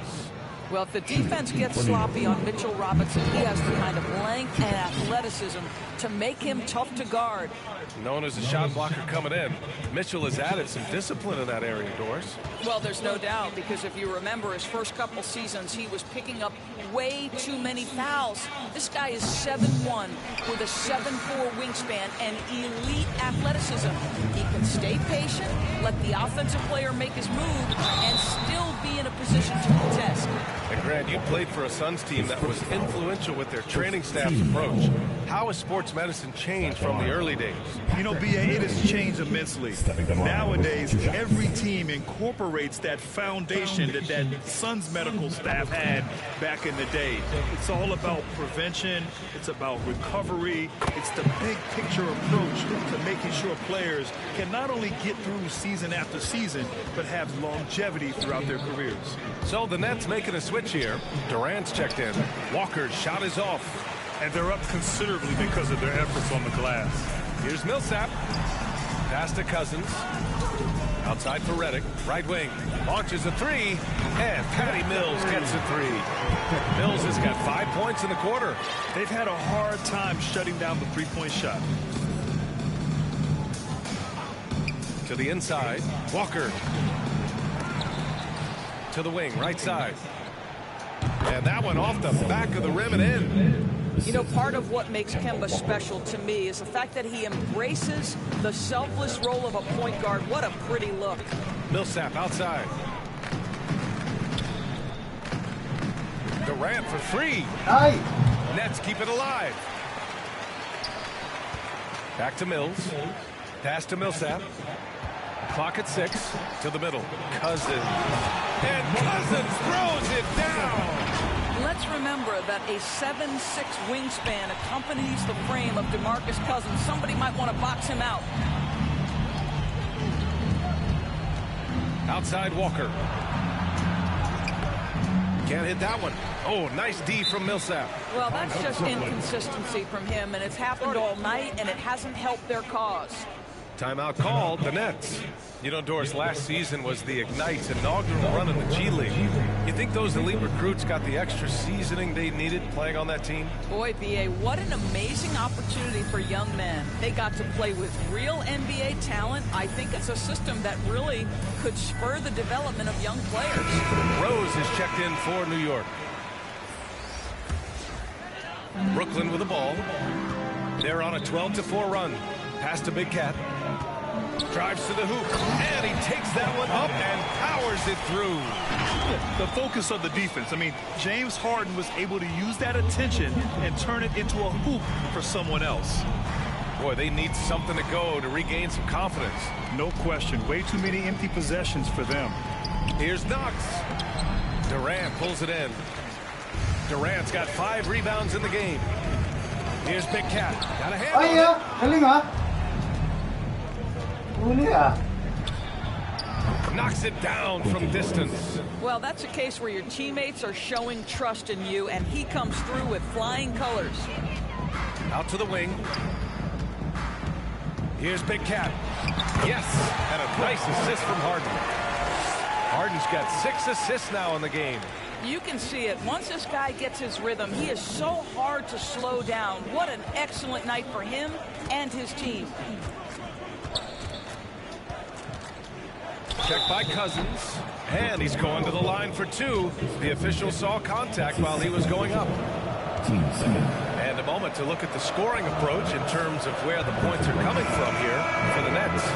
Well, if the defense gets sloppy on Mitchell Robinson, he has the kind of length and athleticism to make him tough to guard. Known as a shot blocker coming in, Mitchell has added some discipline in that area, Doris. Well, there's no doubt, because if you remember his first couple seasons, he was picking up way too many fouls. This guy is 7'1" with a 7'4" wingspan and elite athleticism. He can stay patient, let the offensive player make his move, and still be in a position to contest. And Grant, you played for a Suns team that was influential with their training staff's approach. How has sports medicine changed from the early days? You know, BA, it has changed immensely. Nowadays, every team incorporates that foundation that Suns medical staff had back in the day. It's all about prevention. It's about recovery. It's the big picture approach to making sure players can not only get through season after season, but have longevity throughout their careers. So the Nets making a switch here. Durant's checked in. Walker's shot is off. And they're up considerably because of their efforts on the glass. Here's Millsap. Pass to Cousins. Outside for Redick. Right wing. Launches a 3. And Patty Mills gets a 3. Mills has got 5 points in the quarter. They've had a hard time shutting down the three-point shot. To the inside. Walker. To the wing. Right side. And that one off the back of the rim and in. You know, part of what makes Kemba special to me is the fact that he embraces the selfless role of a point guard. What a pretty look. Millsap outside. Durant for 3. Nets keep it alive. Back to Mills. Pass to Millsap. Clock at 6. To the middle. Cousins. And Cousins throws it down. Let's remember that a 7'6" wingspan accompanies the frame of DeMarcus Cousins. Somebody might want to box him out. Outside Walker. Can't hit that one. Oh, nice D from Millsap. Well, that's just inconsistency from him, and it's happened all night, and it hasn't helped their cause. Timeout called, the Nets. You know, Doris, last season was the Ignite's inaugural run in the G League. You think those elite recruits got the extra seasoning they needed playing on that team? Boy, B.A., what an amazing opportunity for young men. They got to play with real NBA talent. I think it's a system that really could spur the development of young players. Rose is checked in for New York. Brooklyn with the ball. They're on a 12-4 run. Pass to Big Cat. Drives to the hoop, and he takes that one up and powers it through. The focus of the defense. I mean, James Harden was able to use that attention and turn it into a hoop for someone else. Boy, they need something to go to regain some confidence. No question. Way too many empty possessions for them. Here's Knox. Durant pulls it in. Durant's got 5 rebounds in the game. Here's Big Cat. Got a hand on it. Galing ah. Huli ah. Knocks it down from distance. Well, that's a case where your teammates are showing trust in you, and he comes through with flying colors. Out to the wing. Here's Big Cat. Yes, and a nice assist from Harden. Harden's got 6 assists now in the game. You can see it. Once this guy gets his rhythm, he is so hard to slow down. What an excellent night for him and his team. Checked by Cousins, and he's going to the line for 2. The official saw contact while he was going up. And a moment to look at the scoring approach in terms of where the points are coming from here for the Nets.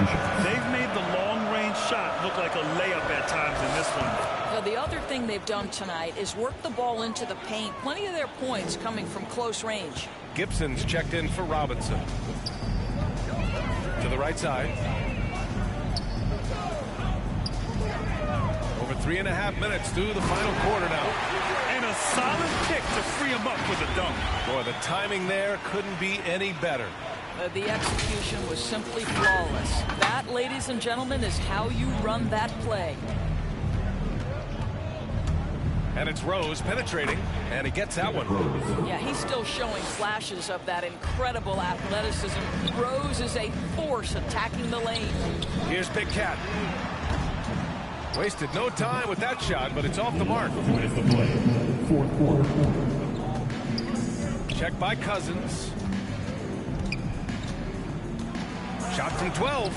They've made the long-range shot look like a layup at times in this one. Now, the other thing they've done tonight is work the ball into the paint. Plenty of their points coming from close range. Gibson's checked in for Robinson. To the right side. Over 3.5 minutes through the final quarter now. And a solid kick to free him up with a dunk. Boy, the timing there couldn't be any better. The execution was simply flawless. That, ladies and gentlemen, is how you run that play. And it's Rose penetrating, and he gets that one. Yeah, he's still showing flashes of that incredible athleticism. Rose is a force attacking the lane. Here's Big Cat. Wasted no time with that shot, but it's off the mark. Fourth quarter. Checked by Cousins. Shot from 12.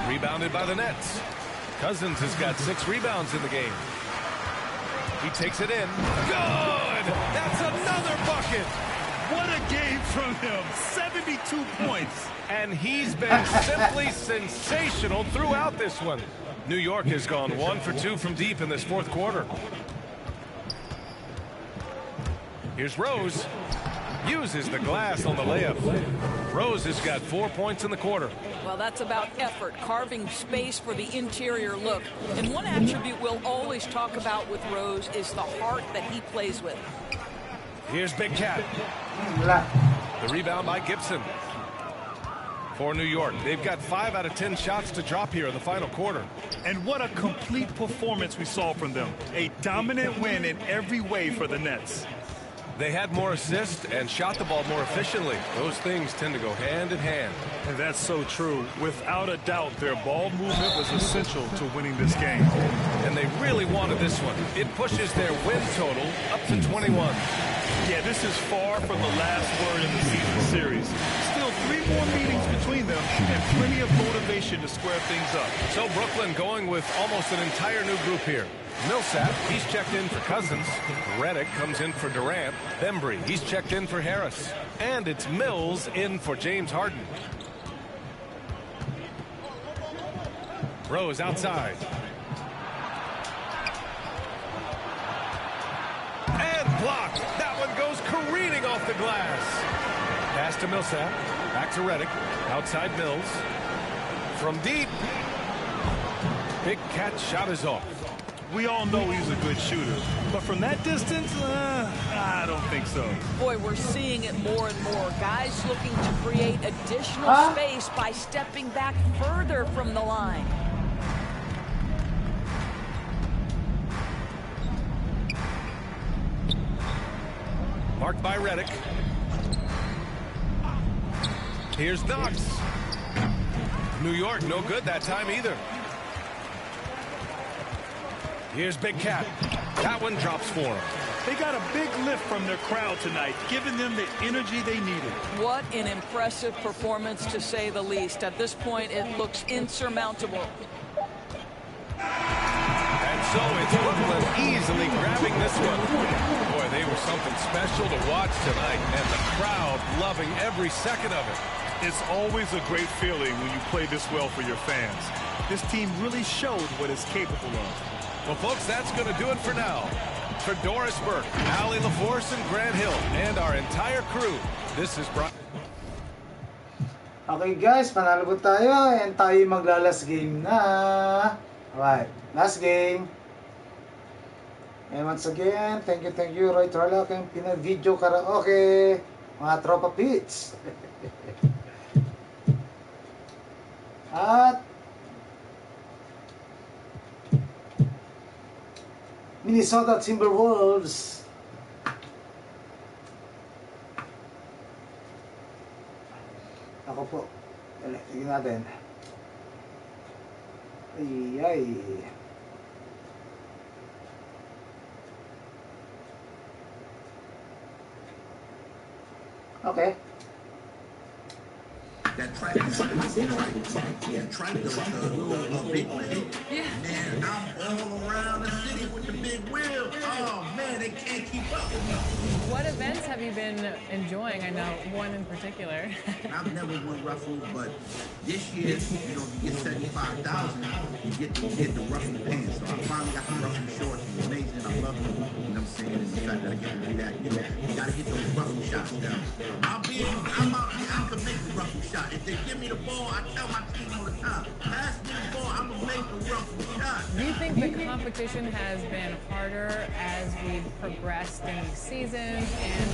Rebounded by the Nets. Cousins has got 6 rebounds in the game. He takes it in. Good! That's another bucket! What a game from him. 72 points. And he's been simply sensational throughout this one. New York has gone 1 for 2 from deep in this fourth quarter. Here's Rose. Uses the glass on the layup. Rose has got 4 points in the quarter. Well, that's about effort, carving space for the interior look. And one attribute we'll always talk about with Rose is the heart that he plays with. Here's Big Cat. The rebound by Gibson. For New York, they've got 5 out of 10 shots to drop here in the final quarter. And what a complete performance we saw from them. A dominant win in every way for the Nets. They had more assists and shot the ball more efficiently. Those things tend to go hand in hand. And that's so true. Without a doubt, their ball movement was essential to winning this game. And they really wanted this one. It pushes their win total up to 21. Yeah, this is far from the last word in the season series. Still 3 more meetings between them and plenty of motivation to square things up. So Brooklyn going with almost an entire new group here. Millsap, he's checked in for Cousins. Redick comes in for Durant. Bembry, he's checked in for Harris. And it's Mills in for James Harden. Rose outside. And blocked. That one goes careening off the glass. Pass to Millsap. Back to Redick. Outside Mills. From deep. Big Cat shot is off. We all know he's a good shooter, but from that distance, I don't think so. Boy, we're seeing it more and more. Guys looking to create additional space by stepping back further from the line. Marked by Redick. Here's Knox. New York, no good that time either. Here's Big Cat. That one drops for him. They got a big lift from their crowd tonight, giving them the energy they needed. What an impressive performance, to say the least. At this point, it looks insurmountable. And so it's Brooklyn easily grabbing this one. Boy, they were something special to watch tonight, and the crowd loving every second of it. It's always a great feeling when you play this well for your fans. This team really showed what it's capable of. Well, folks, that's going to do it for now. For Doris Burke, Allie LaForce, and Grant Hill, and our entire crew, this is Brian. Okay guys, panalo po tayo and tayo maglalas game na. Alright, last game. And once again, thank you Roy Torlock and Pina-video karaoke, mga tropa pits. At Minnesota Timberwolves. Ako po. Dali, tignan natin. Ay. Okay. That track is a big wheel. Yeah. Man, I'm all around the city with the big wheel. Oh man, they can't keep up with me. What events have you been enjoying? I know one in particular. I've never won Ruffles, but this year, you get 75,000, you get the Ruffle pants. So I finally got the Ruffle shorts. It's amazing. I love them. You know what I'm saying? And the fact that I get to do that, you gotta hit those Ruffle shots down. I'm out here. I can make the Ruffle shot. If they give me the ball, I tell my team all the time, pass me the ball, I'm gonna make the Ruffle shot. Do you think the competition has been harder as we progressed in these seasons and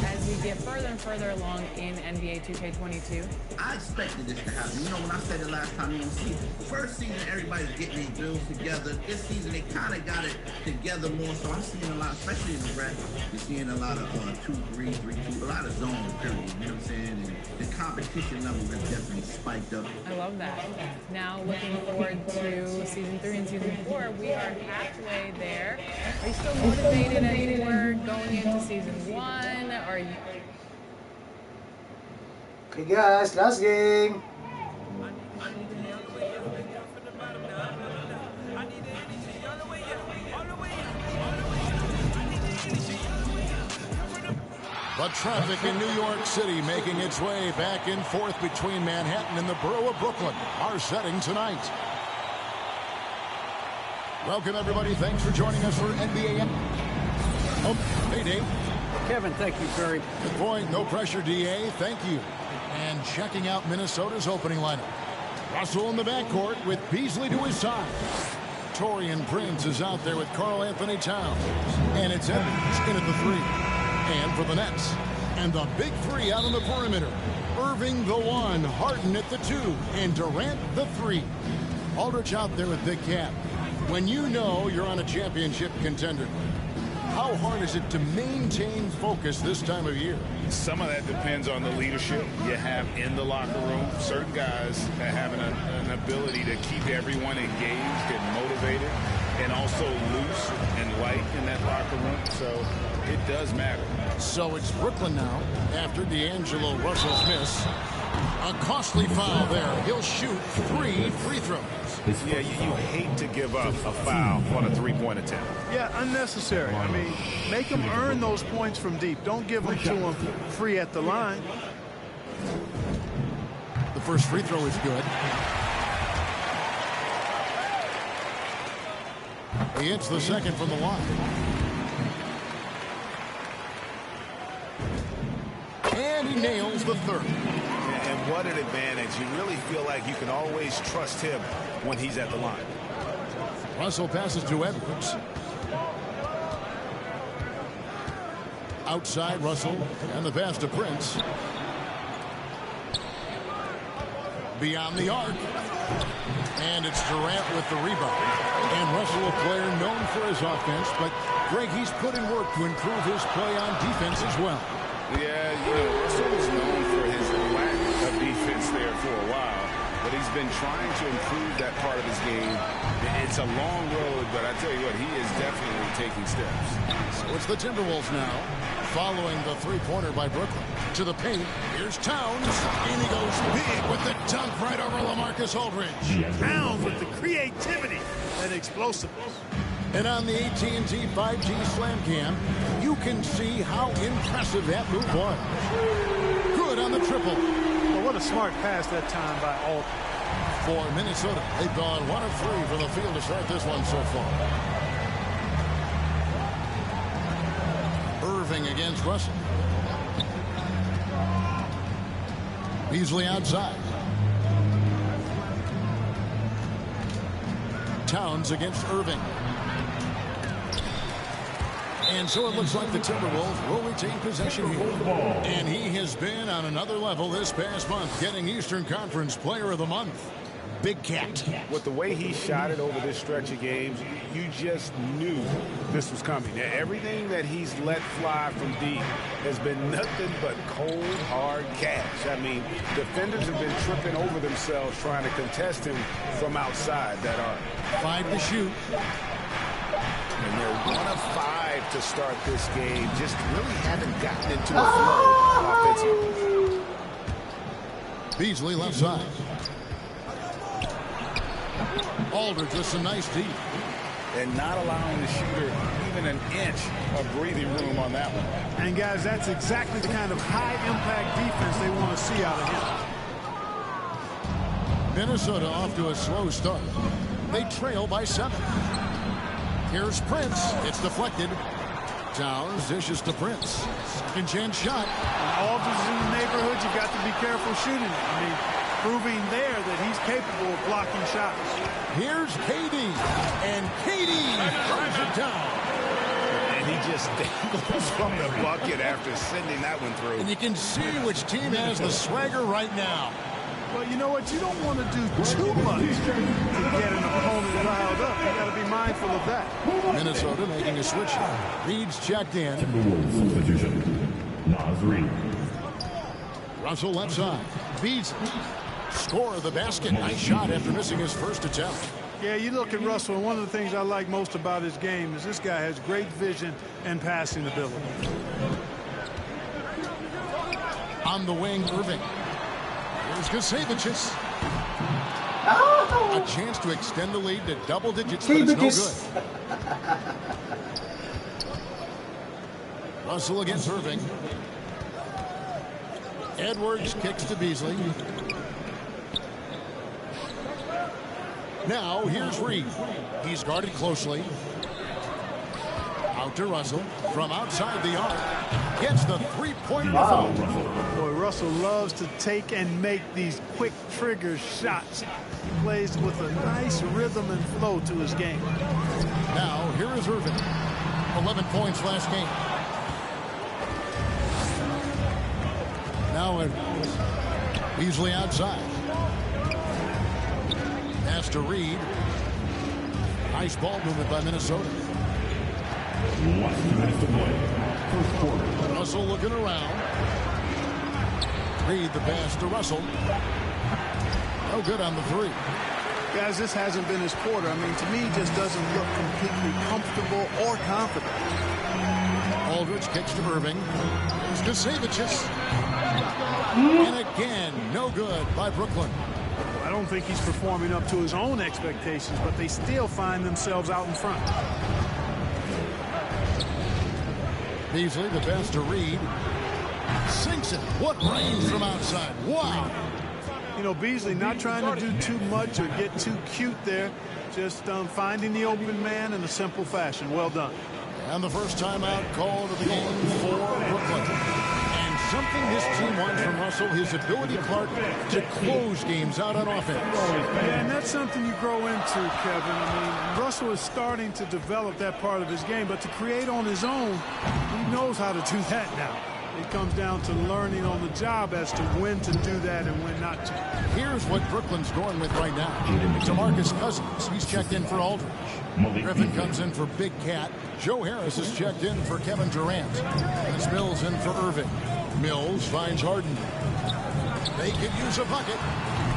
as we get further and further along in NBA 2K22? I expected this to happen. You know, when I said it last time, first season, everybody's getting their bills together. This season, they kind of got it together more. So I'm seeing a lot, especially in the rec, you're seeing a lot of 2-3, 3-2, a lot of zone, period. You know what I'm saying? And the competition level has definitely spiked up. I love that. Now looking forward to season 3 and season 4. We are halfway there. Are you still motivated as you were going into season 1? Or are you... Okay guys, last game. The traffic in New York City making its way back and forth between Manhattan and the borough of Brooklyn. Our setting tonight. Welcome, everybody. Thanks for joining us for NBA. Oh, hey, Dave. Kevin, thank you very much. Good point. No pressure, DA. Thank you. And checking out Minnesota's opening lineup. Russell in the backcourt with Beasley to his side. Torian Prince is out there with Karl Anthony Towns. And it's Edwards in at the 3. And for the Nets. And the big 3 out on the perimeter. Irving the 1, Harden at the 2, and Durant the 3. Aldridge out there with Big Cat. When you know you're on a championship contender, how hard is it to maintain focus this time of year? Some of that depends on the leadership you have in the locker room. Certain guys have an ability to keep everyone engaged and motivated and also loose and light in that locker room. So it does matter. So it's Brooklyn now after D'Angelo Russell's miss. A costly foul there. He'll shoot 3 free throws. Yeah, you hate to give up a foul on a three-point attempt. Yeah, unnecessary. I mean, make them earn those points from deep. Don't give them to them free at the line. The first free throw is good. He hits the second from the line. And he nails the third. And what an advantage. You really feel like you can always trust him when he's at the line. Russell passes to Edwards. Outside Russell, and the pass to Prince. Beyond the arc. And it's Durant with the rebound. And Russell, a player known for his offense, but Greg, he's put in work to improve his play on defense as well. Yeah, you know, Russell was known for his lack of defense there for a while, but he's been trying to improve that part of his game. It's a long road, but I tell you what, he is definitely taking steps. So it's the Timberwolves now, following the three-pointer by Brooklyn. To the paint, here's Towns, and he goes big with the dunk right over LaMarcus Aldridge. Towns with the creativity and explosiveness. And on the AT&T 5G Slam Cam, you can see how impressive that move was. Good on the triple. Well, what a smart pass that time by Aldridge. For Minnesota, they've gone 1 of 3 from the field to start this one so far. Irving against Russell. Beasley outside. Towns against Irving. And so it looks like the Timberwolves will retain possession here. And he has been on another level this past month, getting Eastern Conference Player of the Month. Big Cat. With the way he shot it over this stretch of games, you just knew this was coming. Everything that he's let fly from deep has been nothing but cold, hard cash. I mean, defenders have been tripping over themselves trying to contest him from outside that arc. 5 to shoot. And they're 1 of 5 to start this game. Just really haven't gotten into a flow offensively. Beasley left side. Aldridge with some nice deep. And not allowing the shooter even an inch of breathing room on that one. And guys, that's exactly the kind of high-impact defense they want to see out of him. Minnesota off to a slow start. They trail by 7. Here's Prince. It's deflected. Towns dishes to Prince. Second chance shot. When Aldridge is in the neighborhood, you've got to be careful shooting. I mean, proving there that he's capable of blocking shots. Here's KD. And KD drives it down. And he just dangles from the bucket after sending that one through. And you can see which team has the swagger right now. Well, you know what? You don't want to do too much to get an opponent riled up. You got to be mindful of that. Minnesota making a switch. Reed's checked in. Timberwolves substitution. Nas Reed. Russell left side. Beasley. Score of the basket. Nice shot after missing his first attempt. Yeah, you look at Russell, and one of the things I like most about his game is this guy has great vision and passing ability. On the wing, Irving. Here's Kasavichus. A chance to extend the lead to double digits, but it's no good. Russell against Irving. Edwards kicks to Beasley. Now, here's Reed. He's guarded closely. Out to Russell. From outside the arc. Gets the three-pointer. Wow. Boy, Russell loves to take and make these quick trigger shots. He plays with a nice rhythm and flow to his game. Now, here is Irving. 11 points last game. Now, Beasley outside. Pass to Reed. Nice ball movement by Minnesota. 1 minute to play. First quarter. Russell looking around. Reed the pass to Russell. No good on the 3. Guys, this hasn't been his quarter. I mean, to me, he just doesn't look completely comfortable or confident. Aldridge kicks to Irving. Here's Kasavichus. And again, no good by Brooklyn. I don't think he's performing up to his own expectations, but they still find themselves out in front. Beasley, the pass to Reed. Sinks it. What range from outside. Wow. You know, Beasley not trying to do too much or get too cute there. Just finding the open man in a simple fashion. Well done. And the first timeout called of the game for Brooklyn. And something this team wants from Russell, his ability, Clark, to close games out on offense. Yeah, and that's something you grow into, Kevin. I mean, Russell is starting to develop that part of his game, but to create on his own, he knows how to do that now. It comes down to learning on the job as to when to do that and when not to. Here's what Brooklyn's going with right now. DeMarcus Cousins, he's checked in for Aldridge. Griffin comes in for Big Cat. Joe Harris is checked in for Kevin Durant. And it's Mills in for Irving. Mills finds Harden. They could use a bucket.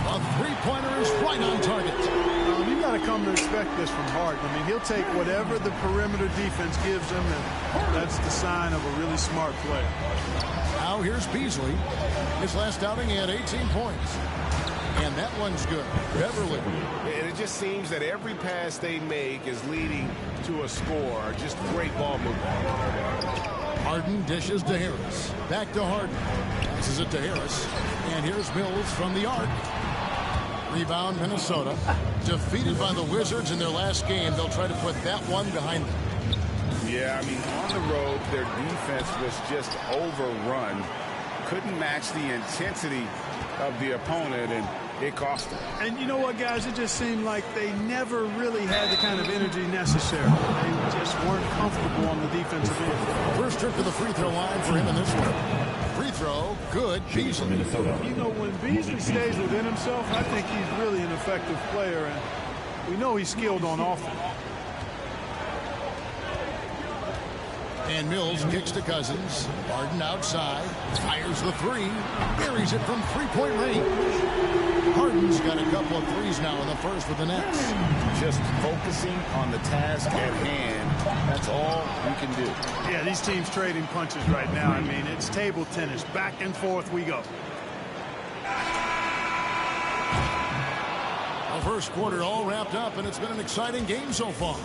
A three-pointer is right on target. You got to come to expect this from Harden. I mean, he'll take whatever the perimeter defense gives him, and that's the sign of a really smart player. Now here's Beasley. His last outing, he had 18 points. And that one's good. Beverly. And it just seems that every pass they make is leading to a score. Just great ball movement. Harden dishes to Harris. Back to Harden. Passes it to Harris. And here's Mills from the arc. Rebound, Minnesota. Defeated by the Wizards in their last game. They'll try to put that one behind them. Yeah, I mean, on the road, their defense was just overrun. Couldn't match the intensity of the opponent, and it cost them. And you know what, guys? It just seemed like they never really had the kind of energy necessary. They just weren't comfortable on the defensive end. First trip to the free throw line for him in this one. Free throw, good. Beasley. You know, when Beasley stays within himself, I think he's really an effective player, and we know he's skilled on offense. And Mills kicks to Cousins. Harden outside. Fires the three. Buries it from three-point range. Harden's got a couple of threes now in the first with the Nets. Just focusing on the task at hand. That's all you can do. Yeah, these teams trading punches right now. I mean, it's table tennis. Back and forth we go. The first quarter all wrapped up, and it's been an exciting game so far.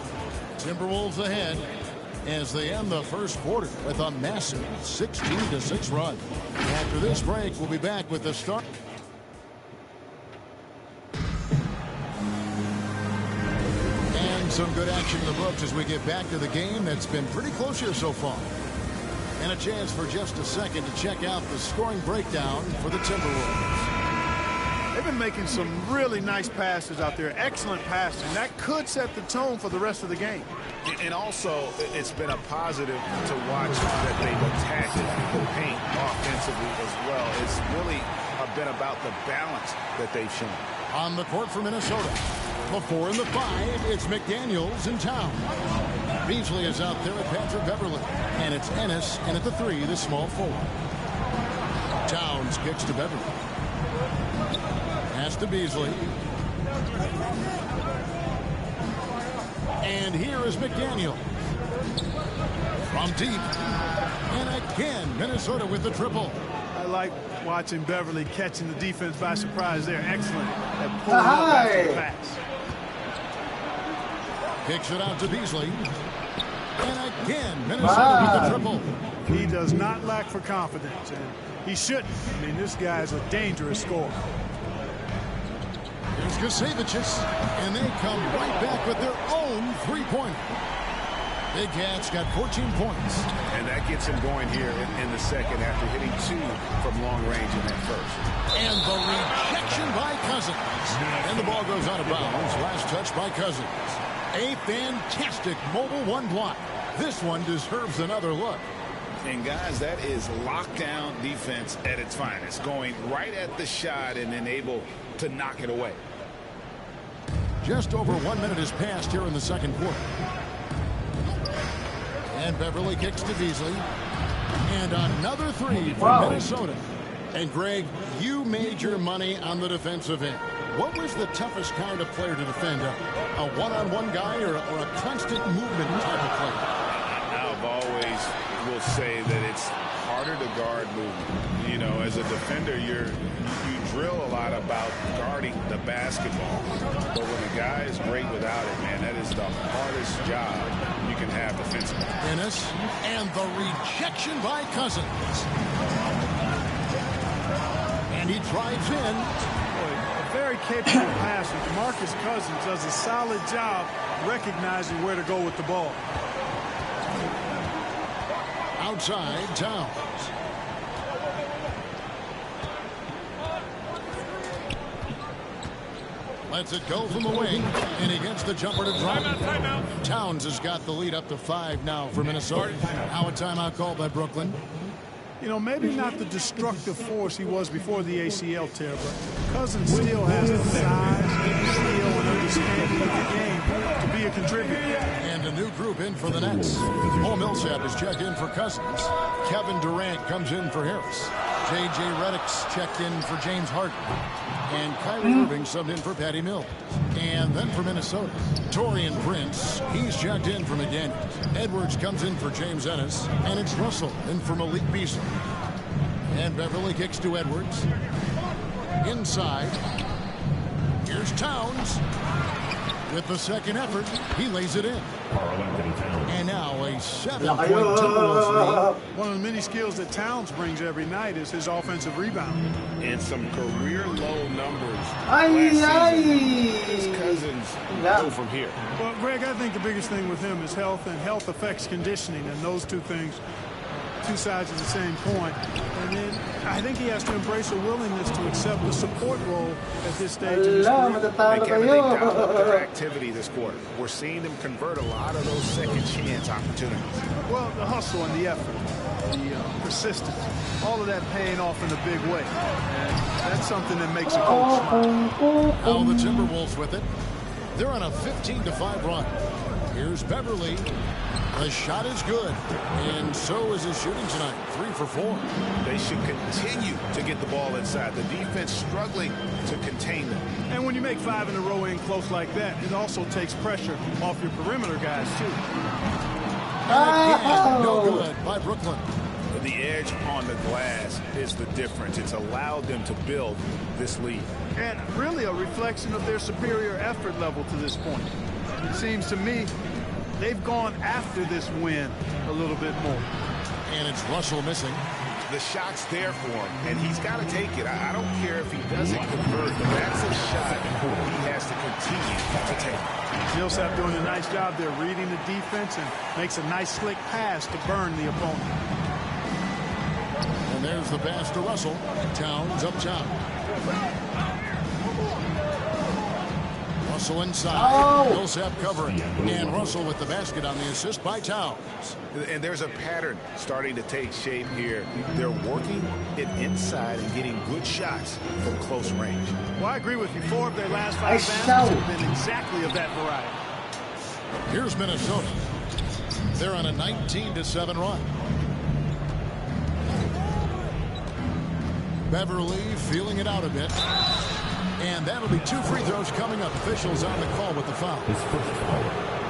Timberwolves ahead as they end the first quarter with a massive 16-6 run. After this break, we'll be back with the start. And some good action in the books as we get back to the game that's been pretty close here so far. And a chance for just a second to check out the scoring breakdown for the Timberwolves. They've been making some really nice passes out there. Excellent passing. That could set the tone for the rest of the game. And also, it's been a positive to watch that they've attacked the paint offensively as well. It's really been about the balance that they've shown. On the court for Minnesota. The 4 and the 5, it's McDaniels in town. Beasley is out there at Patrick Beverly. And it's Ennis, and at the 3, the small forward. Towns kicks to Beverly. Pass to Beasley. And here is McDaniel. From deep. And again, Minnesota with the triple. I like watching Beverly catching the defense by surprise there. Excellent at pulling up after the pass. Kicks it out to Beasley. And again, Minnesota with the triple. He does not lack for confidence, and he shouldn't. I mean, this guy is a dangerous scorer. Here's Kasevicius, and they come right back with their own three-pointer. Big Cat's got 14 points. And that gets him going here in the second after hitting 2 from long range in that first. And the rejection by Cousins. And the ball goes out of bounds. Last touch by Cousins. A fantastic mobile one block. This one deserves another look. And guys, that is lockdown defense at its finest. Going right at the shot and then able to knock it away. Just over 1 minute has passed here in the second quarter. And Beverly kicks to Beasley. And another 3 from Minnesota. And Greg, you made your money on the defensive end. What was the toughest kind of player to defend? A one-on-one guy or a constant movement type of player? I've always will say that it's harder to guard movement. You know, as a defender, you drill a lot about guarding the basketball. But when a guy is great without it, man, that is the hardest job you can have defensively. Ennis, and the rejection by Cousins. And he drives in. A very capable passer. DeMarcus Cousins does a solid job recognizing where to go with the ball. Outside, Towns. Lets it go from the wing, and he gets the jumper to drop. Towns has got the lead up to 5 now for Minnesota. Now a timeout called by Brooklyn. You know, maybe not the destructive force he was before the ACL tear, but Cousins still has the size, skill, and understanding of the game to be a contributor. And a new group in for the Nets. Paul Millsap is checked in for Cousins. Kevin Durant comes in for Harris. J.J. Redick's checked in for James Harden. And Kyrie Irving subbed in for Patty Mills. And then for Minnesota, Taurean Prince, he's checked in for McDaniels. Edwards comes in for James Ennis. And it's Russell in for Malik Beasley. And Beverly kicks to Edwards. Inside. Here's Towns. With the second effort, he lays it in. And now a 7-point Timberwolves lead. One of the many skills that Towns brings every night is his offensive rebound. And some career low numbers. His Cousins go from here. Well, Greg, I think the biggest thing with him is health, and health affects conditioning, and those two things, two sides of the same coin. And then I think he has to embrace a willingness to accept the support role at this stage of his career. And Kevin, they dialed up their activity this quarter. We're seeing them convert a lot of those second chance opportunities. Well, the hustle and the effort, the persistence, all of that paying off in a big way. And that's something that makes a coach smile. Now the Timberwolves with it. They're on a 15-5 run. Here's Beverly. The shot is good, and so is his shooting tonight. 3 for 4. They should continue to get the ball inside. The defense struggling to contain them. And when you make 5 in a row in close like that, it also takes pressure off your perimeter guys, too. Again, no good by Brooklyn. The edge on the glass is the difference. It's allowed them to build this lead. And really a reflection of their superior effort level to this point. It seems to me they've gone after this win a little bit more. And it's Russell missing. The shot's there for him, and he's got to take it. I don't care if he doesn't convert. That's a shot he has to continue to take. Millsap doing a nice job there reading the defense and makes a nice slick pass to burn the opponent. And there's the pass to Russell. Towns up top. Russell inside. Millsap covering. And Russell with the basket on the assist by Towns. And there's a pattern starting to take shape here. They're working it inside and getting good shots from close range. Well, I agree with you. 4 of their last 5 baskets have been exactly of that variety. Here's Minnesota. They're on a 19-7 run. Beverly feeling it out a bit. And that'll be 2 free throws coming up. Officials on the call with the foul.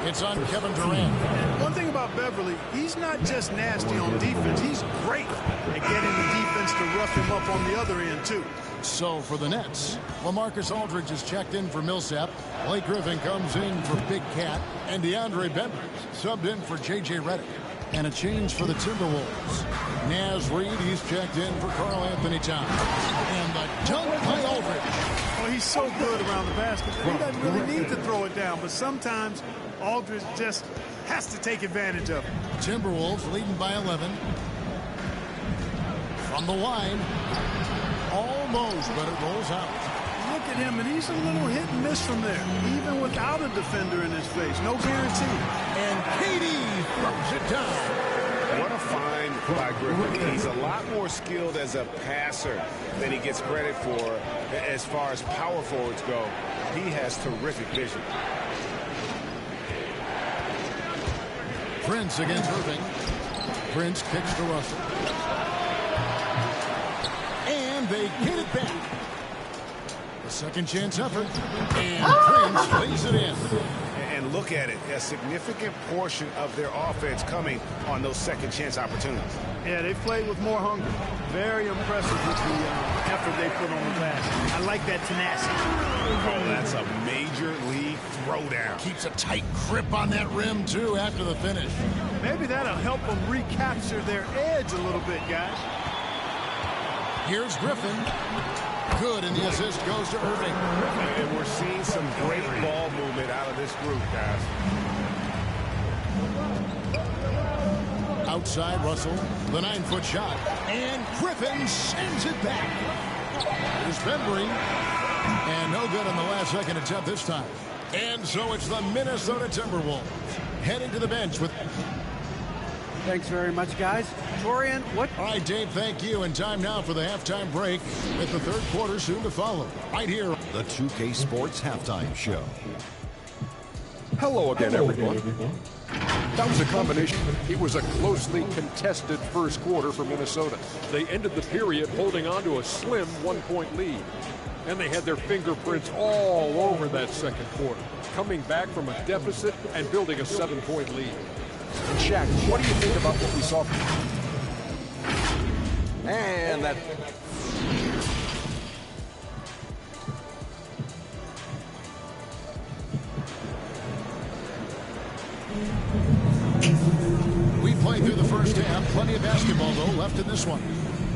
It's on Kevin Durant. One thing about Beverly, he's not just nasty on defense. He's great at getting the defense to rough him up on the other end, too. So for the Nets, LaMarcus Aldridge is checked in for Millsap. Blake Griffin comes in for Big Cat. And DeAndre Bembry subbed in for J.J. Redick. And a change for the Timberwolves. Naz Reid, he's checked in for Karl Anthony Towns. And the dunk by Aldridge. Well, he's so good around the basket. He doesn't really need to throw it down, but sometimes Aldridge just has to take advantage of it. Timberwolves leading by 11. From the line. Almost, but it rolls out. Look at him, and he's a little hit and miss from there, even without a defender in his face. No guarantee. And KD throws it down. What a find by Griffin. He's a lot more skilled as a passer than he gets credit for as far as power forwards go. He has terrific vision. Prince against Irving. Prince kicks to Russell. And they get it back. The second chance effort. And Prince lays it in. And look at it, a significant portion of their offense coming on those second chance opportunities. Yeah, they've played with more hunger. Very impressive with the effort they put on the glass. I like that tenacity. Oh, that's a major league throwdown. Keeps a tight grip on that rim, too, after the finish. Maybe that'll help them recapture their edge a little bit, guys. Here's Griffin. Good, and the assist goes to Irving. And we're seeing some great ball movement out of this group, guys. Outside Russell, the 9-foot shot. And Griffin sends it back. Here's Bembry. And no good on the last second attempt this time. And so it's the Minnesota Timberwolves heading to the bench with... Thanks very much, guys. Torian, what? All right, Dave, thank you. And time now for the halftime break with the third quarter soon to follow. Right here. The 2K Sports Halftime Show. Hello again, everyone. That was a combination. It was a closely contested first quarter for Minnesota. They ended the period holding on to a slim 1-point lead. And they had their fingerprints all over that second quarter, coming back from a deficit and building a 7-point lead. And Shaq, what do you think about what we saw? And that... We played through the first half. Plenty of basketball, though, left in this one.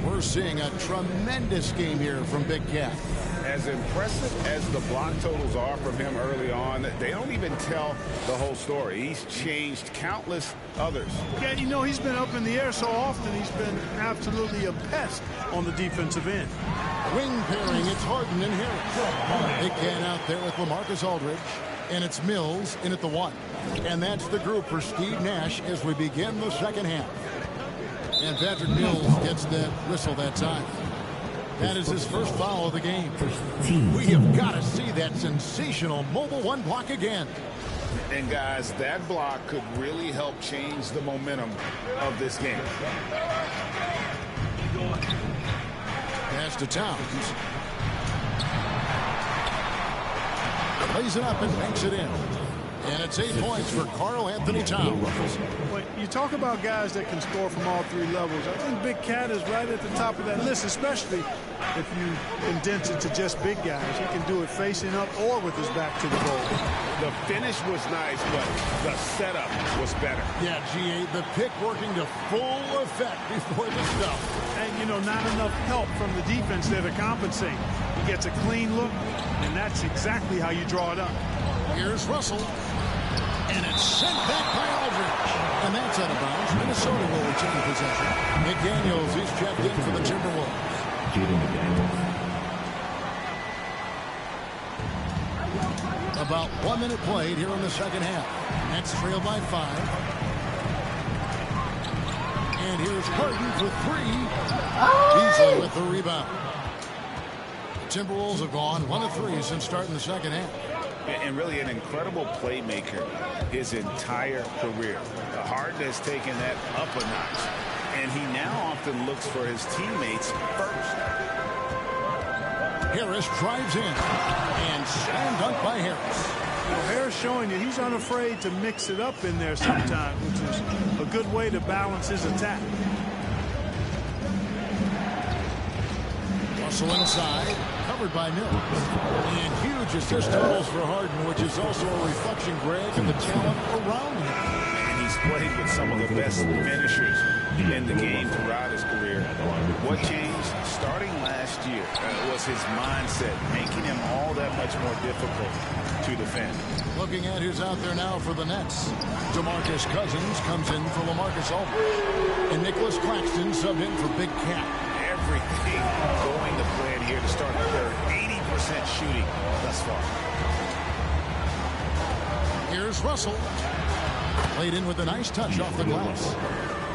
We're seeing a tremendous game here from Big Cat. As impressive as the block totals are from him early on, they don't even tell the whole story. He's changed countless others. Yeah, you know, he's been up in the air so often, he's been absolutely a pest on the defensive end. Wing pairing, it's Harden and Harris. Big Cat out there with LaMarcus Aldridge. And it's Mills in at the 1. And that's the group for Steve Nash as we begin the second half. And Patrick Mills gets that whistle that time. That is his first foul of the game. We have got to see that sensational mobile 1 block again. And guys, that block could really help change the momentum of this game. Pass to Towns. Plays it up and makes it in. And it's 8 points for Karl Anthony Towns. When you talk about guys that can score from all 3 levels, I think Big Cat is right at the top of that list, especially if you condense it to just big guys. He can do it facing up or with his back to the goal. The finish was nice, but the setup was better. Yeah, G.A., the pick working to full effect before the stuff. And, you know, not enough help from the defense there to compensate. He gets a clean look, and that's exactly how you draw it up. Here's Russell. And it's sent back by Aldridge. And that's out of bounds. Minnesota will retain possession. McDaniels is checked in for the Timberwolves. About 1 minute played here in the second half. Nets trailed by 5. And here's Harden for 3. Beasley with the rebound. The Timberwolves have gone 1 of 3 since starting the second half. And really an incredible playmaker his entire career. Harden has taken that up a notch, and he now often looks for his teammates first. Harris drives in, and slam dunk by Harris. You know, Harris showing that he's unafraid to mix it up in there sometimes, which is a good way to balance his attack. Russell inside, covered by Mills. And huge assist totals for Harden, which is also a reflection, Greg, of the talent around him. And he's played with some of the best finishers in the game throughout his career. What changed starting last year was his mindset, making him all that much more difficult to defend. Looking at who's out there now for the Nets. DeMarcus Cousins comes in for LaMarcus Aldridge. And Nicholas Claxton subbed in for Big Cat. Everything going to plan here to start the third. 80% shooting thus far. Here's Russell. Played in with a nice touch off the glass.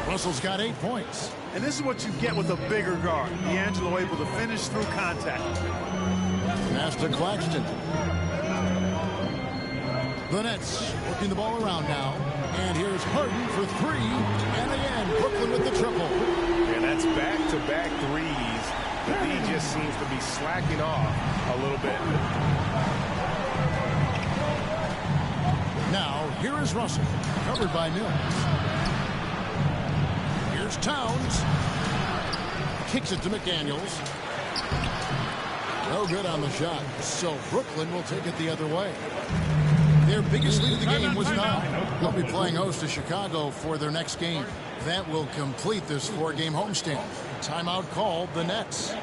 Russell's got 8 points. And this is what you get with a bigger guard. D'Angelo able to finish through contact. Pass to Claxton. The Nets working the ball around now. And here's Harden for 3. And again, Brooklyn with the triple. And that's back-to-back threes. But he just seems to be slacking off a little bit. Now, here is Russell, covered by Mills. Here's Towns. Kicks it to McDaniels. No good on the shot. So Brooklyn will take it the other way. Their biggest lead of the game was 9. They'll be playing host to Chicago for their next game. That will complete this 4-game homestand. Timeout called the Nets.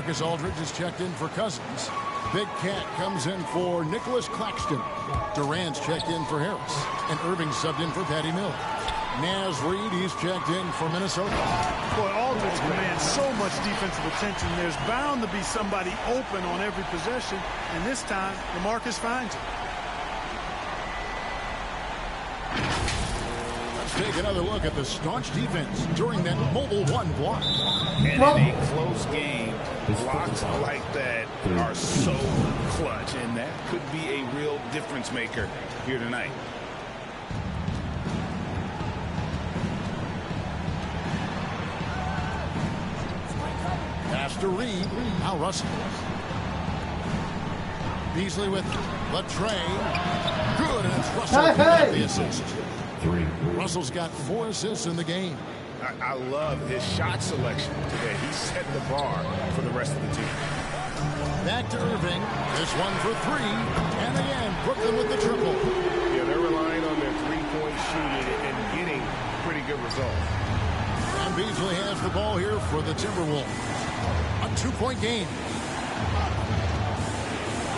Marcus Aldridge is checked in for Cousins. Big Cat comes in for Nicholas Claxton. Durant's checked in for Harris. And Irving subbed in for Patty Mills. Naz Reid, he's checked in for Minnesota. Boy, Aldridge commands so much defensive attention. There's bound to be somebody open on every possession. And this time, LaMarcus finds it. Let's take another look at the staunch defense during that mobile one block. And in a close game, blocks like that are so clutch, and that could be a real difference maker here tonight. Pass to Reed. Now Russell. Beasley with the tray. Good, and it's Russell who got the assist. Russell's got 4 assists in the game. I love his shot selection today. He set the bar for the rest of the team. Back to Irving. This one for 3. And again, Brooklyn with the triple. Yeah, they're relying on their three-point shooting and getting pretty good results. And Beasley has the ball here for the Timberwolves. A 2-point game.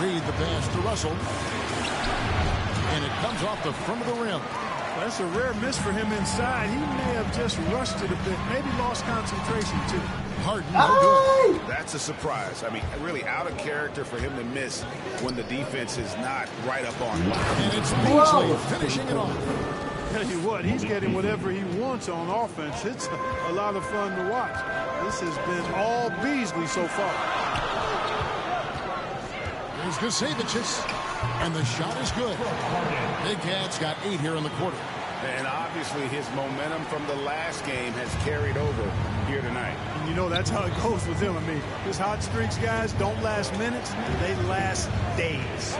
Reed the pass to Russell. And it comes off the front of the rim. That's a rare miss for him inside. He may have just rushed it a bit, maybe lost concentration too. Harden, no good. That's a surprise. I mean, really out of character for him to miss when the defense is not right up on him. And it's Beasley finishing it off. Tell you what, he's getting whatever he wants on offense. It's a lot of fun to watch. This has been all Beasley so far. Here's Gusevicius. And the shot is good. Big Cat's got 8 here in the quarter. And obviously his momentum from the last game has carried over here tonight. And you know, that's how it goes with him. I mean, his hot streaks, guys, don't last minutes. They last days.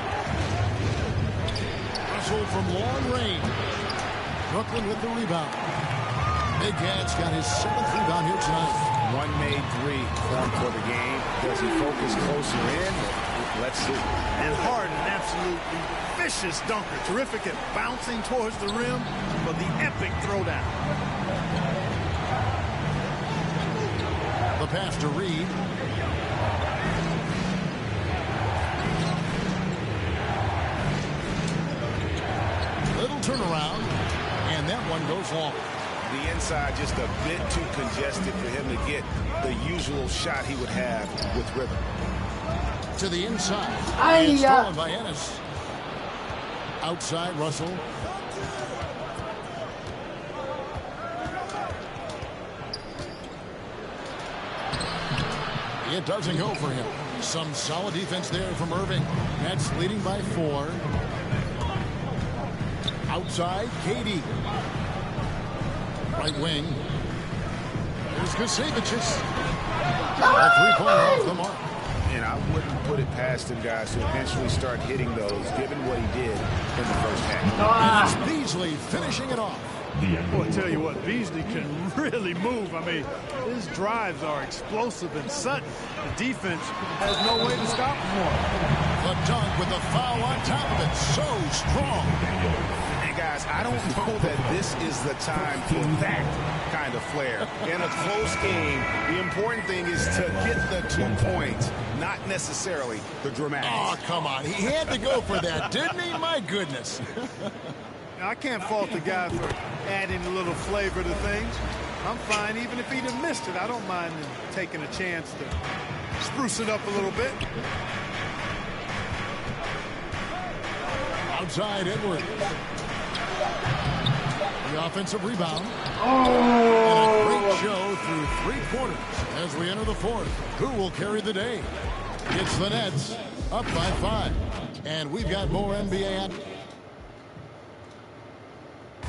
Russell from long range. Brooklyn with the rebound. Big Cat's got his 7th rebound here tonight. One made 3 for the game. Does he focus closer in? Let's see. And Harden, absolutely vicious dunker. Terrific at bouncing towards the rim, but the epic throwdown. The pass to Reed. Little turnaround, and that one goes long. The inside just a bit too congested for him to get the usual shot he would have with rhythm. To the inside. And stolen by Ennis. Outside, Russell. It doesn't go for him. Some solid defense there from Irving. Nets leading by 4. Outside, Katie. Right wing. There's Gusevicius. A 3-pointer off the mark. And I wouldn't put it past him, guys, to eventually start hitting those, given what he did in the first half. And it's Beasley finishing it off. Well, I tell you what, Beasley can really move. I mean, his drives are explosive and sudden. The defense has no way to stop him. The dunk with the foul on top of it. So strong. And guys, I don't know that this is the time for that kind of flair. In a close game, the important thing is to get the 2 points, not necessarily the dramatics. Oh, come on. He had to go for that, didn't he? My goodness. I can't fault the guy for adding a little flavor to things. I'm fine even if he'd have missed it. I don't mind him taking a chance to spruce it up a little bit. Outside, Edwards. The offensive rebound. Oh! And a great show through 3 quarters as we enter the 4th. Who will carry the day? It's the Nets, up by 5. And we've got more NBA.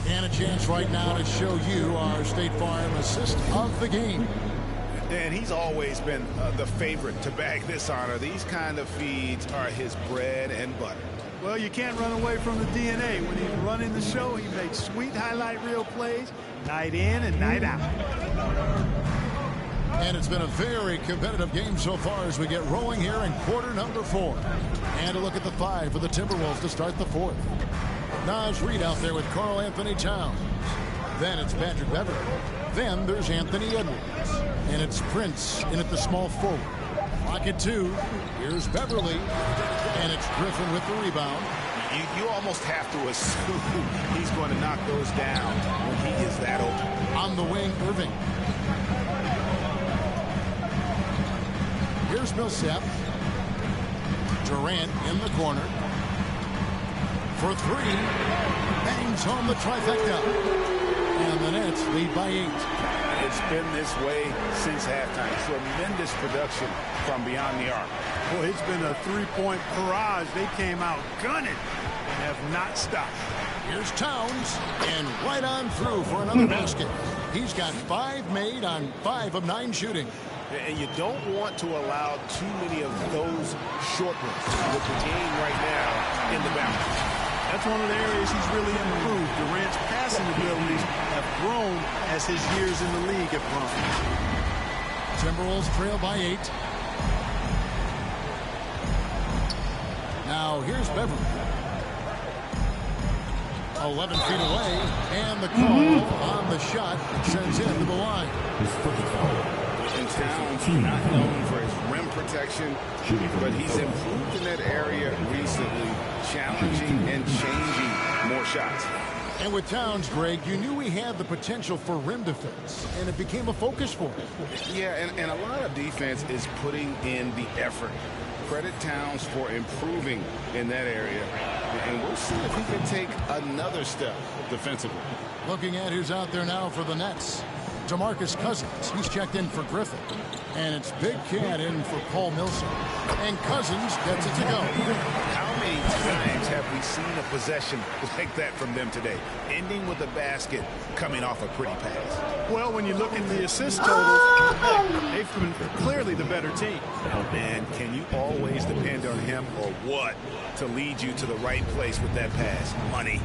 And a chance right now to show you our State Farm assist of the game. Dan, he's always been the favorite to bag this honor. These kind of feeds are his bread and butter. Well, you can't run away from the DNA. When he's running the show, he makes sweet highlight reel plays, night in and night out. And it's been a very competitive game so far as we get rolling here in quarter number 4. And a look at the 5 for the Timberwolves to start the 4th. Naz Reid out there with Karl Anthony Towns. Then it's Patrick Beverley. Then there's Anthony Edwards. And it's Prince in at the small forward. Clock at 2. Here's Beverly. And it's Griffin with the rebound. You almost have to assume he's going to knock those down when he is that open. On the wing, Irving. Here's Millsap. Durant in the corner. For 3. Bangs home the trifecta. And the Nets lead by 8. It's been this way since halftime. Tremendous production from beyond the arc. Well, it's been a three-point barrage. They came out gunning and have not stopped. Here's Towns, and right on through for another basket. He's got 5 made on 5 of 9 shooting. And you don't want to allow too many of those short ones with the game right now in the balance. That's one of the areas he's really improved. Durant's passing abilities have grown as his years in the league have grown. Timberwolves trail by 8. Now here's Beverly. 11 feet away, and the call on the shot sends him to the line. And Towns not known for his rim protection, but he's improved in that area recently, challenging and changing more shots. And with Towns, Greg, you knew he had the potential for rim defense, and it became a focus for him. Yeah, and a lot of defense is putting in the effort. Credit Towns for improving in that area, and we'll see if he can take another step defensively. Looking at who's out there now for the Nets. DeMarcus Cousins, he's checked in for Griffin. And it's Big Cat in for Paul Millsap. And Cousins gets it to go. How many times have we seen a possession like that from them today? Ending with a basket, coming off a pretty pass. Well, when you look at the assist totals, they've been clearly the better team. And can you always depend on him or what to lead you to the right place with that pass? Money.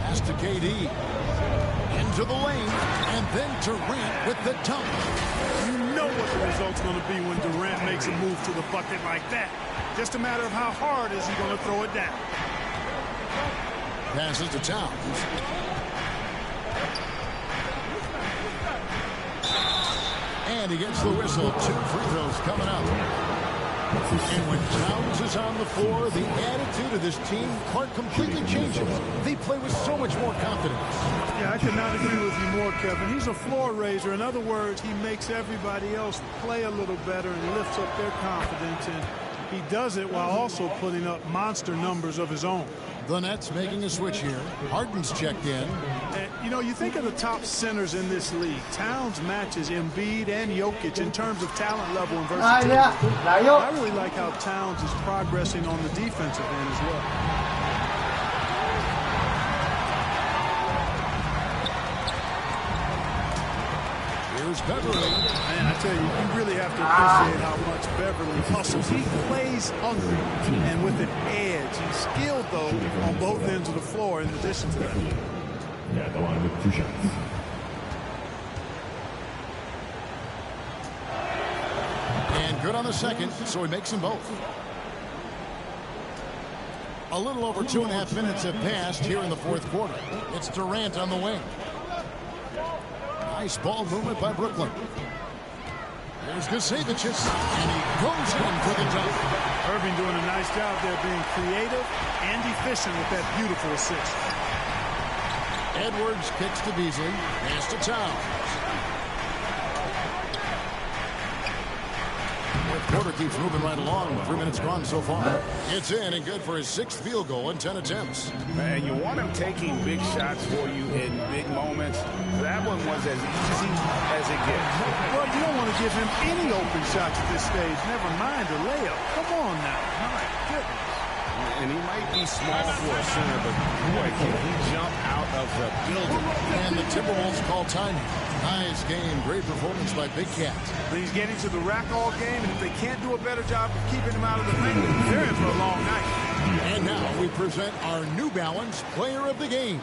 Pass to KD. Into the lane, and then Durant with the dunk. You know what the result's going to be when Durant makes a move to the bucket like that. Just a matter of how hard is he going to throw it down. Passes to Towns. And he gets the whistle. 2 free throws coming up. And when Towns is on the floor, the attitude of this team completely changes. They play with so much more confidence. Yeah, I could not agree with you more, Kevin. He's a floor raiser. In other words, he makes everybody else play a little better and lifts up their confidence. And he does it while also putting up monster numbers of his own. The Nets making a switch here. Harden's checked in. And, you know, you think of the top centers in this league. Towns matches Embiid and Jokic in terms of talent level and versatility. I really like how Towns is progressing on the defensive end as well. Here's Beverly. Man, I tell you, you really have to appreciate how much Beverly hustles. He plays hungry and with an edge. He's skilled, though, on both ends of the floor in addition to that. Yeah, the line with 2 shots. And good on the second, so he makes them both. A little over 2.5 minutes have passed here in the 4th quarter. It's Durant on the wing. Nice ball movement by Brooklyn. There's Gusevicius, and he goes in for the dunk. Irving doing a nice job there being creative and efficient with that beautiful assist. Edwards kicks to Beasley. Pass to Towns. Quarter keeps moving right along. 3 minutes gone so far. It's in and good for his 6th field goal in 10 attempts. Man, you want him taking big shots for you in big moments. That one was as easy as it gets. Well, you don't want to give him any open shots at this stage. Never mind a layup. Come on now. My goodness. And he might be small for a center, but boy, can he jump out of the building. And the Timberwolves call time. Nice game. Great performance by Big Cat. He's getting to the rack all game, and if they can't do a better job of keeping him out of the paint, they're in for a long night. And now we present our New Balance Player of the Game,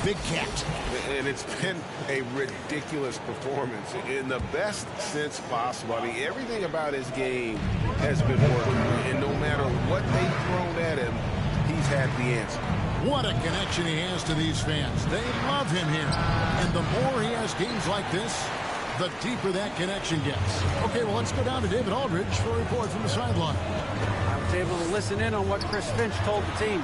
Big Cat. And it's been a ridiculous performance in the best sense possible. I mean, everything about his game has been working. And no matter what they've thrown at him, he's had the answer. What a connection he has to these fans. They love him here. And the more he has games like this, the deeper that connection gets. Okay, well, let's go down to David Aldridge for a report from the sideline. I was able to listen in on what Chris Finch told the team.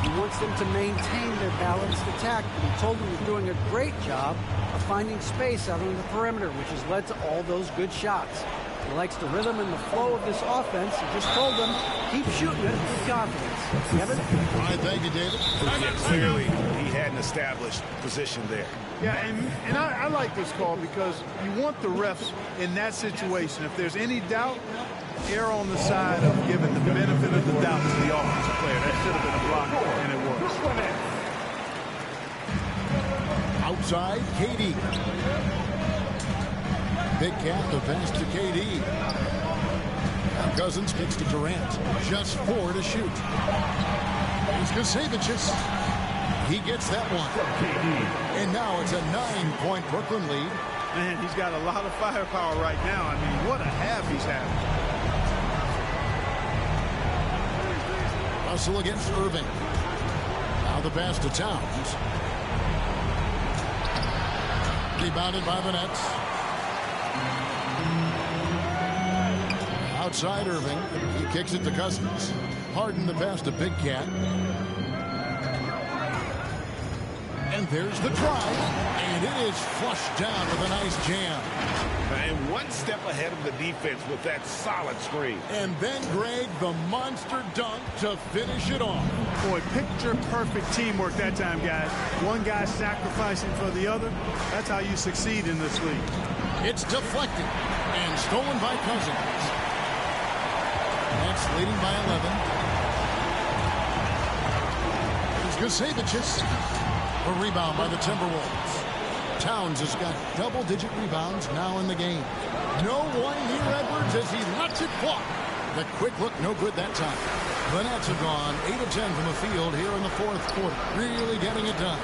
He wants them to maintain their balanced attack. He told them he's doing a great job of finding space out on the perimeter, which has led to all those good shots. He likes the rhythm and the flow of this offense. He just told them, keep shooting it with confidence. Kevin? All right, thank you, David. Yeah, clearly, he had an established position there. Yeah, and I like this call because you want the refs in that situation. If there's any doubt, err on the side of giving the benefit of the doubt to the offensive player. That should have been a block, and it was. Outside, KD. Big Cat, the pass to KD. Now Cousins kicks to Durant. Just 4 to shoot. Here's Kasevicius. He gets that one. And now it's a 9-point Brooklyn lead. Man, he's got a lot of firepower right now. I mean, what a half he's having. Russell against Irving. Now the pass to Towns. Rebounded by the Nets. Outside Irving. He kicks it to Cousins. Harden the pass to Big Cat. And there's the drive. And it is flushed down with a nice jam. And one step ahead of the defense with that solid screen. And then, Greg, the monster dunk to finish it off. Boy, picture-perfect teamwork that time, guys. One guy sacrificing for the other. That's how you succeed in this league. It's deflected and stolen by Cousins. Nets leading by 11. Here's Kasevicius. A rebound by the Timberwolves. Towns has got double-digit rebounds now in the game. No one near Edwards as he lets it fly. The quick look, no good that time. The Nets have gone 8 of 10 from the field here in the fourth quarter. Really getting it done.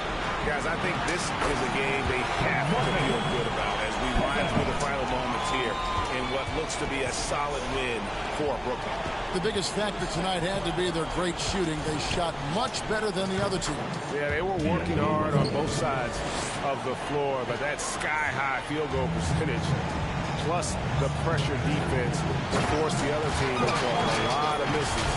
Guys, I think this is a game they have to feel good about as we ride through the final moments here in what looks to be a solid win for Brooklyn. The biggest factor tonight had to be their great shooting. They shot much better than the other two. Yeah, they were working hard on both sides of the floor, but that sky-high field goal percentage plus the pressure defense to force the other team to fall a lot of misses.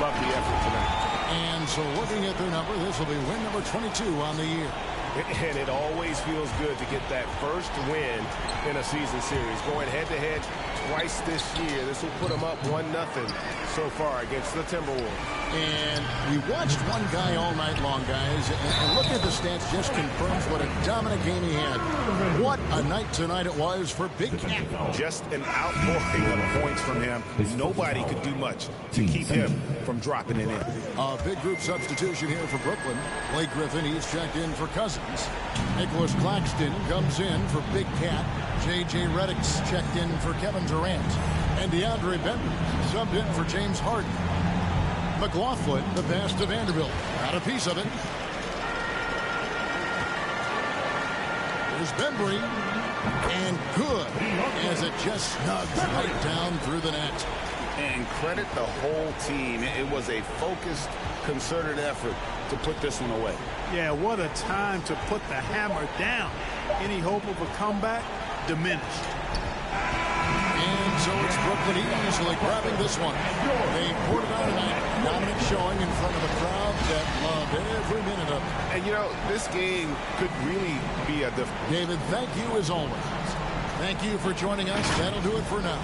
Love the effort tonight. And so looking at their number, this will be win number 22 on the year. And it always feels good to get that first win in a season series. Going head-to-head twice this year. This will put them up 1-0 so far against the Timberwolves. And we watched one guy all night long, guys. And looking at the stats just confirms what a dominant game he had. What a night tonight it was for Big Cat. Just an outpouring of points from him. Nobody could do much to keep him from dropping it in. A big group substitution here for Brooklyn. Blake Griffin, he's checked in for Cousins. Nicholas Claxton comes in for Big Cat. J.J. Redick's checked in for Kevin Durant. And DeAndre Benton subbed in for James Harden. McLaughlin, the pass to Vanderbilt. Got a piece of it. There's Bembry. And good as it just snugs right down through the net. And credit the whole team. It was a focused, concerted effort to put this one away. Yeah, what a time to put the hammer down. Any hope of a comeback diminished. And so it's Brooklyn easily grabbing this one. They poured it out tonight. Dominant showing in front of a crowd that loved every minute of it. And, you know, this game could really be a difference. David, thank you as always. Thank you for joining us. That'll do it for now.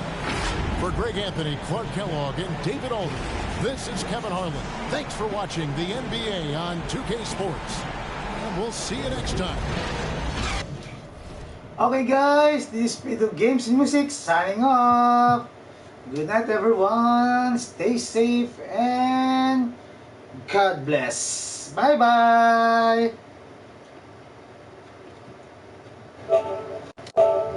For Greg Anthony, Clark Kellogg, and David Aldridge, this is Kevin Harlan. Thanks for watching the NBA on 2K Sports. And we'll see you next time. Okay guys, this is Speed of Games and Music signing off. Good night everyone. Stay safe and God bless. Bye bye.